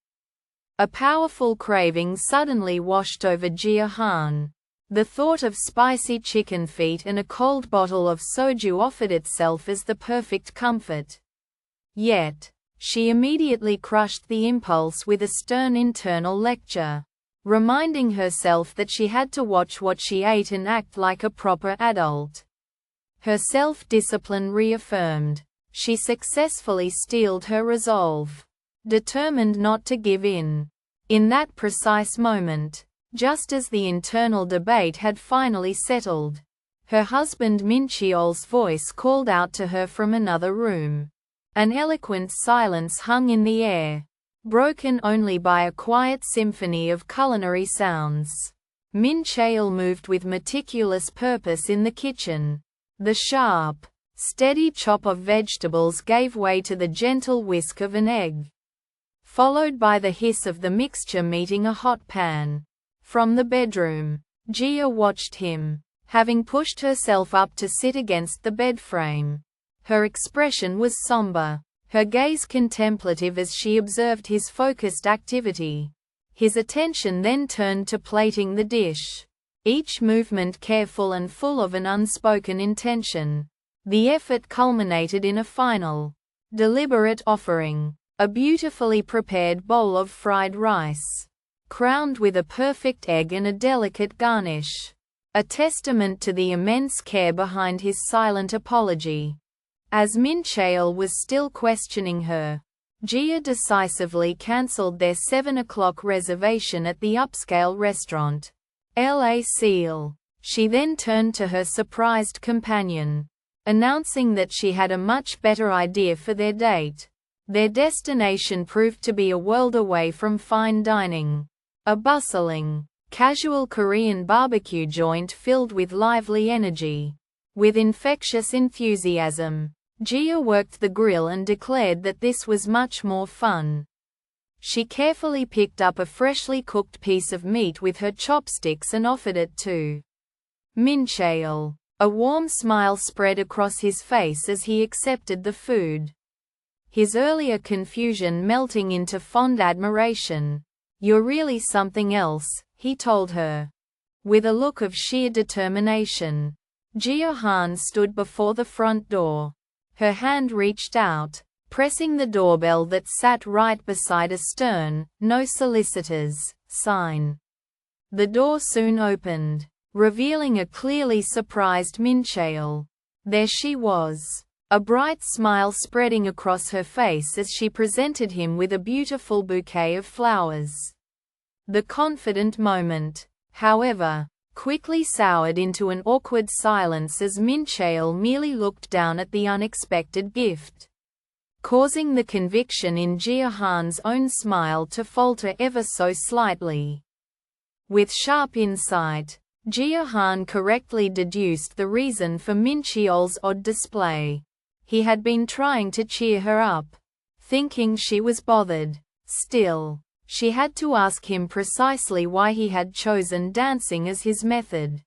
A powerful craving suddenly washed over Jia Han. The thought of spicy chicken feet and a cold bottle of soju offered itself as the perfect comfort. Yet, she immediately crushed the impulse with a stern internal lecture, reminding herself that she had to watch what she ate and act like a proper adult. Her self-discipline reaffirmed, she successfully steeled her resolve, determined not to give in. In that precise moment, just as the internal debate had finally settled, her husband Mincheol's voice called out to her from another room. An eloquent silence hung in the air, broken only by a quiet symphony of culinary sounds. Mincheol moved with meticulous purpose in the kitchen. The sharp, steady chop of vegetables gave way to the gentle whisk of an egg, followed by the hiss of the mixture meeting a hot pan. From the bedroom, Jia watched him, having pushed herself up to sit against the bed frame. Her expression was somber, her gaze contemplative as she observed his focused activity. His attention then turned to plating the dish, each movement careful and full of an unspoken intention. The effort culminated in a final, deliberate offering, a beautifully prepared bowl of fried rice, crowned with a perfect egg and a delicate garnish, a testament to the immense care behind his silent apology. As Mincheol was still questioning her, Jia decisively cancelled their 7 o'clock reservation at the upscale restaurant, La Seal. She then turned to her surprised companion, announcing that she had a much better idea for their date. Their destination proved to be a world away from fine dining. A bustling, casual Korean barbecue joint filled with lively energy. With infectious enthusiasm, Jia worked the grill and declared that this was much more fun. She carefully picked up a freshly cooked piece of meat with her chopsticks and offered it to Mincheol. A warm smile spread across his face as he accepted the food, his earlier confusion melting into fond admiration. "You're really something else," he told her, with a look of sheer determination. Jia Han stood before the front door. Her hand reached out, pressing the doorbell that sat right beside a stern, "No solicitors" sign. The door soon opened, revealing a clearly surprised Mincheol. There she was, a bright smile spreading across her face as she presented him with a beautiful bouquet of flowers. The confident moment, however, quickly soured into an awkward silence as Mincheol merely looked down at the unexpected gift, causing the conviction in Jia Han's own smile to falter ever so slightly. With sharp insight, Jia Han correctly deduced the reason for Mincheol's odd display. He had been trying to cheer her up, thinking she was bothered. Still, she had to ask him precisely why he had chosen dancing as his method.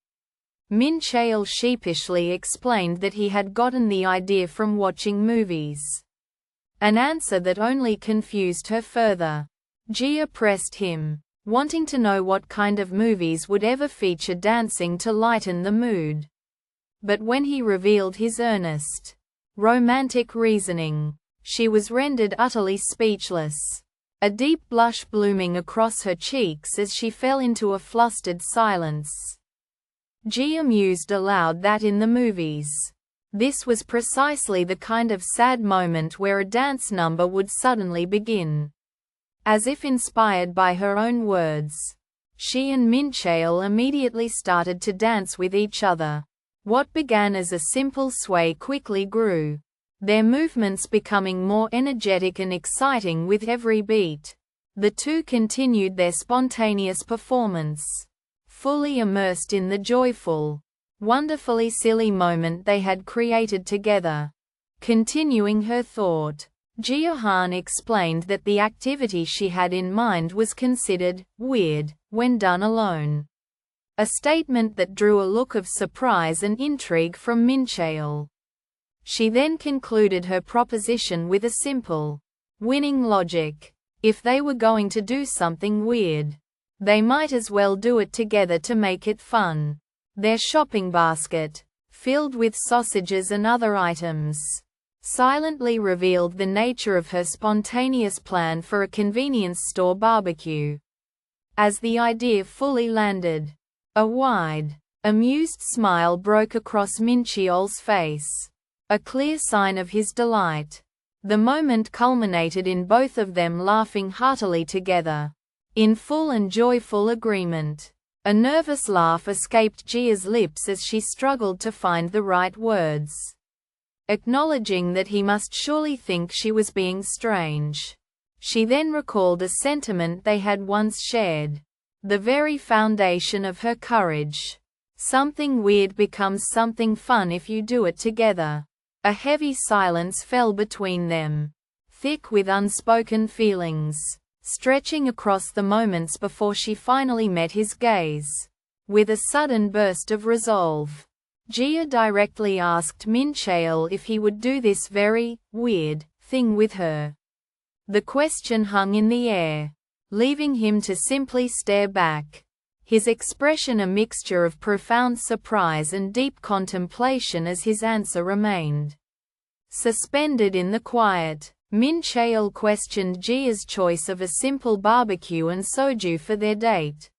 Mincheol sheepishly explained that he had gotten the idea from watching movies. An answer that only confused her further. Jia pressed him, wanting to know what kind of movies would ever feature dancing to lighten the mood. But when he revealed his earnest, romantic reasoning, she was rendered utterly speechless, a deep blush blooming across her cheeks as she fell into a flustered silence. Jia mused aloud that in the movies, this was precisely the kind of sad moment where a dance number would suddenly begin. As if inspired by her own words, she and Mincheol immediately started to dance with each other. What began as a simple sway quickly grew, their movements becoming more energetic and exciting with every beat. The two continued their spontaneous performance, fully immersed in the joyful, wonderfully silly moment they had created together. Continuing her thought, Jia Han explained that the activity she had in mind was considered weird when done alone. A statement that drew a look of surprise and intrigue from Mincheol. She then concluded her proposition with a simple, winning logic. If they were going to do something weird, they might as well do it together to make it fun. Their shopping basket, filled with sausages and other items, silently revealed the nature of her spontaneous plan for a convenience store barbecue. As the idea fully landed, a wide, amused smile broke across Mincheol's face, a clear sign of his delight. The moment culminated in both of them laughing heartily together, in full and joyful agreement. A nervous laugh escaped Jia's lips as she struggled to find the right words, acknowledging that he must surely think she was being strange. She then recalled a sentiment they had once shared, the very foundation of her courage. Something weird becomes something fun if you do it together. A heavy silence fell between them, thick with unspoken feelings, stretching across the moments before she finally met his gaze. With a sudden burst of resolve, Jia directly asked Mincheol if he would do this very weird thing with her. The question hung in the air, leaving him to simply stare back, his expression a mixture of profound surprise and deep contemplation as his answer remained suspended in the quiet. Mincheol questioned Jia's choice of a simple barbecue and soju for their date,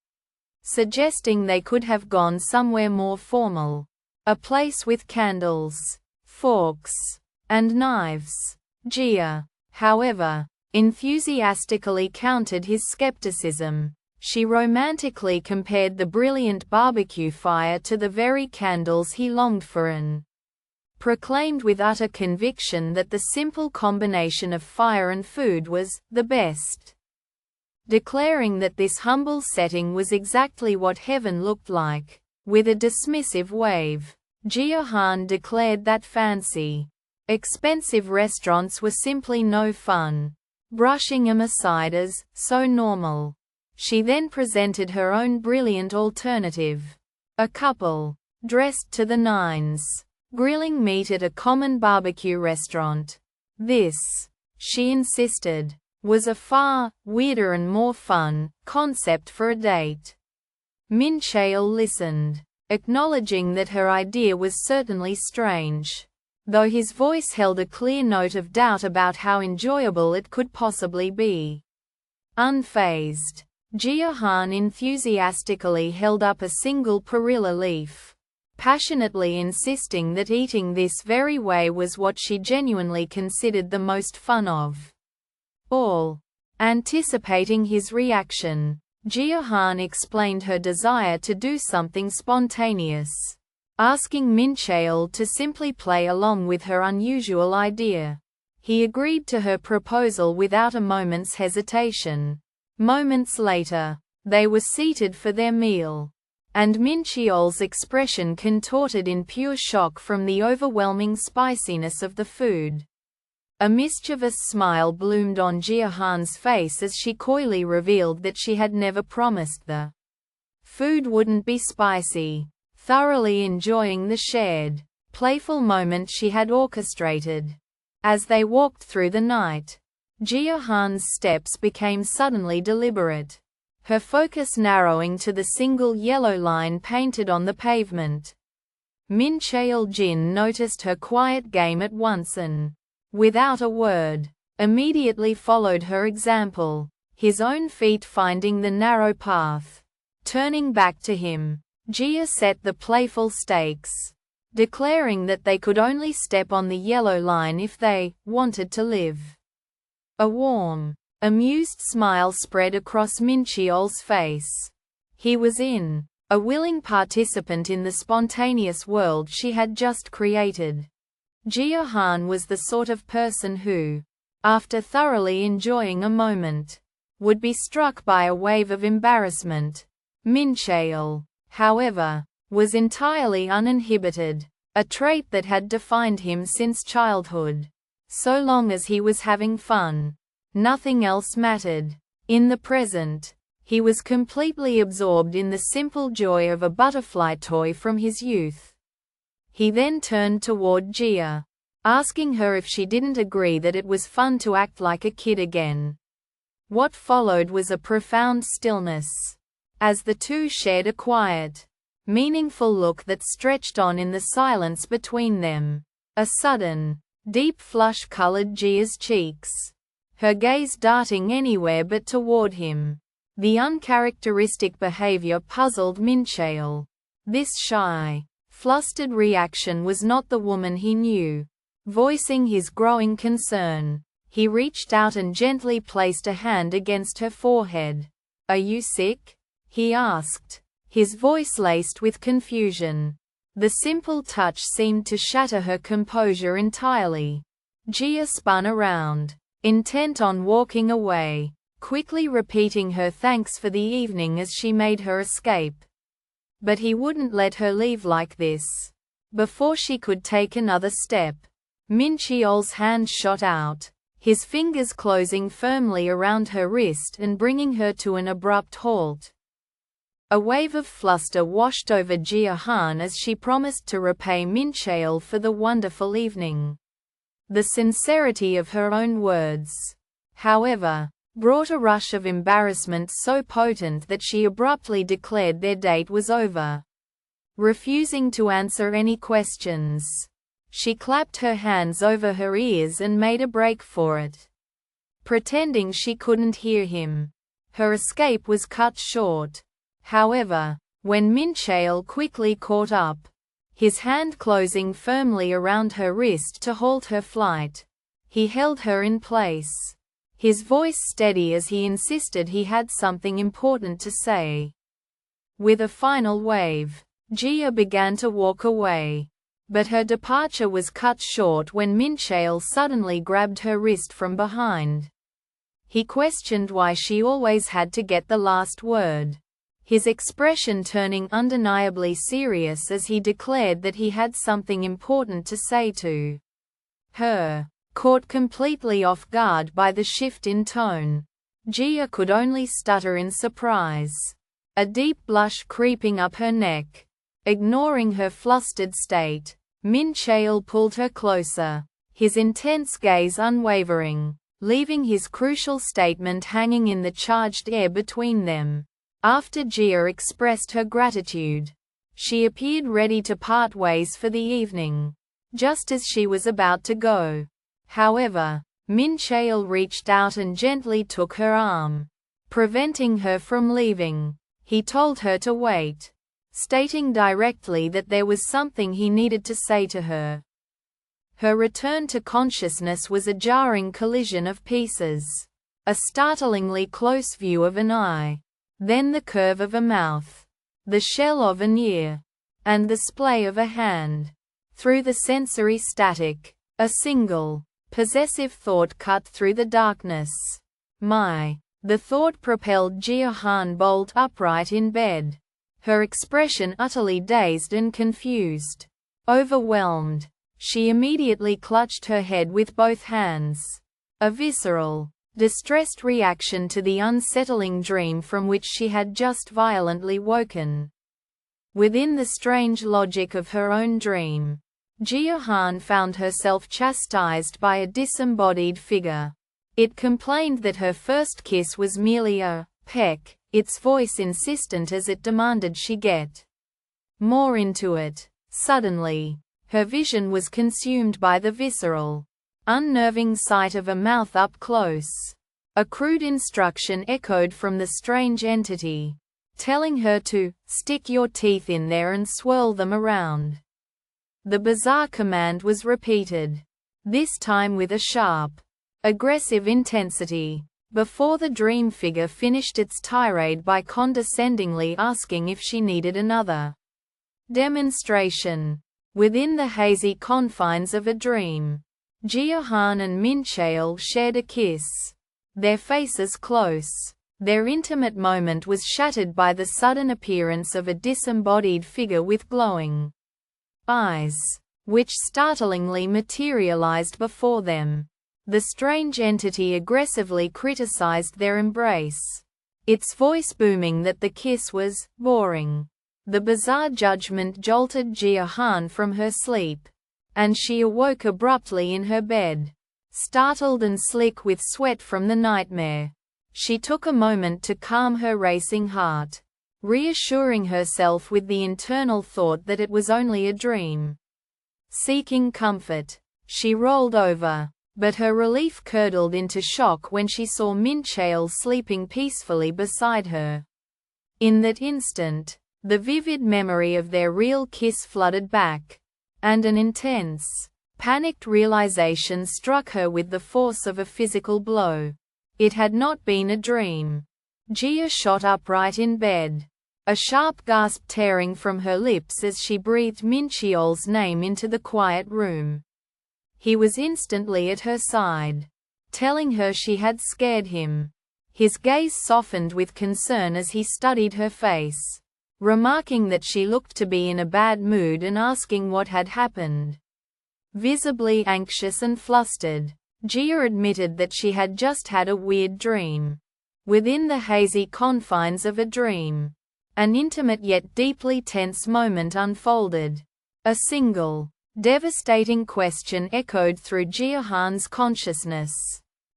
suggesting they could have gone somewhere more formal, a place with candles, forks, and knives. Jia, however, enthusiastically countered his skepticism. She romantically compared the brilliant barbecue fire to the very candles he longed for and proclaimed with utter conviction that the simple combination of fire and food was the best, declaring that this humble setting was exactly what heaven looked like. With a dismissive wave, Jia Han declared that fancy, expensive restaurants were simply no fun, brushing them aside as so normal. She then presented her own brilliant alternative. A couple, dressed to the nines, grilling meat at a common barbecue restaurant. This, she insisted, was a far weirder and more fun concept for a date. Mincheol listened, acknowledging that her idea was certainly strange, though his voice held a clear note of doubt about how enjoyable it could possibly be. Unfazed, Jia Han enthusiastically held up a single perilla leaf, passionately insisting that eating this very way was what she genuinely considered the most fun of all. Anticipating his reaction, Jia Han explained her desire to do something spontaneous, asking Mincheol to simply play along with her unusual idea. He agreed to her proposal without a moment's hesitation. Moments later, they were seated for their meal, and Mincheol's expression contorted in pure shock from the overwhelming spiciness of the food. A mischievous smile bloomed on Jia Han's face as she coyly revealed that she had never promised the food wouldn't be spicy, thoroughly enjoying the shared, playful moment she had orchestrated. As they walked through the night, Jia Han's steps became suddenly deliberate, her focus narrowing to the single yellow line painted on the pavement. Mincheol Jin noticed her quiet game at once and, without a word, immediately followed her example, his own feet finding the narrow path. Turning back to him, Jia set the playful stakes, declaring that they could only step on the yellow line if they wanted to live. A warm, amused smile spread across Mincheol's face. He was in, a willing participant in the spontaneous world she had just created. Jia Han was the sort of person who, after thoroughly enjoying a moment, would be struck by a wave of embarrassment. Mincheol, however, was entirely uninhibited, a trait that had defined him since childhood. So long as he was having fun, nothing else mattered. In the present, he was completely absorbed in the simple joy of a butterfly toy from his youth. He then turned toward Jia, asking her if she didn't agree that it was fun to act like a kid again. What followed was a profound stillness, as the two shared a quiet, meaningful look that stretched on in the silence between them. A sudden, deep flush colored Jia's cheeks, her gaze darting anywhere but toward him. The uncharacteristic behavior puzzled Mincheol. This shy, flustered reaction was not the woman he knew. Voicing his growing concern, he reached out and gently placed a hand against her forehead. "Are you sick?" he asked, his voice laced with confusion. The simple touch seemed to shatter her composure entirely. Jia spun around, intent on walking away, quickly repeating her thanks for the evening as she made her escape. But he wouldn't let her leave like this. Before she could take another step, Mincheol's hand shot out, his fingers closing firmly around her wrist and bringing her to an abrupt halt. A wave of fluster washed over Jia Han as she promised to repay Mincheol for the wonderful evening. The sincerity of her own words, however, brought a rush of embarrassment so potent that she abruptly declared their date was over. Refusing to answer any questions, she clapped her hands over her ears and made a break for it. Pretending she couldn't hear him, her escape was cut short. However, when Mincheol quickly caught up, his hand closing firmly around her wrist to halt her flight, he held her in place, his voice steady as he insisted he had something important to say. With a final wave, Jia began to walk away, but her departure was cut short when Mincheol suddenly grabbed her wrist from behind. He questioned why she always had to get the last word, his expression turning undeniably serious as he declared that he had something important to say to her. Caught completely off guard by the shift in tone, Jia could only stutter in surprise, a deep blush creeping up her neck. Ignoring her flustered state, Mincheol pulled her closer, his intense gaze unwavering, leaving his crucial statement hanging in the charged air between them. After Jia expressed her gratitude, she appeared ready to part ways for the evening. Just as she was about to go, however, Mincheol reached out and gently took her arm. Preventing her from leaving, he told her to wait, stating directly that there was something he needed to say to her. Her return to consciousness was a jarring collision of pieces. A startlingly close view of an eye, then the curve of a mouth, the shell of an ear, and the splay of a hand. Through the sensory static, a single, possessive thought cut through the darkness. The thought propelled Jia Han bolt upright in bed, her expression utterly dazed and confused. Overwhelmed, she immediately clutched her head with both hands. A visceral, distressed reaction to the unsettling dream from which she had just violently woken. Within the strange logic of her own dream, Jia Han found herself chastised by a disembodied figure. It complained that her first kiss was merely a peck, its voice insistent as it demanded she get more into it. Suddenly, her vision was consumed by the visceral, unnerving sight of a mouth up close. A crude instruction echoed from the strange entity, telling her to stick your teeth in there and swirl them around. The bizarre command was repeated, this time with a sharp, aggressive intensity, before the dream figure finished its tirade by condescendingly asking if she needed another demonstration. Within the hazy confines of a dream, Jia Han and Mincheol shared a kiss, their faces close. Their intimate moment was shattered by the sudden appearance of a disembodied figure with glowing eyes, which startlingly materialized before them. The strange entity aggressively criticized their embrace, its voice booming that the kiss was boring. The bizarre judgment jolted Jia Han from her sleep. and she awoke abruptly in her bed, startled and slick with sweat from the nightmare. She took a moment to calm her racing heart, reassuring herself with the internal thought that it was only a dream. Seeking comfort, she rolled over, but her relief curdled into shock when she saw Mincheol sleeping peacefully beside her. In that instant, the vivid memory of their real kiss flooded back, and an intense, panicked realization struck her with the force of a physical blow. It had not been a dream. Jia shot upright in bed, a sharp gasp tearing from her lips as she breathed Mincheol's name into the quiet room. He was instantly at her side, telling her she had scared him. His gaze softened with concern as he studied her face, remarking that she looked to be in a bad mood and asking what had happened. Visibly anxious and flustered, Jia admitted that she had just had a weird dream. Within the hazy confines of a dream, an intimate yet deeply tense moment unfolded. A single, devastating question echoed through Jia Han's consciousness.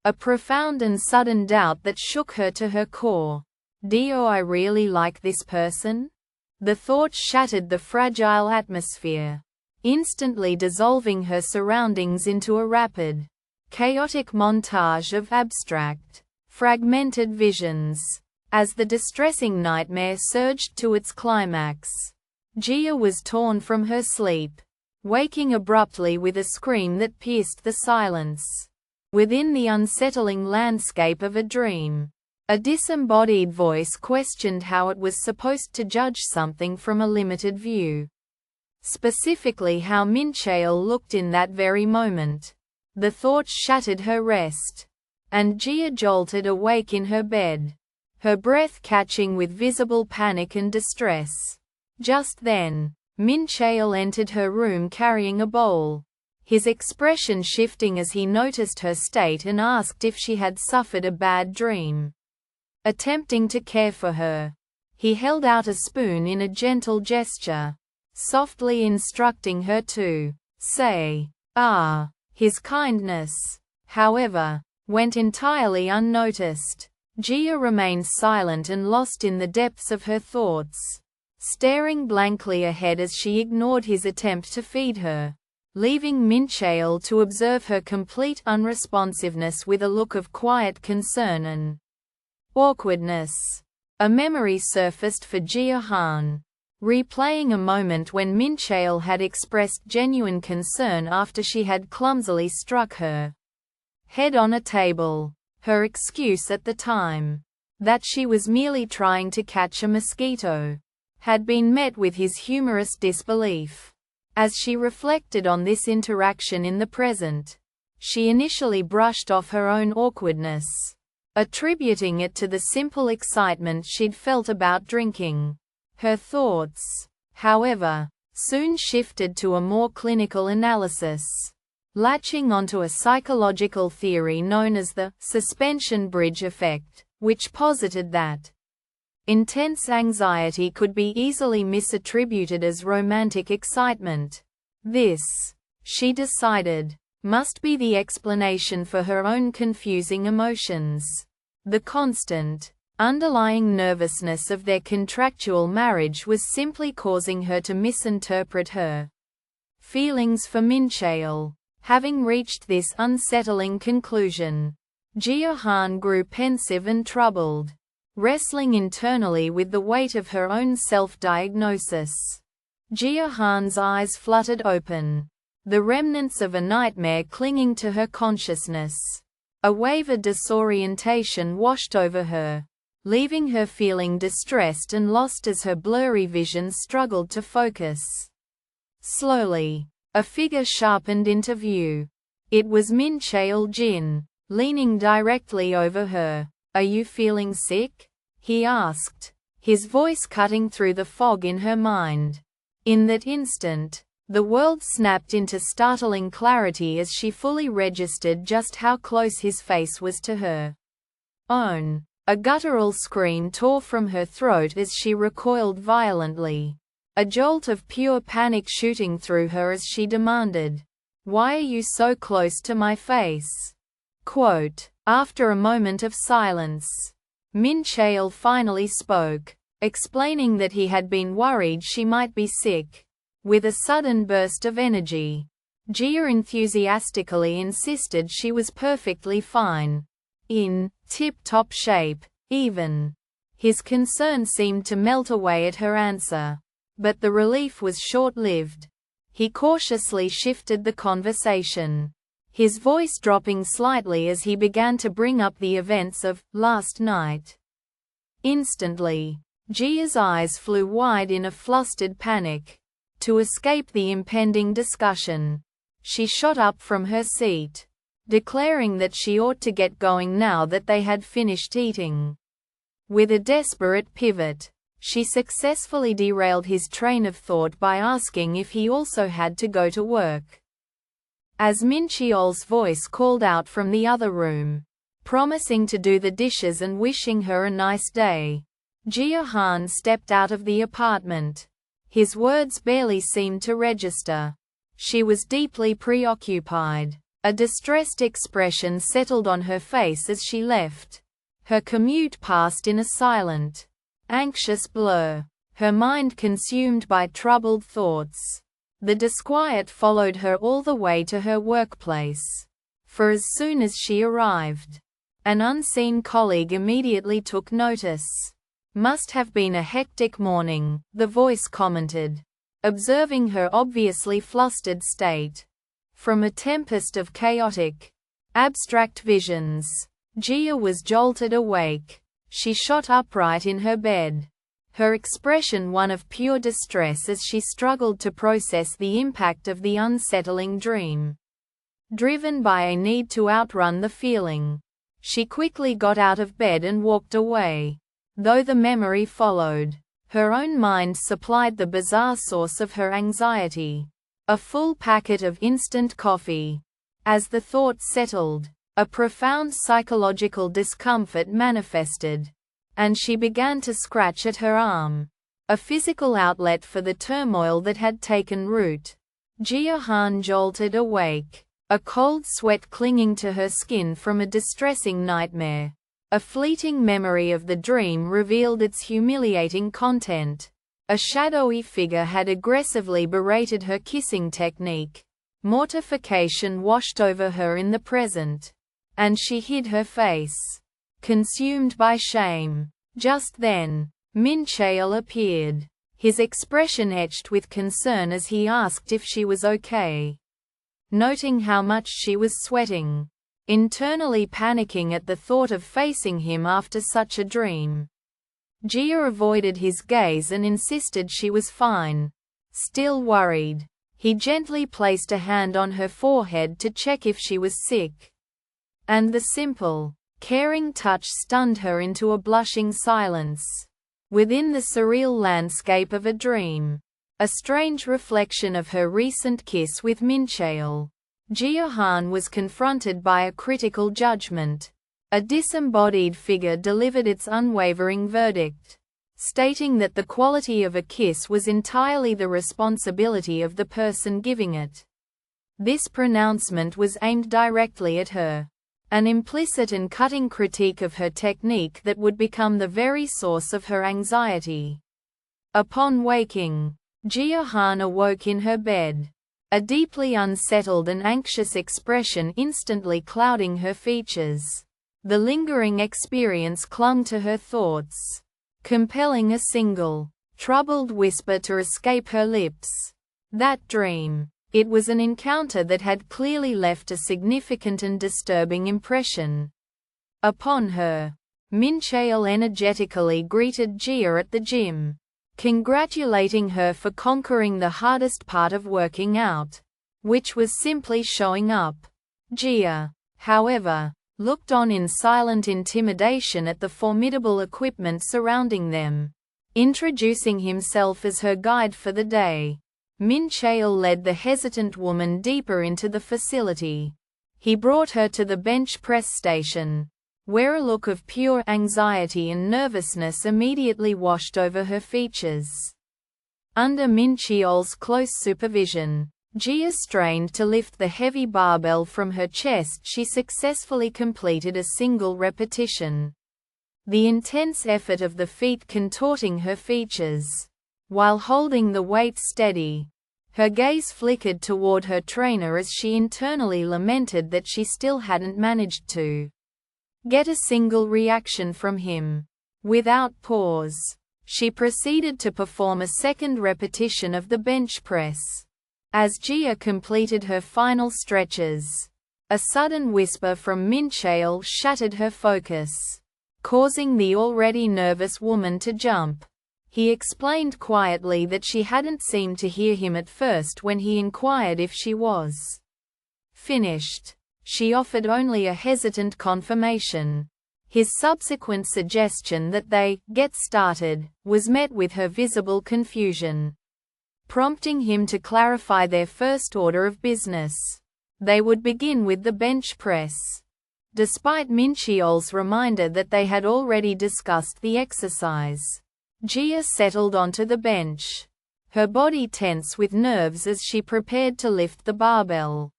A profound and sudden doubt that shook her to her core. Do I really like this person? The thought shattered the fragile atmosphere, instantly dissolving her surroundings into a rapid, chaotic montage of abstract, fragmented visions. As the distressing nightmare surged to its climax, Jia was torn from her sleep, waking abruptly with a scream that pierced the silence. Within the unsettling landscape of a dream, a disembodied voice questioned how it was supposed to judge something from a limited view. Specifically how Mincheol looked in that very moment. The thought shattered her rest, and Jia jolted awake in her bed, her breath catching with visible panic and distress. Just then, Mincheol entered her room carrying a bowl, his expression shifting as he noticed her state and asked if she had suffered a bad dream. Attempting to care for her, he held out a spoon in a gentle gesture, softly instructing her to say, "Ah." His kindness, however, went entirely unnoticed. Jia remained silent and lost in the depths of her thoughts, staring blankly ahead as she ignored his attempt to feed her, leaving Mincheol to observe her complete unresponsiveness with a look of quiet concern and awkwardness. A memory surfaced for Jia Han, replaying a moment when Mincheol had expressed genuine concern after she had clumsily struck her head on a table. Her excuse at the time, that she was merely trying to catch a mosquito, had been met with his humorous disbelief. As she reflected on this interaction in the present, she initially brushed off her own awkwardness, attributing it to the simple excitement she'd felt about drinking. Her thoughts, however, soon shifted to a more clinical analysis, latching onto a psychological theory known as the suspension bridge effect, which posited that intense anxiety could be easily misattributed as romantic excitement. This, she decided, must be the explanation for her own confusing emotions. The constant, underlying nervousness of their contractual marriage was simply causing her to misinterpret her feelings for Mincheol. Having reached this unsettling conclusion, Jia Han grew pensive and troubled, wrestling internally with the weight of her own self-diagnosis. Jia Han's eyes fluttered open, the remnants of a nightmare clinging to her consciousness. A wave of disorientation washed over her, leaving her feeling distressed and lost as her blurry vision struggled to focus. Slowly, a figure sharpened into view. It was Mincheol Jin, leaning directly over her. "Are you feeling sick?" he asked, his voice cutting through the fog in her mind. In that instant, the world snapped into startling clarity as she fully registered just how close his face was to her own. A guttural scream tore from her throat as she recoiled violently, a jolt of pure panic shooting through her as she demanded, Why are you so close to my face? Quote. After a moment of silence, Mincheol finally spoke, explaining that he had been worried she might be sick. With a sudden burst of energy, Jia enthusiastically insisted she was perfectly fine. In tip-top shape, even. His concern seemed to melt away at her answer. But the relief was short-lived. He cautiously shifted the conversation, his voice dropping slightly as he began to bring up the events of last night. Instantly, Jia's eyes flew wide in a flustered panic. To escape the impending discussion, she shot up from her seat, declaring that she ought to get going now that they had finished eating. With a desperate pivot, she successfully derailed his train of thought by asking if he also had to go to work. As Mincheol's voice called out from the other room, promising to do the dishes and wishing her a nice day, Jia Han stepped out of the apartment. His words barely seemed to register. She was deeply preoccupied. A distressed expression settled on her face as she left. Her commute passed in a silent, anxious blur, her mind consumed by troubled thoughts. The disquiet followed her all the way to her workplace. For as soon as she arrived, an unseen colleague immediately took notice. Must have been a hectic morning, the voice commented, observing her obviously flustered state. From a tempest of chaotic, abstract visions, Jia was jolted awake. She shot upright in her bed, her expression one of pure distress as she struggled to process the impact of the unsettling dream. Driven by a need to outrun the feeling, she quickly got out of bed and walked away. Though the memory followed, her own mind supplied the bizarre source of her anxiety. A full packet of instant coffee. As the thought settled, a profound psychological discomfort manifested, and she began to scratch at her arm, a physical outlet for the turmoil that had taken root. Jia Han jolted awake, a cold sweat clinging to her skin from a distressing nightmare. A fleeting memory of the dream revealed its humiliating content. A shadowy figure had aggressively berated her kissing technique. Mortification washed over her in the present, and she hid her face, consumed by shame. Just then, Mincheol appeared, his expression etched with concern as he asked if she was okay. Noting how much she was sweating, internally panicking at the thought of facing him after such a dream, Jia avoided his gaze and insisted she was fine. Still worried, he gently placed a hand on her forehead to check if she was sick. And the simple, caring touch stunned her into a blushing silence. Within the surreal landscape of a dream, a strange reflection of her recent kiss with Mincheol, Jia Han was confronted by a critical judgment. A disembodied figure delivered its unwavering verdict, stating that the quality of a kiss was entirely the responsibility of the person giving it. This pronouncement was aimed directly at her, an implicit and cutting critique of her technique that would become the very source of her anxiety. Upon waking, Jia Han awoke in her bed, a deeply unsettled and anxious expression instantly clouding her features. The lingering experience clung to her thoughts, compelling a single, troubled whisper to escape her lips. That dream. It was an encounter that had clearly left a significant and disturbing impression upon her. Mincheol energetically greeted Jia at the gym, congratulating her for conquering the hardest part of working out, which was simply showing up. Jia, however, looked on in silent intimidation at the formidable equipment surrounding them. Introducing himself as her guide for the day, Mincheol led the hesitant woman deeper into the facility. He brought her to the bench press station, where a look of pure anxiety and nervousness immediately washed over her features. Under Mincheol's close supervision, Jia strained to lift the heavy barbell from her chest. She successfully completed a single repetition. The intense effort of the feat contorting her features. While holding the weight steady, her gaze flickered toward her trainer as she internally lamented that she still hadn't managed to get a single reaction from him. Without pause, she proceeded to perform a second repetition of the bench press. As Jia completed her final stretches, a sudden whisper from Mincheol shattered her focus, causing the already nervous woman to jump. He explained quietly that she hadn't seemed to hear him at first when he inquired if she was finished. She offered only a hesitant confirmation. His subsequent suggestion that they get started was met with her visible confusion, prompting him to clarify their first order of business. They would begin with the bench press. Despite Mincheol's reminder that they had already discussed the exercise, Jia settled onto the bench, her body tense with nerves as she prepared to lift the barbell.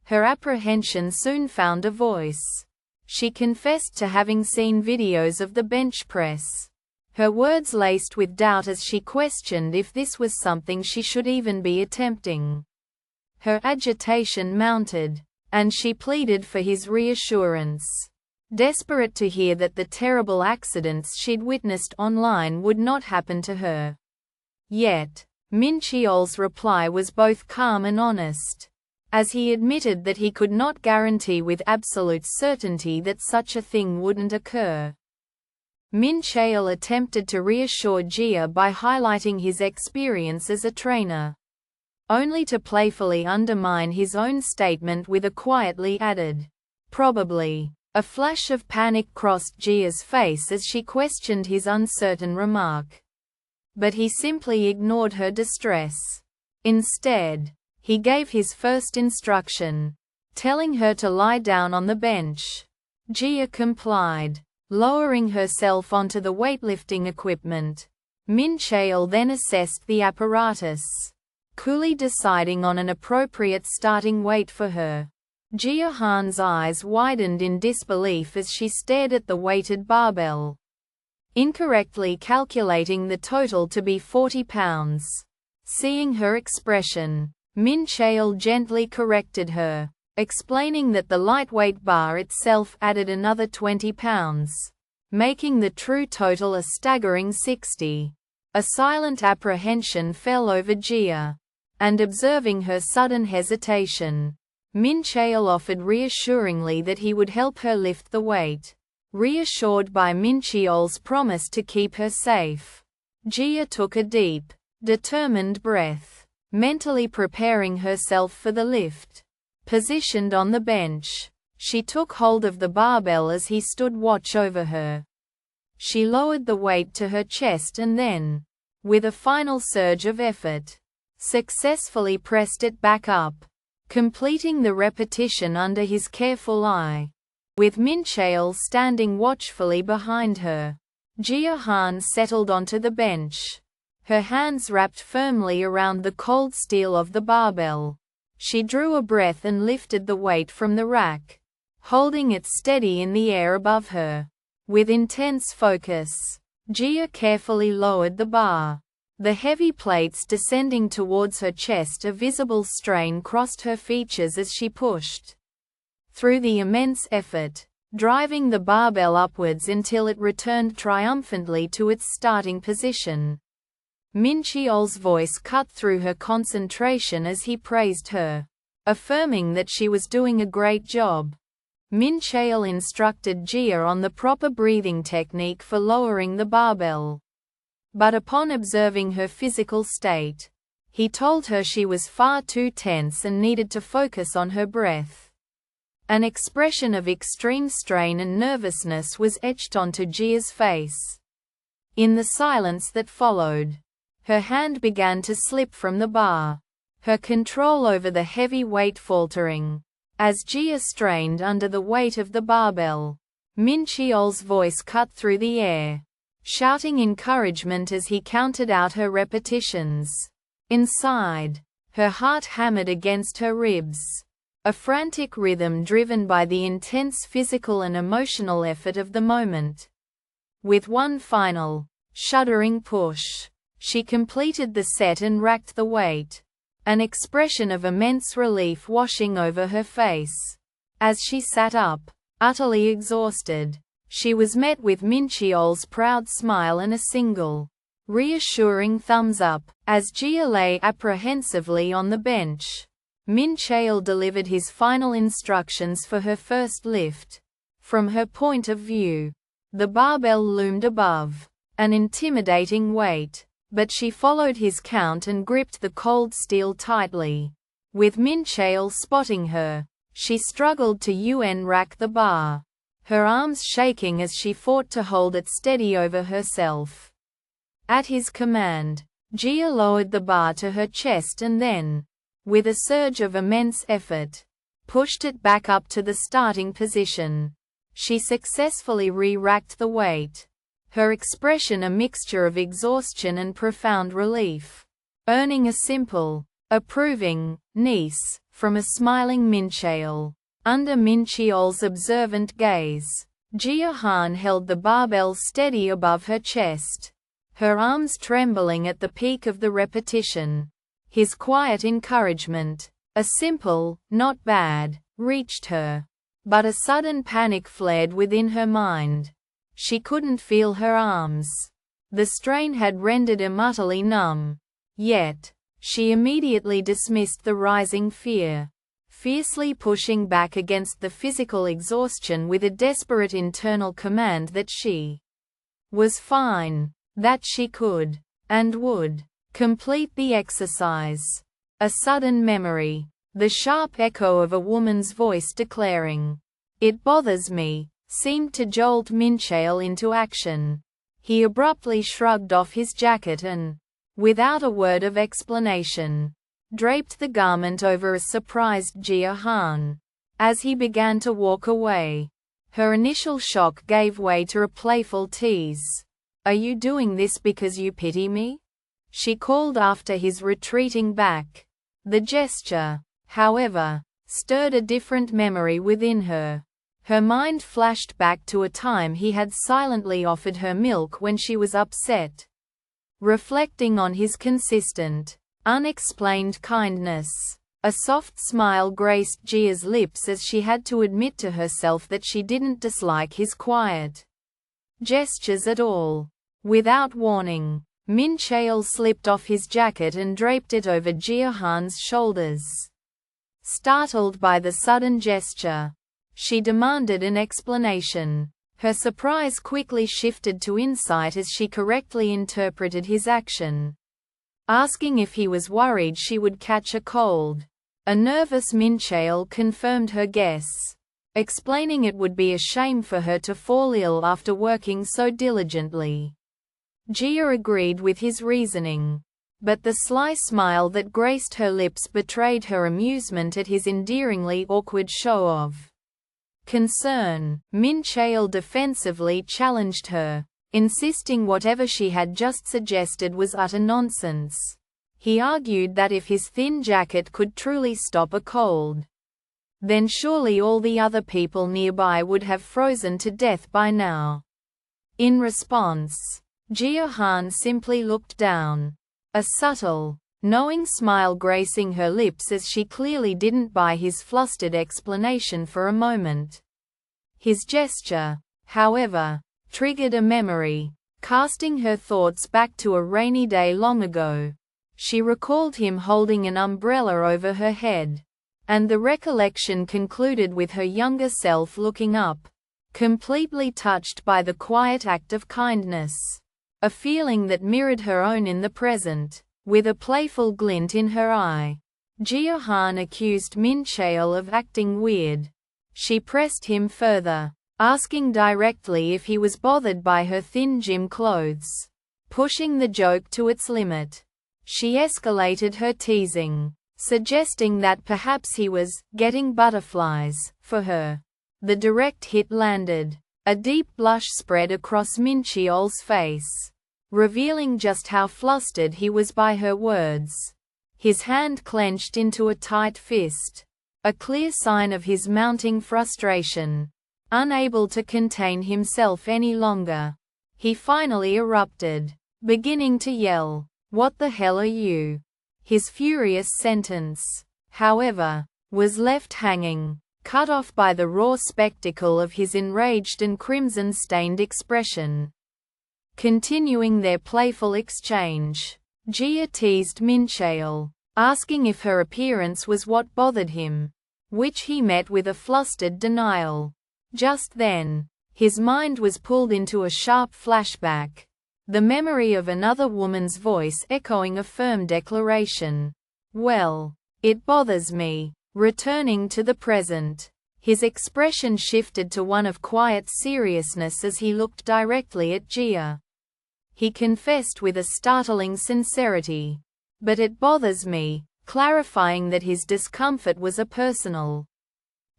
Her apprehension soon found a voice. She confessed to having seen videos of the bench press, her words laced with doubt as she questioned if this was something she should even be attempting. Her agitation mounted, and she pleaded for his reassurance, desperate to hear that the terrible accidents she'd witnessed online would not happen to her. Yet, Mincheol's reply was both calm and honest, as he admitted that he could not guarantee with absolute certainty that such a thing wouldn't occur. Mincheol attempted to reassure Jia by highlighting his experience as a trainer, only to playfully undermine his own statement with a quietly added, "Probably." A flash of panic crossed Jia's face as she questioned his uncertain remark. But he simply ignored her distress. Instead, he gave his first instruction, telling her to lie down on the bench. Jia complied, lowering herself onto the weightlifting equipment. Mincheol then assessed the apparatus, coolly deciding on an appropriate starting weight for her. Jia Han's eyes widened in disbelief as she stared at the weighted barbell, incorrectly calculating the total to be 40 pounds. Seeing her expression, Mincheol gently corrected her, explaining that the lightweight bar itself added another 20 pounds, making the true total a staggering 60. A silent apprehension fell over Jia, and observing her sudden hesitation, Mincheol offered reassuringly that he would help her lift the weight. Reassured by Mincheol's promise to keep her safe, Jia took a deep, determined breath, mentally preparing herself for the lift. Positioned on the bench, she took hold of the barbell as he stood watch over her. She lowered the weight to her chest and then, with a final surge of effort, successfully pressed it back up, completing the repetition under his careful eye. With Mincheol standing watchfully behind her, Jia Han settled onto the bench, her hands wrapped firmly around the cold steel of the barbell. She drew a breath and lifted the weight from the rack, holding it steady in the air above her. With intense focus, Jia carefully lowered the bar. The heavy plates descending towards her chest, a visible strain crossed her features as she pushed through the immense effort, driving the barbell upwards until it returned triumphantly to its starting position. Mincheol's voice cut through her concentration as he praised her, affirming that she was doing a great job. Mincheol instructed Jia on the proper breathing technique for lowering the barbell. But upon observing her physical state, he told her she was far too tense and needed to focus on her breath. An expression of extreme strain and nervousness was etched onto Jia's face. In the silence that followed, her hand began to slip from the bar, her control over the heavy weight faltering. As Jia strained under the weight of the barbell, Mincheol's voice cut through the air, shouting encouragement as he counted out her repetitions. Inside, her heart hammered against her ribs. A frantic rhythm driven by the intense physical and emotional effort of the moment. With one final, shuddering push, she completed the set and racked the weight, an expression of immense relief washing over her face. As she sat up, utterly exhausted, she was met with Mincheol's proud smile and a single, reassuring thumbs up. As Jia lay apprehensively on the bench, Mincheol delivered his final instructions for her first lift. From her point of view, the barbell loomed above, an intimidating weight, but she followed his count and gripped the cold steel tightly. With Mincheol spotting her, she struggled to rack the bar, her arms shaking as she fought to hold it steady over herself. At his command, Jia lowered the bar to her chest and then, with a surge of immense effort, pushed it back up to the starting position. She successfully re-racked the weight, her expression a mixture of exhaustion and profound relief, earning a simple, approving "niece" from a smiling Mincheol. Under Mincheol's observant gaze, Jia Han held the barbell steady above her chest, her arms trembling at the peak of the repetition. His quiet encouragement, a simple, "not bad," reached her. But a sudden panic flared within her mind. She couldn't feel her arms. The strain had rendered him utterly numb. Yet, she immediately dismissed the rising fear, fiercely pushing back against the physical exhaustion with a desperate internal command that she was fine, that she could, and would, complete the exercise. A sudden memory, the sharp echo of a woman's voice declaring, "It bothers me," seemed to jolt Mincheol into action. He abruptly shrugged off his jacket and, without a word of explanation, draped the garment over a surprised Jia Han. As he began to walk away, her initial shock gave way to a playful tease. "Are you doing this because you pity me?" she called after his retreating back. The gesture, however, stirred a different memory within her. Her mind flashed back to a time he had silently offered her milk when she was upset. Reflecting on his consistent, unexplained kindness, a soft smile graced Jia's lips as she had to admit to herself that she didn't dislike his quiet gestures at all. Without warning, Mincheol slipped off his jacket and draped it over Jia Han's shoulders. Startled by the sudden gesture, she demanded an explanation. Her surprise quickly shifted to insight as she correctly interpreted his action, asking if he was worried she would catch a cold. A nervous Mincheol confirmed her guess, explaining it would be a shame for her to fall ill after working so diligently. Jia agreed with his reasoning, but the sly smile that graced her lips betrayed her amusement at his endearingly awkward show of concern. Mincheol defensively challenged her, insisting whatever she had just suggested was utter nonsense. He argued that if his thin jacket could truly stop a cold, then surely all the other people nearby would have frozen to death by now. In response, Jia Han simply looked down, a subtle, knowing smile gracing her lips as she clearly didn't buy his flustered explanation for a moment. His gesture, however, triggered a memory, casting her thoughts back to a rainy day long ago. She recalled him holding an umbrella over her head, and the recollection concluded with her younger self looking up, completely touched by the quiet act of kindness. A feeling that mirrored her own in the present. With a playful glint in her eye, Jia Han accused Mincheol of acting weird. She pressed him further, asking directly if he was bothered by her thin gym clothes. Pushing the joke to its limit, she escalated her teasing, suggesting that perhaps he was getting butterflies for her. The direct hit landed. A deep blush spread across Mincheol's face, revealing just how flustered he was by her words. his hand clenched into a tight fist, a clear sign of his mounting frustration. Unable to contain himself any longer, he finally erupted, beginning to yell, "What the hell are you?" His furious sentence, however, was left hanging, cut off by the raw spectacle of his enraged and crimson-stained expression. Continuing their playful exchange, Jia teased Mincheol, asking if her appearance was what bothered him, which he met with a flustered denial. Just then, his mind was pulled into a sharp flashback, the memory of another woman's voice echoing a firm declaration. "Well, it bothers me." Returning to the present, his expression shifted to one of quiet seriousness as he looked directly at Jia. He confessed with a startling sincerity, "But it bothers me," clarifying that his discomfort was a personal,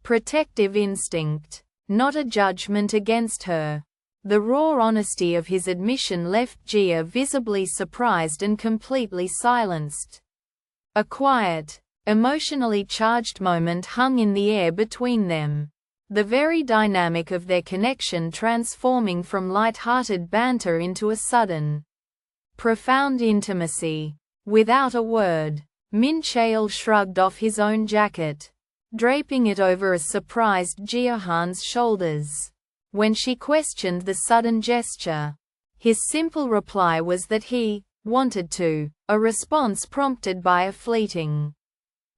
protective instinct, not a judgment against her. The raw honesty of his admission left Jia visibly surprised and completely silenced. A quiet, emotionally charged moment hung in the air between them, the very dynamic of their connection transforming from light-hearted banter into a sudden, profound intimacy. Without a word, Mincheol shrugged off his own jacket, draping it over a surprised Jia Han's shoulders. When she questioned the sudden gesture, his simple reply was that he wanted to, a response prompted by a fleeting,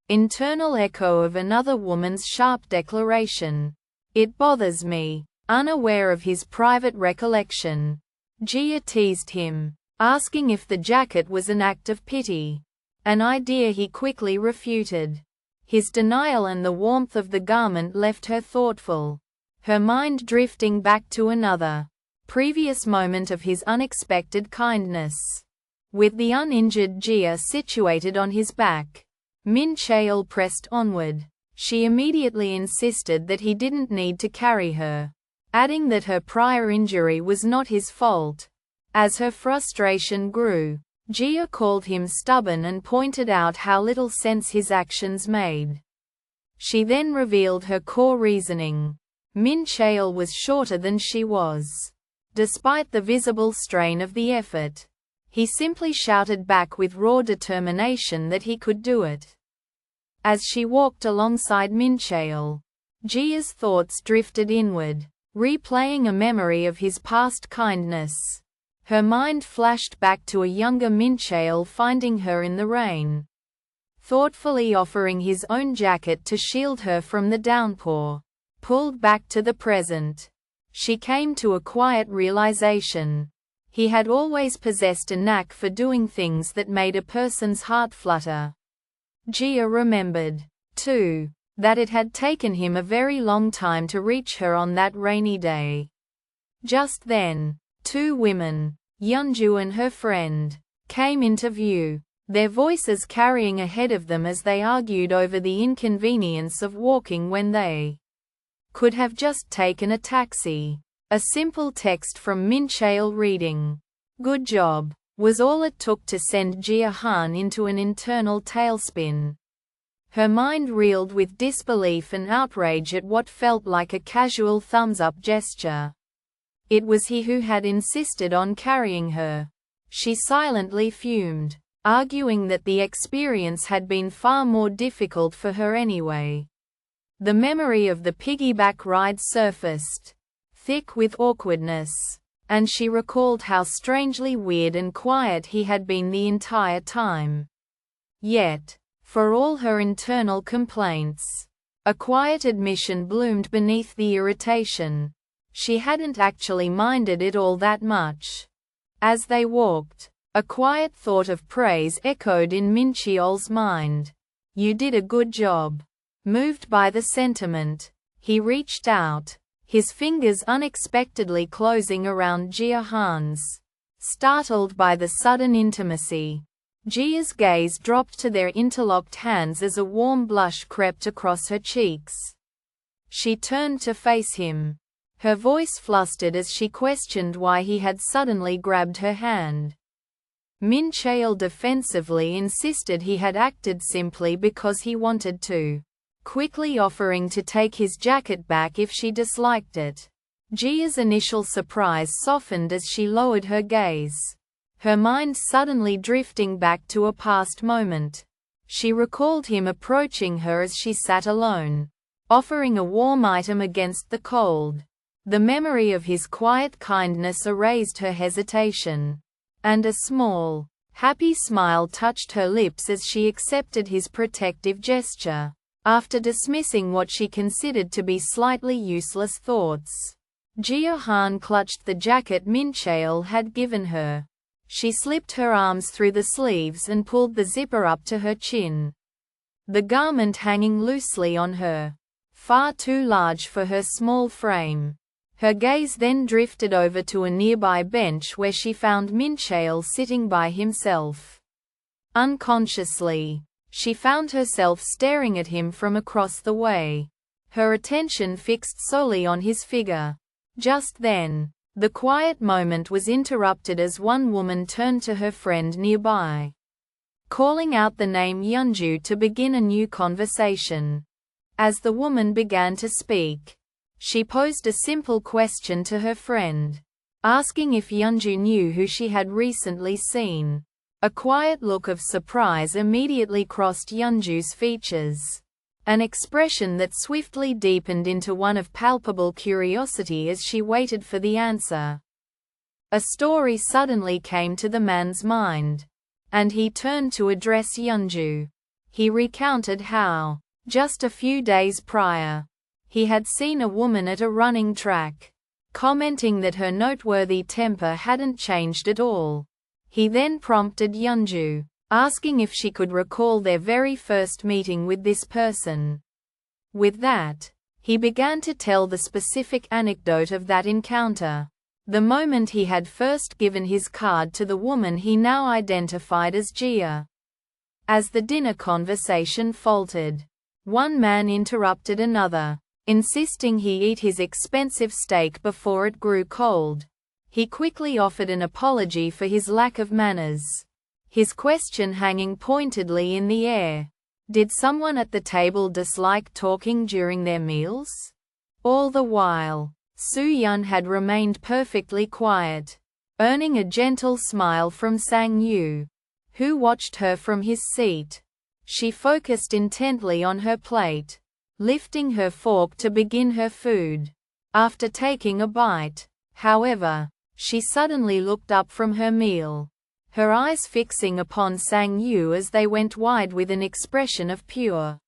internal echo of another woman's sharp declaration. "It bothers me." Unaware of his private recollection, Jia teased him, asking if the jacket was an act of pity, an idea he quickly refuted. His denial and the warmth of the garment left her thoughtful, her mind drifting back to another, previous moment of his unexpected kindness. With the uninjured Jia situated on his back, Mincheol pressed onward. She immediately insisted that he didn't need to carry her, adding that her prior injury was not his fault. As her frustration grew, Jia called him stubborn and pointed out how little sense his actions made. She then revealed her core reasoning. Mincheol was shorter than she was. Despite the visible strain of the effort, he simply shouted back with raw determination that he could do it. As she walked alongside Mincheol, Jia's thoughts drifted inward, replaying a memory of his past kindness. Her mind flashed back to a younger Mincheol finding her in the rain, thoughtfully offering his own jacket to shield her from the downpour. Pulled back to the present, she came to a quiet realization. He had always possessed a knack for doing things that made a person's heart flutter. Jia remembered, too, that it had taken him a very long time to reach her on that rainy day. Just then, two women, Yeonju and her friend, came into view, their voices carrying ahead of them as they argued over the inconvenience of walking when they could have just taken a taxi. A simple text from Mincheol reading, "Good job," was all it took to send Jia Han into an internal tailspin. Her mind reeled with disbelief and outrage at what felt like a casual thumbs-up gesture. It was he who had insisted on carrying her. She silently fumed, arguing that the experience had been far more difficult for her anyway. The memory of the piggyback ride surfaced, thick with awkwardness, and she recalled how strangely weird and quiet he had been the entire time. Yet, for all her internal complaints, a quiet admission bloomed beneath the irritation. She hadn't actually minded it all that much. As they walked, a quiet thought of praise echoed in Mincheol's mind. "You did a good job." Moved by the sentiment, he reached out, his fingers unexpectedly closing around Jia Han's. Startled by the sudden intimacy, Jia's gaze dropped to their interlocked hands as a warm blush crept across her cheeks. She turned to face him, her voice flustered as she questioned why he had suddenly grabbed her hand. Mincheol defensively insisted he had acted simply because he wanted to, quickly offering to take his jacket back if she disliked it. Jia's initial surprise softened as she lowered her gaze, her mind suddenly drifting back to a past moment. She recalled him approaching her as she sat alone, offering a warm item against the cold. The memory of his quiet kindness erased her hesitation, and a small, happy smile touched her lips as she accepted his protective gesture, after dismissing what she considered to be slightly useless thoughts. Jia Han clutched the jacket Mincheol had given her. She slipped her arms through the sleeves and pulled the zipper up to her chin, the garment hanging loosely on her, far too large for her small frame. Her gaze then drifted over to a nearby bench where she found Mincheol sitting by himself. Unconsciously, she found herself staring at him from across the way, her attention fixed solely on his figure. Just then, the quiet moment was interrupted as one woman turned to her friend nearby, calling out the name Yeonju to begin a new conversation. As the woman began to speak, she posed a simple question to her friend, asking if Yeonju knew who she had recently seen. A quiet look of surprise immediately crossed Yeonju's features, an expression that swiftly deepened into one of palpable curiosity as she waited for the answer. A story suddenly came to the man's mind, and he turned to address Yeonju. He recounted how, just a few days prior, he had seen a woman at a running track, commenting that her noteworthy temper hadn't changed at all. He then prompted Yeonju, asking if she could recall their very first meeting with this person. With that, he began to tell the specific anecdote of that encounter, the moment he had first given his card to the woman he now identified as Jia. As the dinner conversation faltered, one man interrupted another, insisting he eat his expensive steak before it grew cold. He quickly offered an apology for his lack of manners, his question hanging pointedly in the air. Did someone at the table dislike talking during their meals? All the while, Soo-yeon had remained perfectly quiet, earning a gentle smile from Sang-yu, who watched her from his seat. She focused intently on her plate, lifting her fork to begin her food. After taking a bite, however, she suddenly looked up from her meal, her eyes fixing upon Sang-yu as they went wide with an expression of pure,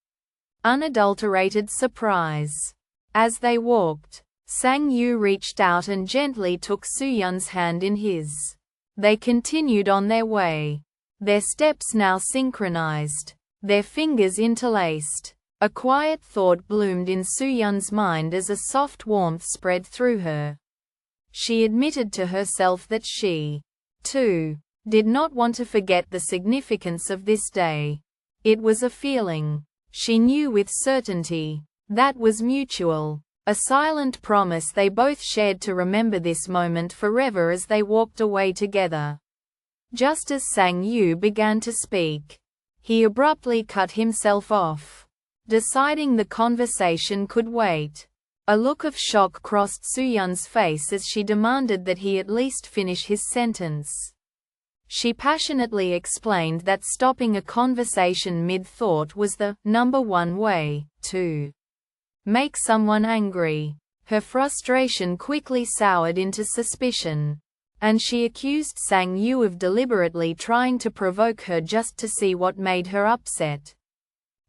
unadulterated surprise. As they walked, Sang-yu reached out and gently took Soo-yeon's hand in his. They continued on their way, their steps now synchronized, their fingers interlaced. A quiet thought bloomed in Soo-yeon's mind as a soft warmth spread through her. She admitted to herself that she, too, did not want to forget the significance of this day. It was a feeling, she knew with certainty, that was mutual, a silent promise they both shared to remember this moment forever as they walked away together. Just as Sang-yu began to speak, he abruptly cut himself off, deciding the conversation could wait. A look of shock crossed Soo-yeon's face as she demanded that he at least finish his sentence. She passionately explained that stopping a conversation mid-thought was the number one way to make someone angry. Her frustration quickly soured into suspicion, and she accused Sang-yu of deliberately trying to provoke her just to see what made her upset.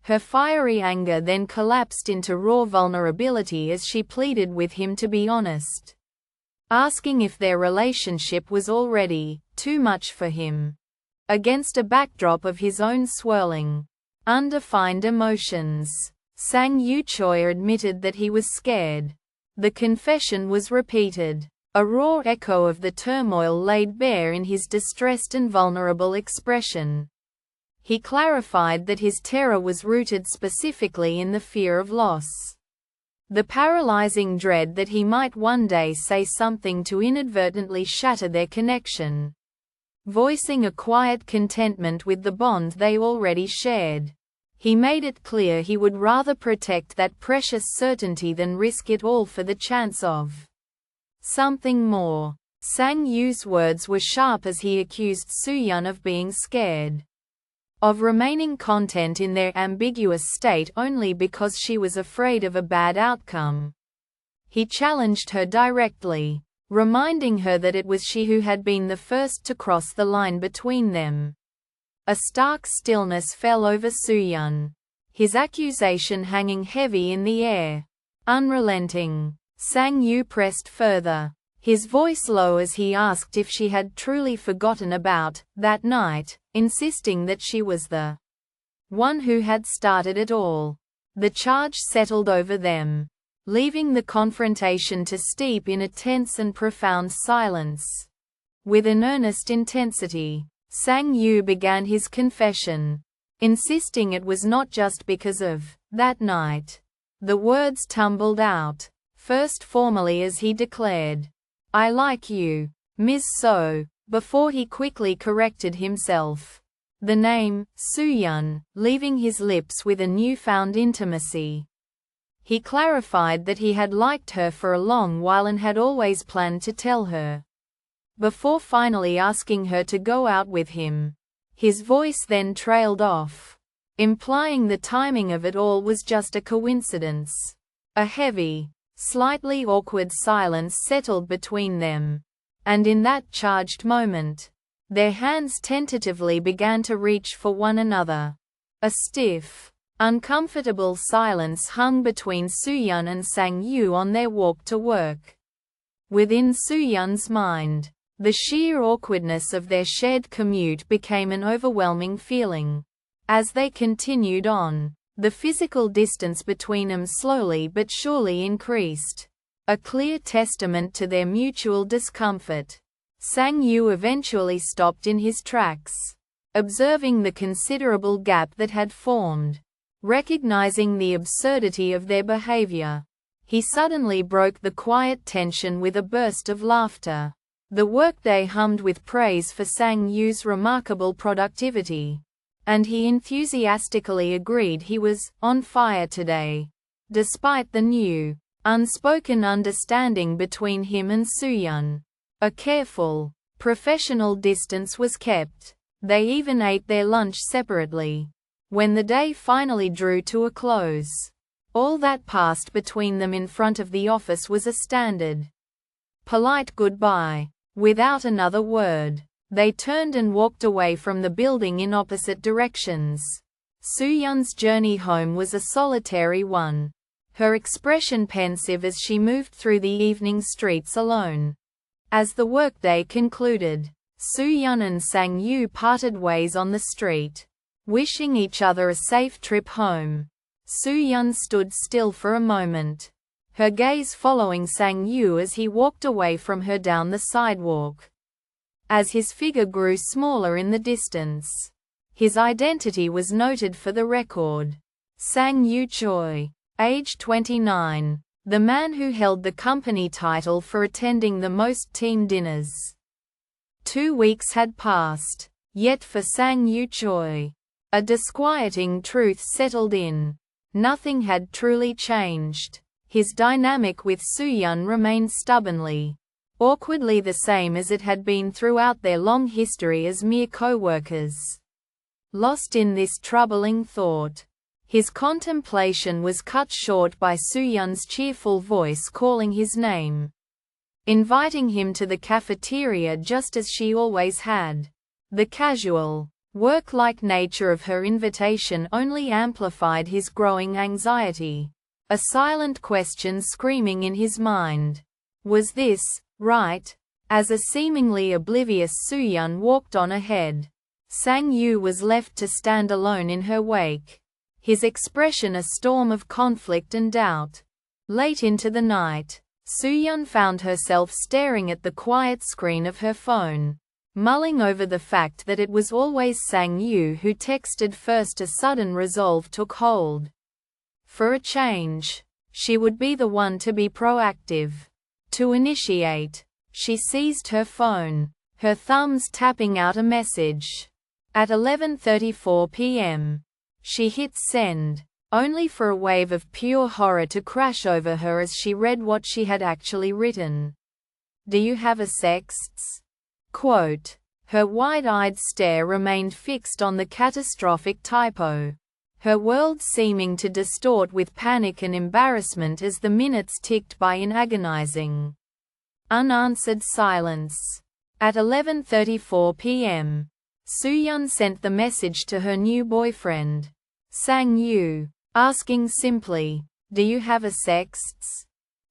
Her fiery anger then collapsed into raw vulnerability as she pleaded with him to be honest, asking if their relationship was already too much for him. Against a backdrop of his own swirling, undefined emotions, Sang-yu Choi admitted that he was scared. The confession was repeated, a raw echo of the turmoil laid bare in his distressed and vulnerable expression. He clarified that his terror was rooted specifically in the fear of loss, the paralyzing dread that he might one day say something to inadvertently shatter their connection. voicing a quiet contentment with the bond they already shared. He made it clear he would rather protect that precious certainty than risk it all for the chance of something more. Sang Yu's words were sharp as he accused Soo-yeon of being scared of remaining content in their ambiguous state only because she was afraid of a bad outcome. He challenged her directly, reminding her that it was she who had been the first to cross the line between them. A stark stillness fell over Soo-yeon, his accusation hanging heavy in the air. Unrelenting, Sang Yu pressed further, his voice low as he asked if she had truly forgotten about that night, insisting that she was the one who had started it all. The charge settled over them, leaving the confrontation to steep in a tense and profound silence. With an earnest intensity, Sang Yu began his confession, insisting it was not just because of that night. The words tumbled out, first formally as he declared, "I like you, Ms. So," before he quickly corrected himself. The name, Soo-yeon, leaving his lips with a newfound intimacy. He clarified that he had liked her for a long while and had always planned to tell her, before finally asking her to go out with him. His voice then trailed off, implying the timing of it all was just a coincidence. A heavy, slightly awkward silence settled between them, and in that charged moment, their hands tentatively began to reach for one another. A stiff, uncomfortable silence hung between Soo-yeon and Sang Yu on their walk to work. Within Soo-yeon's mind, the sheer awkwardness of their shared commute became an overwhelming feeling. As they continued on, the physical distance between them slowly but surely increased, a clear testament to their mutual discomfort. Sang Yu eventually stopped in his tracks, observing the considerable gap that had formed. Recognizing the absurdity of their behavior, he suddenly broke the quiet tension with a burst of laughter. The workday hummed with praise for Sang Yu's remarkable productivity, and he enthusiastically agreed he was on fire today. Despite the new, unspoken understanding between him and Soo-yeon, a careful, professional distance was kept. They even ate their lunch separately. When the day finally drew to a close, all that passed between them in front of the office was a standard, polite goodbye. Without another word, they turned and walked away from the building in opposite directions. Soo-yeon's journey home was a solitary one, her expression pensive as she moved through the evening streets alone. As the workday concluded, Soo-yeon and Sang Yu parted ways on the street, wishing each other a safe trip home. Soo-yeon stood still for a moment, her gaze following Sang Yu as he walked away from her down the sidewalk. As his figure grew smaller in the distance, his identity was noted for the record. Sang Yu Choi, age 29, the man who held the company title for attending the most team dinners. 2 weeks had passed, yet for Sang Yu Choi, a disquieting truth settled in. Nothing had truly changed. His dynamic with Soo-yeon remained stubbornly, awkwardly the same as it had been throughout their long history as mere co-workers. Lost in this troubling thought, his contemplation was cut short by Soo-yeon's cheerful voice calling his name, inviting him to the cafeteria just as she always had. The casual, work-like nature of her invitation only amplified his growing anxiety. A silent question screaming in his mind. Was this right? As a seemingly oblivious Soo-yeon walked on ahead, Sang Yu was left to stand alone in her wake, his expression a storm of conflict and doubt. Late into the night, Soo-yeon found herself staring at the quiet screen of her phone, mulling over the fact that it was always Sang Yu who texted first. A sudden resolve took hold. For a change, she would be the one to be proactive, to initiate. She seized her phone, her thumbs tapping out a message. At 11:34 p.m., she hit send, only for a wave of pure horror to crash over her as she read what she had actually written. "Do you have a sex?" Quote. Her wide-eyed stare remained fixed on the catastrophic typo, her world seeming to distort with panic and embarrassment as the minutes ticked by in agonizing, unanswered silence. At 11:34 p.m., Soo-yeon sent the message to her new boyfriend, Sang-yu, asking simply, "Do you have a sex?"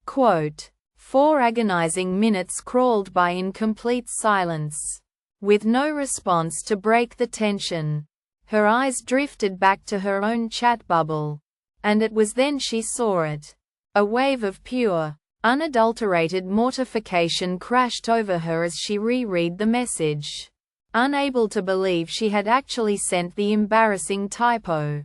Quote. 4 agonizing minutes crawled by in complete silence. With no response to break the tension, her eyes drifted back to her own chat bubble, and it was then she saw it. A wave of pure, unadulterated mortification crashed over her as she reread the message, unable to believe she had actually sent the embarrassing typo.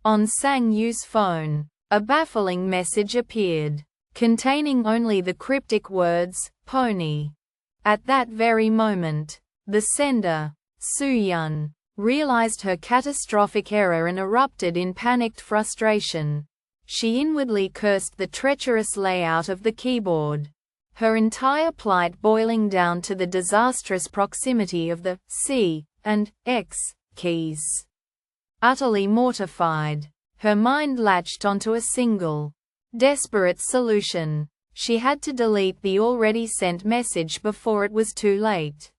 On Sang-yu's phone, a baffling message appeared, containing only the cryptic words, "pony." At that very moment, the sender, Soo-yeon, realized her catastrophic error and erupted in panicked frustration. She inwardly cursed the treacherous layout of the keyboard, her entire plight boiling down to the disastrous proximity of the C and X keys. Utterly mortified, her mind latched onto a single, desperate solution. She had to delete the already sent message before it was too late.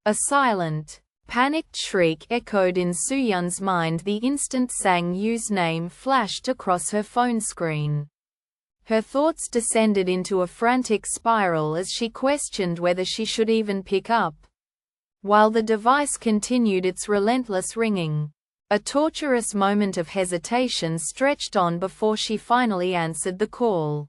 A silent, panicked shriek echoed in Soo-yeon's mind the instant Sang-yu's name flashed across her phone screen. Her thoughts descended into a frantic spiral as she questioned whether she should even pick up, while the device continued its relentless ringing. A torturous moment of hesitation stretched on before she finally answered the call.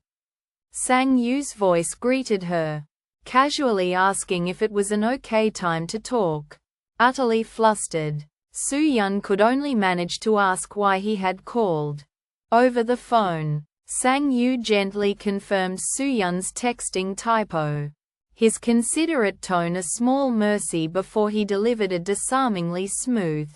Sang-yu's voice greeted her, casually asking if it was an okay time to talk. Utterly flustered, Soo-yeon could only manage to ask why he had called. Over the phone, Sang-yu gently confirmed Soo-yeon's texting typo, his considerate tone a small mercy before he delivered a disarmingly smooth,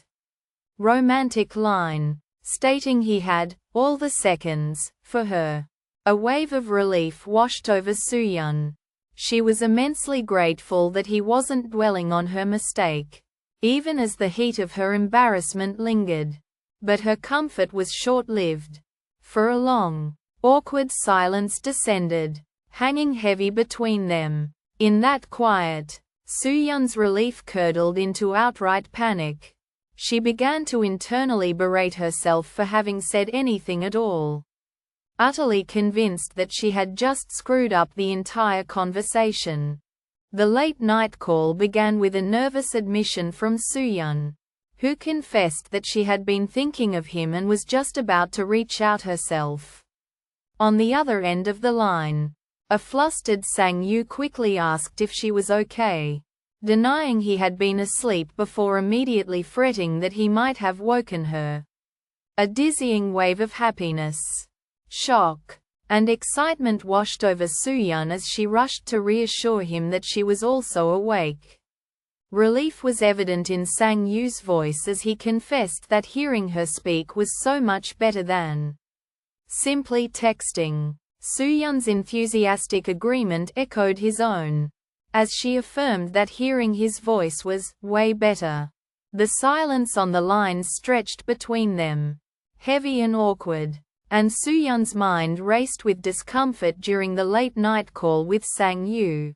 romantic line, stating he had all the seconds for her. A wave of relief washed over Soo-yeon. She was immensely grateful that he wasn't dwelling on her mistake, even as the heat of her embarrassment lingered. But her comfort was short-lived. For a long, awkward silence descended, hanging heavy between them. In that quiet, Soo-yeon's relief curdled into outright panic. She began to internally berate herself for having said anything at all, utterly convinced that she had just screwed up the entire conversation. The late-night call began with a nervous admission from Soo-yeon, who confessed that she had been thinking of him and was just about to reach out herself. On the other end of the line, a flustered Sang-yu quickly asked if she was okay, denying he had been asleep before immediately fretting that he might have woken her. A dizzying wave of happiness, shock, and excitement washed over Soo-yeon as she rushed to reassure him that she was also awake. Relief was evident in Sang-yu's voice as he confessed that hearing her speak was so much better than simply texting. Soo-yeon's enthusiastic agreement echoed his own, as she affirmed that hearing his voice was way better. The silence on the line stretched between them, heavy and awkward, and Soo-yeon's mind raced with discomfort during the late-night call with Sang-yu.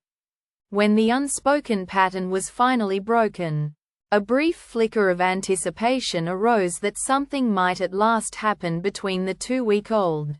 When the unspoken pattern was finally broken, a brief flicker of anticipation arose that something might at last happen between the 2-week-old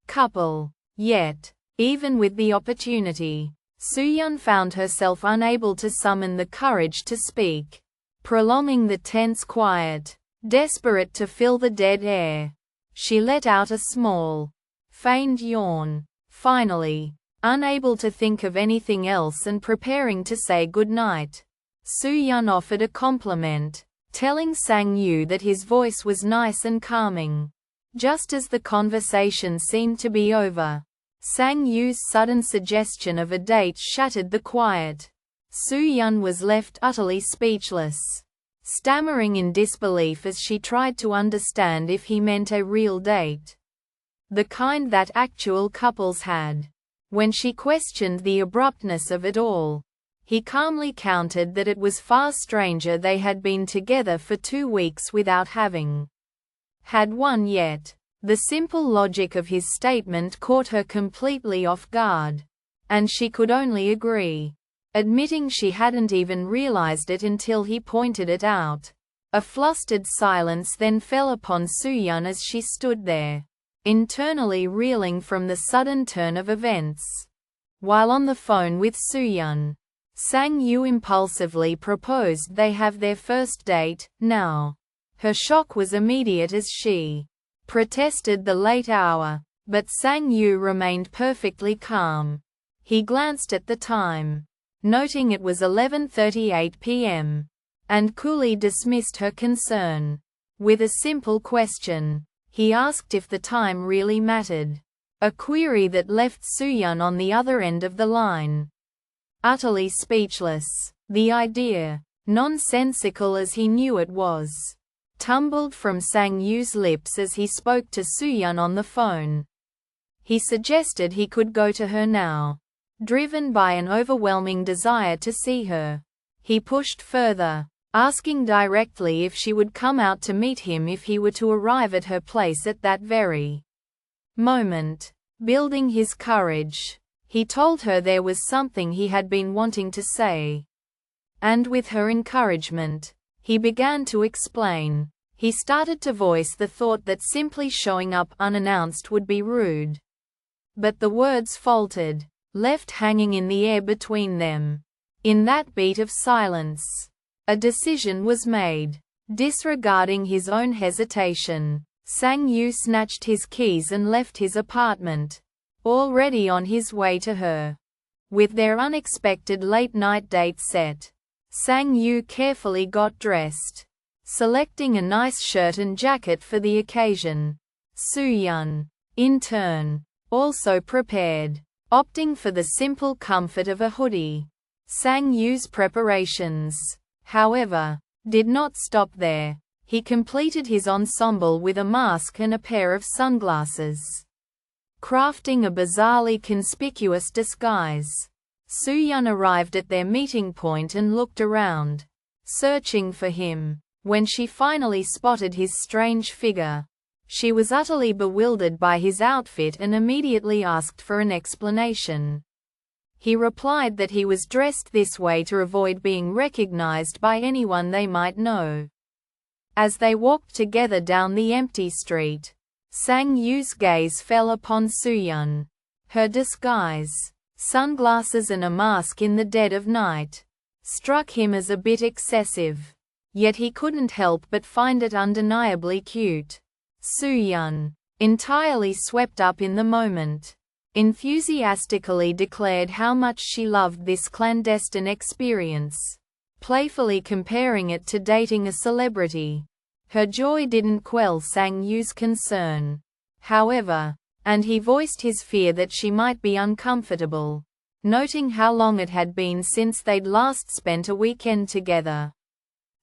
couple. Yet, even with the opportunity, Soo-yeon found herself unable to summon the courage to speak. Prolonging the tense quiet, desperate to fill the dead air, she let out a small, feigned yawn. Finally, unable to think of anything else and preparing to say goodnight, Soo-yeon offered a compliment, telling Sang-yu that his voice was nice and calming. Just as the conversation seemed to be over, Sang-yu's sudden suggestion of a date shattered the quiet. Soo-yeon was left utterly speechless, stammering in disbelief as she tried to understand if he meant a real date, the kind that actual couples had. When she questioned the abruptness of it all, he calmly countered that it was far stranger they had been together for 2 weeks without having had one yet. The simple logic of his statement caught her completely off guard, and she could only agree, admitting she hadn't even realized it until he pointed it out. A flustered silence then fell upon Soo-yeon as she stood there, internally reeling from the sudden turn of events. While on the phone with Soo-yeon, Sang-yu impulsively proposed they have their first date now. Her shock was immediate as she protested the late hour, but Sang-yu remained perfectly calm. He glanced at the time, noting it was 11:38 p.m., and coolly dismissed her concern. With a simple question, he asked if the time really mattered, a query that left Soo-yeon on the other end of the line, utterly speechless. The idea, nonsensical as he knew it was, tumbled from Sang-yu's lips as he spoke to Soo-yeon on the phone. He suggested he could go to her now, driven by an overwhelming desire to see her. He pushed further, asking directly if she would come out to meet him if he were to arrive at her place at that very moment. Building his courage, he told her there was something he had been wanting to say. And with her encouragement, he began to explain. He started to voice the thought that simply showing up unannounced would be rude. But the words faltered, left hanging in the air between them. In that beat of silence, a decision was made. Disregarding his own hesitation, Sang-yu snatched his keys and left his apartment, already on his way to her. With their unexpected late-night date set, Sang-yu carefully got dressed, selecting a nice shirt and jacket for the occasion. Soo-yeon, in turn, also prepared, opting for the simple comfort of a hoodie. Sang-yu's preparations, however, did not stop there. He completed his ensemble with a mask and a pair of sunglasses, crafting a bizarrely conspicuous disguise. Soo-yeon arrived at their meeting point and looked around, searching for him. When she finally spotted his strange figure, she was utterly bewildered by his outfit and immediately asked for an explanation. He replied that he was dressed this way to avoid being recognized by anyone they might know. As they walked together down the empty street, Sang-yu's gaze fell upon Soo-yeon. Her disguise, sunglasses and a mask in the dead of night, struck him as a bit excessive. Yet he couldn't help but find it undeniably cute. Soo-yeon, entirely swept up in the moment, enthusiastically declared how much she loved this clandestine experience, playfully comparing it to dating a celebrity. Her joy didn't quell Sang-yu's concern, however, and he voiced his fear that she might be uncomfortable, noting how long it had been since they'd last spent a weekend together.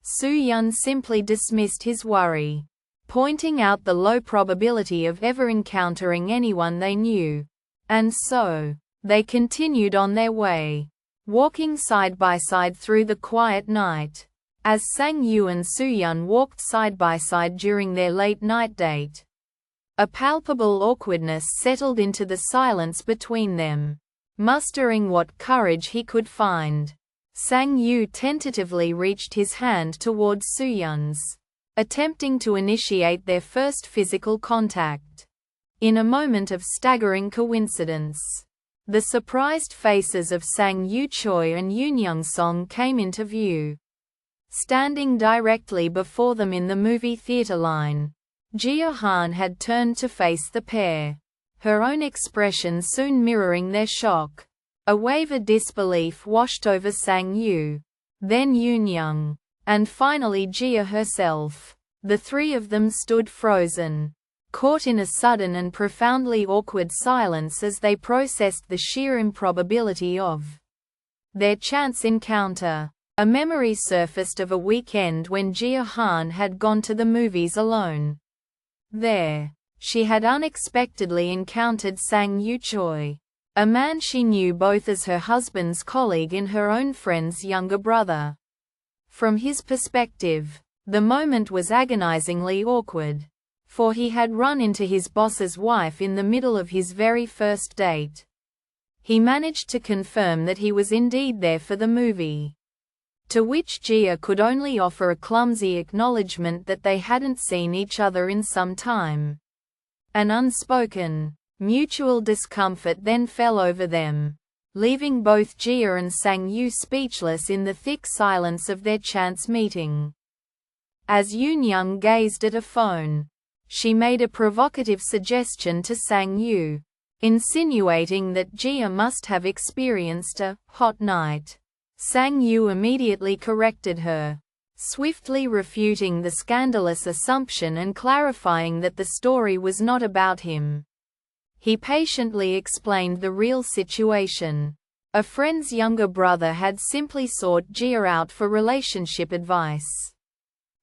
Soo-yeon simply dismissed his worry, pointing out the low probability of ever encountering anyone they knew. And so, they continued on their way, walking side by side through the quiet night. As Sang-yu and Soo-yeon walked side by side during their late-night date, a palpable awkwardness settled into the silence between them. Mustering what courage he could find, Sang-yu tentatively reached his hand towards Soo-yeon's, attempting to initiate their first physical contact. In a moment of staggering coincidence, the surprised faces of Sang-yu Choi and Yoon Young-song came into view. Standing directly before them in the movie theater line, Jia Han had turned to face the pair, her own expression soon mirroring their shock. A wave of disbelief washed over Sang-yu, then Yoon Young, and finally Jia herself. The three of them stood frozen, caught in a sudden and profoundly awkward silence as they processed the sheer improbability of Their chance encounter. A memory surfaced of a weekend when Jia Han had gone to the movies alone. There, she had unexpectedly encountered Sang Yu Choi, a man she knew both as her husband's colleague and her own friend's younger brother. From his perspective, the moment was agonizingly awkward, for he had run into his boss's wife in the middle of his very first date. He managed to confirm that he was indeed there for the movie, to which Jia could only offer a clumsy acknowledgement that they hadn't seen each other in some time. An unspoken, mutual discomfort then fell over them, leaving both Jia and Sang Yu speechless in the thick silence of their chance meeting. As Yoon Young gazed at a phone, she made a provocative suggestion to Sang Yu, insinuating that Jia must have experienced a hot night. Sang Yu immediately corrected her, swiftly refuting the scandalous assumption and clarifying that the story was not about him. He patiently explained the real situation. A friend's younger brother had simply sought Jia out for relationship advice.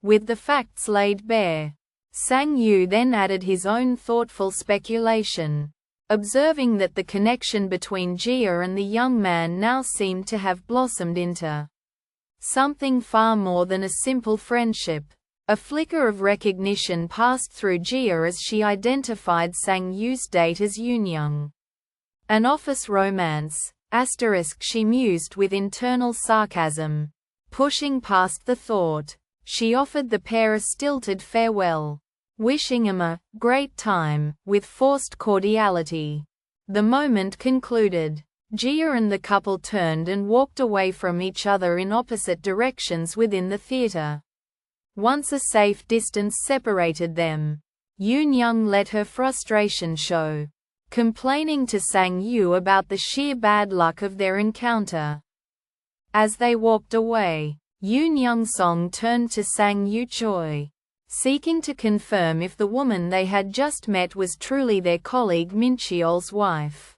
With the facts laid bare, Sang Yu then added his own thoughtful speculation, observing that the connection between Jia and the young man now seemed to have blossomed into something far more than a simple friendship. A flicker of recognition passed through Jia as she identified Sang Yu's date as Yoon Young. An office romance, she mused with internal sarcasm. Pushing past the thought, she offered the pair a stilted farewell, wishing them a great time, with forced cordiality. The moment concluded, Jia and the couple turned and walked away from each other in opposite directions within the theater. Once a safe distance separated them, Yoon Young let her frustration show, complaining to Sang Yu about the sheer bad luck of their encounter. As they walked away, Yoon Young Song turned to Sang Yu Choi, seeking to confirm if the woman they had just met was truly their colleague Mincheol's wife.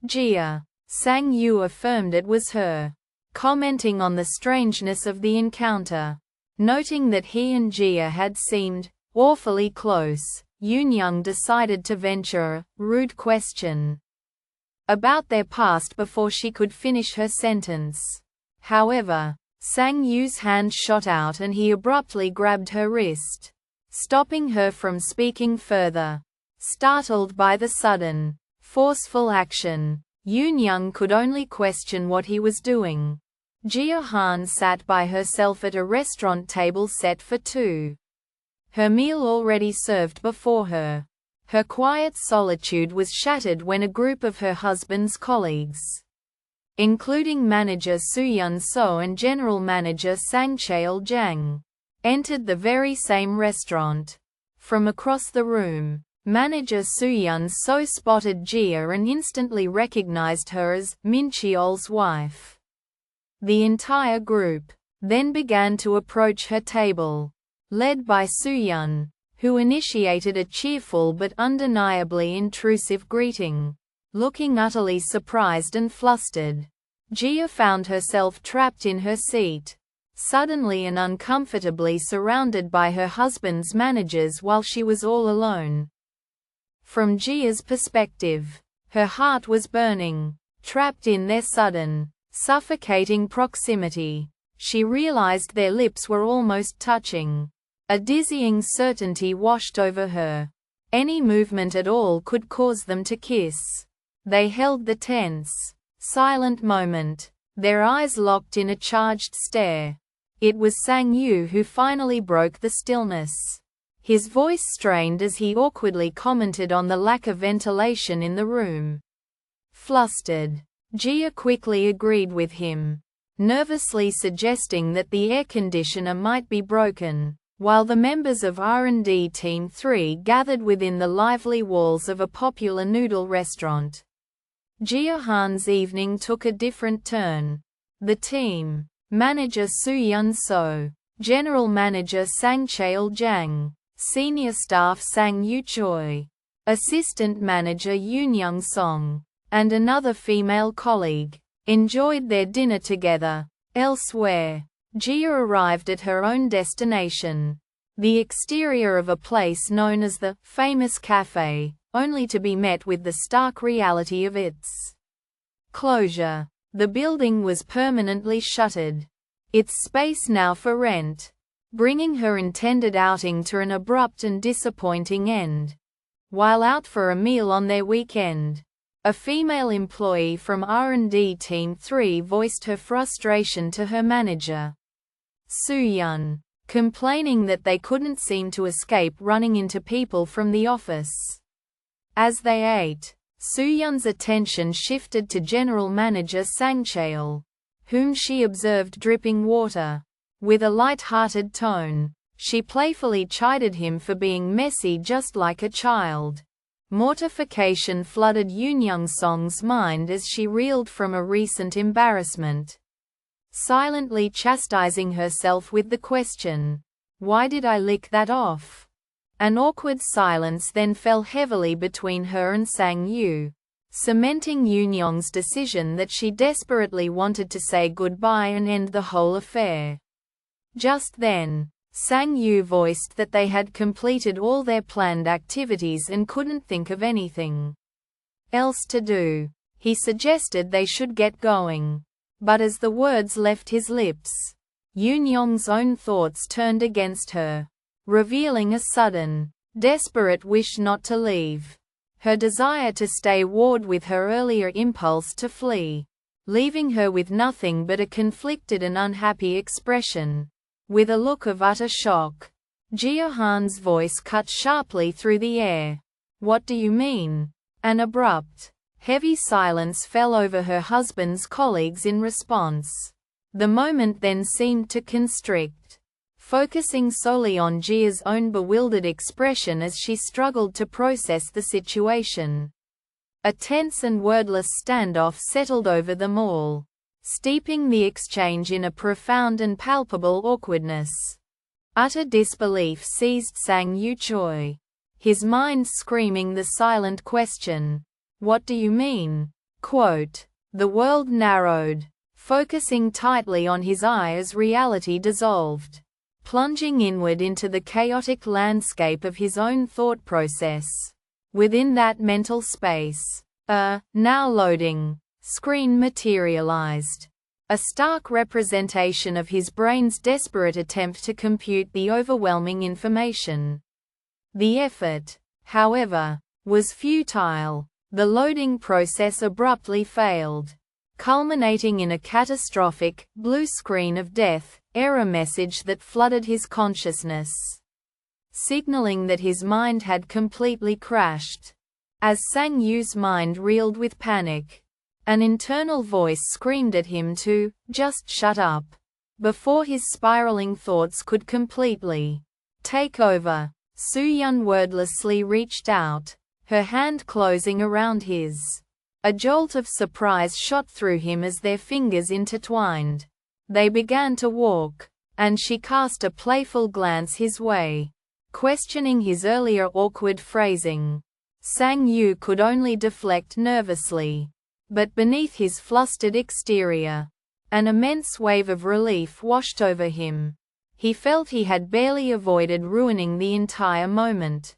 Jia, Sang Yu affirmed it was her, commenting on the strangeness of the encounter. Noting that he and Jia had seemed awfully close, Yoon Young decided to venture a rude question about their past before she could finish her sentence. However, Sang Yu's hand shot out and he abruptly grabbed her wrist, stopping her from speaking further. Startled by the sudden, forceful action, Yoon Young could only question what he was doing. Jia Han sat by herself at a restaurant table set for two, her meal already served before her. Her quiet solitude was shattered when a group of her husband's colleagues, including manager Soo-yeon So and general manager Mincheol Jin, entered the very same restaurant. From across the room, manager Soo-yeon So spotted Jia and instantly recognized her as Mincheol's wife. The entire group then began to approach her table, led by Soo-yeon, who initiated a cheerful but undeniably intrusive greeting. Looking utterly surprised and flustered, Jia found herself trapped in her seat, suddenly and uncomfortably surrounded by her husband's managers while she was all alone. From Jia's perspective, her heart was burning, trapped in their sudden, suffocating proximity. She realized their lips were almost touching. A dizzying certainty washed over her. Any movement at all could cause them to kiss. They held the tense, silent moment, their eyes locked in a charged stare. It was Sang Yu who finally broke the stillness. His voice strained as he awkwardly commented on the lack of ventilation in the room. Flustered, Jia quickly agreed with him, nervously suggesting that the air conditioner might be broken, while the members of R&D Team 3 gathered within the lively walls of a popular noodle restaurant. Jia Han's evening took a different turn. The team, manager Soo-yeon So, general manager Mincheol Jin, senior staff Sang Yu Choi, assistant manager Yoon Young Song, and another female colleague, enjoyed their dinner together. Elsewhere, Jia arrived at her own destination, the exterior of a place known as the famous cafe, only to be met with the stark reality of its closure. The building was permanently shuttered, its space now for rent, bringing her intended outing to an abrupt and disappointing end. While out for a meal on their weekend, a female employee from R&D Team 3 voiced her frustration to her manager, Soo-yeon, complaining that they couldn't seem to escape running into people from the office. As they ate, Soo-yeon's attention shifted to General Manager Sang-cheol, whom she observed dripping water. With a light-hearted tone, she playfully chided him for being messy just like a child. Mortification flooded Yoon Young-song's mind as she reeled from a recent embarrassment, silently chastising herself with the question, "Why did I lick that off?" An awkward silence then fell heavily between her and Sang-yu, cementing Yoon Young's decision that she desperately wanted to say goodbye and end the whole affair. Just then, Sang-yu voiced that they had completed all their planned activities and couldn't think of anything else to do. He suggested they should get going. But as the words left his lips, Yoon Young's own thoughts turned against her, revealing a sudden, desperate wish not to leave. Her desire to stay warred with her earlier impulse to flee, leaving her with nothing but a conflicted and unhappy expression. With a look of utter shock, Jia Han's voice cut sharply through the air. "What do you mean?" An abrupt, heavy silence fell over her husband's colleagues in response. The moment then seemed to constrict, focusing solely on Jia's own bewildered expression as she struggled to process the situation. A tense and wordless standoff settled over them all, steeping the exchange in a profound and palpable awkwardness. Utter disbelief seized Sang-yu Choi, his mind screaming the silent question, "What do you mean?" Quote, the world narrowed, focusing tightly on his eye as reality dissolved, plunging inward into the chaotic landscape of his own thought process. Within that mental space, a "now loading" screen materialized, a stark representation of his brain's desperate attempt to compute the overwhelming information. The effort, however, was futile. The loading process abruptly failed, culminating in a catastrophic, blue screen of death, error message that flooded his consciousness, signaling that his mind had completely crashed. As Sang-yu's mind reeled with panic, an internal voice screamed at him to just shut up, before his spiraling thoughts could completely take over. Soo-yeon wordlessly reached out, her hand closing around his. A jolt of surprise shot through him as their fingers intertwined. They began to walk, and she cast a playful glance his way, questioning his earlier awkward phrasing. Sang-yu could only deflect nervously. But beneath his flustered exterior, an immense wave of relief washed over him. He felt he had barely avoided ruining the entire moment.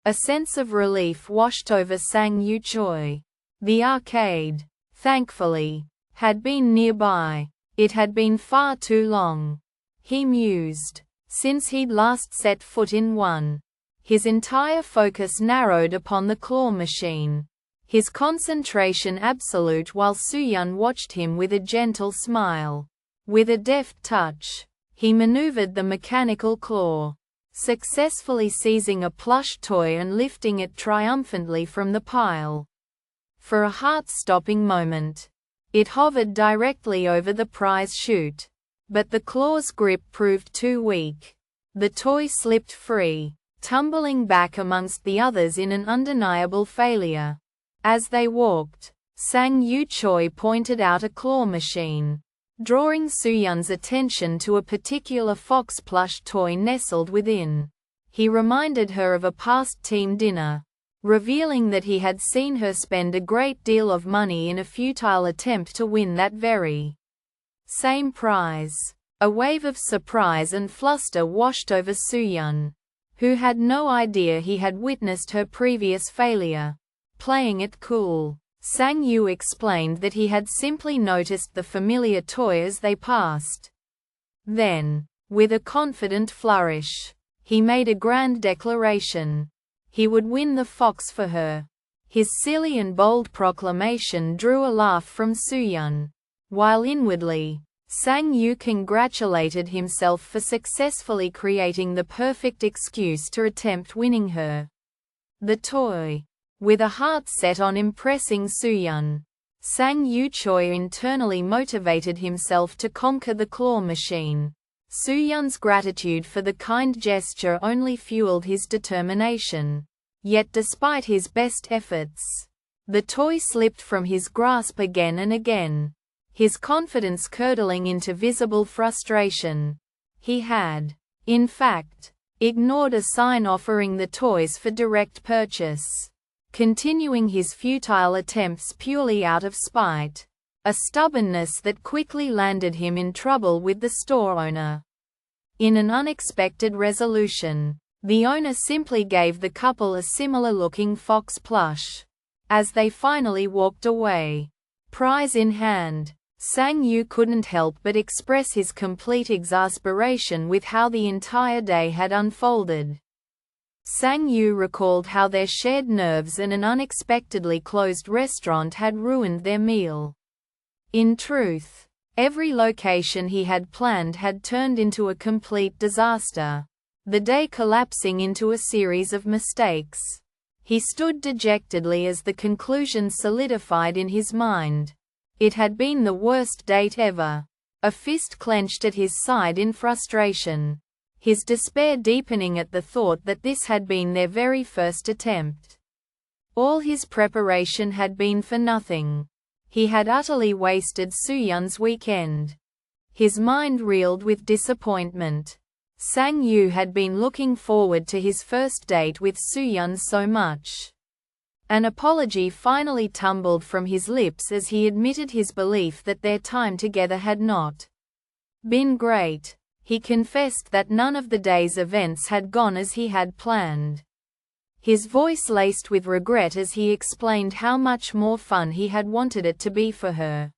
A sense of relief washed over Sang-yu Choi. The arcade, thankfully, had been nearby. It had been far too long, he mused, since he'd last set foot in one. His entire focus narrowed upon the claw machine, his concentration absolute while Soo-yeon watched him with a gentle smile. With a deft touch, he maneuvered the mechanical claw, successfully seizing a plush toy and lifting it triumphantly from the pile. For a heart-stopping moment, it hovered directly over the prize chute, but the claw's grip proved too weak. The toy slipped free, tumbling back amongst the others in an undeniable failure. As they walked, Sang-yu Choi pointed out a claw machine, drawing Soo-yeon's attention to a particular fox plush toy nestled within. He reminded her of a past team dinner, revealing that he had seen her spend a great deal of money in a futile attempt to win that very same prize. A wave of surprise and fluster washed over Soo-yeon, who had no idea he had witnessed her previous failure. Playing it cool, Sang-yu explained that he had simply noticed the familiar toy as they passed. Then, with a confident flourish, he made a grand declaration. He would win the fox for her. His silly and bold proclamation drew a laugh from Soo-yeon, while inwardly, Sang-yu congratulated himself for successfully creating the perfect excuse to attempt winning her the toy. With a heart set on impressing Soo-yeon, Sang-yu Choi internally motivated himself to conquer the claw machine. Soo-yeon's gratitude for the kind gesture only fueled his determination. Yet despite his best efforts, the toy slipped from his grasp again and again, his confidence curdling into visible frustration. He had, in fact, ignored a sign offering the toys for direct purchase, continuing his futile attempts purely out of spite, a stubbornness that quickly landed him in trouble with the store owner. In an unexpected resolution, the owner simply gave the couple a similar-looking fox plush. As they finally walked away, prize in hand, Sang-yu couldn't help but express his complete exasperation with how the entire day had unfolded. Sang-yu recalled how their shared nerves and an unexpectedly closed restaurant had ruined their meal. In truth, every location he had planned had turned into a complete disaster, the day collapsing into a series of mistakes. He stood dejectedly as the conclusion solidified in his mind. It had been the worst date ever. A fist clenched at his side in frustration, his despair deepening at the thought that this had been their very first attempt. All his preparation had been for nothing. He had utterly wasted Soo-yeon's weekend. His mind reeled with disappointment. Sang-yu had been looking forward to his first date with Soo-yeon so much. An apology finally tumbled from his lips as he admitted his belief that their time together had not been great. He confessed that none of the day's events had gone as he had planned. His voice laced with regret as he explained how much more fun he had wanted it to be for her.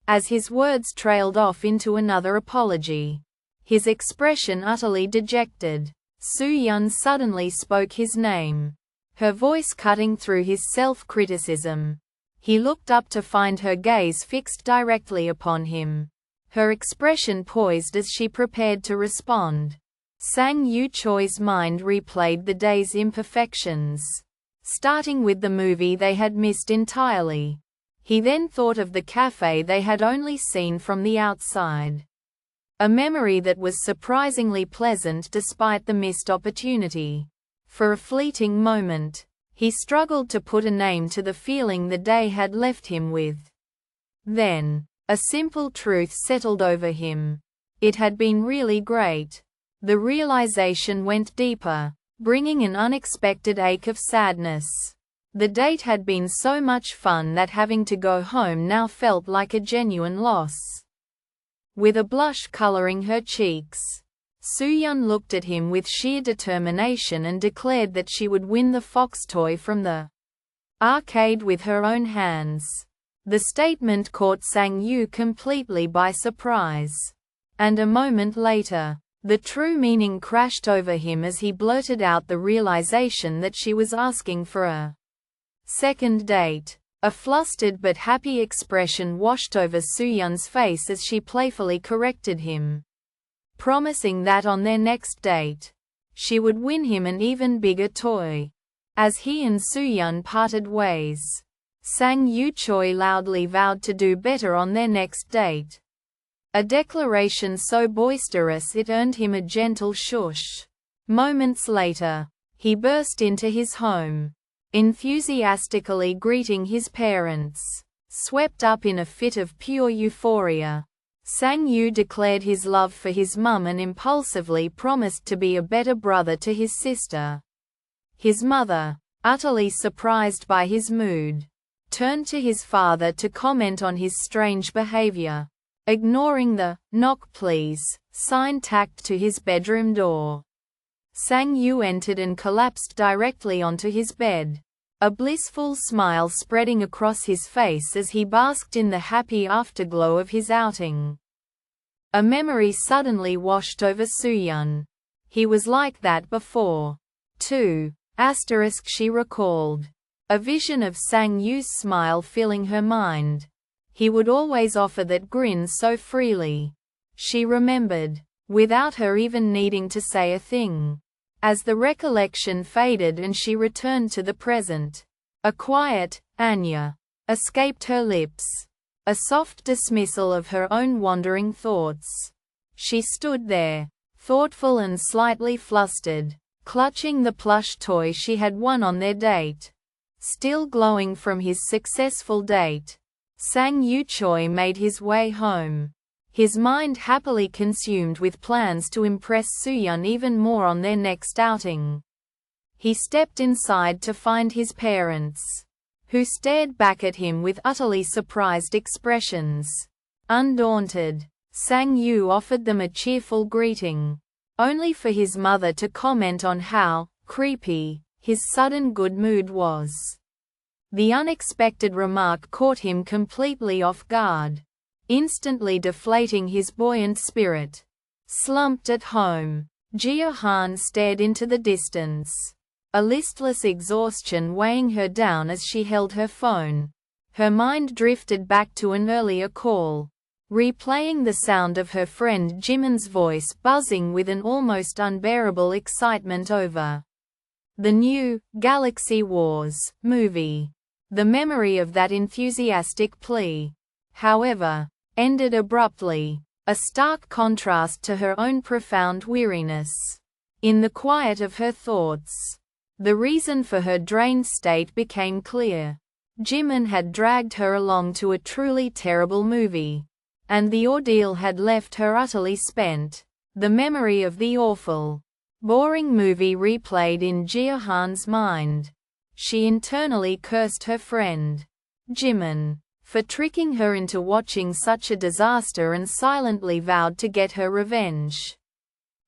As his words trailed off into another apology, his expression utterly dejected, Soo-yeon suddenly spoke his name, her voice cutting through his self-criticism. He looked up to find her gaze fixed directly upon him, her expression poised as she prepared to respond. Sang-yu Choi's mind replayed the day's imperfections, starting with the movie they had missed entirely. He then thought of the cafe they had only seen from the outside. A memory that was surprisingly pleasant despite the missed opportunity. For a fleeting moment, he struggled to put a name to the feeling the day had left him with. Then, a simple truth settled over him. It had been really great. The realization went deeper, bringing an unexpected ache of sadness. The date had been so much fun that having to go home now felt like a genuine loss. With a blush coloring her cheeks, Soo-yeon looked at him with sheer determination and declared that she would win the fox toy from the arcade with her own hands. The statement caught Sang-yu completely by surprise. And a moment later, the true meaning crashed over him as he blurted out the realization that she was asking for a second date. A flustered but happy expression washed over Soo-yeon's face as she playfully corrected him, promising that on their next date, she would win him an even bigger toy. As he and Soo-yeon parted ways, Sang-yu Choi loudly vowed to do better on their next date. A declaration so boisterous it earned him a gentle shush. Moments later, he burst into his home, enthusiastically greeting his parents. Swept up in a fit of pure euphoria, Sang-yu declared his love for his mum and impulsively promised to be a better brother to his sister. His mother, utterly surprised by his mood, turned to his father to comment on his strange behavior, ignoring the "knock please" sign tacked to his bedroom door. Sang Yu entered and collapsed directly onto his bed, a blissful smile spreading across his face as he basked in the happy afterglow of his outing. A memory suddenly washed over Soo-yeon. He was like that before, too. She recalled. A vision of Sang Yu's smile filling her mind. He would always offer that grin so freely. She remembered, without her even needing to say a thing. As the recollection faded and she returned to the present, a quiet "Anya" escaped her lips, a soft dismissal of her own wandering thoughts. She stood there, thoughtful and slightly flustered, clutching the plush toy she had won on their date. Still glowing from his successful date, Sang Yu Choi made his way home, his mind happily consumed with plans to impress Soo-yeon even more on their next outing. He stepped inside to find his parents, who stared back at him with utterly surprised expressions. Undaunted, Sang Yu offered them a cheerful greeting, only for his mother to comment on how creepy his sudden good mood was. The unexpected remark caught him completely off guard, instantly deflating his buoyant spirit. Slumped at home, Jia Han stared into the distance, a listless exhaustion weighing her down as she held her phone. Her mind drifted back to an earlier call, replaying the sound of her friend Jimin's voice buzzing with an almost unbearable excitement over the new Galaxy Wars movie. The memory of that enthusiastic plea, however, ended abruptly, a stark contrast to her own profound weariness. In the quiet of her thoughts, the reason for her drained state became clear. Jimin had dragged her along to a truly terrible movie, and the ordeal had left her utterly spent. The memory of the awful, boring movie replayed in Jia Han's mind. She internally cursed her friend, Jimin, for tricking her into watching such a disaster and silently vowed to get her revenge.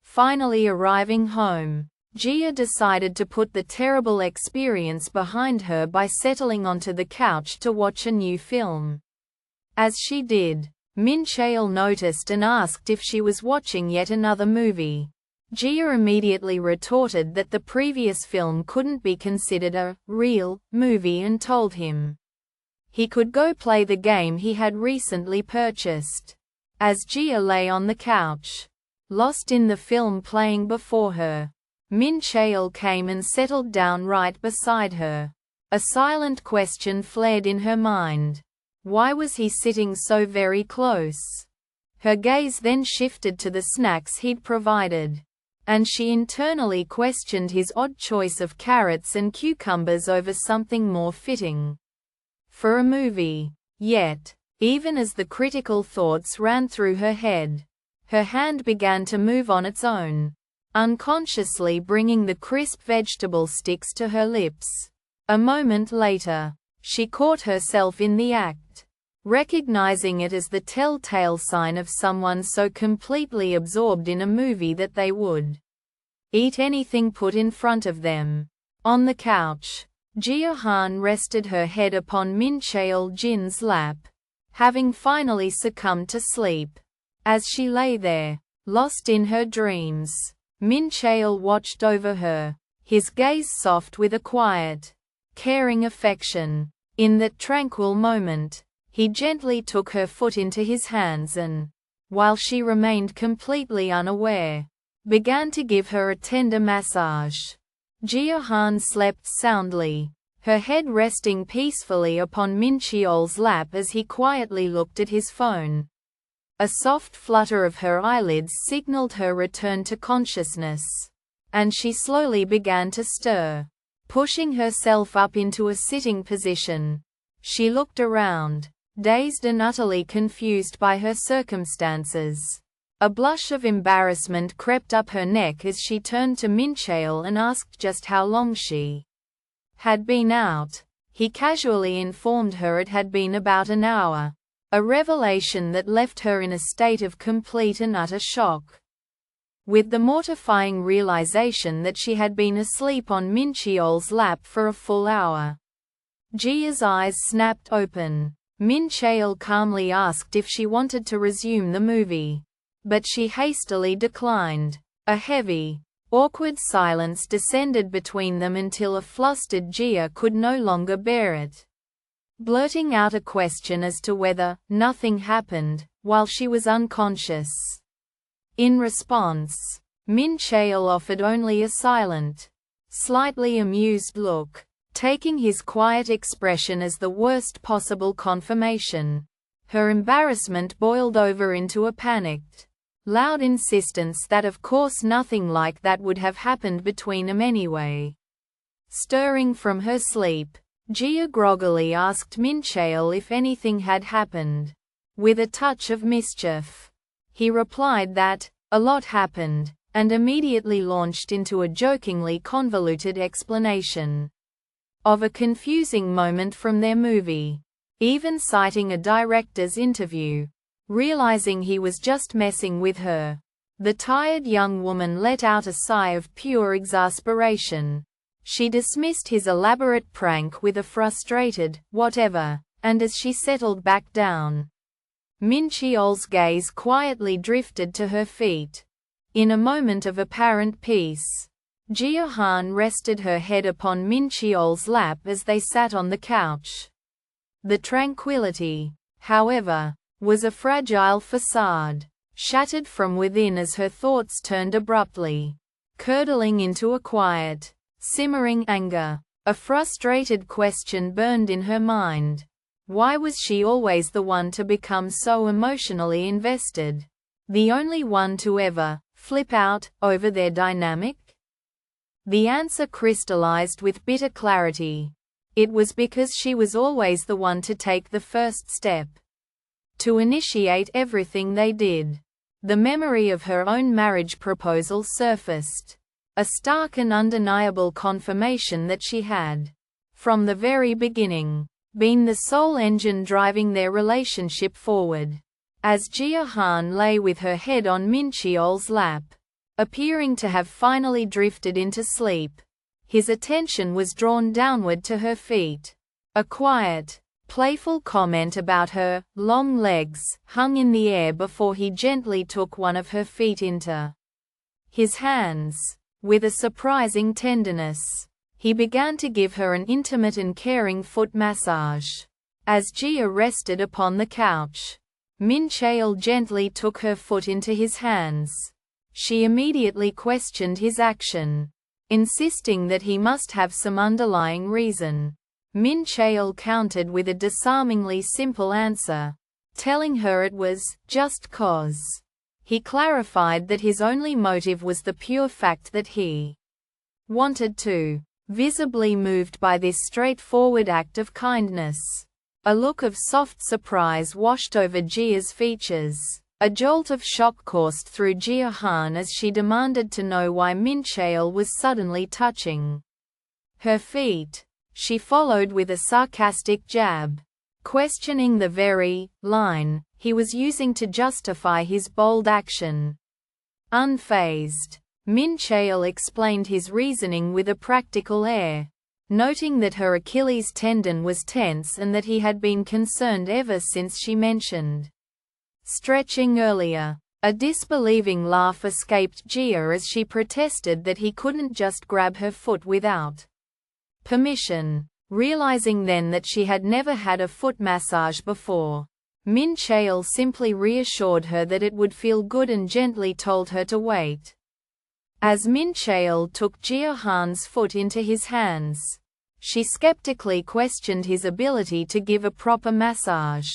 Finally arriving home, Jia decided to put the terrible experience behind her by settling onto the couch to watch a new film. As she did, Mincheol noticed and asked if she was watching yet another movie. Jia immediately retorted that the previous film couldn't be considered a real movie and told him he could go play the game he had recently purchased. As Jia lay on the couch, lost in the film playing before her, Mincheol came and settled down right beside her. A silent question flared in her mind. Why was he sitting so very close? Her gaze then shifted to the snacks he'd provided, and she internally questioned his odd choice of carrots and cucumbers over something more fitting for a movie. Yet, even as the critical thoughts ran through her head, her hand began to move on its own, unconsciously bringing the crisp vegetable sticks to her lips. A moment later, she caught herself in the act, recognizing it as the telltale sign of someone so completely absorbed in a movie that they would eat anything put in front of them. On the couch, Jia Han rested her head upon Mincheol Jin's lap, having finally succumbed to sleep. As she lay there, lost in her dreams, Mincheol watched over her, his gaze soft with a quiet, caring affection. In that tranquil moment, he gently took her foot into his hands and, while she remained completely unaware, began to give her a tender massage. Jia Han slept soundly, her head resting peacefully upon Mincheol's lap as he quietly looked at his phone. A soft flutter of her eyelids signaled her return to consciousness, and she slowly began to stir. Pushing herself up into a sitting position, she looked around, dazed and utterly confused by her circumstances. A blush of embarrassment crept up her neck as she turned to Mincheol and asked just how long she had been out. He casually informed her it had been about an hour. A revelation that left her in a state of complete and utter shock. With the mortifying realization that she had been asleep on Mincheol's lap for a full hour. Jia's eyes snapped open. Mincheol calmly asked if she wanted to resume the movie. But she hastily declined. A heavy, awkward silence descended between them until a flustered Jia could no longer bear it. Blurting out a question as to whether nothing happened while she was unconscious. In response, Mincheol offered only a silent, slightly amused look, taking his quiet expression as the worst possible confirmation. Her embarrassment boiled over into a panicked, loud insistence that of course nothing like that would have happened between them anyway. Stirring from her sleep, Jia groggily asked Mincheol if anything had happened. With a touch of mischief, he replied that, a lot happened, and immediately launched into a jokingly convoluted explanation of a confusing moment from their movie, even citing a director's interview. Realizing he was just messing with her, the tired young woman let out a sigh of pure exasperation. She dismissed his elaborate prank with a frustrated, whatever, and as she settled back down, Mincheol's gaze quietly drifted to her feet. In a moment of apparent peace, Jia Han rested her head upon Mincheol's lap as they sat on the couch. The tranquility, however, was a fragile facade, shattered from within as her thoughts turned abruptly, curdling into a quiet, simmering anger. A frustrated question burned in her mind. Why was she always the one to become so emotionally invested? The only one to ever flip out over their dynamic? The answer crystallized with bitter clarity. It was because she was always the one to take the first step, to initiate everything they did. The memory of her own marriage proposal surfaced, a stark and undeniable confirmation that she had, from the very beginning, been the sole engine driving their relationship forward. As Jia Han lay with her head on Mincheol's lap, appearing to have finally drifted into sleep, his attention was drawn downward to her feet. A quiet, playful comment about her long legs hung in the air before he gently took one of her feet into his hands. With a surprising tenderness, he began to give her an intimate and caring foot massage. As Jia rested upon the couch, Mincheol gently took her foot into his hands. She immediately questioned his action, insisting that he must have some underlying reason. Mincheol countered with a disarmingly simple answer, telling her it was just cause. He clarified that his only motive was the pure fact that he wanted to, visibly moved by this straightforward act of kindness. A look of soft surprise washed over Jia's features. A jolt of shock coursed through Jia Han as she demanded to know why Mincheol was suddenly touching her feet. She followed with a sarcastic jab, questioning the very line he was using to justify his bold action. Unfazed, Mincheol explained his reasoning with a practical air, noting that her Achilles tendon was tense and that he had been concerned ever since she mentioned stretching earlier. A disbelieving laugh escaped Jia as she protested that he couldn't just grab her foot without permission. Realizing then that she had never had a foot massage before, Mincheol simply reassured her that it would feel good and gently told her to wait. As Mincheol took Jia Han's foot into his hands, she skeptically questioned his ability to give a proper massage.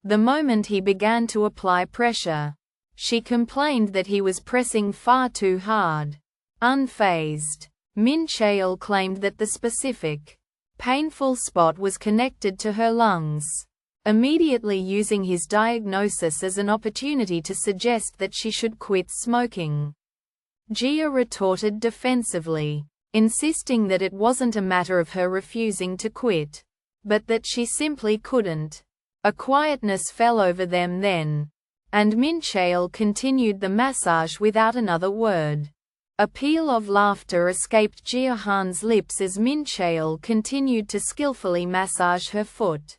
The moment he began to apply pressure, she complained that he was pressing far too hard. Unfazed, Mincheol claimed that the specific, painful spot was connected to her lungs, immediately using his diagnosis as an opportunity to suggest that she should quit smoking. Jia retorted defensively, insisting that it wasn't a matter of her refusing to quit, but that she simply couldn't. A quietness fell over them then, and Mincheol continued the massage without another word. A peal of laughter escaped Jia Han's lips as Mincheol continued to skillfully massage her foot.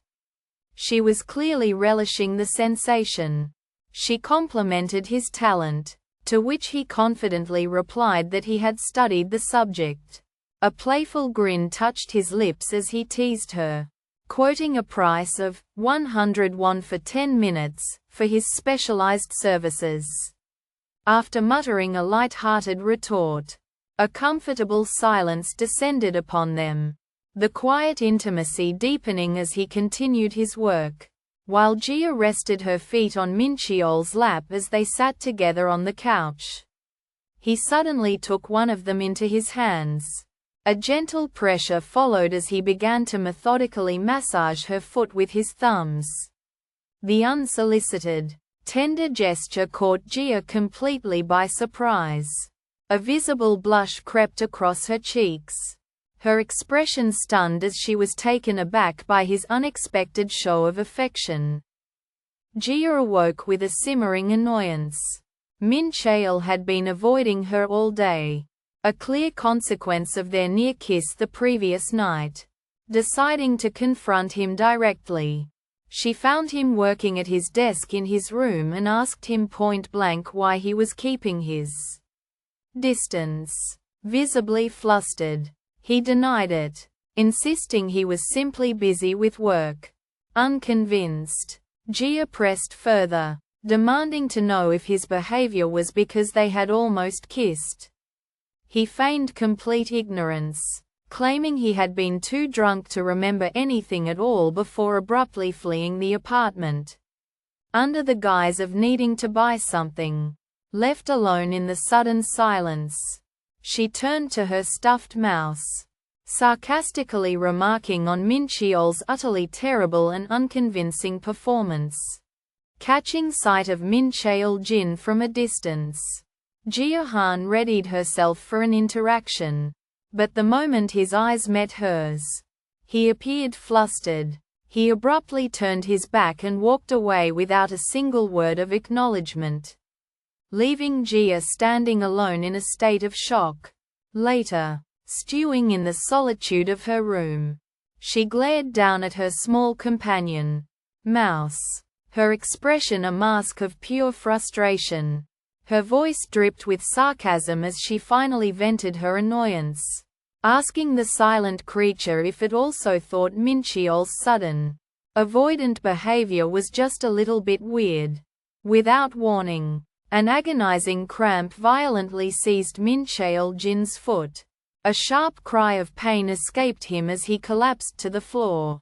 She was clearly relishing the sensation. She complimented his talent, to which he confidently replied that he had studied the subject. A playful grin touched his lips as he teased her, quoting a price of 100 won for 10 minutes, for his specialized services. After muttering a light-hearted retort, a comfortable silence descended upon them, the quiet intimacy deepening as he continued his work, while Jia rested her feet on Mincheol's lap as they sat together on the couch. He suddenly took one of them into his hands. A gentle pressure followed as he began to methodically massage her foot with his thumbs. The unsolicited, tender gesture caught Jia completely by surprise. A visible blush crept across her cheeks. Her expression stunned as she was taken aback by his unexpected show of affection. Jia awoke with a simmering annoyance. Mincheol had been avoiding her all day, a clear consequence of their near kiss the previous night. Deciding to confront him directly, she found him working at his desk in his room and asked him point-blank why he was keeping his distance. Visibly flustered, he denied it, insisting he was simply busy with work. Unconvinced, Jia pressed further, demanding to know if his behavior was because they had almost kissed. He feigned complete ignorance, claiming he had been too drunk to remember anything at all before abruptly fleeing the apartment. Under the guise of needing to buy something, left alone in the sudden silence, she turned to her stuffed mouse, sarcastically remarking on Mincheol's utterly terrible and unconvincing performance. Catching sight of Mincheol Jin from a distance, Jia Han readied herself for an interaction, but the moment his eyes met hers, he appeared flustered. He abruptly turned his back and walked away without a single word of acknowledgement, leaving Jia standing alone in a state of shock. Later, stewing in the solitude of her room, she glared down at her small companion, Mouse, her expression a mask of pure frustration. Her voice dripped with sarcasm as she finally vented her annoyance, asking the silent creature if it also thought Mincheol's sudden, avoidant behavior was just a little bit weird. Without warning, an agonizing cramp violently seized Mincheol Jin's foot. A sharp cry of pain escaped him as he collapsed to the floor.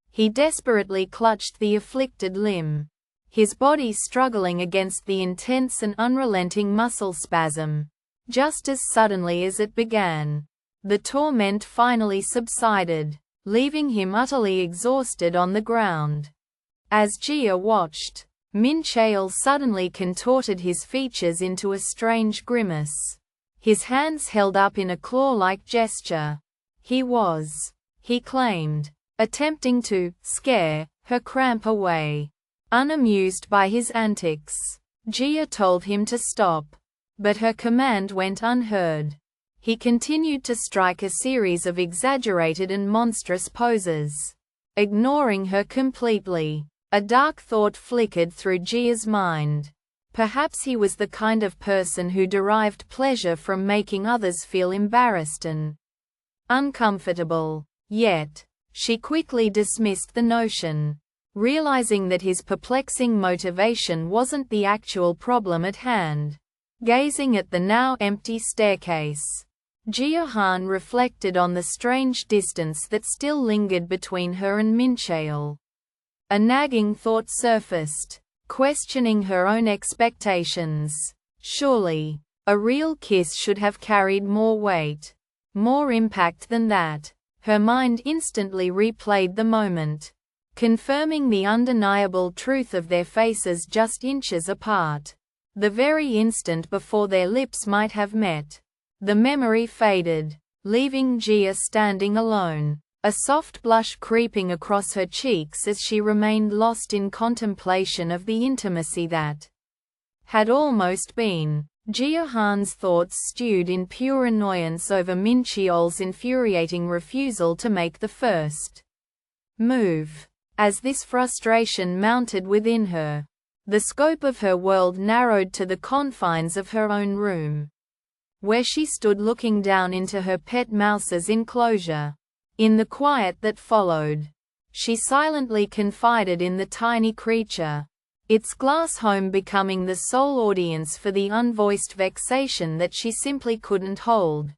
He desperately clutched the afflicted limb, his body struggling against the intense and unrelenting muscle spasm. Just as suddenly as it began, the torment finally subsided, leaving him utterly exhausted on the ground. As Jia watched, Mincheol suddenly contorted his features into a strange grimace, his hands held up in a claw-like gesture. He claimed, attempting to scare her cramp away. Unamused by his antics, Jia told him to stop, but her command went unheard. He continued to strike a series of exaggerated and monstrous poses, ignoring her completely. A dark thought flickered through Jia's mind. Perhaps he was the kind of person who derived pleasure from making others feel embarrassed and uncomfortable. Yet, she quickly dismissed the notion, realizing that his perplexing motivation wasn't the actual problem at hand. Gazing at the now empty staircase, Jia Han reflected on the strange distance that still lingered between her and Mincheol. A nagging thought surfaced, questioning her own expectations. Surely, a real kiss should have carried more weight, more impact than that. Her mind instantly replayed the moment, confirming the undeniable truth of their faces just inches apart. The very instant before their lips might have met. The memory faded, leaving Jia standing alone, a soft blush creeping across her cheeks as she remained lost in contemplation of the intimacy that had almost been. Jia Han's thoughts stewed in pure annoyance over Mincheol's infuriating refusal to make the first move. As this frustration mounted within her, the scope of her world narrowed to the confines of her own room, where she stood looking down into her pet mouse's enclosure. In the quiet that followed, she silently confided in the tiny creature, its glass home becoming the sole audience for the unvoiced vexation that she simply couldn't hold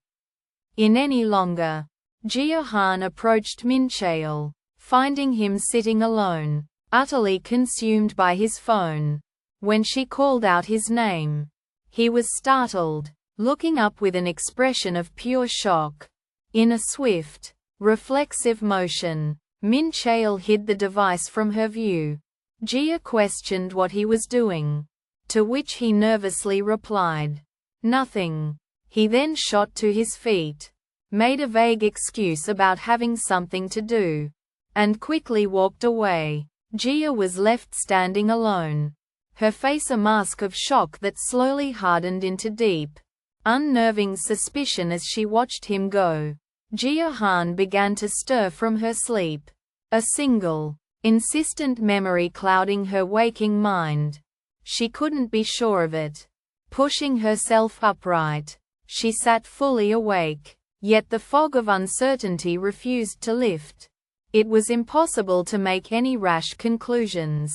in any longer. Jia Han approached Mincheol, finding him sitting alone, utterly consumed by his phone. When she called out his name, he was startled, looking up with an expression of pure shock. In a swift, reflexive motion, Mincheol hid the device from her view. Jia questioned what he was doing, to which he nervously replied, "Nothing." He then shot to his feet, made a vague excuse about having something to do, and quickly walked away. Jia was left standing alone, her face a mask of shock that slowly hardened into deep, unnerving suspicion as she watched him go. Jia Han began to stir from her sleep, a single, insistent memory clouding her waking mind. She couldn't be sure of it. Pushing herself upright, she sat fully awake, yet the fog of uncertainty refused to lift. It was impossible to make any rash conclusions,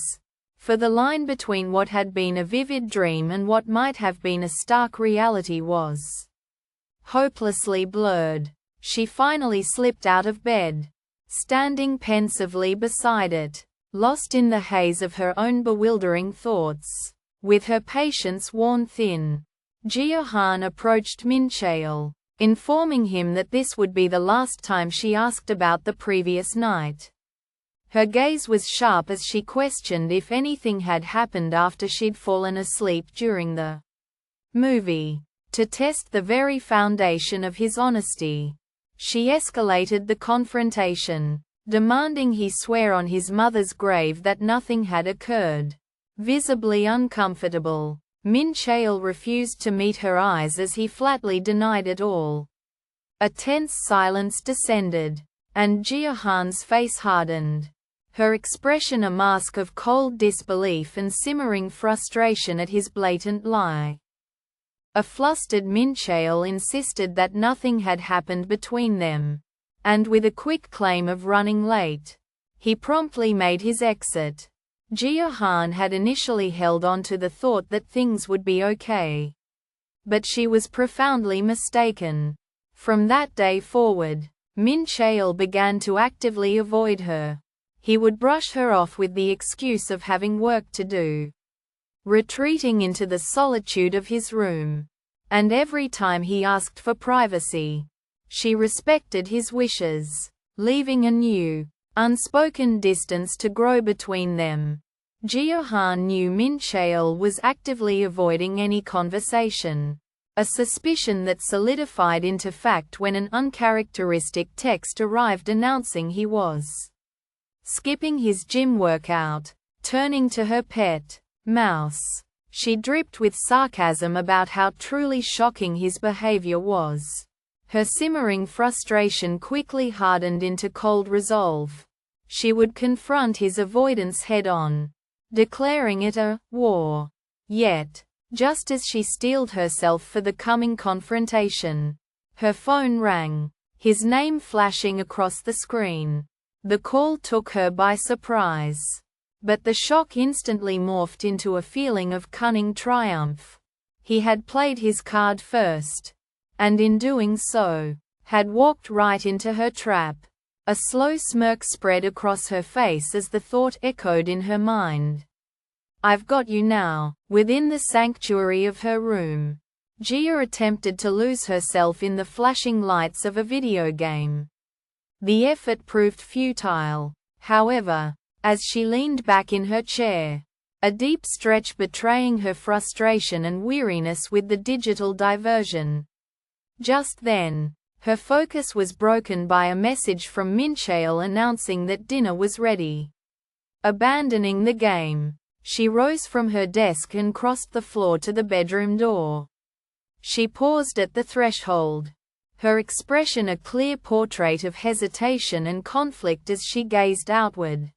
for the line between what had been a vivid dream and what might have been a stark reality was hopelessly blurred. She finally slipped out of bed, standing pensively beside it, lost in the haze of her own bewildering thoughts. With her patience worn thin, Jia Han approached Mincheol, informing him that this would be the last time she asked about the previous night. Her gaze was sharp as she questioned if anything had happened after she'd fallen asleep during the movie. To test the very foundation of his honesty, she escalated the confrontation, demanding he swear on his mother's grave that nothing had occurred. Visibly uncomfortable, Mincheol refused to meet her eyes as he flatly denied it all. A tense silence descended, and Jia Han's face hardened, her expression a mask of cold disbelief and simmering frustration at his blatant lie. A flustered Mincheol insisted that nothing had happened between them, and with a quick claim of running late, he promptly made his exit. Jia Han had initially held on to the thought that things would be okay, but she was profoundly mistaken. From that day forward, Mincheol began to actively avoid her. He would brush her off with the excuse of having work to do, retreating into the solitude of his room. And every time he asked for privacy, she respected his wishes, leaving a new, unspoken distance to grow between them. Jia Han knew Mincheol was actively avoiding any conversation, a suspicion that solidified into fact when an uncharacteristic text arrived announcing he was skipping his gym workout. Turning to her pet mouse, she dripped with sarcasm about how truly shocking his behavior was. Her simmering frustration quickly hardened into cold resolve. She would confront his avoidance head-on, declaring it a war. Yet, just as she steeled herself for the coming confrontation, her phone rang, his name flashing across the screen. The call took her by surprise, but the shock instantly morphed into a feeling of cunning triumph. He had played his card first, and in doing so, had walked right into her trap. A slow smirk spread across her face as the thought echoed in her mind. "I've got you now." Within the sanctuary of her room, Jia attempted to lose herself in the flashing lights of a video game. The effort proved futile, however, as she leaned back in her chair, a deep stretch betraying her frustration and weariness with the digital diversion. Just then, Her focus was broken by a message from Mincheol announcing that dinner was ready. Abandoning the game, she rose from her desk and crossed the floor to the bedroom door. She paused at the threshold, her expression a clear portrait of hesitation and conflict as she gazed outward,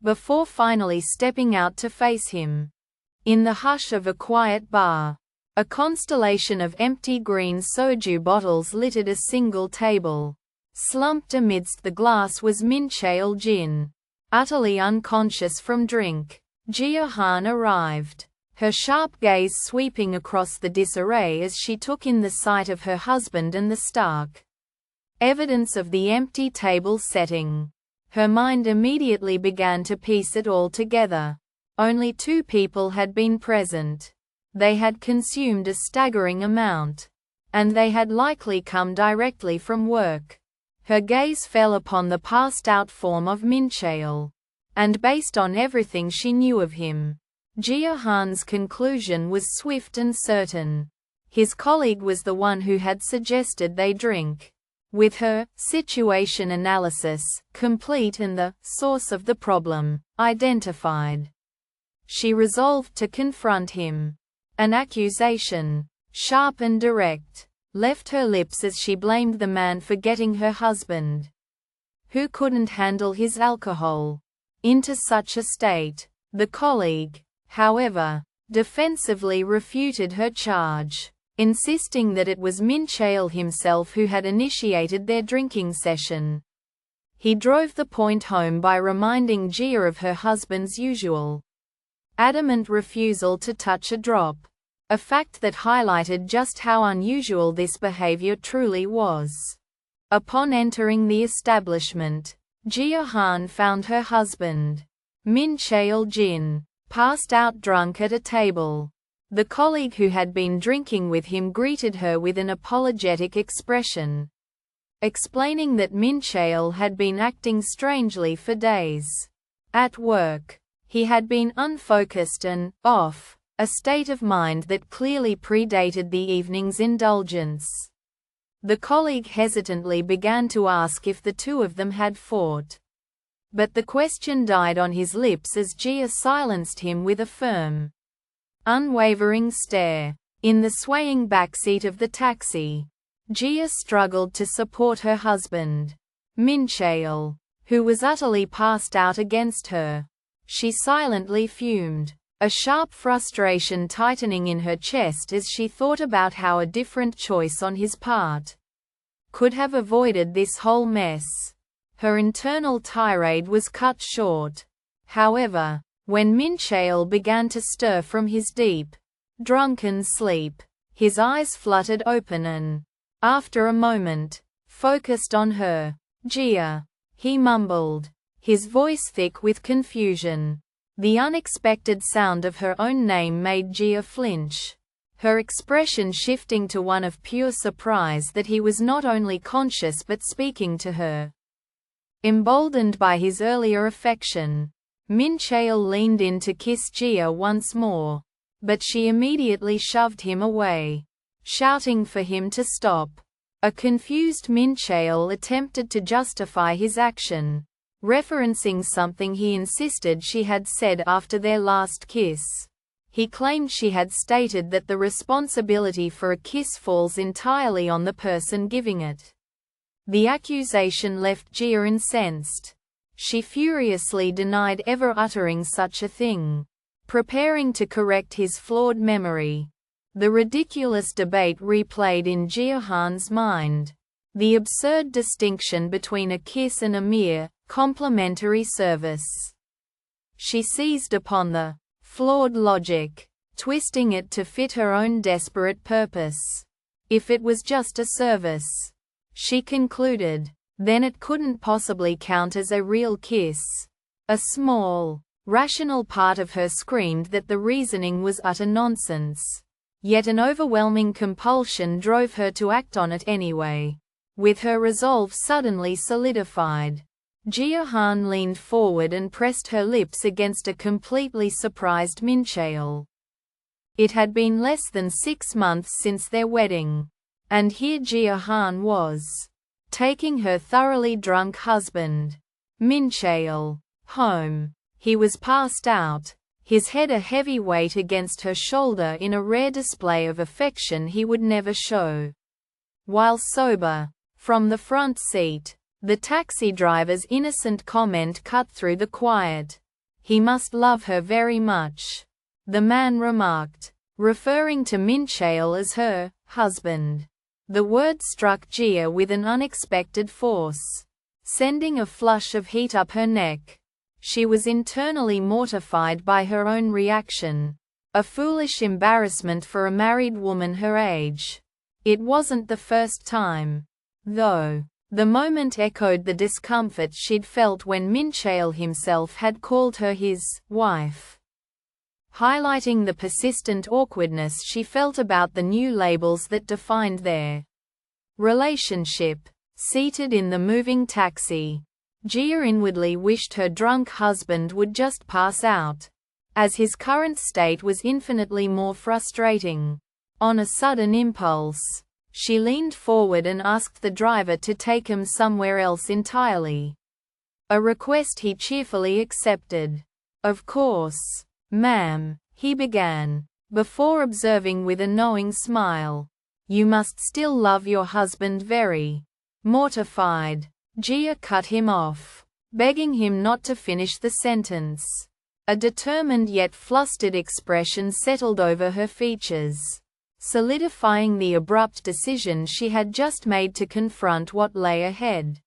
before finally stepping out to face him. In the hush of a quiet bar, a constellation of empty green soju bottles littered a single table. Slumped amidst the glass was Mincheol Jin, utterly unconscious from drink. Jia Han arrived, her sharp gaze sweeping across the disarray as she took in the sight of her husband and the stark evidence of the empty table setting. Her mind immediately began to piece it all together. Only 2 people had been present. They had consumed a staggering amount, and they had likely come directly from work. Her gaze fell upon the passed-out form of Mincheol, and based on everything she knew of him, Jia Han's conclusion was swift and certain. His colleague was the one who had suggested they drink. With her situation analysis complete and the source of the problem identified, she resolved to confront him. An accusation, sharp and direct, left her lips as she blamed the man for getting her husband, who couldn't handle his alcohol, into such a state. The colleague, however, defensively refuted her charge, insisting that it was Mincheol himself who had initiated their drinking session. He drove the point home by reminding Jia of her husband's usual adamant refusal to touch a drop, a fact that highlighted just how unusual this behavior truly was. Upon entering the establishment, Jia Han found her husband, Mincheol Jin, passed out drunk at a table. The colleague who had been drinking with him greeted her with an apologetic expression, explaining that Mincheol had been acting strangely for days. At work, he had been unfocused and off, a state of mind that clearly predated the evening's indulgence. The colleague hesitantly began to ask if the 2 of them had fought, but the question died on his lips as Jia silenced him with a firm, unwavering stare. In the swaying backseat of the taxi, Jia struggled to support her husband, Mincheol, who was utterly passed out against her. She silently fumed, a sharp frustration tightening in her chest as she thought about how a different choice on his part could have avoided this whole mess. Her internal tirade was cut short, however, when Mincheol began to stir from his deep, drunken sleep. His eyes fluttered open and, after a moment, focused on her. "Jia," he mumbled, his voice thick with confusion. The unexpected sound of her own name made Jia flinch, her expression shifting to one of pure surprise that he was not only conscious but speaking to her. Emboldened by his earlier affection, Mincheol leaned in to kiss Jia once more, but she immediately shoved him away, shouting for him to stop. A confused Mincheol attempted to justify his action, referencing something he insisted she had said after their last kiss. He claimed she had stated that the responsibility for a kiss falls entirely on the person giving it. The accusation left Jia incensed. She furiously denied ever uttering such a thing, preparing to correct his flawed memory. The ridiculous debate replayed in Jia Han's mind. The absurd distinction between a kiss and a mere, complimentary service. She seized upon the flawed logic, twisting it to fit her own desperate purpose. If it was just a service, she concluded, then it couldn't possibly count as a real kiss. A small, rational part of her screamed that the reasoning was utter nonsense. Yet an overwhelming compulsion drove her to act on it anyway. With her resolve suddenly solidified, Jia Han leaned forward and pressed her lips against a completely surprised Mincheol. It had been less than 6 months since their wedding. And here Jia Han was, taking her thoroughly drunk husband, Mincheol, home. He was passed out, his head a heavy weight against her shoulder in a rare display of affection he would never show. While sober, from the front seat, the taxi driver's innocent comment cut through the quiet. "He must love her very much," the man remarked, referring to Mincheol as her husband. The word struck Jia with an unexpected force, sending a flush of heat up her neck. She was internally mortified by her own reaction, a foolish embarrassment for a married woman her age. It wasn't the first time, though. The moment echoed the discomfort she'd felt when Mincheol himself had called her his wife, highlighting the persistent awkwardness she felt about the new labels that defined their relationship. Seated in the moving taxi, Jia inwardly wished her drunk husband would just pass out, as his current state was infinitely more frustrating. On a sudden impulse, she leaned forward and asked the driver to take him somewhere else entirely, a request he cheerfully accepted. "Of course, ma'am," he began, before observing with a knowing smile, "You must still love your husband very." Mortified, Jia cut him off, begging him not to finish the sentence. A determined yet flustered expression settled over her features, solidifying the abrupt decision she had just made to confront what lay ahead.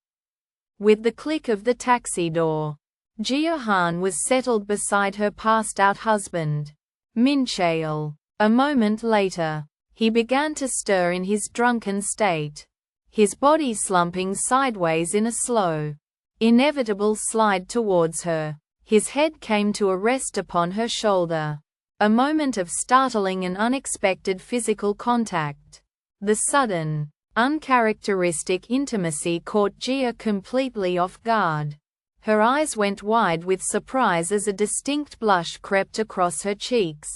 With the click of the taxi door, Jia Han was settled beside her passed-out husband, Mincheol. A moment later, he began to stir in his drunken state, his body slumping sideways in a slow, inevitable slide towards her. His head came to a rest upon her shoulder. A moment of startling and unexpected physical contact. The sudden, uncharacteristic intimacy caught Jia completely off guard. Her eyes went wide with surprise as a distinct blush crept across her cheeks,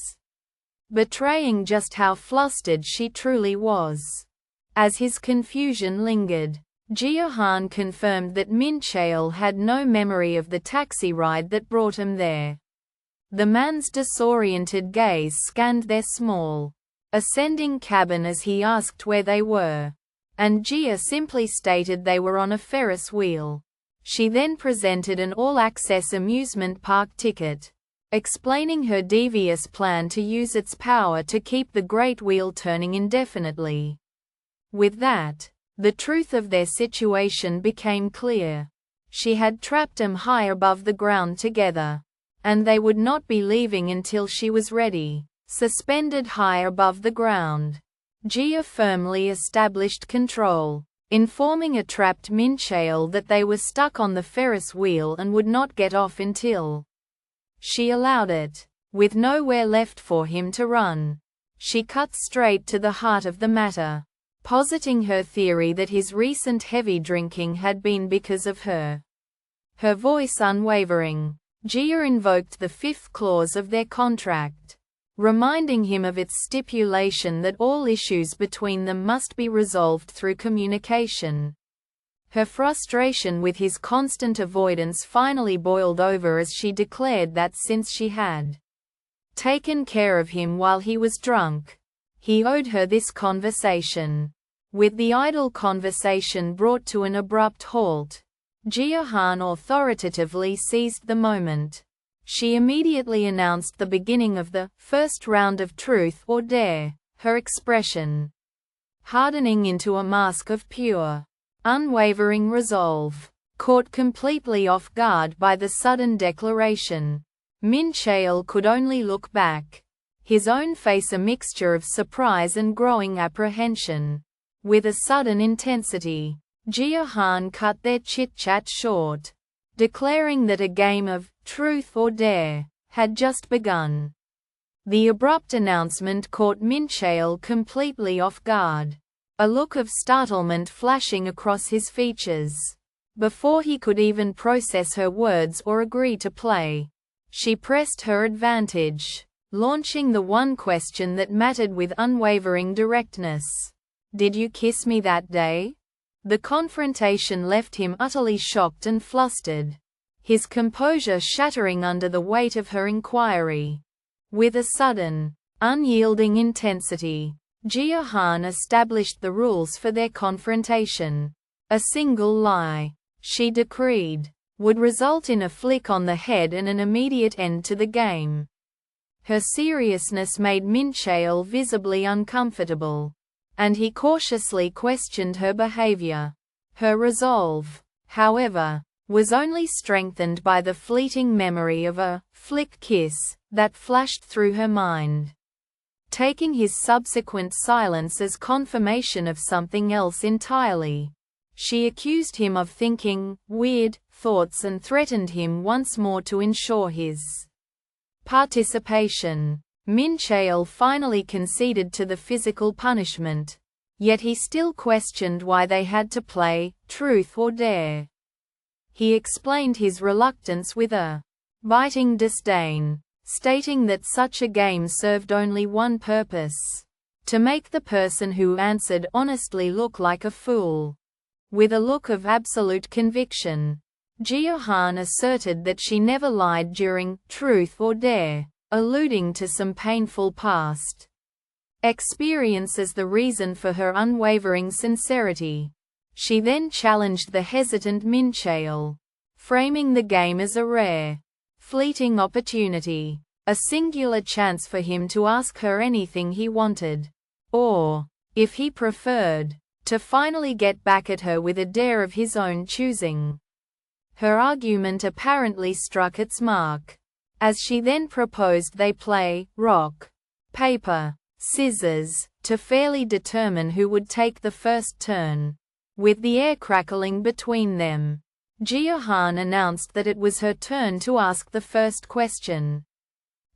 betraying just how flustered she truly was. As his confusion lingered, Jia Han confirmed that Mincheol had no memory of the taxi ride that brought him there. The man's disoriented gaze scanned their small, ascending cabin as he asked where they were, and Jia simply stated they were on a Ferris wheel. She then presented an all-access amusement park ticket, explaining her devious plan to use its power to keep the great wheel turning indefinitely. With that, the truth of their situation became clear. She had trapped them high above the ground together, and they would not be leaving until she was ready. Suspended high above the ground, Jia firmly established control, informing a trapped Mincheol that they were stuck on the Ferris wheel and would not get off until she allowed it. With nowhere left for him to run, she cut straight to the heart of the matter, positing her theory that his recent heavy drinking had been because of her. Her voice unwavering, Jia invoked the fifth clause of their contract, reminding him of its stipulation that all issues between them must be resolved through communication. Her frustration with his constant avoidance finally boiled over as she declared that since she had taken care of him while he was drunk, he owed her this conversation. With the idle conversation brought to an abrupt halt, Jia Han authoritatively seized the moment. She immediately announced the beginning of the first round of truth or dare, her expression hardening into a mask of pure, unwavering resolve. Caught completely off guard by the sudden declaration, Mincheol could only look back, his own face a mixture of surprise and growing apprehension. With a sudden intensity, Jia Han cut their chit-chat short, declaring that a game of truth or dare had just begun. The abrupt announcement caught Mincheol completely off guard, a look of startlement flashing across his features. Before he could even process her words or agree to play, she pressed her advantage, launching the one question that mattered with unwavering directness. Did you kiss me that day? The confrontation left him utterly shocked and flustered, his composure shattering under the weight of her inquiry. With a sudden, unyielding intensity, Jia Han established the rules for their confrontation. A single lie, she decreed, would result in a flick on the head and an immediate end to the game. Her seriousness made Mincheol visibly uncomfortable, and he cautiously questioned her behavior. Her resolve, however, was only strengthened by the fleeting memory of a flick kiss that flashed through her mind. Taking his subsequent silence as confirmation of something else entirely, she accused him of thinking weird thoughts and threatened him once more to ensure his participation. Mincheol finally conceded to the physical punishment, yet he still questioned why they had to play truth or dare. He explained his reluctance with a biting disdain, stating that such a game served only one purpose: to make the person who answered honestly look like a fool. With a look of absolute conviction, Jia Han asserted that she never lied during truth or dare, alluding to some painful past experience as the reason for her unwavering sincerity. She then challenged the hesitant Mincheol, framing the game as a rare, fleeting opportunity, a singular chance for him to ask her anything he wanted, or, if he preferred, to finally get back at her with a dare of his own choosing. Her argument apparently struck its mark, as she then proposed they play rock, paper, scissors, to fairly determine who would take the first turn. With the air crackling between them, Jia Han announced that it was her turn to ask the first question.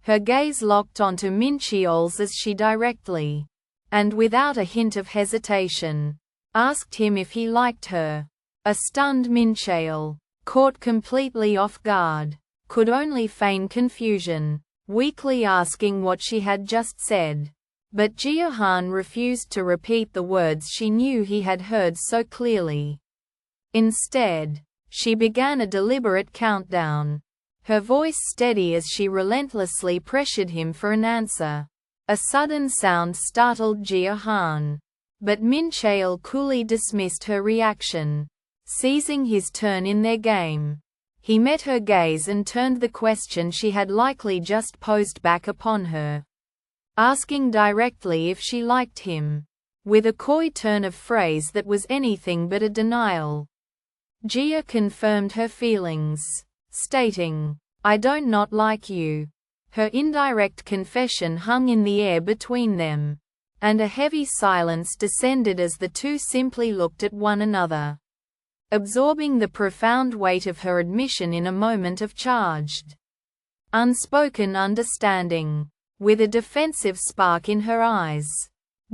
Her gaze locked onto Mincheol's as she directly, and without a hint of hesitation, asked him if he liked her. A stunned Mincheol, caught completely off guard, could only feign confusion, weakly asking what she had just said. But Jia Han refused to repeat the words she knew he had heard so clearly. Instead, she began a deliberate countdown, her voice steady as she relentlessly pressured him for an answer. A sudden sound startled Jia Han, but Mincheol coolly dismissed her reaction, seizing his turn in their game. He met her gaze and turned the question she had likely just posed back upon her, asking directly if she liked him, with a coy turn of phrase that was anything but a denial. Jia confirmed her feelings, stating, "I don't not like you." Her indirect confession hung in the air between them, and a heavy silence descended as the two simply looked at one another, absorbing the profound weight of her admission in a moment of charged, unspoken understanding. With a defensive spark in her eyes,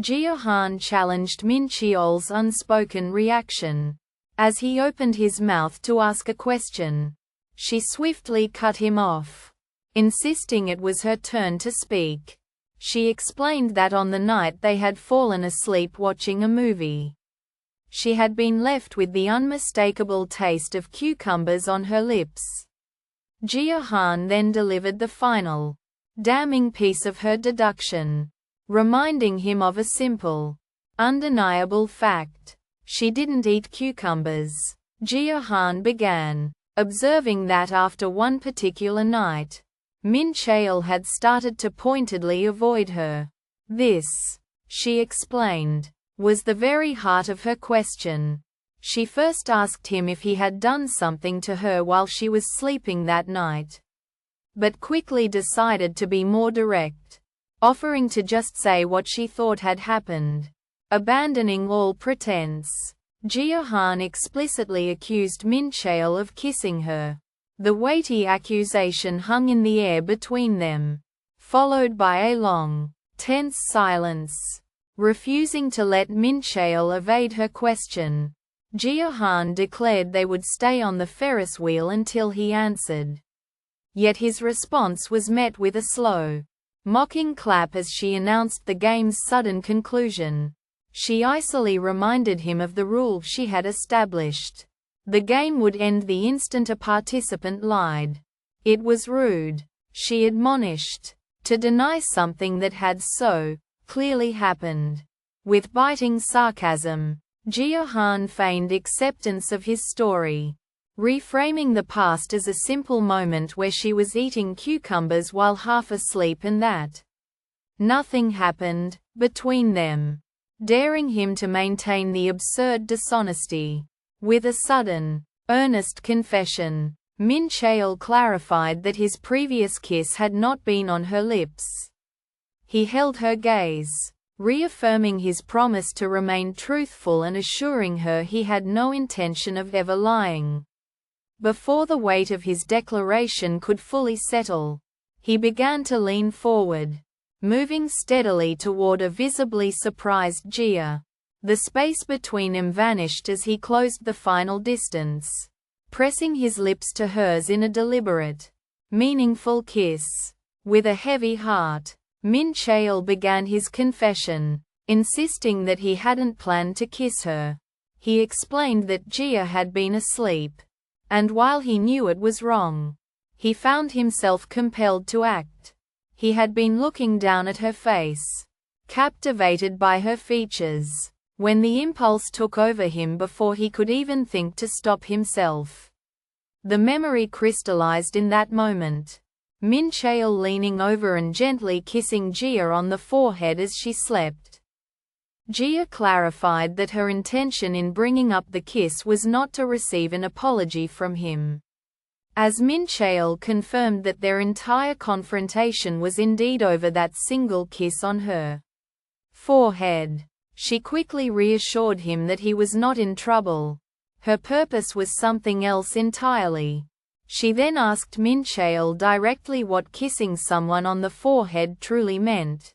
Jia Han challenged Mincheol's unspoken reaction. As he opened his mouth to ask a question, she swiftly cut him off, insisting it was her turn to speak. She explained that on the night they had fallen asleep watching a movie, she had been left with the unmistakable taste of cucumbers on her lips. Jia Han then delivered the final, damning piece of her deduction, reminding him of a simple, undeniable fact: she didn't eat cucumbers. Jia Han began, observing that after one particular night, Mincheol had started to pointedly avoid her. This, she explained, was the very heart of her question. She first asked him if he had done something to her while she was sleeping that night, but quickly decided to be more direct, offering to just say what she thought had happened. Abandoning all pretense, Jia Han explicitly accused Mincheol of kissing her. The weighty accusation hung in the air between them, followed by a long, tense silence. Refusing to let Mincheol evade her question, Jia Han declared they would stay on the Ferris wheel until he answered. Yet his response was met with a slow, mocking clap as she announced the game's sudden conclusion. She icily reminded him of the rule she had established. The game would end the instant a participant lied. It was rude, she admonished, to deny something that had so clearly happened. With biting sarcasm, Jia Han feigned acceptance of his story, reframing the past as a simple moment where she was eating cucumbers while half asleep and that nothing happened between them, daring him to maintain the absurd dishonesty. With a sudden, earnest confession, Mincheol clarified that his previous kiss had not been on her lips. He held her gaze, reaffirming his promise to remain truthful and assuring her he had no intention of ever lying. Before the weight of his declaration could fully settle, he began to lean forward, moving steadily toward a visibly surprised Jia. The space between them vanished as he closed the final distance, pressing his lips to hers in a deliberate, meaningful kiss. With a heavy heart, Mincheol began his confession, insisting that he hadn't planned to kiss her. He explained that Jia had been asleep, and while he knew it was wrong, he found himself compelled to act. He had been looking down at her face, captivated by her features, when the impulse took over him before he could even think to stop himself. The memory crystallized in that moment. Mincheol leaning over and gently kissing Jia on the forehead as she slept. Jia clarified that her intention in bringing up the kiss was not to receive an apology from him. As Mincheol confirmed that their entire confrontation was indeed over that single kiss on her forehead, she quickly reassured him that he was not in trouble. Her purpose was something else entirely. She then asked Mincheol directly what kissing someone on the forehead truly meant,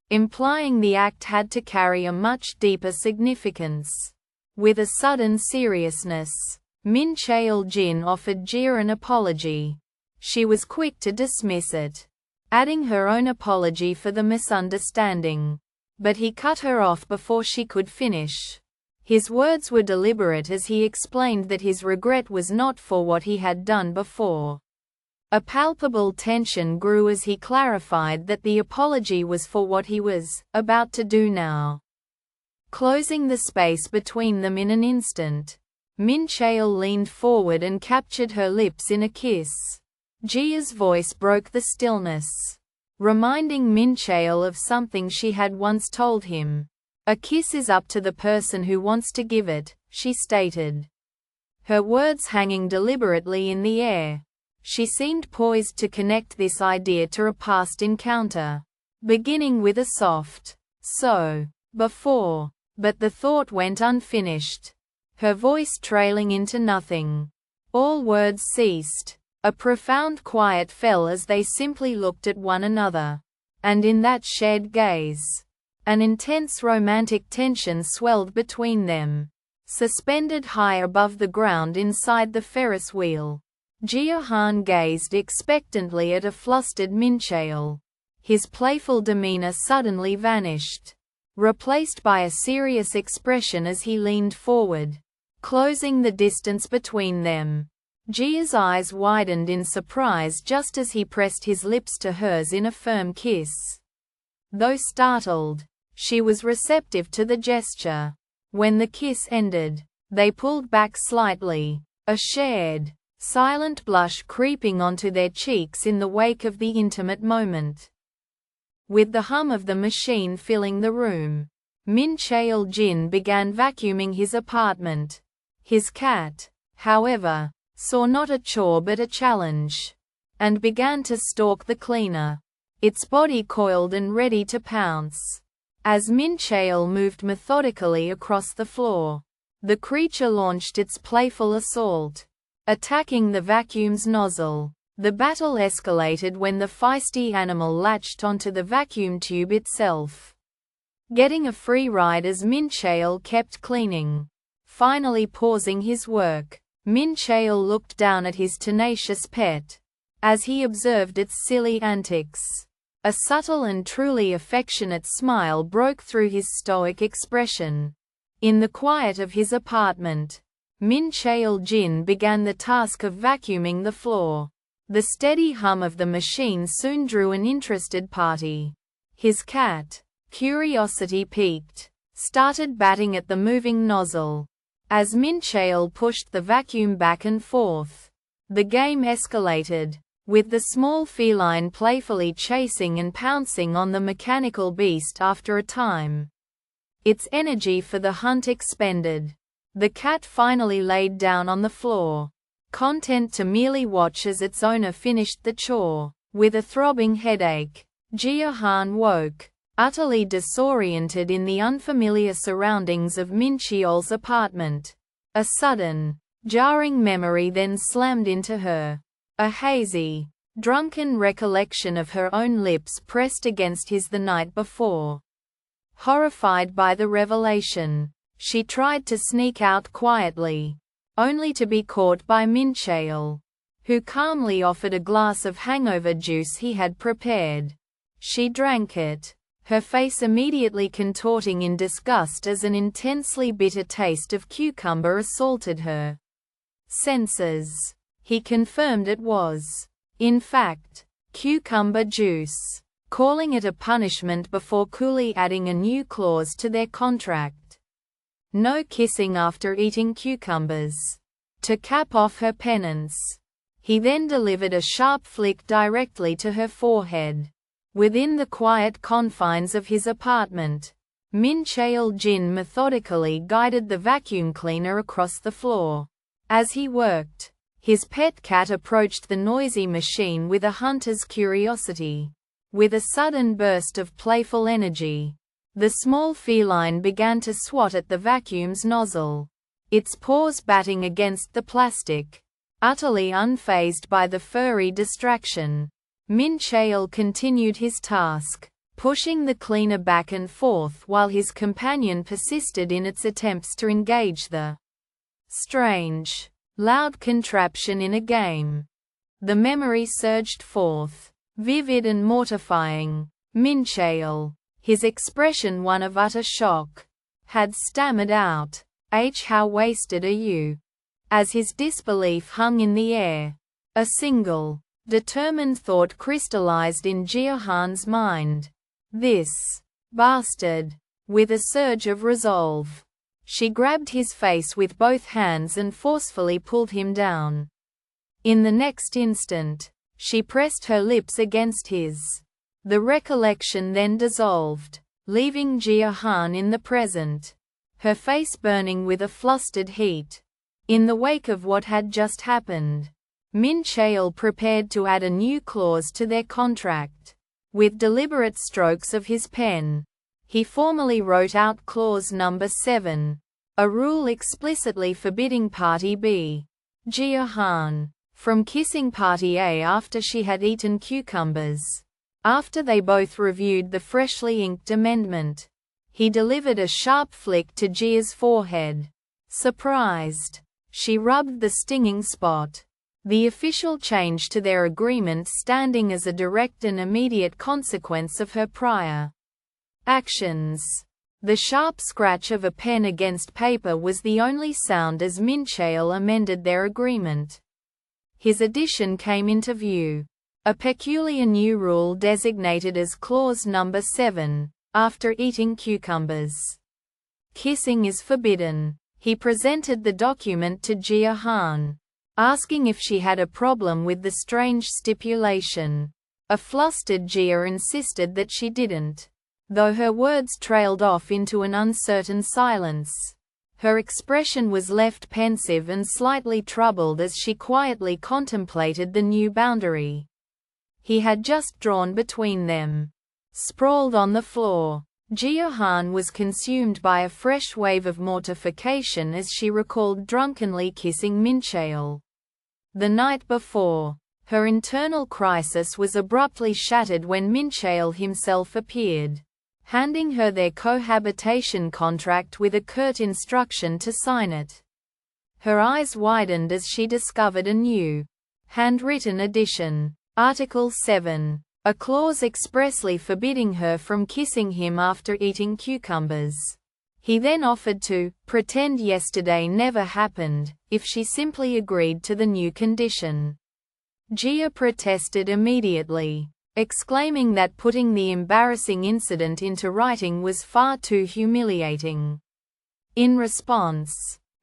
implying the act had to carry a much deeper significance. With a sudden seriousness, Mincheol Jin offered Jia an apology. She was quick to dismiss it, adding her own apology for the misunderstanding. But he cut her off before she could finish. His words were deliberate as he explained that his regret was not for what he had done before. A palpable tension grew as he clarified that the apology was for what he was about to do now. Closing the space between them in an instant, Mincheol leaned forward and captured her lips in a kiss. Jia's voice broke the stillness, reminding Mincheol of something she had once told him. "A kiss is up to the person who wants to give it," she stated, her words hanging deliberately in the air. She seemed poised to connect this idea to a past encounter, beginning with a soft, "so, before," but the thought went unfinished, her voice trailing into nothing. All words ceased. A profound quiet fell as they simply looked at one another. And in that shared gaze, an intense romantic tension swelled between them. Suspended high above the ground inside the Ferris wheel, Jia Han gazed expectantly at a flustered Mincheol. His playful demeanor suddenly vanished, replaced by a serious expression as he leaned forward, closing the distance between them. Jia's eyes widened in surprise just as he pressed his lips to hers in a firm kiss. Though startled, she was receptive to the gesture. When the kiss ended, they pulled back slightly, a shared, silent blush creeping onto their cheeks in the wake of the intimate moment. With the hum of the machine filling the room, Mincheol Jin began vacuuming his apartment. His cat, however, saw not a chore but a challenge, and began to stalk the cleaner, its body coiled and ready to pounce. As Mincheol moved methodically across the floor, the creature launched its playful assault, attacking the vacuum's nozzle. The battle escalated when the feisty animal latched onto the vacuum tube itself, getting a free ride as Mincheol kept cleaning. Finally pausing his work, Mincheol looked down at his tenacious pet, as he observed its silly antics. A subtle and truly affectionate smile broke through his stoic expression. In the quiet of his apartment, Mincheol Jin began the task of vacuuming the floor. The steady hum of the machine soon drew an interested party. His cat, curiosity piqued, started batting at the moving nozzle. As Mincheol pushed the vacuum back and forth, the game escalated, with the small feline playfully chasing and pouncing on the mechanical beast after a time. Its energy for the hunt expended, the cat finally laid down on the floor, content to merely watch as its owner finished the chore. With a throbbing headache, Jia Han woke, utterly disoriented in the unfamiliar surroundings of Mincheol's apartment. A sudden, jarring memory then slammed into her. A hazy, drunken recollection of her own lips pressed against his the night before. Horrified by the revelation, she tried to sneak out quietly, only to be caught by Mincheol, who calmly offered a glass of hangover juice he had prepared. She drank it, her face immediately contorting in disgust as an intensely bitter taste of cucumber assaulted her senses. He confirmed it was, in fact, cucumber juice, calling it a punishment before coolly adding a new clause to their contract. No kissing after eating cucumbers. To cap off her penance, he then delivered a sharp flick directly to her forehead. Within the quiet confines of his apartment, Mincheol Jin methodically guided the vacuum cleaner across the floor. As he worked, his pet cat approached the noisy machine with a hunter's curiosity. With a sudden burst of playful energy, the small feline began to swat at the vacuum's nozzle, its paws batting against the plastic. Utterly unfazed by the furry distraction, Mincheol continued his task, pushing the cleaner back and forth while his companion persisted in its attempts to engage the strange, loud contraption in a game. The memory surged forth, vivid and mortifying. Mincheol, his expression one of utter shock, had stammered out, "How wasted are you?" As his disbelief hung in the air, a single, determined thought crystallized in Jia Han's mind. This bastard! With a surge of resolve, she grabbed his face with both hands and forcefully pulled him down. In the next instant, she pressed her lips against his. The recollection then dissolved, leaving Jia Han in the present, her face burning with a flustered heat. In the wake of what had just happened, Mincheol prepared to add a new clause to their contract. With deliberate strokes of his pen, he formally wrote out clause number 7, a rule explicitly forbidding Party B, Jia Han, from kissing Party A after she had eaten cucumbers. After they both reviewed the freshly inked amendment, he delivered a sharp flick to Jia's forehead. Surprised, she rubbed the stinging spot, the official change to their agreement standing as a direct and immediate consequence of her prior actions. The sharp scratch of a pen against paper was the only sound as Mincheol amended their agreement. His addition came into view. A peculiar new rule designated as clause number 7, after eating cucumbers, kissing is forbidden. He presented the document to Jia Han, asking if she had a problem with the strange stipulation. A flustered Jia insisted that she didn't, though her words trailed off into an uncertain silence. Her expression was left pensive and slightly troubled as she quietly contemplated the new boundary he had just drawn between them. Sprawled on the floor, Jia Han was consumed by a fresh wave of mortification as she recalled drunkenly kissing Mincheol the night before. Her internal crisis was abruptly shattered when Mincheol himself appeared, handing her their cohabitation contract with a curt instruction to sign it. Her eyes widened as she discovered a new, handwritten addition. Article 7. a clause expressly forbidding her from kissing him after eating cucumbers. He then offered to pretend yesterday never happened, if she simply agreed to the new condition. Jia protested immediately, exclaiming that putting the embarrassing incident into writing was far too humiliating. In response,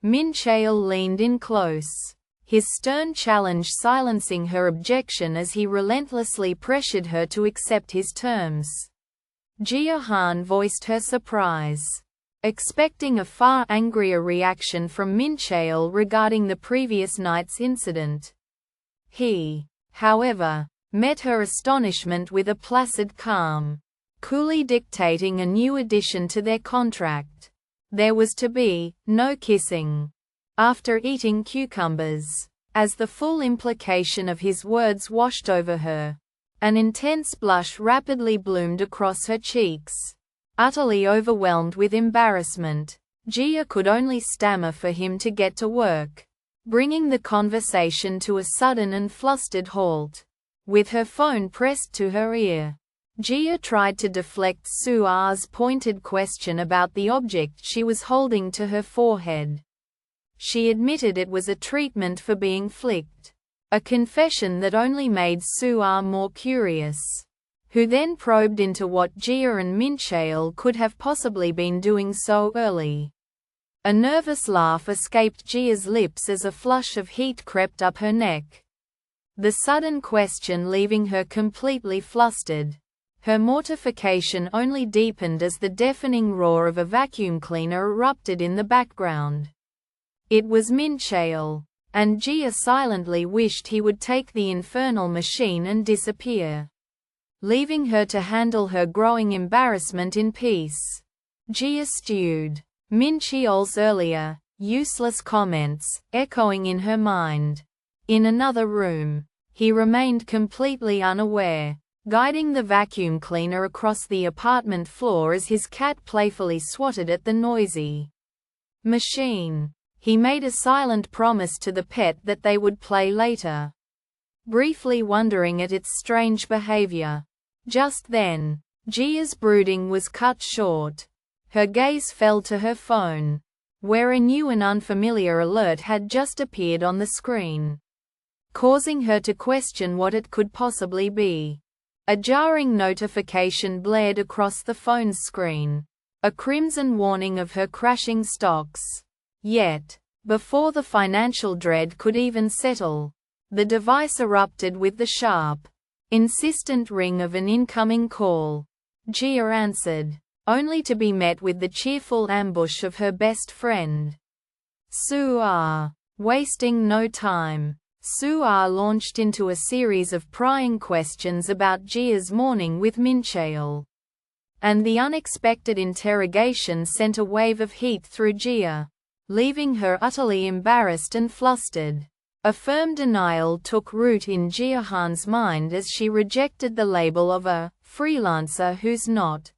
Mincheol leaned in close, his stern challenge silencing her objection as he relentlessly pressured her to accept his terms. Jia Han voiced her surprise, expecting a far angrier reaction from Mincheol regarding the previous night's incident. He, however, met her astonishment with a placid calm, coolly dictating a new addition to their contract. There was to be no kissing after eating cucumbers. As the full implication of his words washed over her, an intense blush rapidly bloomed across her cheeks. Utterly overwhelmed with embarrassment, Jia could only stammer for him to get to work, bringing the conversation to a sudden and flustered halt. With her phone pressed to her ear, Jia tried to deflect Sua's pointed question about the object she was holding to her forehead. She admitted it was a treatment for being flicked, a confession that only made Sua more curious, who then probed into what Jia and Mincheol could have possibly been doing so early. A nervous laugh escaped Jia's lips as a flush of heat crept up her neck, the sudden question leaving her completely flustered. Her mortification only deepened as the deafening roar of a vacuum cleaner erupted in the background. It was Mincheol, and Jia silently wished he would take the infernal machine and disappear, leaving her to handle her growing embarrassment in peace. Jia stewed, Mincheol's earlier, useless comments, echoing in her mind. In another room, he remained completely unaware, guiding the vacuum cleaner across the apartment floor as his cat playfully swatted at the noisy machine. He made a silent promise to the pet that they would play later, briefly wondering at its strange behavior. Just then, Jia's brooding was cut short. Her gaze fell to her phone, where a new and unfamiliar alert had just appeared on the screen, causing her to question what it could possibly be. A jarring notification blared across the phone's screen, a crimson warning of her crashing stocks. Yet, before the financial dread could even settle, the device erupted with the sharp, insistent ring of an incoming call. Jia answered, only to be met with the cheerful ambush of her best friend, Sua. Wasting no time, Sua launched into a series of prying questions about Jia's morning with Mincheol. And the unexpected interrogation sent a wave of heat through Jia, leaving her utterly embarrassed and flustered. A firm denial took root in Jia Han's mind as she rejected the label of a freelancer who's not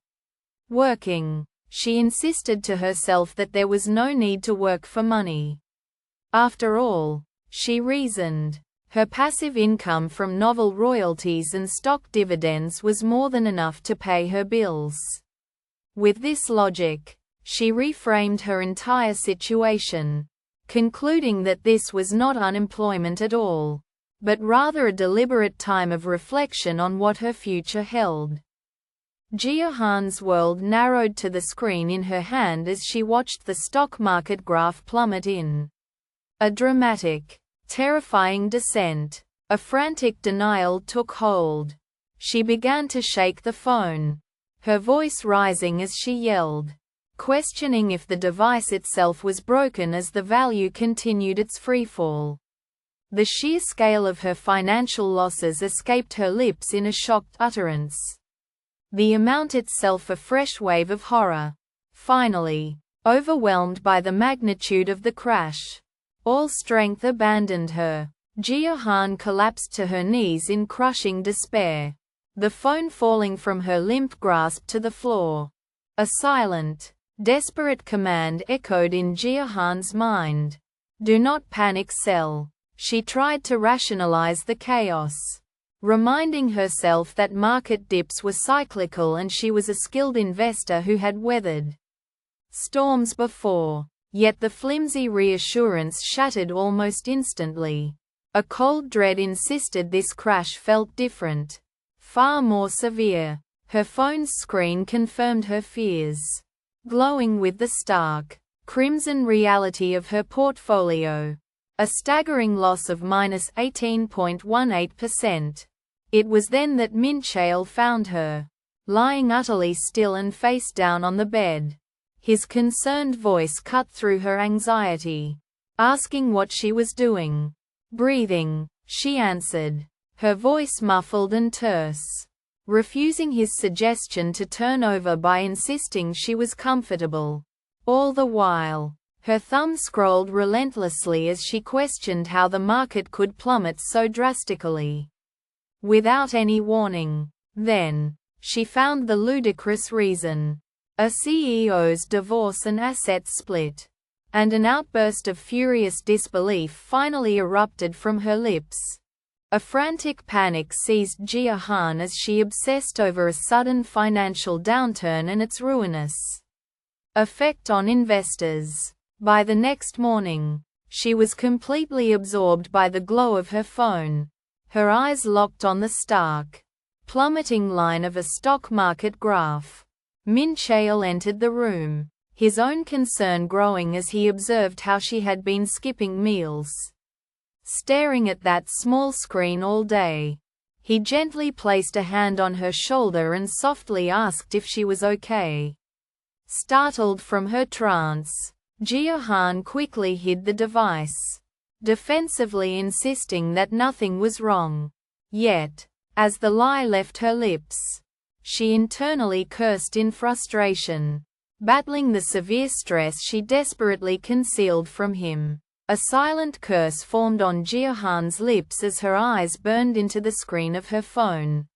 working. She insisted to herself that there was no need to work for money. After all, she reasoned, her passive income from novel royalties and stock dividends was more than enough to pay her bills. With this logic, she reframed her entire situation, concluding that this was not unemployment at all, but rather a deliberate time of reflection on what her future held. Jia Han's world narrowed to the screen in her hand as she watched the stock market graph plummet in a dramatic, terrifying descent. A frantic denial took hold. She began to shake the phone, her voice rising as she yelled, questioning if the device itself was broken as the value continued its freefall. The sheer scale of her financial losses escaped her lips in a shocked utterance, the amount itself a fresh wave of horror. Finally, overwhelmed by the magnitude of the crash, all strength abandoned her. Jia Han collapsed to her knees in crushing despair, the phone falling from her limp grasp to the floor. A silent, desperate command echoed in Jia Han's mind. Do not panic, Cell. She tried to rationalize the chaos. reminding herself that market dips were cyclical and she was a skilled investor who had weathered storms before. Yet the flimsy reassurance shattered almost instantly. A cold dread insisted this crash felt different, far more severe. Her phone's screen confirmed her fears, glowing with the stark, crimson reality of her portfolio. A staggering loss of -18.18%. It was then that Mincheol found her, lying utterly still and face down on the bed. His concerned voice cut through her anxiety, asking what she was doing. "Breathing," she answered, her voice muffled and terse, refusing his suggestion to turn over by insisting she was comfortable. All the while, her thumb scrolled relentlessly as she questioned how the market could plummet so drastically, without any warning. Then, she found the ludicrous reason. A CEO's divorce and assets split. And an outburst of furious disbelief finally erupted from her lips. A frantic panic seized Jia Han as she obsessed over a sudden financial downturn and its ruinous effect on investors. By the next morning, she was completely absorbed by the glow of her phone, her eyes locked on the stark, plummeting line of a stock market graph. Mincheol entered the room, his own concern growing as he observed how she had been skipping meals, staring at that small screen all day. He gently placed a hand on her shoulder and softly asked if she was okay. Startled from her trance, Jia Han quickly hid the device, defensively insisting that nothing was wrong. Yet, as the lie left her lips, she internally cursed in frustration, battling the severe stress she desperately concealed from him. A silent curse formed on Jia Han's lips as her eyes burned into the screen of her phone.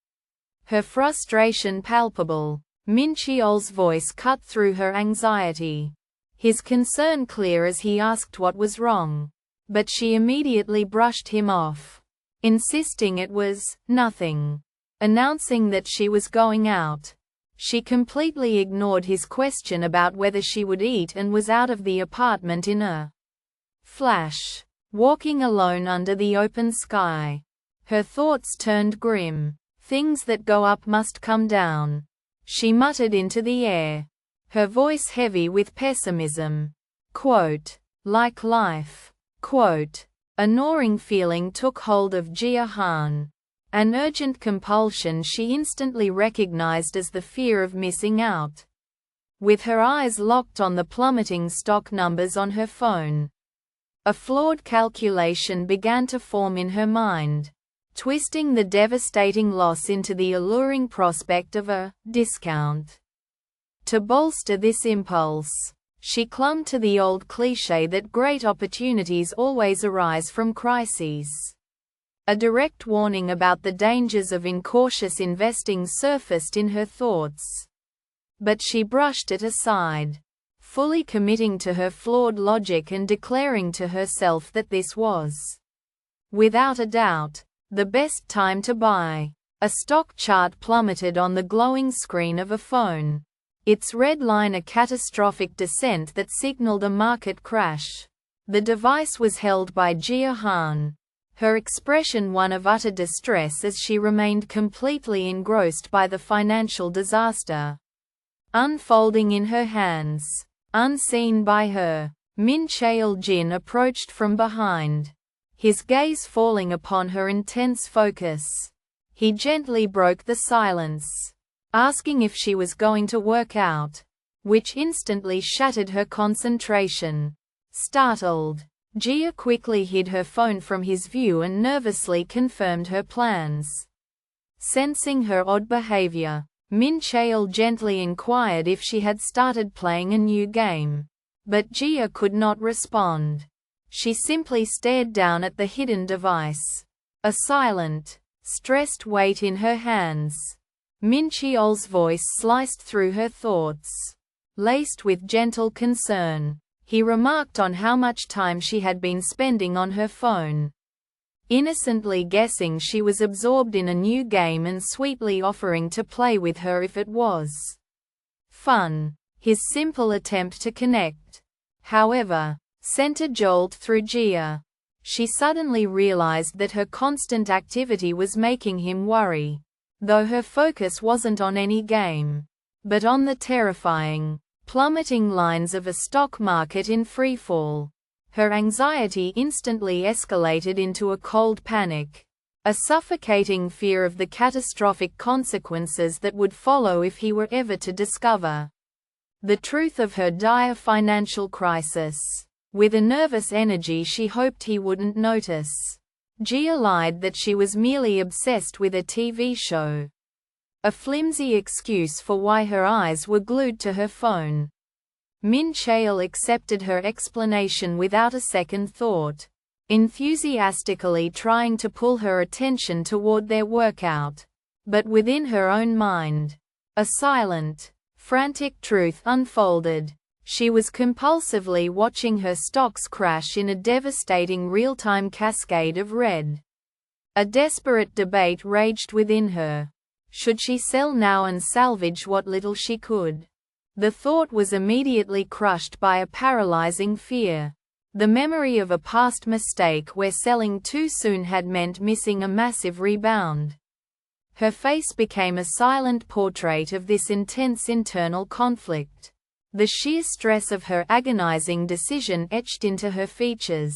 Her frustration palpable, Mincheol's voice cut through her anxiety, his concern clear as he asked what was wrong. But she immediately brushed him off, insisting it was nothing. Announcing that she was going out. She completely ignored his question about whether she would eat and was out of the apartment in a flash, walking alone under the open sky. Her thoughts turned grim. "Things that go up must come down," she muttered into the air, her voice heavy with pessimism. Quote, "Like life." Quote, a gnawing feeling took hold of Jia Han. An urgent compulsion she instantly recognized as the fear of missing out. With her eyes locked on the plummeting stock numbers on her phone, a flawed calculation began to form in her mind, twisting the devastating loss into the alluring prospect of a discount. To bolster this impulse, she clung to the old cliché that great opportunities always arise from crises. A direct warning about the dangers of incautious investing surfaced in her thoughts. But she brushed it aside, fully committing to her flawed logic and declaring to herself that this was, without a doubt, the best time to buy. A stock chart plummeted on the glowing screen of a phone, its red line a catastrophic descent that signaled a market crash. The device was held by Jia Han, her expression one of utter distress as she remained completely engrossed by the financial disaster unfolding in her hands. Unseen by her, Mincheol Jin approached from behind, his gaze falling upon her intense focus. He gently broke the silence, asking if she was going to work out, which instantly shattered her concentration. Startled, Jia quickly hid her phone from his view and nervously confirmed her plans. Sensing her odd behavior, Mincheol gently inquired if she had started playing a new game. But Jia could not respond. She simply stared down at the hidden device, a silent, stressed weight in her hands. Mincheol's voice sliced through her thoughts, laced with gentle concern. He remarked on how much time she had been spending on her phone. innocently guessing she was absorbed in a new game and sweetly offering to play with her if it was fun. His simple attempt to connect, however, sent a jolt through Jia. She suddenly realized that her constant activity was making him worry, though her focus wasn't on any game, but on the terrifying, plummeting lines of a stock market in freefall. Her anxiety instantly escalated into a cold panic, a suffocating fear of the catastrophic consequences that would follow if he were ever to discover the truth of her dire financial crisis. With a nervous energy she hoped he wouldn't notice, Jia lied that she was merely obsessed with a TV show, a flimsy excuse for why her eyes were glued to her phone. Mincheol accepted her explanation without a second thought, enthusiastically trying to pull her attention toward their workout. But within her own mind, a silent, frantic truth unfolded. She was compulsively watching her stocks crash in a devastating real-time cascade of red. A desperate debate raged within her. Should she sell now and salvage what little she could? The thought was immediately crushed by a paralyzing fear. The memory of a past mistake where selling too soon had meant missing a massive rebound. Her face became a silent portrait of this intense internal conflict. The sheer stress of her agonizing decision etched into her features.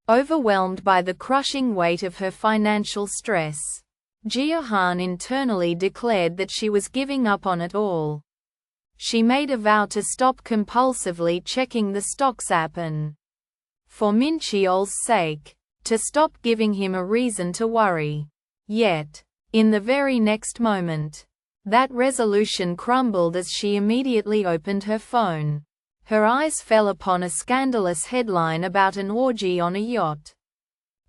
Overwhelmed by the crushing weight of her financial stress, Jia Han internally declared that she was giving up on it all. She made a vow to stop compulsively checking the stocks app and, for Mincheol's sake, to stop giving him a reason to worry. Yet, in the very next moment, that resolution crumbled as she immediately opened her phone. Her eyes fell upon a scandalous headline about an orgy on a yacht.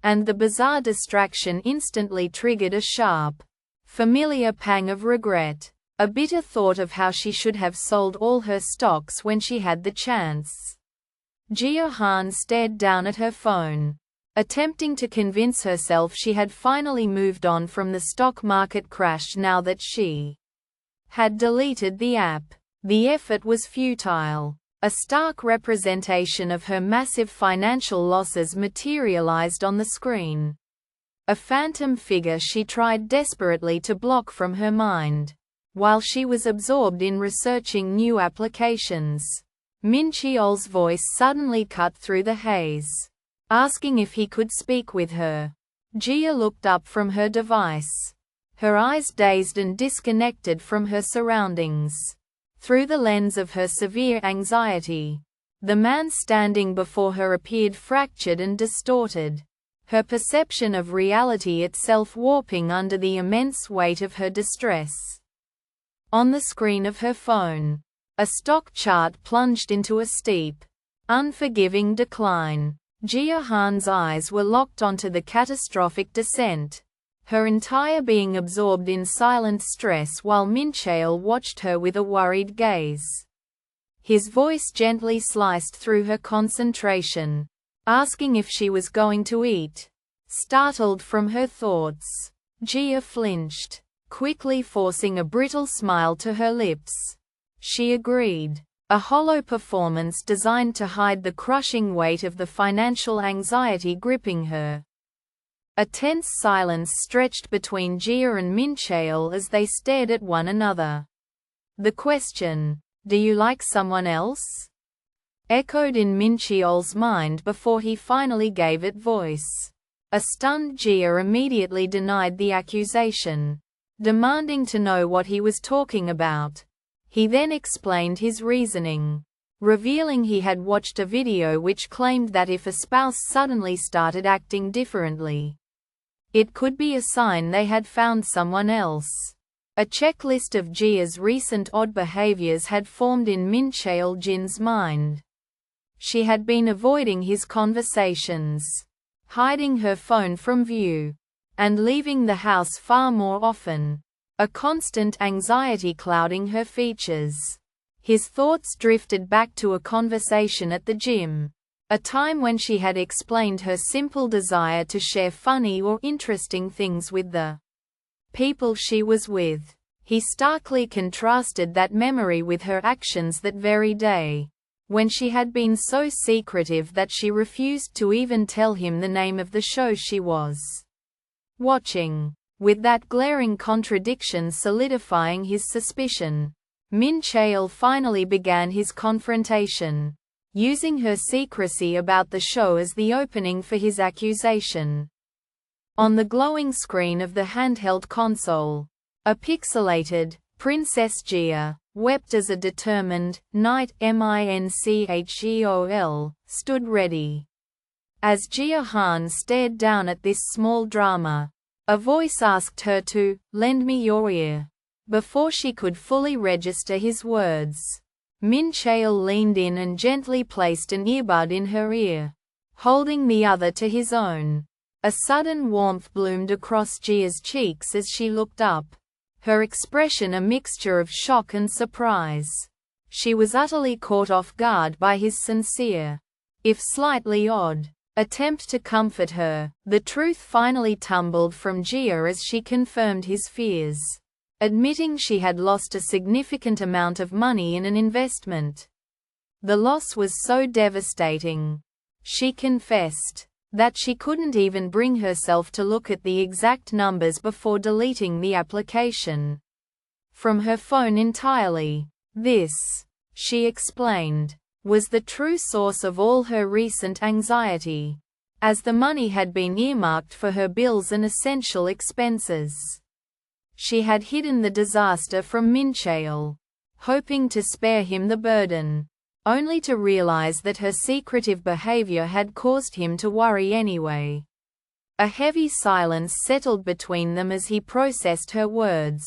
And the bizarre distraction instantly triggered a sharp, familiar pang of regret. A bitter thought of how she should have sold all her stocks when she had the chance. Jia Han stared down at her phone, attempting to convince herself she had finally moved on from the stock market crash now that she had deleted the app. The effort was futile. A stark representation of her massive financial losses materialized on the screen. A phantom figure she tried desperately to block from her mind. While she was absorbed in researching new applications, Mincheol's voice suddenly cut through the haze, asking if he could speak with her. Jia looked up from her device, her eyes dazed and disconnected from her surroundings. Through the lens of her severe anxiety, the man standing before her appeared fractured and distorted, her perception of reality itself warping under the immense weight of her distress. On the screen of her phone, a stock chart plunged into a steep, unforgiving decline. Jia Han's eyes were locked onto the catastrophic descent, her entire being absorbed in silent stress while Mincheol watched her with a worried gaze. His voice gently sliced through her concentration, asking if she was going to eat. Startled from her thoughts, Jia flinched, quickly forcing a brittle smile to her lips. She agreed, a hollow performance designed to hide the crushing weight of the financial anxiety gripping her. A tense silence stretched between Jia and Mincheol as they stared at one another. The question, "Do you like someone else?" echoed in Mincheol's mind before he finally gave it voice. A stunned Jia immediately denied the accusation, demanding to know what he was talking about. He then explained his reasoning, revealing he had watched a video which claimed that if a spouse suddenly started acting differently, it could be a sign they had found someone else. A checklist of Jia's recent odd behaviors had formed in Mincheol Jin's mind. She had been avoiding his conversations, hiding her phone from view, and leaving the house far more often, a constant anxiety clouding her features. His thoughts drifted back to a conversation at the gym, A time when she had explained her simple desire to share funny or interesting things with the people she was with. He starkly contrasted that memory with her actions that very day, when she had been so secretive that she refused to even tell him the name of the show she was watching. With that glaring contradiction solidifying his suspicion, Mincheol finally began his confrontation, using her secrecy about the show as the opening for his accusation. On the glowing screen of the handheld console, a pixelated Princess Jia, wept as a determined knight Mincheol, stood ready. As Jia Han stared down at this small drama, a voice asked her to lend me your ear. Before she could fully register his words, Mincheol leaned in and gently placed an earbud in her ear, holding the other to his own. A sudden warmth bloomed across Jia's cheeks as she looked up, her expression a mixture of shock and surprise. She was utterly caught off guard by his sincere, if slightly odd, attempt to comfort her. The truth finally tumbled from Jia as she confirmed his fears, admitting she had lost a significant amount of money in an investment. The loss was so devastating, she confessed, that she couldn't even bring herself to look at the exact numbers before deleting the application from her phone entirely. This, she explained, was the true source of all her recent anxiety, as the money had been earmarked for her bills and essential expenses. She had hidden the disaster from Mincheol, hoping to spare him the burden, only to realize that her secretive behavior had caused him to worry anyway. A heavy silence settled between them as he processed her words.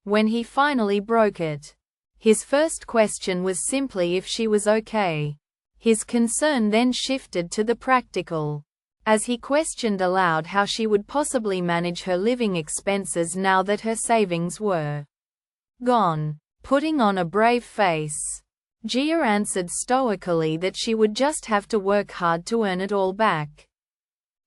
When he finally broke it, his first question was simply if she was okay. His concern then shifted to the practical, as he questioned aloud how she would possibly manage her living expenses now that her savings were gone. Putting on a brave face, Jia answered stoically that she would just have to work hard to earn it all back.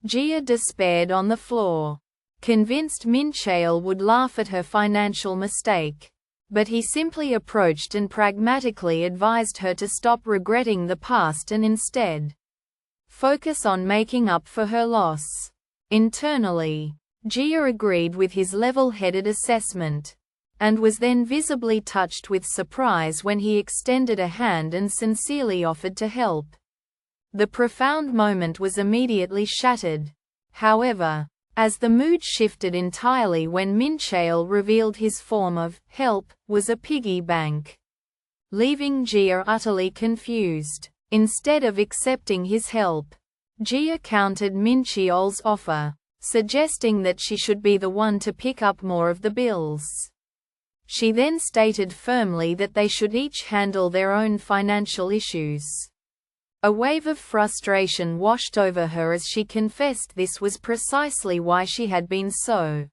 Jia despaired on the floor, convinced Mincheol would laugh at her financial mistake, but he simply approached and pragmatically advised her to stop regretting the past and instead focus on making up for her loss. Internally, Jia agreed with his level-headed assessment, and was then visibly touched with surprise when he extended a hand and sincerely offered to help. The profound moment was immediately shattered, however, as the mood shifted entirely when Mincheol revealed his form of help was a piggy bank, leaving Jia utterly confused. Instead of accepting his help, Jia countered Mincheol's offer, suggesting that she should be the one to pick up more of the bills. She then stated firmly that they should each handle their own financial issues. A wave of frustration washed over her as she confessed this was precisely why she had been so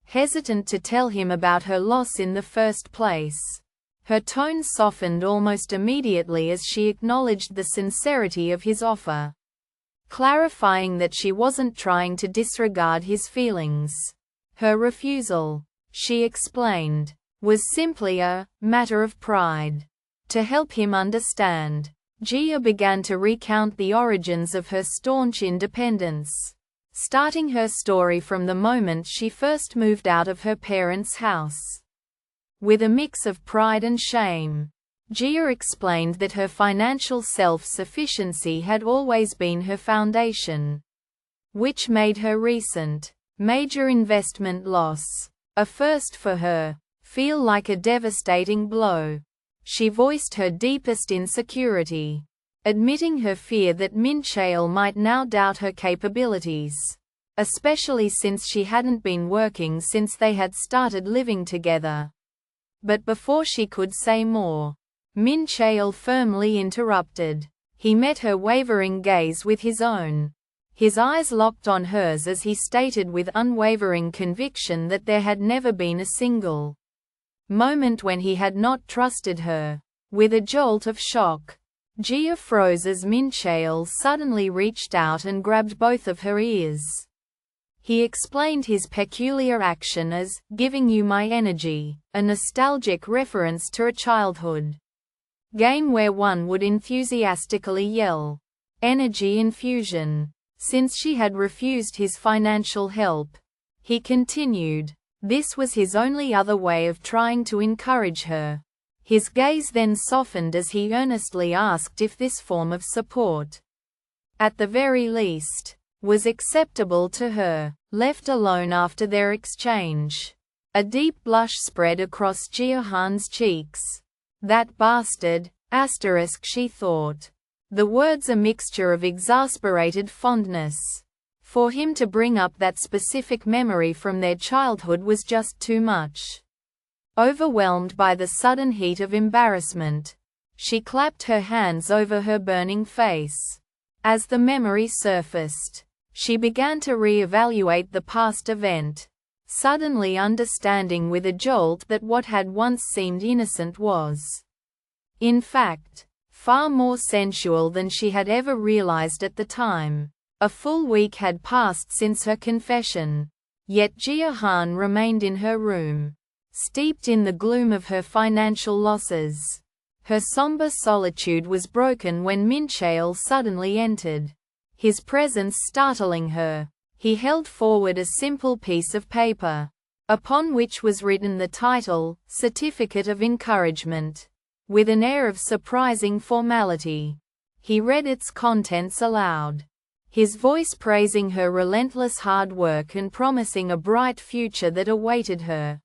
hesitant to tell him about her loss in the first place. Her tone softened almost immediately as she acknowledged the sincerity of his offer, clarifying that she wasn't trying to disregard his feelings. Her refusal, she explained, was simply a matter of pride. To help him understand, Jia began to recount the origins of her staunch independence, starting her story from the moment she first moved out of her parents' house. With a mix of pride and shame, Jia explained that her financial self-sufficiency had always been her foundation, which made her recent, major investment loss, a first for her, feel like a devastating blow. She voiced her deepest insecurity, admitting her fear that Mincheol might now doubt her capabilities, especially since she hadn't been working since they had started living together. But before she could say more, Mincheol firmly interrupted. He met her wavering gaze with his own. His eyes locked on hers as he stated with unwavering conviction that there had never been a single moment when he had not trusted her. With a jolt of shock, Jia froze as Mincheol suddenly reached out and grabbed both of her ears. He explained his peculiar action as "giving you my energy," a nostalgic reference to a childhood game where one would enthusiastically yell, "Energy infusion," since she had refused his financial help. He continued, this was his only other way of trying to encourage her. His gaze then softened as he earnestly asked if this form of support, at the very least, was acceptable to her. Left alone after their exchange, a deep blush spread across Jia Han's cheeks. That bastard, she thought. The words a mixture of exasperated fondness. For him to bring up that specific memory from their childhood was just too much. Overwhelmed by the sudden heat of embarrassment, she clapped her hands over her burning face. As the memory surfaced, she began to re-evaluate the past event, suddenly understanding with a jolt that what had once seemed innocent was, in fact, far more sensual than she had ever realized at the time. A full week had passed since her confession, yet Jia Han remained in her room, steeped in the gloom of her financial losses. Her somber solitude was broken when Mincheol suddenly entered, his presence startling her. He held forward a simple piece of paper, upon which was written the title, Certificate of Encouragement. With an air of surprising formality, he read its contents aloud, his voice praising her relentless hard work and promising a bright future that awaited her.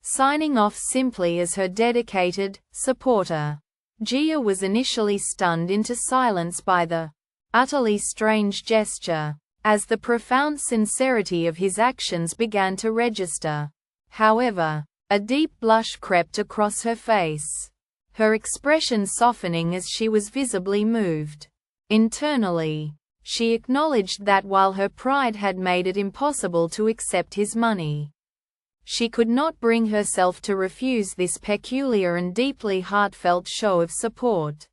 Signing off simply as her dedicated supporter, Jia was initially stunned into silence by the utterly strange gesture. As the profound sincerity of his actions began to register, however, a deep blush crept across her face, her expression softening as she was visibly moved. Internally, she acknowledged that while her pride had made it impossible to accept his money, she could not bring herself to refuse this peculiar and deeply heartfelt show of support.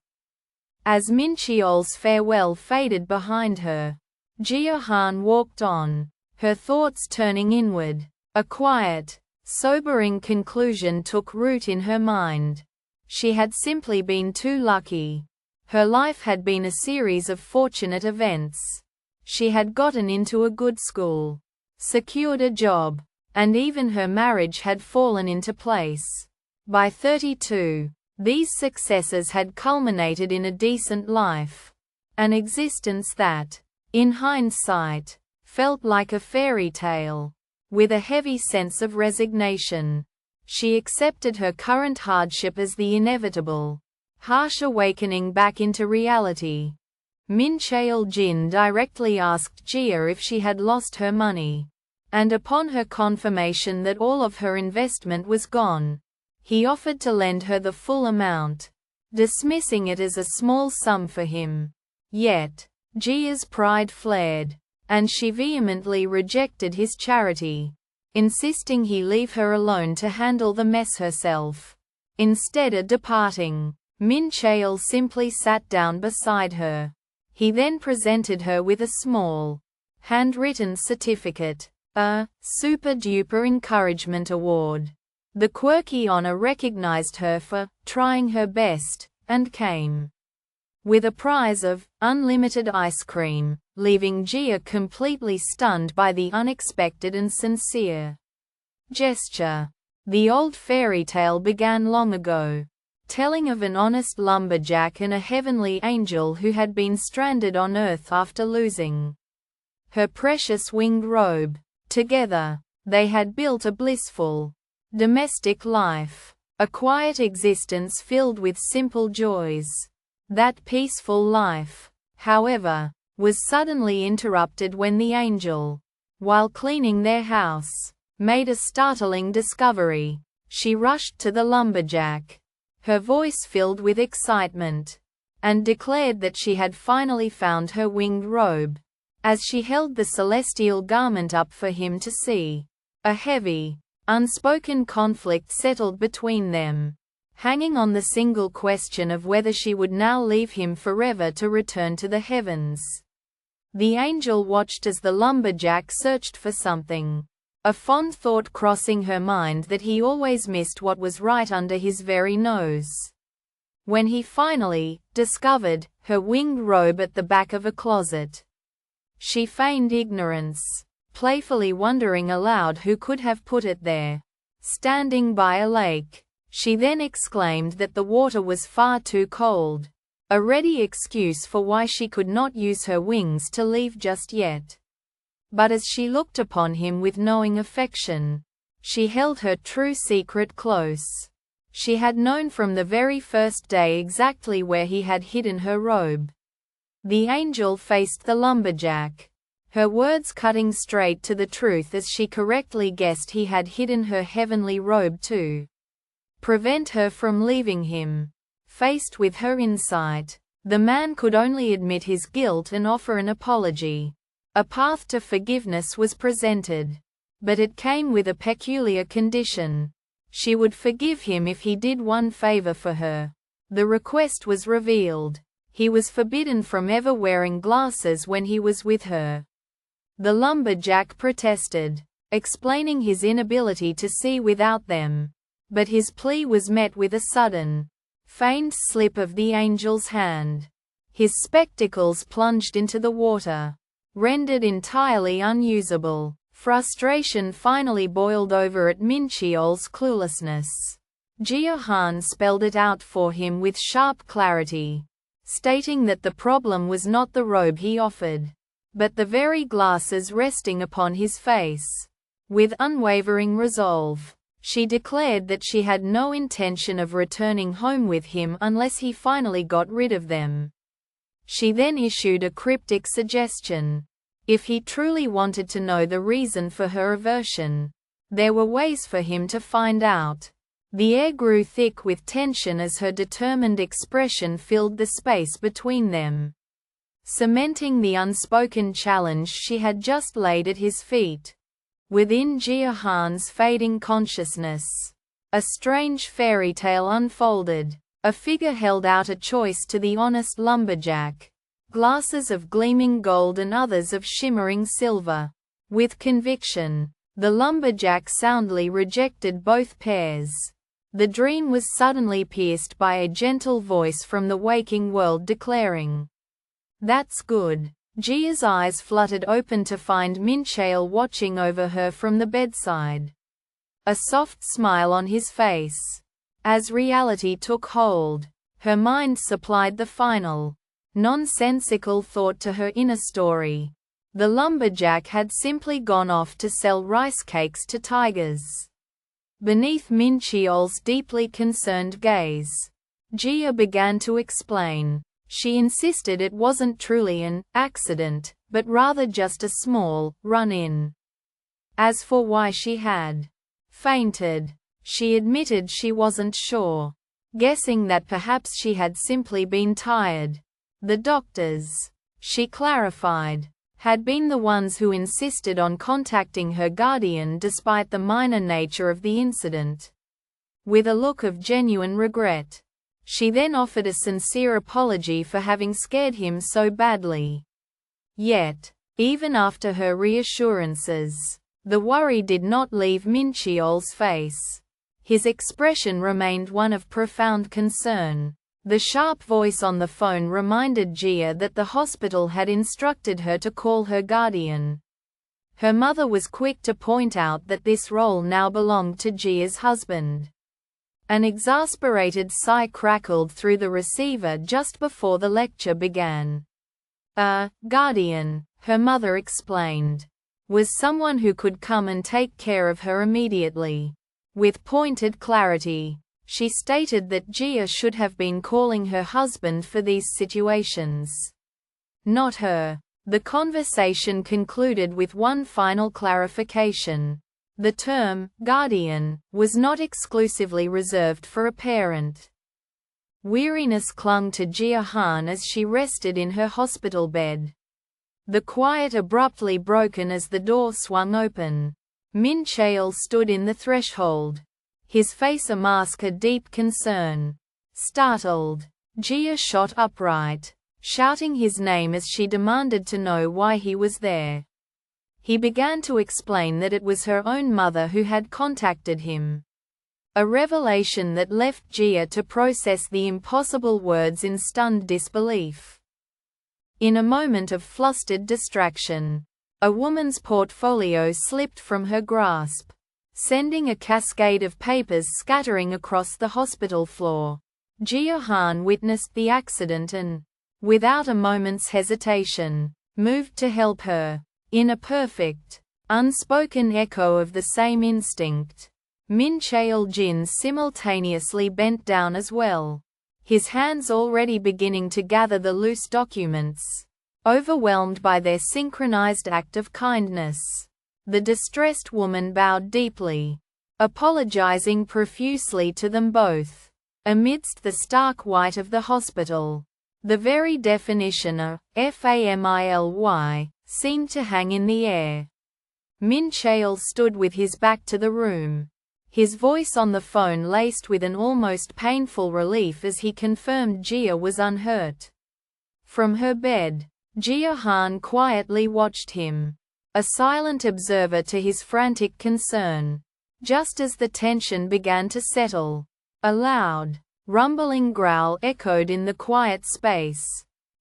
As Mincheol's farewell faded behind her, Jia Han walked on, her thoughts turning inward. A quiet, sobering conclusion took root in her mind. She had simply been too lucky. Her life had been a series of fortunate events. She had gotten into a good school, secured a job, and even her marriage had fallen into place. By 32, these successes had culminated in a decent life, an existence that, in hindsight, felt like a fairy tale. With a heavy sense of resignation, she accepted her current hardship as the inevitable, harsh awakening back into reality. Mincheol Jin directly asked Jia if she had lost her money, and upon her confirmation that all of her investment was gone, he offered to lend her the full amount, dismissing it as a small sum for him. Yet, Jia's pride flared, and she vehemently rejected his charity, insisting he leave her alone to handle the mess herself. Instead of departing, Mincheol simply sat down beside her. He then presented her with a small, handwritten certificate, a super-duper encouragement award. The quirky honor recognized her for trying her best, and came with a prize of unlimited ice cream, leaving Jia completely stunned by the unexpected and sincere gesture. The old fairy tale began long ago, telling of an honest lumberjack and a heavenly angel who had been stranded on Earth after losing her precious winged robe. Together, they had built a blissful, domestic life, a quiet existence filled with simple joys. That peaceful life, however, was suddenly interrupted when the angel, while cleaning their house, made a startling discovery. She rushed to the lumberjack, her voice filled with excitement, and declared that she had finally found her winged robe. As she held the celestial garment up for him to see, a heavy, unspoken conflict settled between them. hanging on the single question of whether she would now leave him forever to return to the heavens. The angel watched as the lumberjack searched for something, a fond thought crossing her mind that he always missed what was right under his very nose. When he finally discovered her winged robe at the back of a closet, she feigned ignorance, playfully wondering aloud who could have put it there. Standing by a lake, she then exclaimed that the water was far too cold, a ready excuse for why she could not use her wings to leave just yet. But as she looked upon him with knowing affection, she held her true secret close. She had known from the very first day exactly where he had hidden her robe. The angel faced the lumberjack, her words cutting straight to the truth as she correctly guessed he had hidden her heavenly robe to prevent her from leaving him. Faced with her insight, the man could only admit his guilt and offer an apology. A path to forgiveness was presented, but it came with a peculiar condition. She would forgive him if he did one favor for her. The request was revealed. He was forbidden from ever wearing glasses when he was with her. The lumberjack protested, explaining his inability to see without them, but his plea was met with a sudden, feigned slip of the angel's hand. His spectacles plunged into the water, rendered entirely unusable. Frustration finally boiled over at Mincheol's cluelessness. Jia Han spelled it out for him with sharp clarity, stating that the problem was not the robe he offered, but the very glasses resting upon his face. With unwavering resolve, she declared that she had no intention of returning home with him unless he finally got rid of them. She then issued a cryptic suggestion. If he truly wanted to know the reason for her aversion, there were ways for him to find out. The air grew thick with tension as her determined expression filled the space between them, cementing the unspoken challenge she had just laid at his feet. Within Jia Han's fading consciousness, a strange fairy tale unfolded. A figure held out a choice to the honest lumberjack, glasses of gleaming gold and others of shimmering silver. With conviction, the lumberjack soundly rejected both pairs. The dream was suddenly pierced by a gentle voice from the waking world declaring, "That's good." Jia's eyes fluttered open to find Mincheol watching over her from the bedside, a soft smile on his face. As reality took hold, her mind supplied the final, nonsensical thought to her inner story. The lumberjack had simply gone off to sell rice cakes to tigers. Beneath Mincheol's deeply concerned gaze, Jia began to explain. She insisted it wasn't truly an accident, but rather just a small run-in. As for why she had fainted, she admitted she wasn't sure, guessing that perhaps she had simply been tired. The doctors, she clarified, had been the ones who insisted on contacting her guardian despite the minor nature of the incident. With a look of genuine regret, she then offered a sincere apology for having scared him so badly. Yet, even after her reassurances, the worry did not leave Mincheol's face. His expression remained one of profound concern. The sharp voice on the phone reminded Jia that the hospital had instructed her to call her guardian. Her mother was quick to point out that this role now belonged to Jia's husband. An exasperated sigh crackled through the receiver just before the lecture began. A guardian, her mother explained, was someone who could come and take care of her immediately. With pointed clarity, she stated that Jia should have been calling her husband for these situations, not her. The conversation concluded with one final clarification. The term guardian was not exclusively reserved for a parent. Weariness clung to Jia Han as she rested in her hospital bed. The quiet abruptly broken as the door swung open. Mincheol stood in the threshold. his face a mask of deep concern. Startled, Jia shot upright, shouting his name as she demanded to know why he was there. He began to explain that it was her own mother who had contacted him. A revelation that left Jia to process the impossible words in stunned disbelief. In a moment of flustered distraction, a woman's portfolio slipped from her grasp, sending a cascade of papers scattering across the hospital floor. Jia Han witnessed the accident and, without a moment's hesitation, moved to help her. In a perfect, unspoken echo of the same instinct, Mincheol Jin simultaneously bent down as well, his hands already beginning to gather the loose documents. Overwhelmed by their synchronized act of kindness, the distressed woman bowed deeply, apologizing profusely to them both. Amidst the stark white of the hospital, the very definition of family seemed to hang in the air. Mincheol stood with his back to the room, his voice on the phone laced with an almost painful relief as he confirmed Jia was unhurt. From her bed, Jia Han quietly watched him, a silent observer to his frantic concern. Just as the tension began to settle, a loud, rumbling growl echoed in the quiet space.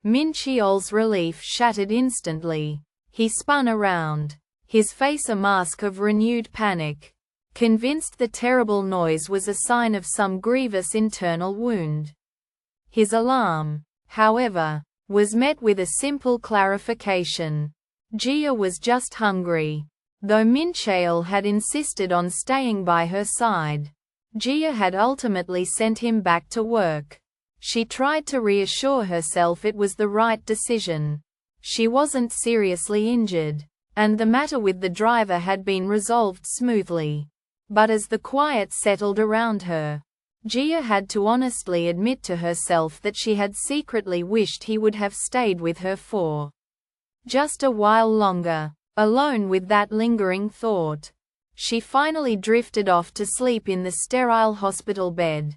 Mincheol's relief shattered instantly. He spun around, his face a mask of renewed panic, convinced the terrible noise was a sign of some grievous internal wound. His alarm, however, was met with a simple clarification. Jia was just hungry. Though Mincheol had insisted on staying by her side, Jia had ultimately sent him back to work. She tried to reassure herself it was the right decision. She wasn't seriously injured, and the matter with the driver had been resolved smoothly. But as the quiet settled around her, Jia had to honestly admit to herself that she had secretly wished he would have stayed with her for just a while longer. Alone with that lingering thought, she finally drifted off to sleep in the sterile hospital bed.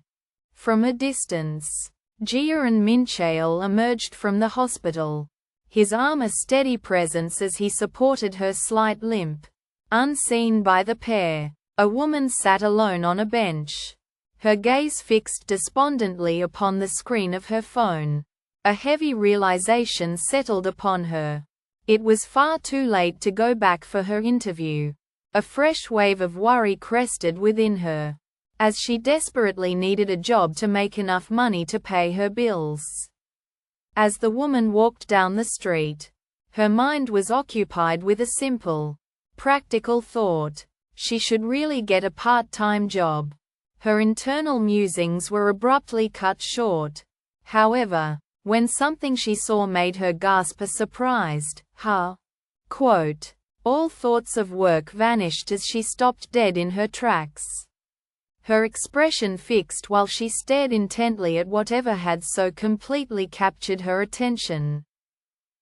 From a distance, Jia and Mincheol emerged from the hospital, his arm a steady presence as he supported her slight limp. Unseen by the pair, a woman sat alone on a bench, her gaze fixed despondently upon the screen of her phone. A heavy realization settled upon her. It was far too late to go back for her interview. A fresh wave of worry crested within her, as she desperately needed a job to make enough money to pay her bills. As the woman walked down the street, her mind was occupied with a simple, practical thought: she should really get a part-time job. Her internal musings were abruptly cut short, however, when something she saw made her gasp a surprised, "Huh?" Quote. All thoughts of work vanished as she stopped dead in her tracks, her expression fixed while she stared intently at whatever had so completely captured her attention.